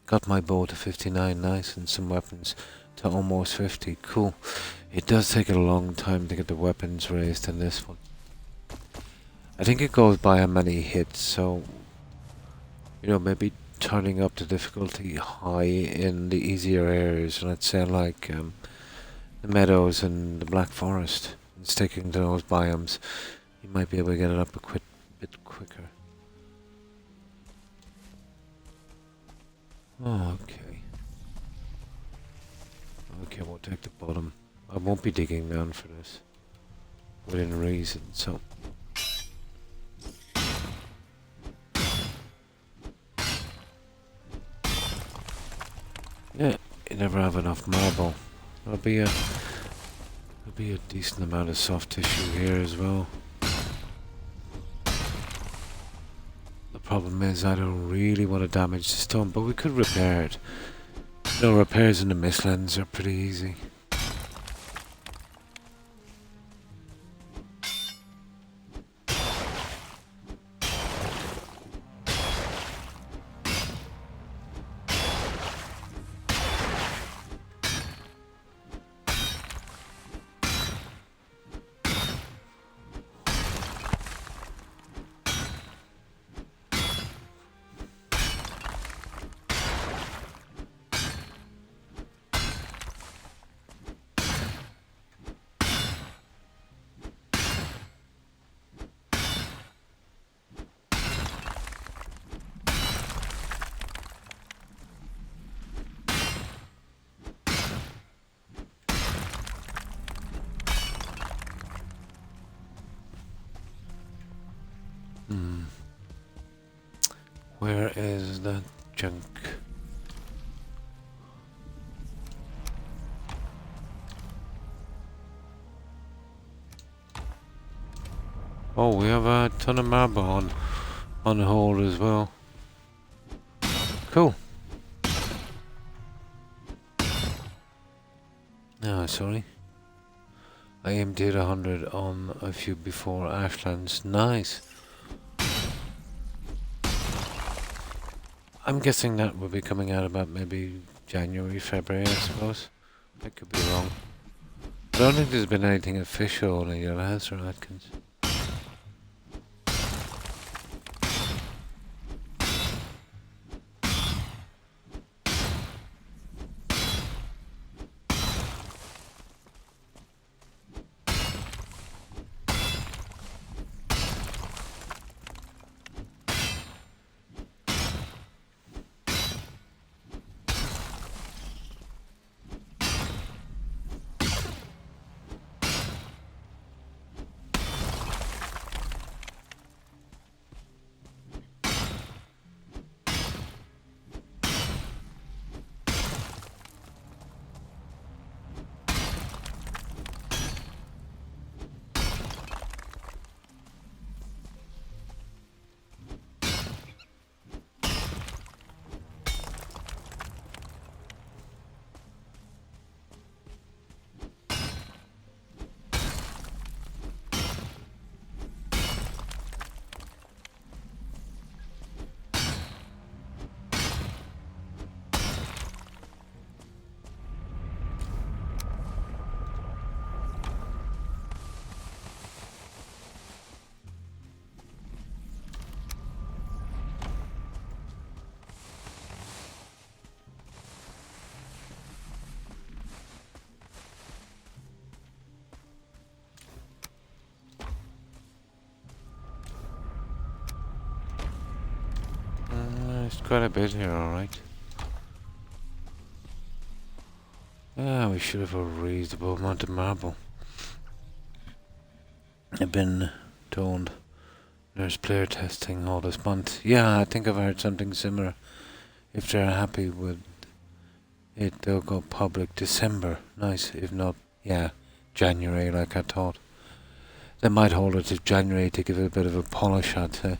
Got my bow to 59, nice, and some weapons to almost 50, cool. It does take a long time to get the weapons raised in this one. I think it goes by how many hits, so... You know, maybe turning up the difficulty high in the easier areas, let's say like the meadows and the Black Forest, and sticking to those biomes, you might be able to get it up a bit quicker. Oh, okay. Okay, we'll take the bottom. I won't be digging down for this. Within reason, so... Yeah, you never have enough marble. There'll be a decent amount of soft tissue here as well. The problem is I don't really want to damage the stone, but we could repair it. You know, repairs in the Mistlands are pretty easy. Where is that junk? Oh, we have a ton of marble on hold as well. Cool. No, sorry. I aimed at 100 on a few before Ashlands. Nice. I'm guessing that will be coming out about maybe January, February, I suppose. I could be wrong. I don't think there's been anything official on it yet, has there, Atkins? quite a bit here, alright. Ah, we should have a reasonable amount of marble. I've been told there's player testing all this month. Yeah, I think I've heard something similar. If they're happy with it, they'll go public December. Nice, if not, yeah, January like I thought. They might hold it to January to give it a bit of a polish, I'd say.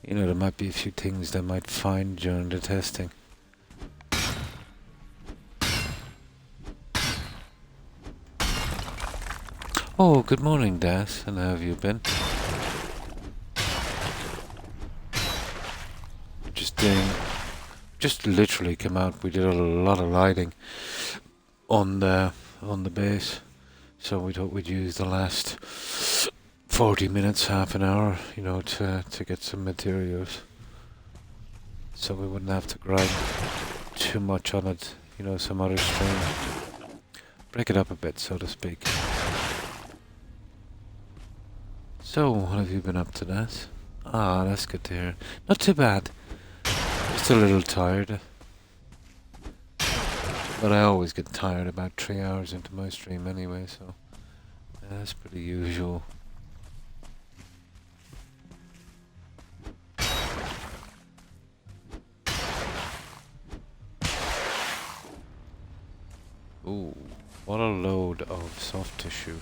You know, there might be a few things they might find during the testing. Oh, good morning, Das, and how have you been? Just literally came out. We did a lot of lighting on the base, so we thought we'd use the last 40 minutes, half an hour, you know, to get some materials, so we wouldn't have to grind too much on it, you know, some other stream. Break it up a bit, so to speak. So, what have you been up to, that? Ah, that's good to hear. Not too bad. Just a little tired. But I always get tired about 3 hours into my stream anyway, so that's pretty usual. Ooh, what a load of soft tissue.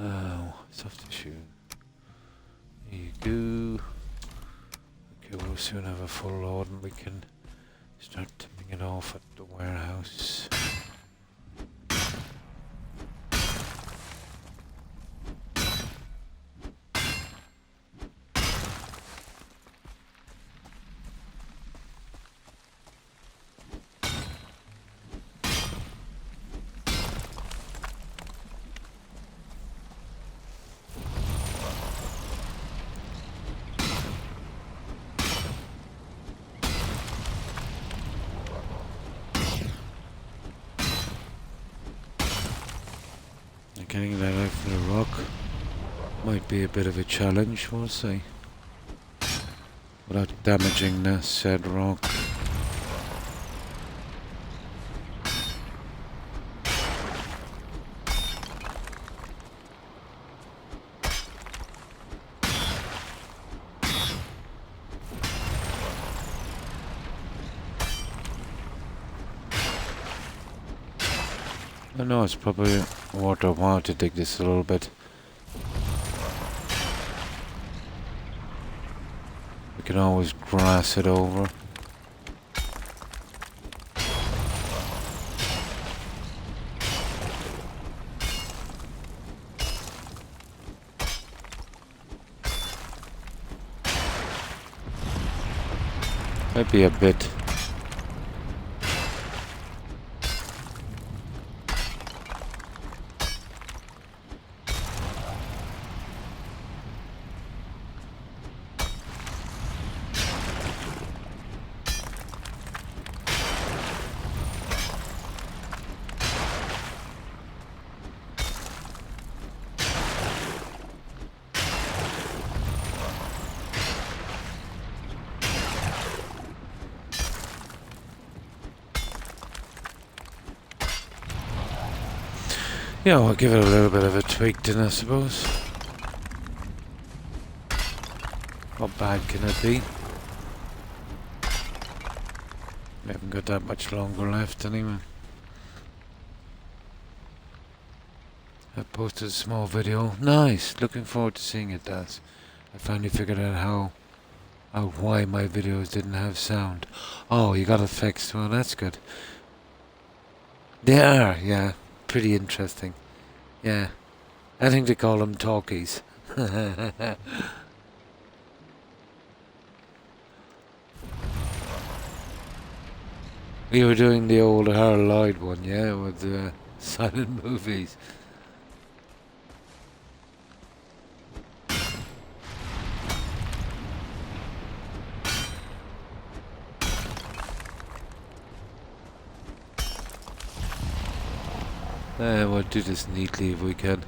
Oh, soft tissue. There you go. Okay, we'll soon have a full load and we can start tipping it off at the warehouse. Getting that out from the rock might be a bit of a challenge, we'll see. Without damaging the said rock. I know it's probably worth a while to dig this a little bit. We can always grass it over. Might be a bit. Yeah, I'll give it a little bit of a tweak then, I suppose. How bad can it be? We haven't got that much longer left anyway. I posted a small video. Nice! Looking forward to seeing it, Das. I finally figured out why my videos didn't have sound. Oh, you got it fixed. Well, that's good. They are, yeah. Pretty interesting. Yeah. I think they call them talkies. We were doing the old Harold Lloyd one, yeah, with silent movies. We'll do this neatly if we can.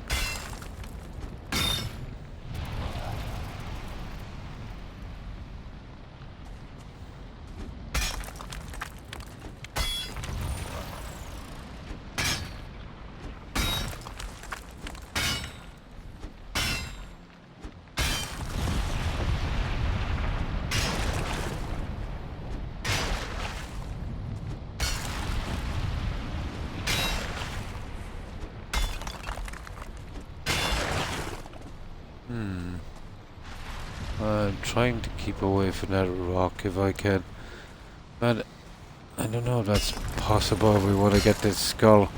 I'm trying to keep away from that rock if I can. But I don't know if that's possible if we want to get this skull.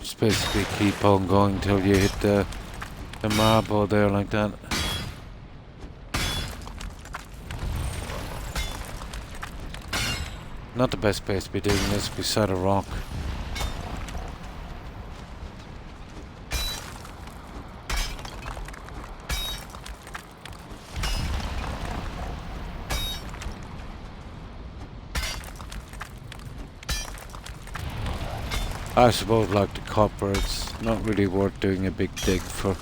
Just basically keep on going till you hit the marble there like that. Not the best place to be doing this, beside a rock. I suppose like the copper, it's not really worth doing a big dig for.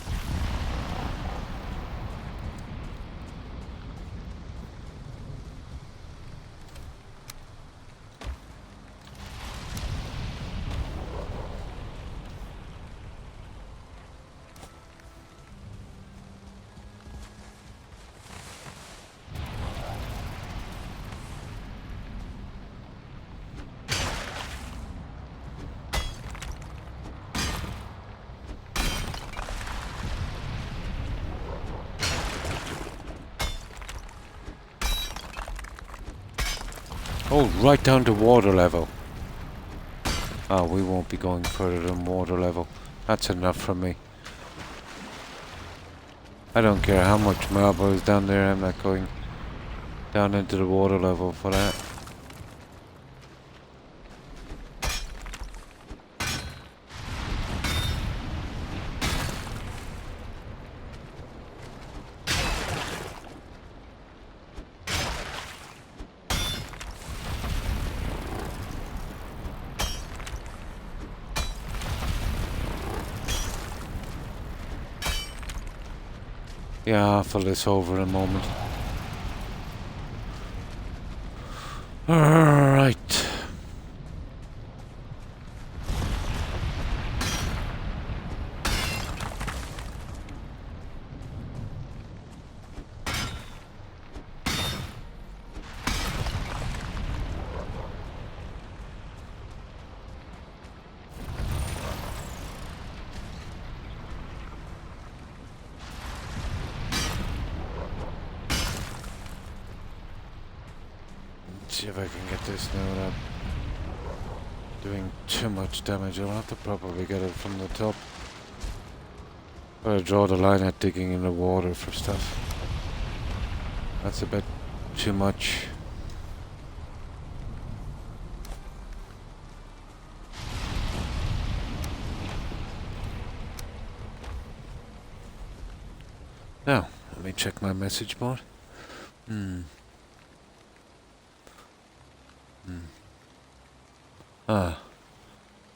Oh, right down to water level. Oh, we won't be going further than water level. That's enough for me. I don't care how much marble is down there, I'm not going down into the water level for that. Yeah, I'll fill this over in a moment. Alright. See if I can get this now without doing too much damage. I'll have to probably get it from the top. Gotta draw the line at digging in the water for stuff. That's a bit too much. Now, let me check my message board.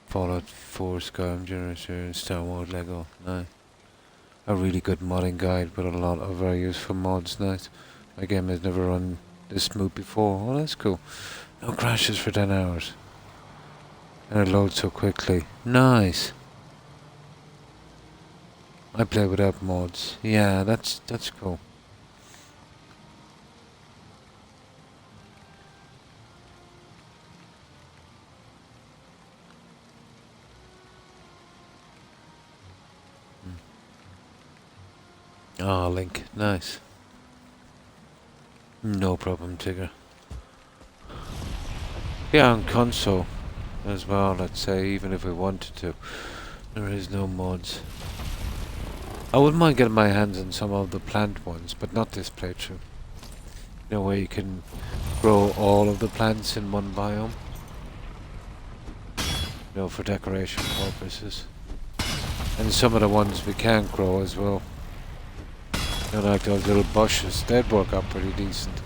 Fallout 4 Skyrim Generator Star Wars Lego. Nice. A really good modding guide with a lot of very useful mods. Nice. My game has never run this smooth before. Oh, that's cool. No crashes for 10 hours. And it loads so quickly. Nice. I play without mods. Yeah, that's cool. Oh, Link. Nice. No problem, Tigger. Yeah, on console as well, let's say, even if we wanted to. There is no mods. I wouldn't mind getting my hands on some of the plant ones, but not this playthrough. You know, where you can grow all of the plants in one biome. You know, for decoration purposes. And some of the ones we can't grow as well. You know, like those little bushes, they'd work out pretty decent.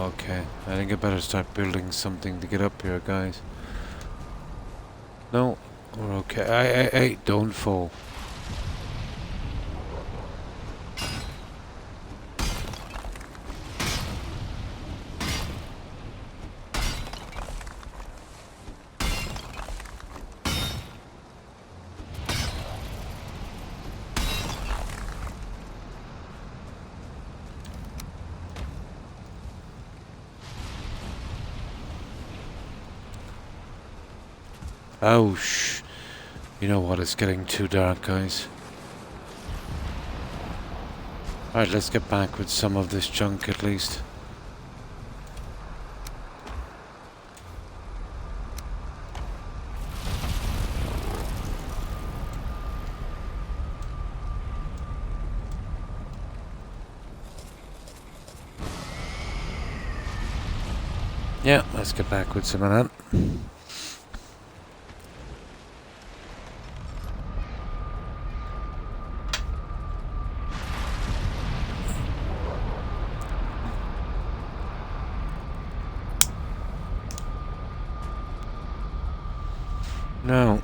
Okay, I think I better start building something to get up here, guys. No, we're okay. Hey, don't fall. Oh, shh. You know what? It's getting too dark, guys. Alright, let's get back with some of this junk at least. Yeah, let's get back with some of that. No.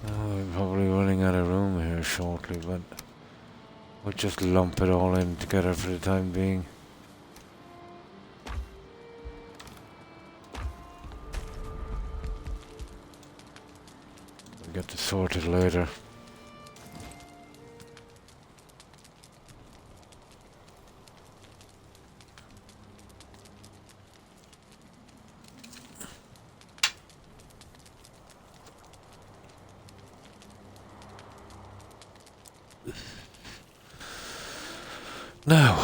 Oh, we're probably running out of room here shortly, but we'll just lump it all in together for the time being. We'll get to sort it later. Now,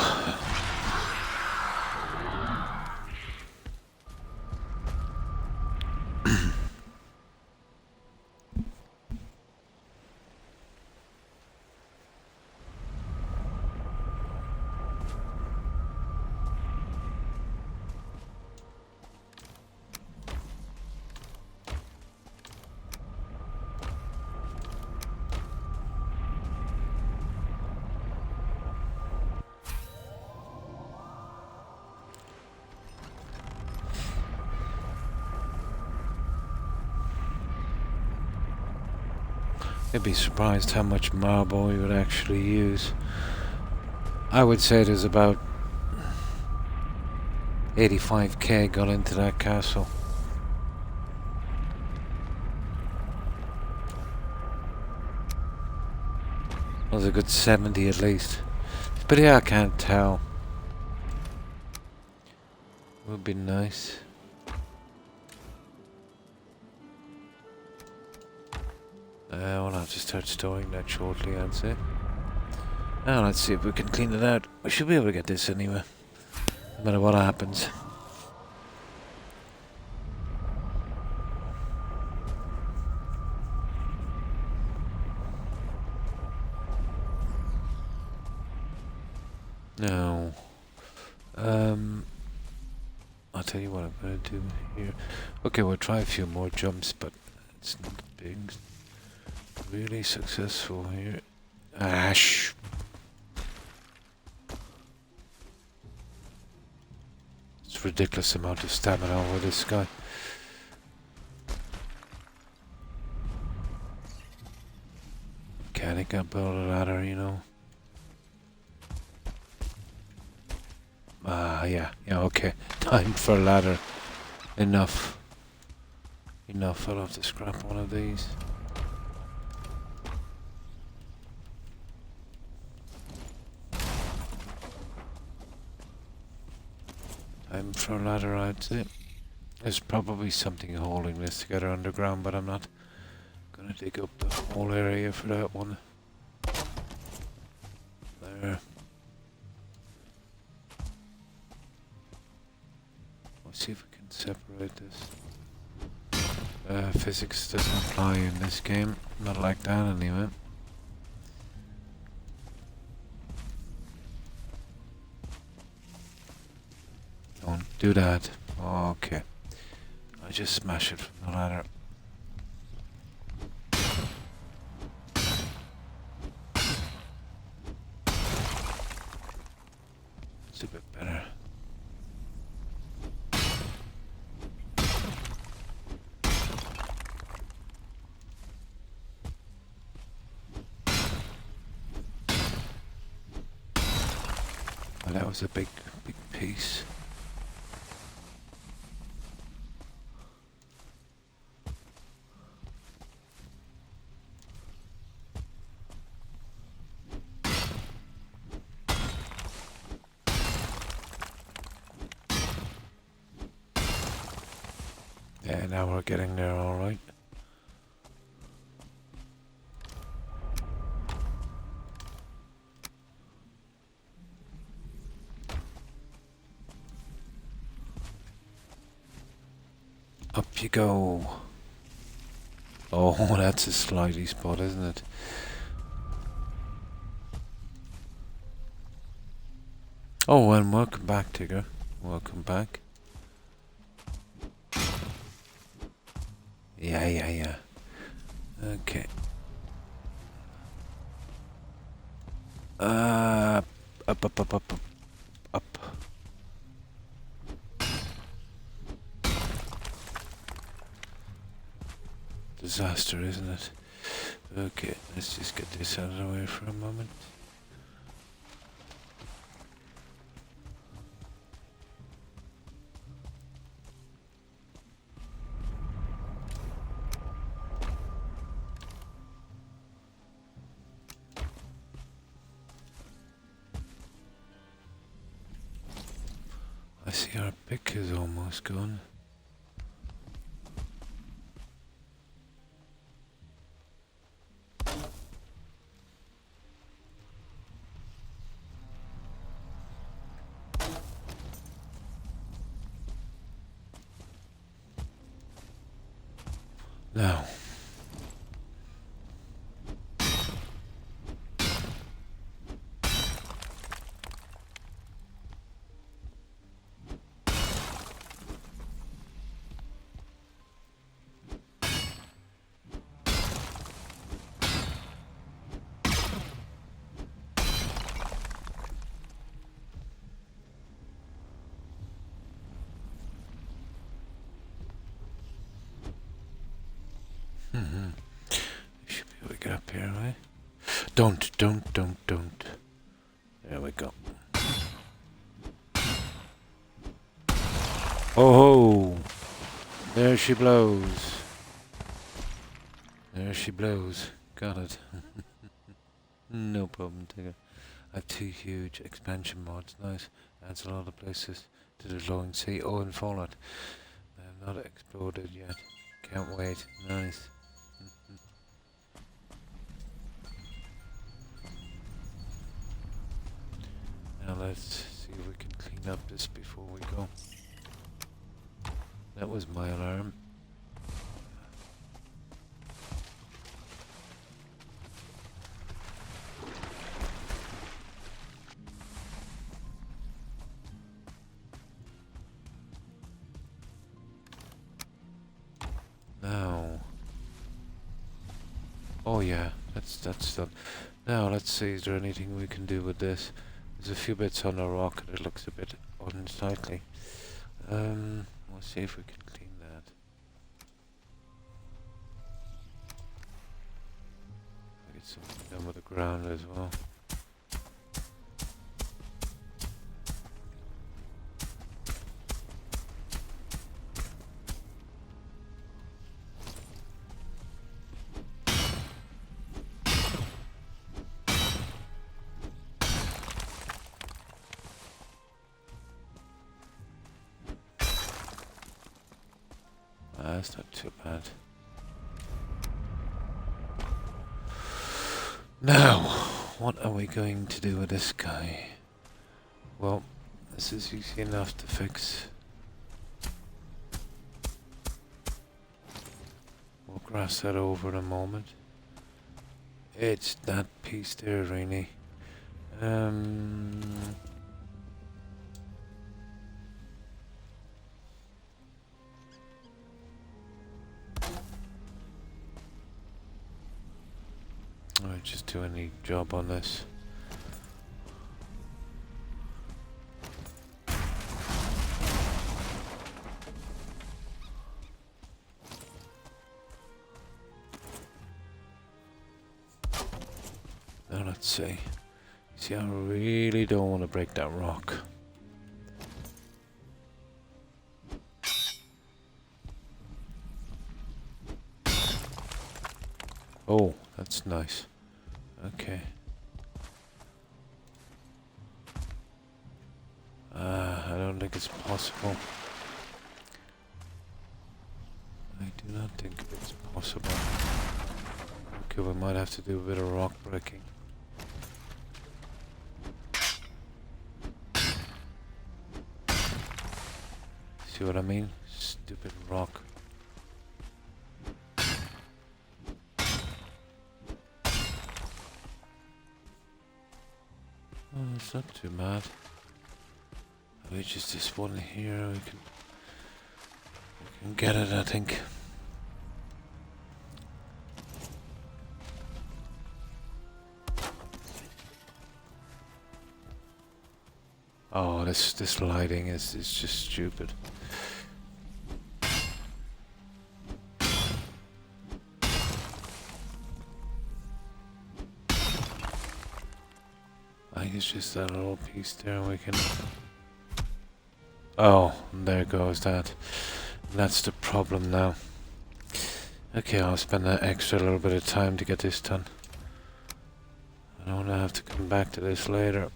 you'd be surprised how much marble you would actually use. I would say there's about 85k got into that castle. Was a good 70 at least. But yeah, I can't tell. Would be nice. We'll have to start storing that shortly, I'd say. Now let's see if we can clean it out. We should be able to get this anyway, no matter what happens. Now, I'll tell you what I'm going to do here. Okay, we'll try a few more jumps, but it's not being really successful here. Ash. It's a ridiculous amount of stamina over this guy. Can I build a ladder, you know? Yeah, okay. Time for a ladder. Enough. Enough, I'll have to scrap one of these. Time for a ladder, I'd say. There's probably something holding this together underground, but I'm not gonna dig up the whole area for that one. There. Let's see if we can separate this. Physics doesn't apply in this game. Not like that anyway. Don't do that. Okay. I just smash it from the ladder. was a big piece. Yeah, now we're getting there all right. Up you go. Oh, that's a slidey spot, isn't it? Oh, and welcome back, Tigger. Welcome back. Yeah. Okay. Up. Disaster, isn't it? Okay, let's just get this out of the way for a moment. I see our pick is almost gone. Now. Should be able to get up here, right? Don't. There we go. Oh, there she blows. There she blows. Got it. No problem, Tigger. I have 2 huge expansion mods. Nice. Adds a lot of places to the glowing sea. Oh, and Fallout. Not exploded yet. Can't wait. Nice. Now let's see if we can clean up this before we go. That was my alarm. Now. Oh yeah, that's done. Now let's see, is there anything we can do with this? There's a few bits on the rock that looks a bit unsightly. We'll see if we can clean that. Get something done with the ground as well. That's not too bad. Now, what are we going to do with this guy? Well, this is easy enough to fix. We'll grass that over in a moment. It's that piece there, really. I'll just do any job on this. Now let's see. See, I really don't want to break that rock. Oh, that's nice. Okay. I don't think it's possible. I do not think it's possible. Okay, we might have to do a bit of rock breaking. See what I mean? Stupid rock. Oh, it's not too bad. Maybe just this one here, we can get it, I think. Oh, this lighting is just stupid. I think it's just that little piece there, and we can. Oh, there goes that. That's the problem now. Okay, I'll spend that extra little bit of time to get this done. I don't want to have to come back to this later.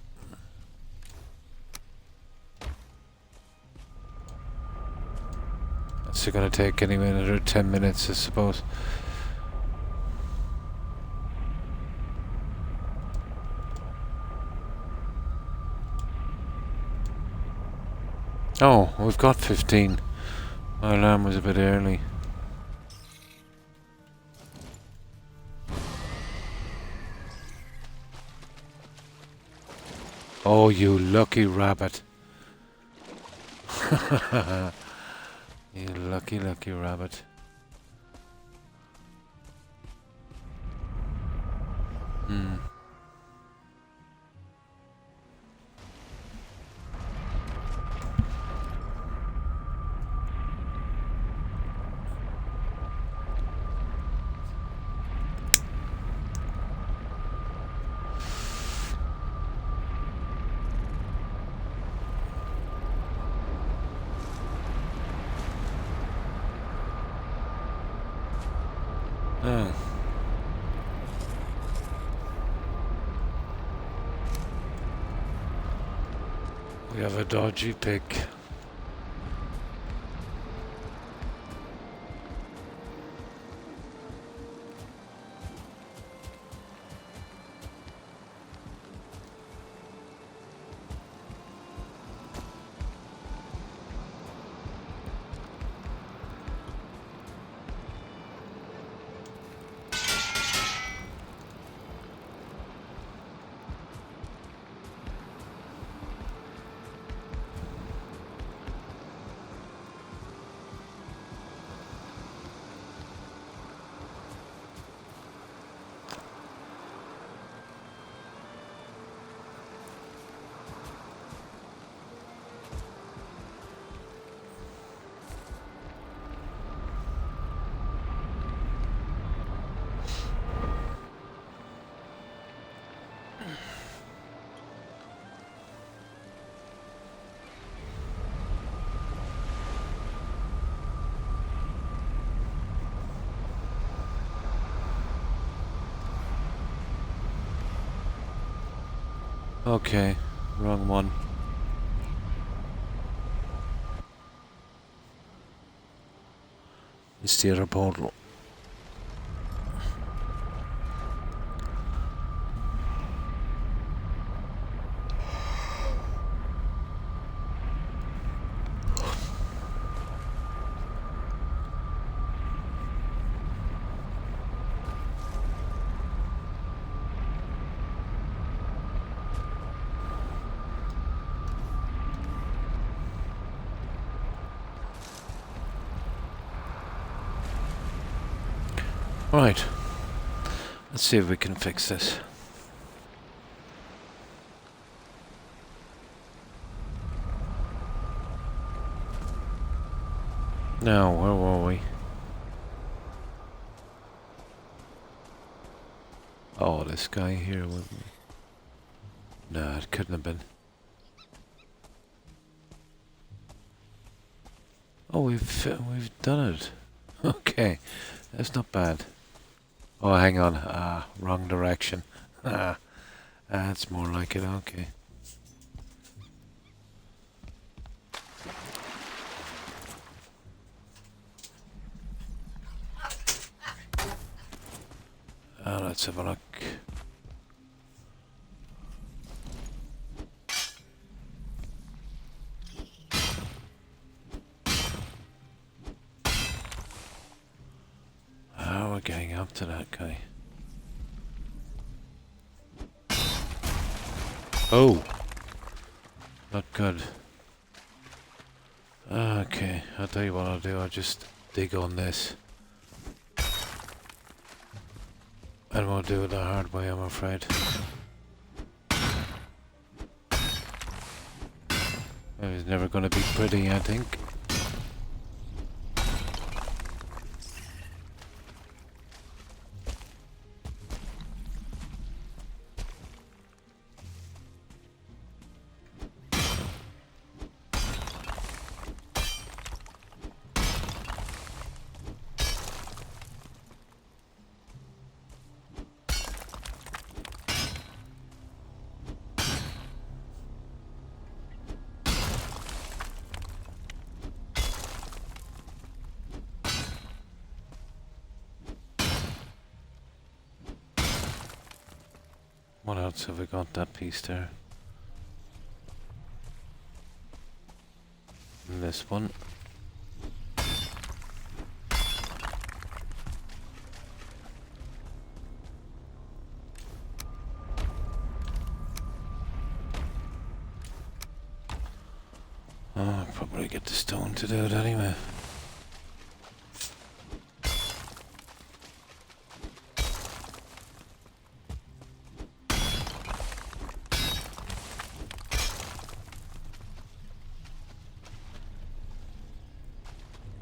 It's going to take any minute or 10 minutes, I suppose. Oh, we've got 15. My alarm was a bit early. Oh, you lucky rabbit. You lucky rabbit. Hmm. Oh. We have a dodgy pick. Okay, wrong one. It's the other portal. Right. Let's see if we can fix this. Now, where were we? Oh, this guy here with me. No, it couldn't have been. Oh, we've done it. Okay, that's not bad. Oh, hang on. Ah, wrong direction. Ah, that's more like it. Okay. Let's have a look. Oh, we're getting up to that guy. Oh! Not good. Okay, I'll tell you what I'll do. I'll just dig on this. And we'll do it the hard way, I'm afraid. It's never going to be pretty, I think. What else have we got? That piece there. And this one. Oh, I'll probably get the stone to do it anyway.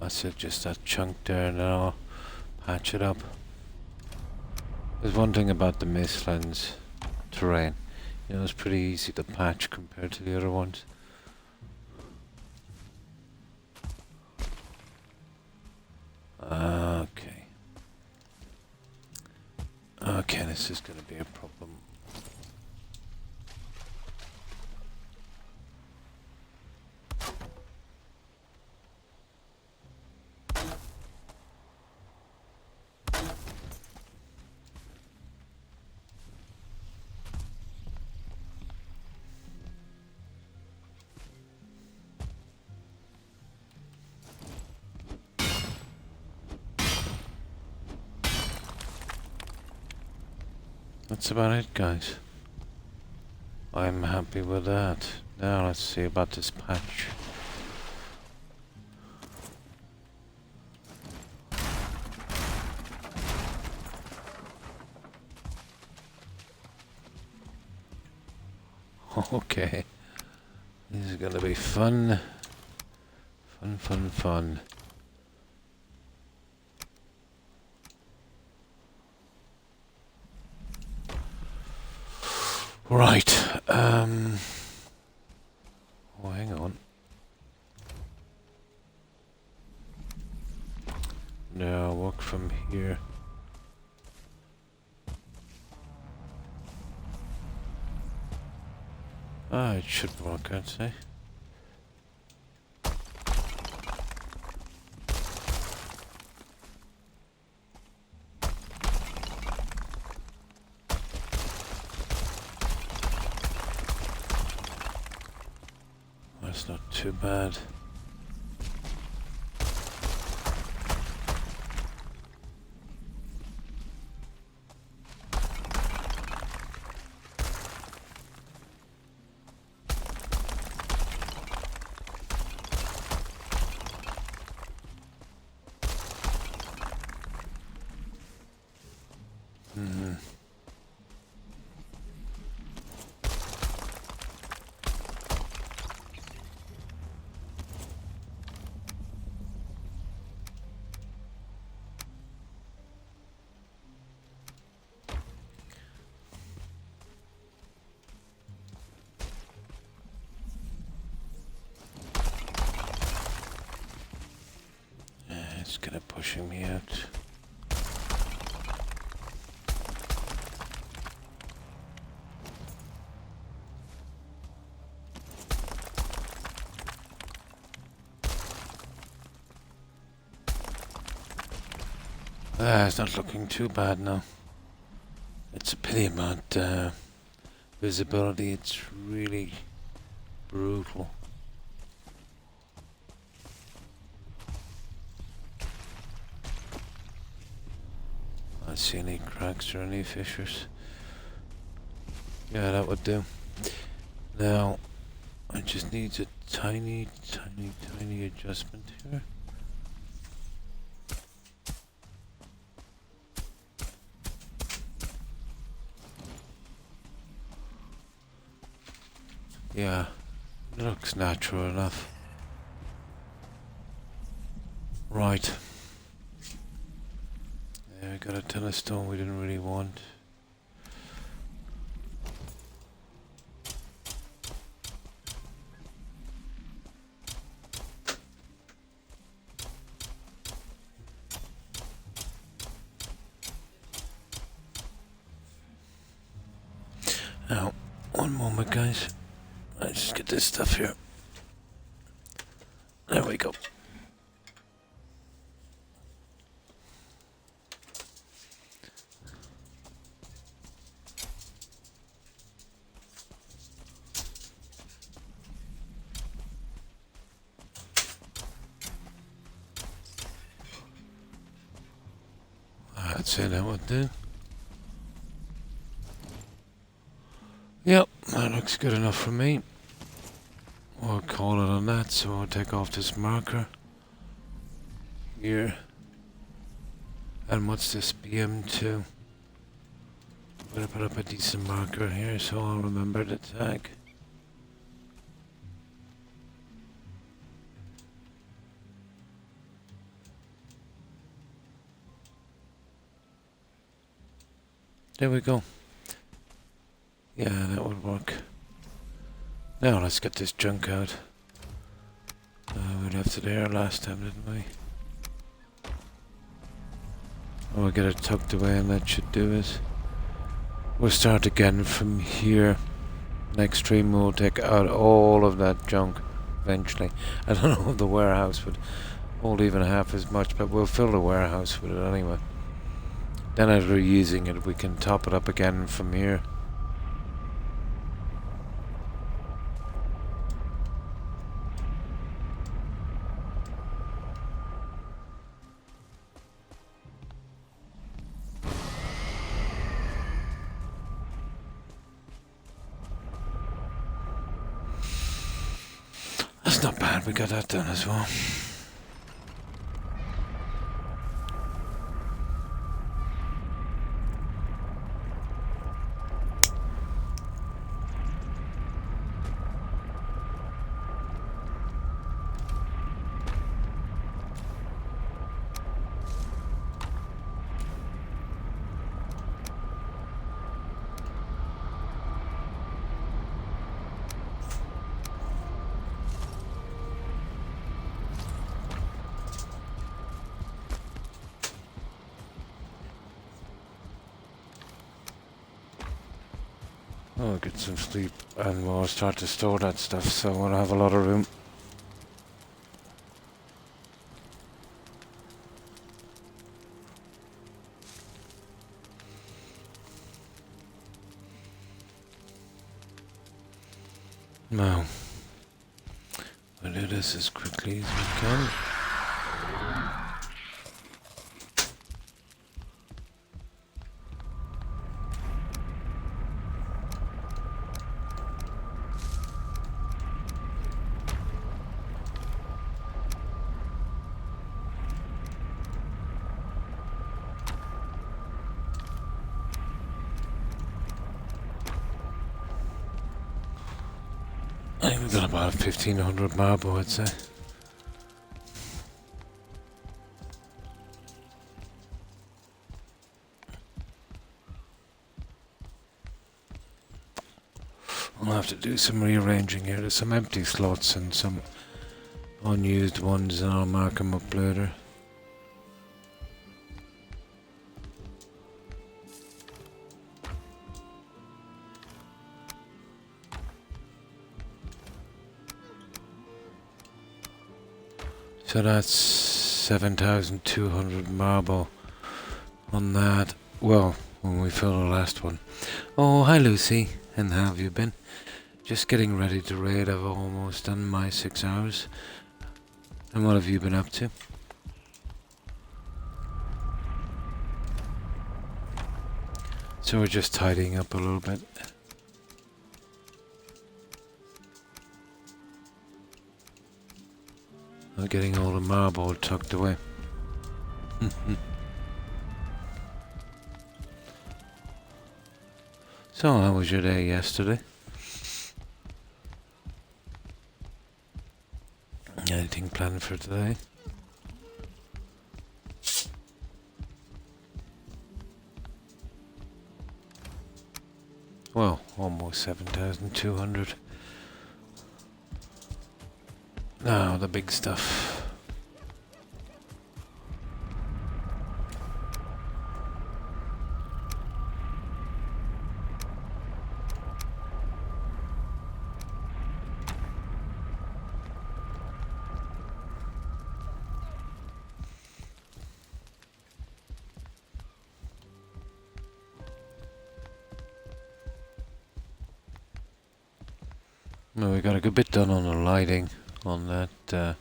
That's it, just that chunk there, and then I'll patch it up. There's one thing about the Mistlands terrain. You know, it's pretty easy to patch compared to the other ones. Okay. Okay, this is going to be a problem. That's about it, guys. I'm happy with that. Now let's see about this patch. Okay. This is gonna be fun. Fun, fun, fun. Right, oh, hang on. No, I'll walk from here. Ah, it should work, I'd say. That's not too bad. It's kind of pushing me out. It's not looking too bad now. It's a pity about visibility. It's really brutal. I don't see any cracks or any fissures. Yeah, that would do. Now, I just need a tiny adjustment here. Yeah, it looks natural enough. Right. Yeah, we got a ton of stone we didn't really want. Now, one moment, guys. Let's just get this stuff here. There we go. I'd say that would do. Yep, that looks good enough for me. We'll call it on that, so I'll take off this marker here. And what's this BM2? I'm gonna put up a decent marker here so I'll remember the tag. There we go. Yeah, that would work. Now let's get this junk out. We left it there last time, didn't we? Oh, we'll get it tucked away and that should do it. We'll start again from here. Next stream we'll take out all of that junk eventually. I don't know if the warehouse would hold even half as much, but we'll fill the warehouse with it anyway. Then as we're using it, we can top it up again from here. That's not bad, we got that done as well. I'll get some sleep and we'll start to store that stuff so we'll have a lot of room. Now, we'll do this as quickly as we can. I think we've got about 1,500 marble, I'd say. I'll have to do some rearranging here. There's some empty slots and some unused ones, and I'll mark them up later. So that's 7,200 marble on that. Well, when we fill the last one. Oh, hi Lucy. And how have you been? Just getting ready to raid. I've almost done my 6 hours. And what have you been up to? So we're just tidying up a little bit. I'm getting all the marble tucked away. So, how was your day yesterday? Anything planned for today? Well, almost 7,200. Now, the big stuff. Well, we got a good bit done on the lighting on that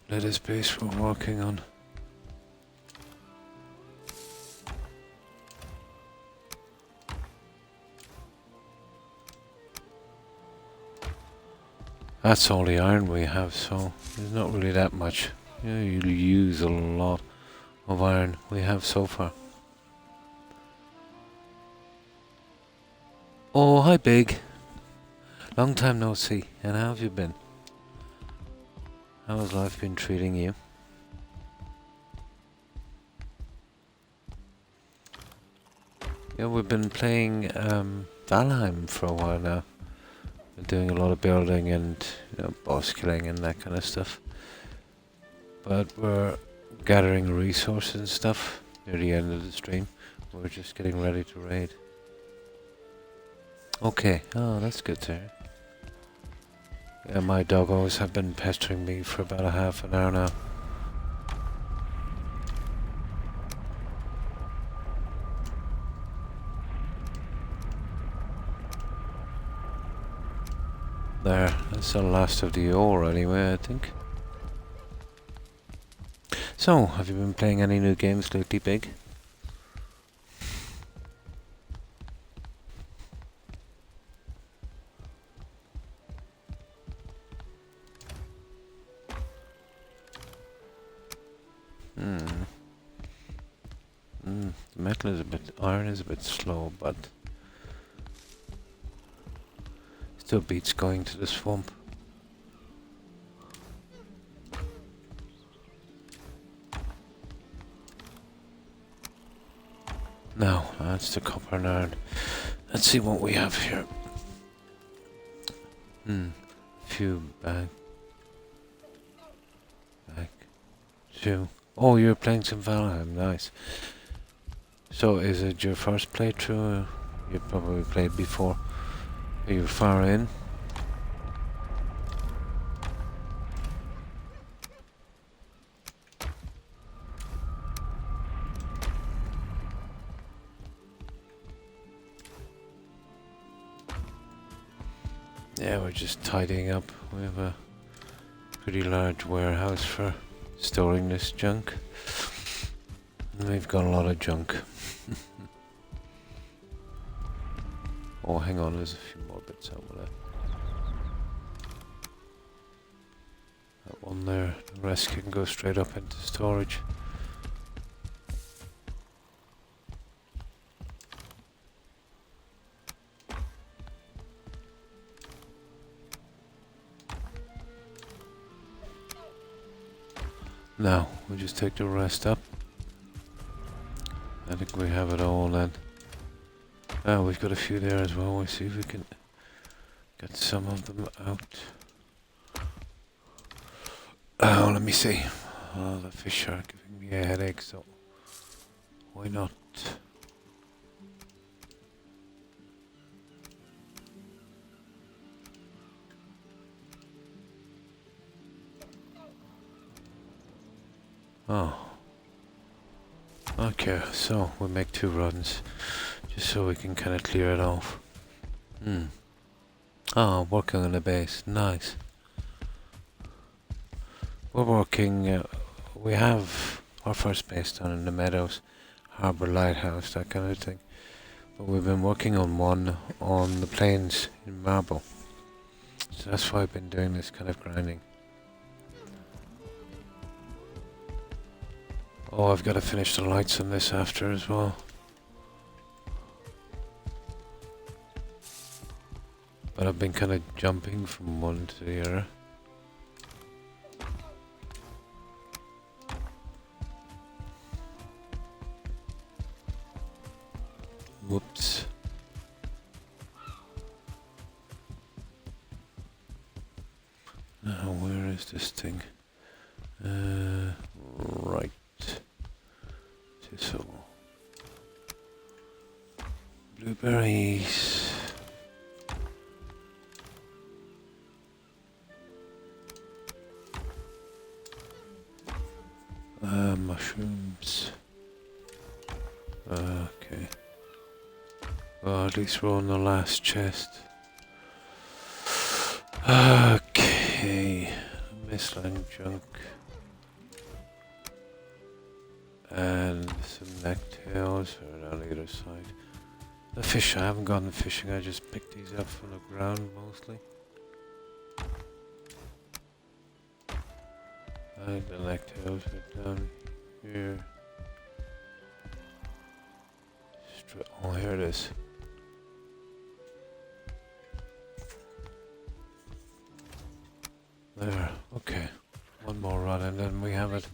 lettuce base we're working on. That's all the iron we have, so there's not really that much. You use a lot of iron we have so far. Oh, hi Big. Long time no see, and how have you been? How has life been treating you? Yeah, we've been playing Valheim for a while now. We're doing a lot of building and boss killing and that kind of stuff. But we're gathering resources and stuff near the end of the stream. We're just getting ready to raid. Okay, oh that's good to hear. Yeah, my doggos have been pestering me for about a half an hour now. There, that's the last of the ore anyway, I think. So, have you been playing any new games lately, Big? Metal is a bit, iron is a bit slow, but still beats going to the swamp. Now, that's the copper and iron. Let's see what we have here. Few back. Two. Oh, you're playing some Valheim, nice. So, is it your first playthrough? You probably played before. Are you far in? Yeah, we're just tidying up. We have a pretty large warehouse for storing this junk. And we've got a lot of junk. Oh, hang on, there's a few more bits over there. That one there, the rest can go straight up into storage. Now, we'll just take the rest up. I think we have it all then. Oh, we've got a few there as well. We'll see if we can get some of them out. Oh, let me see. Oh, the fish are giving me a headache, so why not? Oh. Okay, so we'll make 2 runs. Just so we can kind of clear it off. Oh, working on the base. Nice. We're working... we have our first base done in the meadows. Harbour Lighthouse, that kind of thing. But we've been working on one on the plains in Marble. So that's why I've been doing this kind of grinding. Oh, I've got to finish the lights on this after as well. But I've been kind of jumping from one to the other. Whoops. Now, where is this thing? Right. So, blueberries. Mushrooms. Okay. Well, at least we're on the last chest. Okay. Mistline junk. And some necktails are on the other side. The fish, I haven't gone fishing, I just picked these up from the ground mostly. I think the necktails are down here. Oh, here it is. There, okay. One more run and then we have it.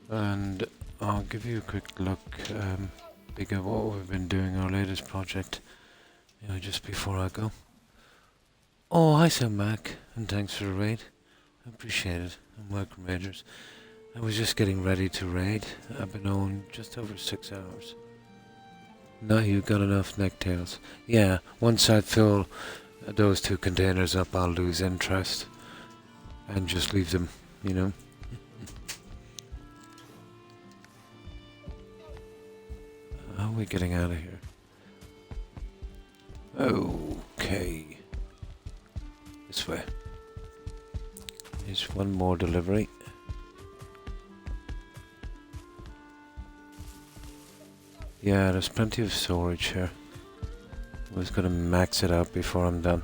And I'll give you a quick look, at what we've been doing, our latest project, just before I go. Oh, hi Sam Mac, and thanks for the raid. I appreciate it, and welcome raiders. I was just getting ready to raid. I've been on just over 6 hours. Now you've got enough necktails. Yeah, once I fill those 2 containers up, I'll lose interest. And just leave them, How are we getting out of here? Okay. This way. Here's one more delivery. Yeah, there's plenty of storage here. I was gonna max it out before I'm done.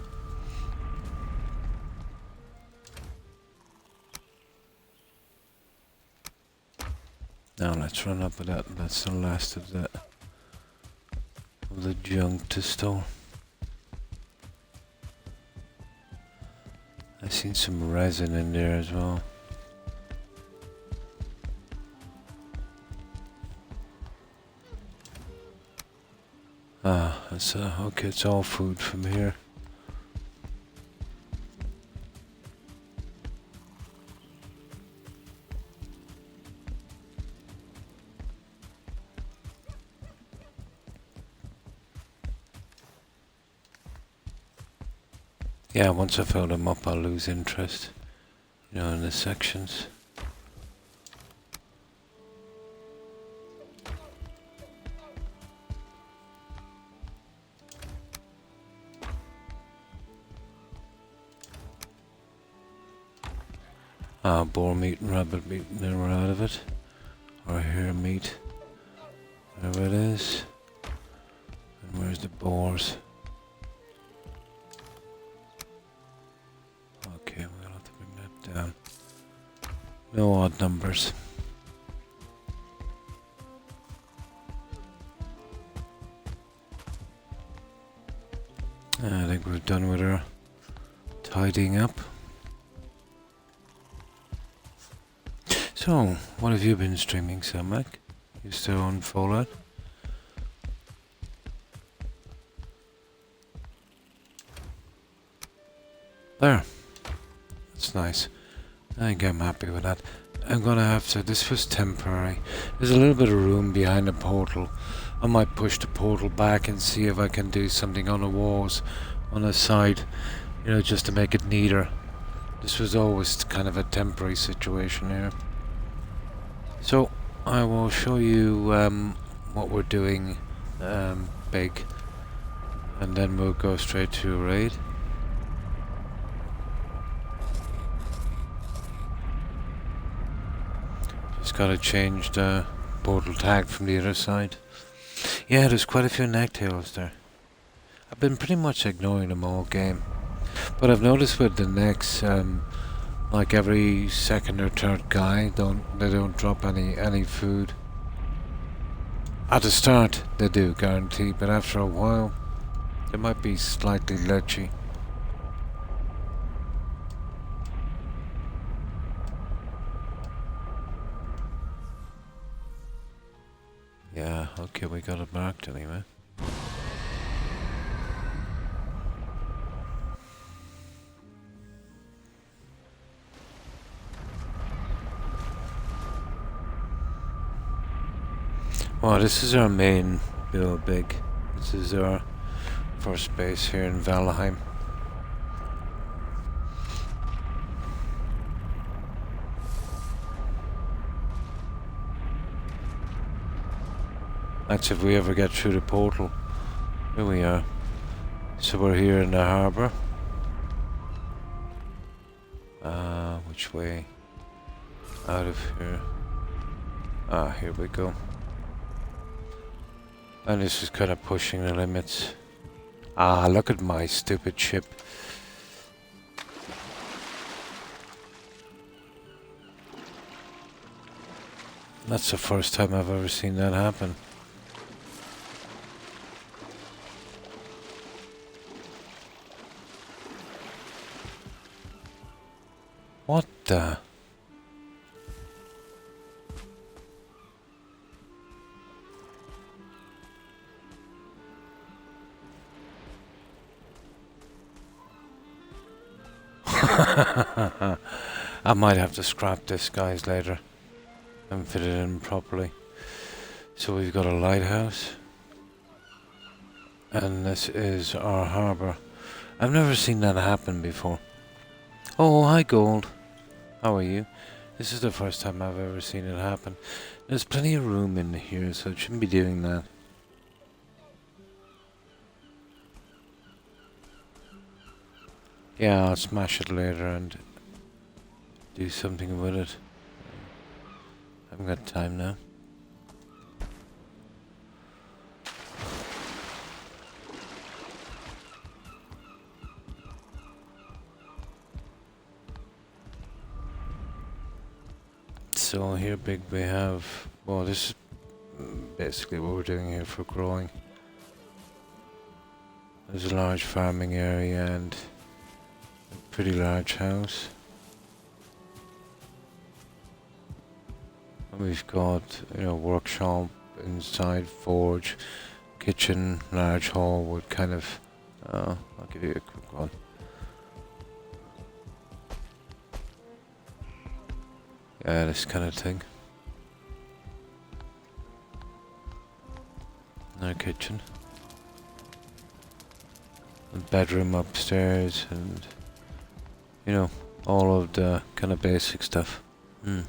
Now let's run up with that. That's the last of the junk to store. I've seen some resin in there as well. That's okay, it's all food from here. Yeah, once I fill them up, I'll lose interest, in the sections. Boar meat and rabbit meat, and we're out of it. Or hare meat, whatever it is. And where's the boars? Okay, we'll have to bring that down. No odd numbers. I think we're done with our tidying up. So, what have you been streaming, Samak? You still on Fallout? There. That's nice. I think I'm happy with that. I'm gonna have to... This was temporary. There's a little bit of room behind the portal I might push the portal back and see if I can do something on the walls on the side, you know, just to make it neater. This was always kind of a temporary situation here. So I will show you what we're doing big, and then we'll go straight to a raid. Just gotta change the portal tag from the other side. Yeah, there's quite a few necktails there. I've been pretty much ignoring them all game, but I've noticed with the necks, like every second or third guy, they don't drop any food. At the start, they do, guarantee, but after a while, they might be slightly lechy. Yeah, okay, we got it marked anyway. Well, this is our main build big. This is our first base here in Valheim. That's if we ever get through the portal. Here we are. So we're here in the harbour. Which way? Out of here. Here we go. And this is kind of pushing the limits. Look at my stupid ship. That's the first time I've ever seen that happen. What the? I might have to scrap this, guys, later and fit it in properly. So we've got a lighthouse, and this is our harbour. I've never seen that happen before. Oh, hi Gold. How are you? This is the first time I've ever seen it happen. There's plenty of room in here, so it shouldn't be doing that. Yeah, I'll smash it later and do something with it. I haven't got time now. So here big we have, well, this is basically what we're doing here for growing. There's a large farming area and a pretty large house. And we've got, you know, workshop inside, forge, kitchen, large hall with kind of, I'll give you a quick one. Yeah, this kind of thing. Our kitchen. A bedroom upstairs and, you know, all of the kind of basic stuff. No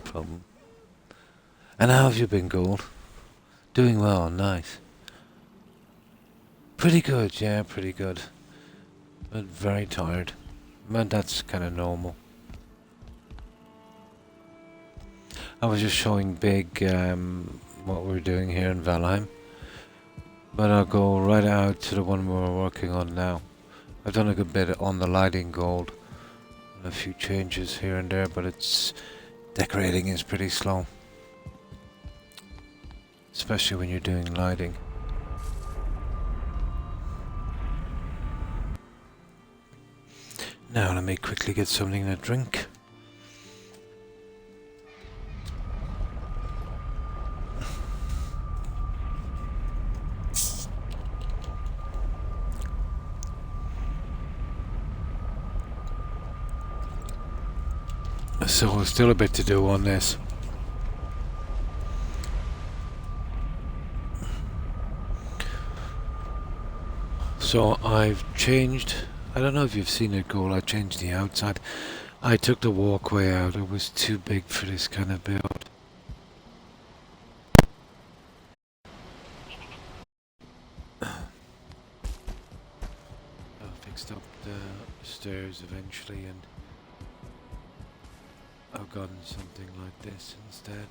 problem. And how have you been, Gold? Doing well, nice. Pretty good, yeah, pretty good. But very tired. But that's kind of normal. I was just showing big what we're doing here in Valheim. But I'll go right out to the one we're working on now. I've done a good bit on the lighting, Gold. And a few changes here and there, but it's decorating is pretty slow. Especially when you're doing lighting. Now let me quickly get something to drink. So still a bit to do on this. So I've changed, I don't know if you've seen it, Cole, I changed the outside. I took the walkway out, it was too big for this kind of build. I fixed up the stairs eventually and I've gotten something like this instead.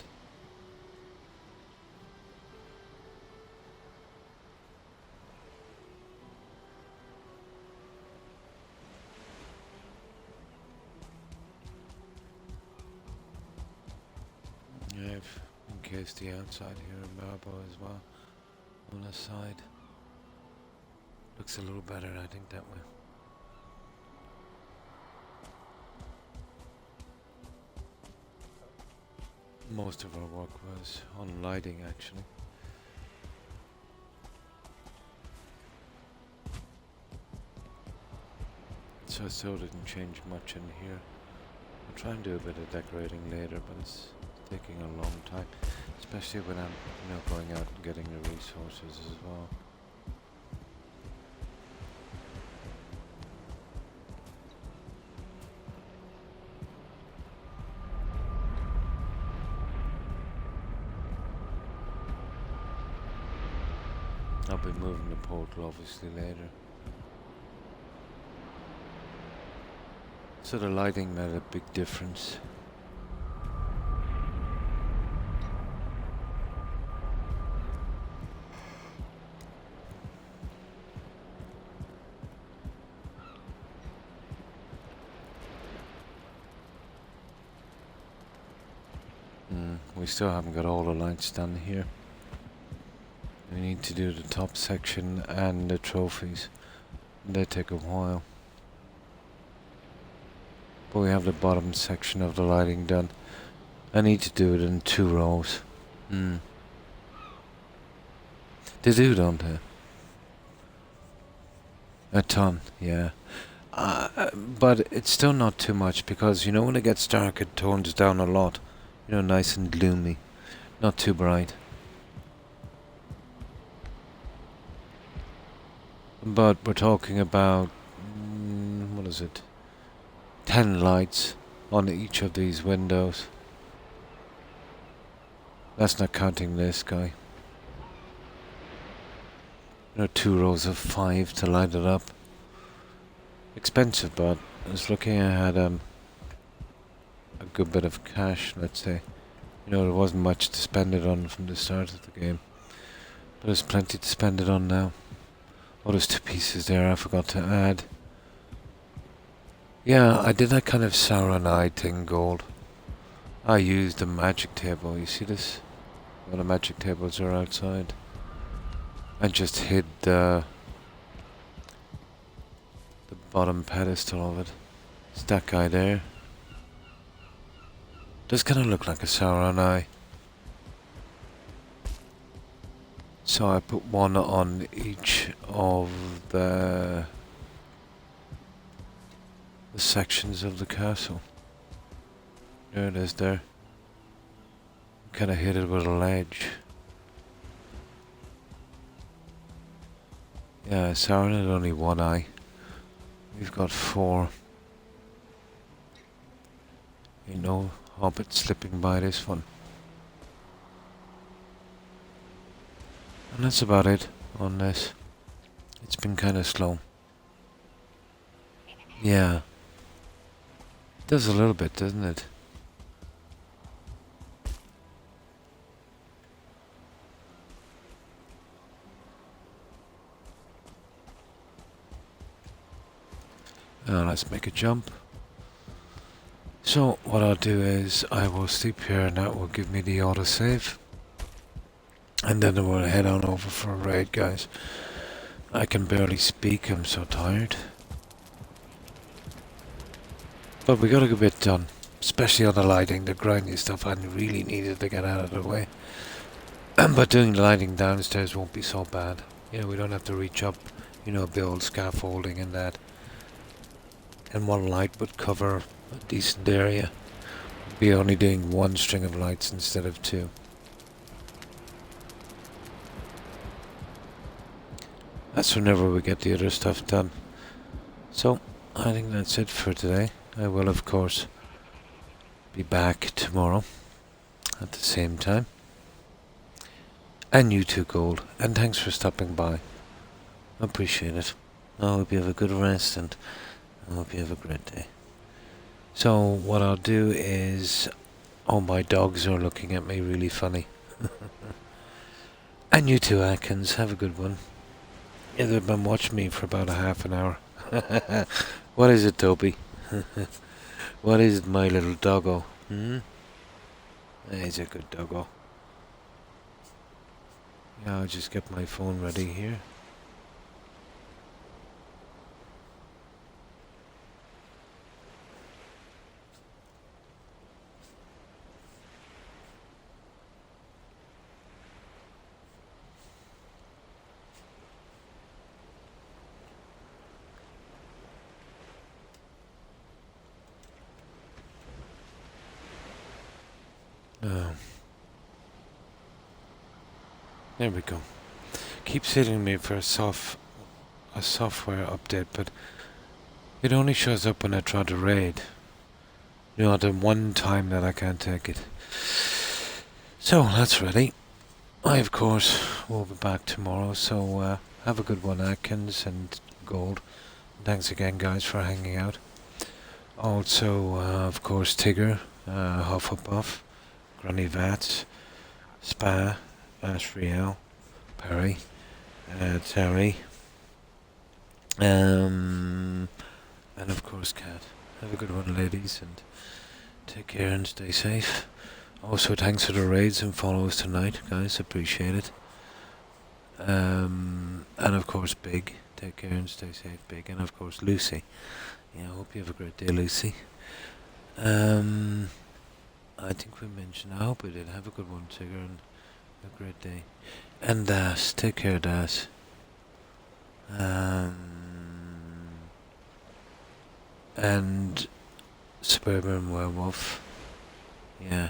I've encased the outside here in marble as well on the side. Looks a little better, I think, that way. Most of our work was on lighting, actually. So I still didn't change much in here. I'll try and do a bit of decorating later, but it's taking a long time, especially when I'm, going out and getting the resources as well. I'll be moving the portal obviously later. So the lighting made a big difference. We still haven't got all the lights done here. We need to do the top section and the trophies. They take a while. But we have the bottom section of the lighting done. I need to do it in 2 rows. They do, don't they? A ton, yeah. But it's still not too much because, when it gets dark it tones down a lot. Nice and gloomy. Not too bright. But we're talking about, what is it? 10 lights on each of these windows. That's not counting this guy. 2 rows of 5 to light it up. Expensive, but I was looking, I had a good bit of cash, let's say. There wasn't much to spend it on from the start of the game. But there's plenty to spend it on now. Oh, there's 2 pieces there I forgot to add. Yeah, I did that kind of Sauron eye thing, gold. I used the magic table, you see this? All the magic tables are outside. I just hid the bottom pedestal of it. It's that guy there. Does kind of look like a Sauron eye. So I put one on each of the sections of the castle. There it is there. Kind of hit it with a ledge. Yeah, Sauron had only 1 eye. We've got 4. Hobbit slipping by this one. And that's about it on this. It's been kind of slow. Yeah. It does a little bit, doesn't it? Now let's make a jump. So what I'll do is I will sleep here and that will give me the autosave. And then we'll head on over for a raid, guys. I can barely speak, I'm so tired. But we got a good bit done. Especially on the lighting, the grindy stuff I really needed to get out of the way. But doing the lighting downstairs won't be so bad. We don't have to reach up, build scaffolding and that. And one light would cover a decent area. Be only doing one string of lights instead of two. That's whenever we get the other stuff done. So, I think that's it for today. I will, of course, be back tomorrow at the same time. And you too, Gold. And thanks for stopping by. I appreciate it. I hope you have a good rest and I hope you have a great day. So, what I'll do is... Oh, my dogs are looking at me really funny. And you too, Atkins. Have a good one. Yeah, they've been watching me for about a half an hour. What is it, Toby? What is it, my little doggo? He's a good doggo. Yeah, I'll just get my phone ready here. There we go. Keeps hitting me for a software update, but it only shows up when I try to raid. You know, the one time that I can't take it. So, that's ready. I, of course, will be back tomorrow, so have a good one, Atkins and Gold. Thanks again, guys, for hanging out. Also, of course, Tigger, Hufflepuff, Granny Vats, Spa, Ashriel, Perry, Terry, and of course Kat. Have a good one, ladies, and take care and stay safe. Also, thanks for the raids and follows tonight, guys. Appreciate it. And of course, Big. Take care and stay safe, Big. And of course, Lucy. Yeah, I hope you have a great day, Lucy. I think we mentioned. I hope we did. Have a good one, Tigger, and a great day. And Das, take care, Das. And Suburban Werewolf. Yeah.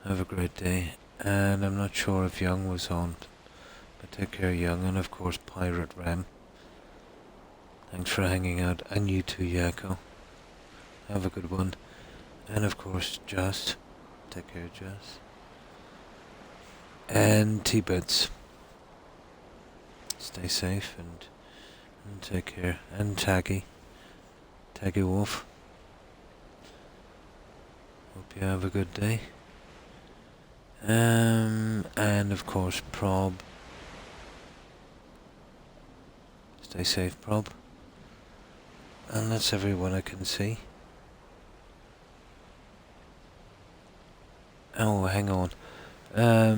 Have a great day. And I'm not sure if Young was on, but take care, Young. And of course, Pirate Ram. Thanks for hanging out. And you too, Yako. Have a good one. And of course, Just. Take care, Just. And T-Bits. Stay safe and take care. And Taggy. Taggy Wolf. Hope you have a good day. And of course, Prob. Stay safe, Prob. And that's everyone I can see. Oh, hang on. Let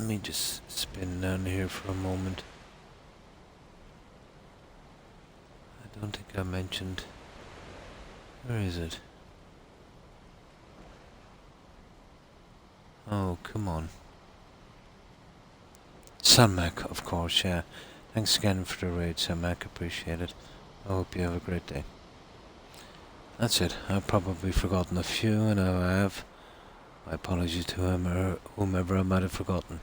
me just spin down here for a moment. I don't think I mentioned... Where is it? Oh, come on. Sunmac, of course, yeah. Thanks again for the raid, Sunmac. Appreciate it. I hope you have a great day. That's it. I've probably forgotten a few, and I have. My apologies to whomever I might have forgotten.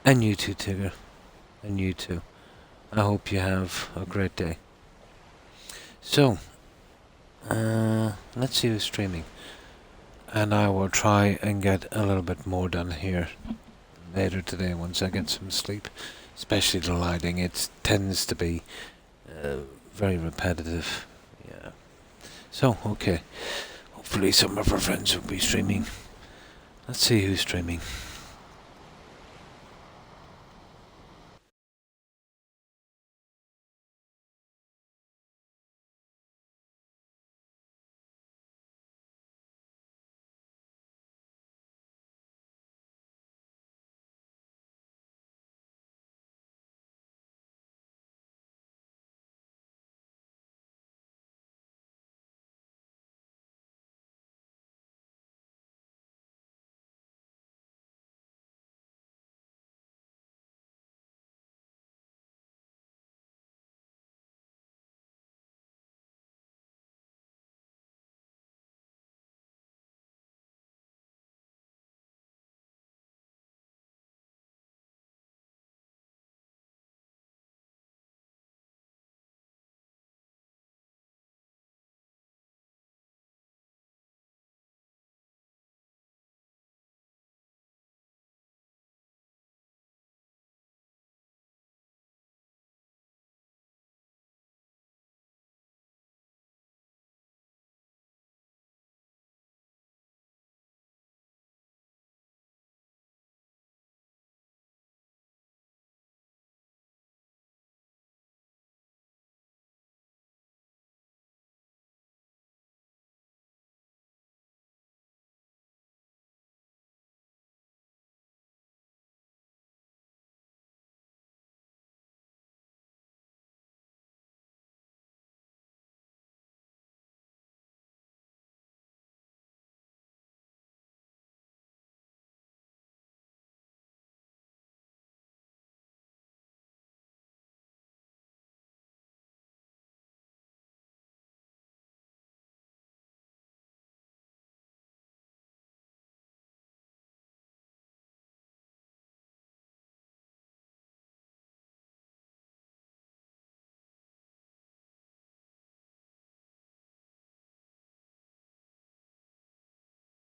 And you too, Tigger. And you too. I hope you have a great day. So, let's see who's streaming. And I will try and get a little bit more done here later today once I get some sleep. Especially the lighting. It tends to be very repetitive. Yeah. So, okay. Hopefully some of our friends will be streaming. Let's see who's streaming.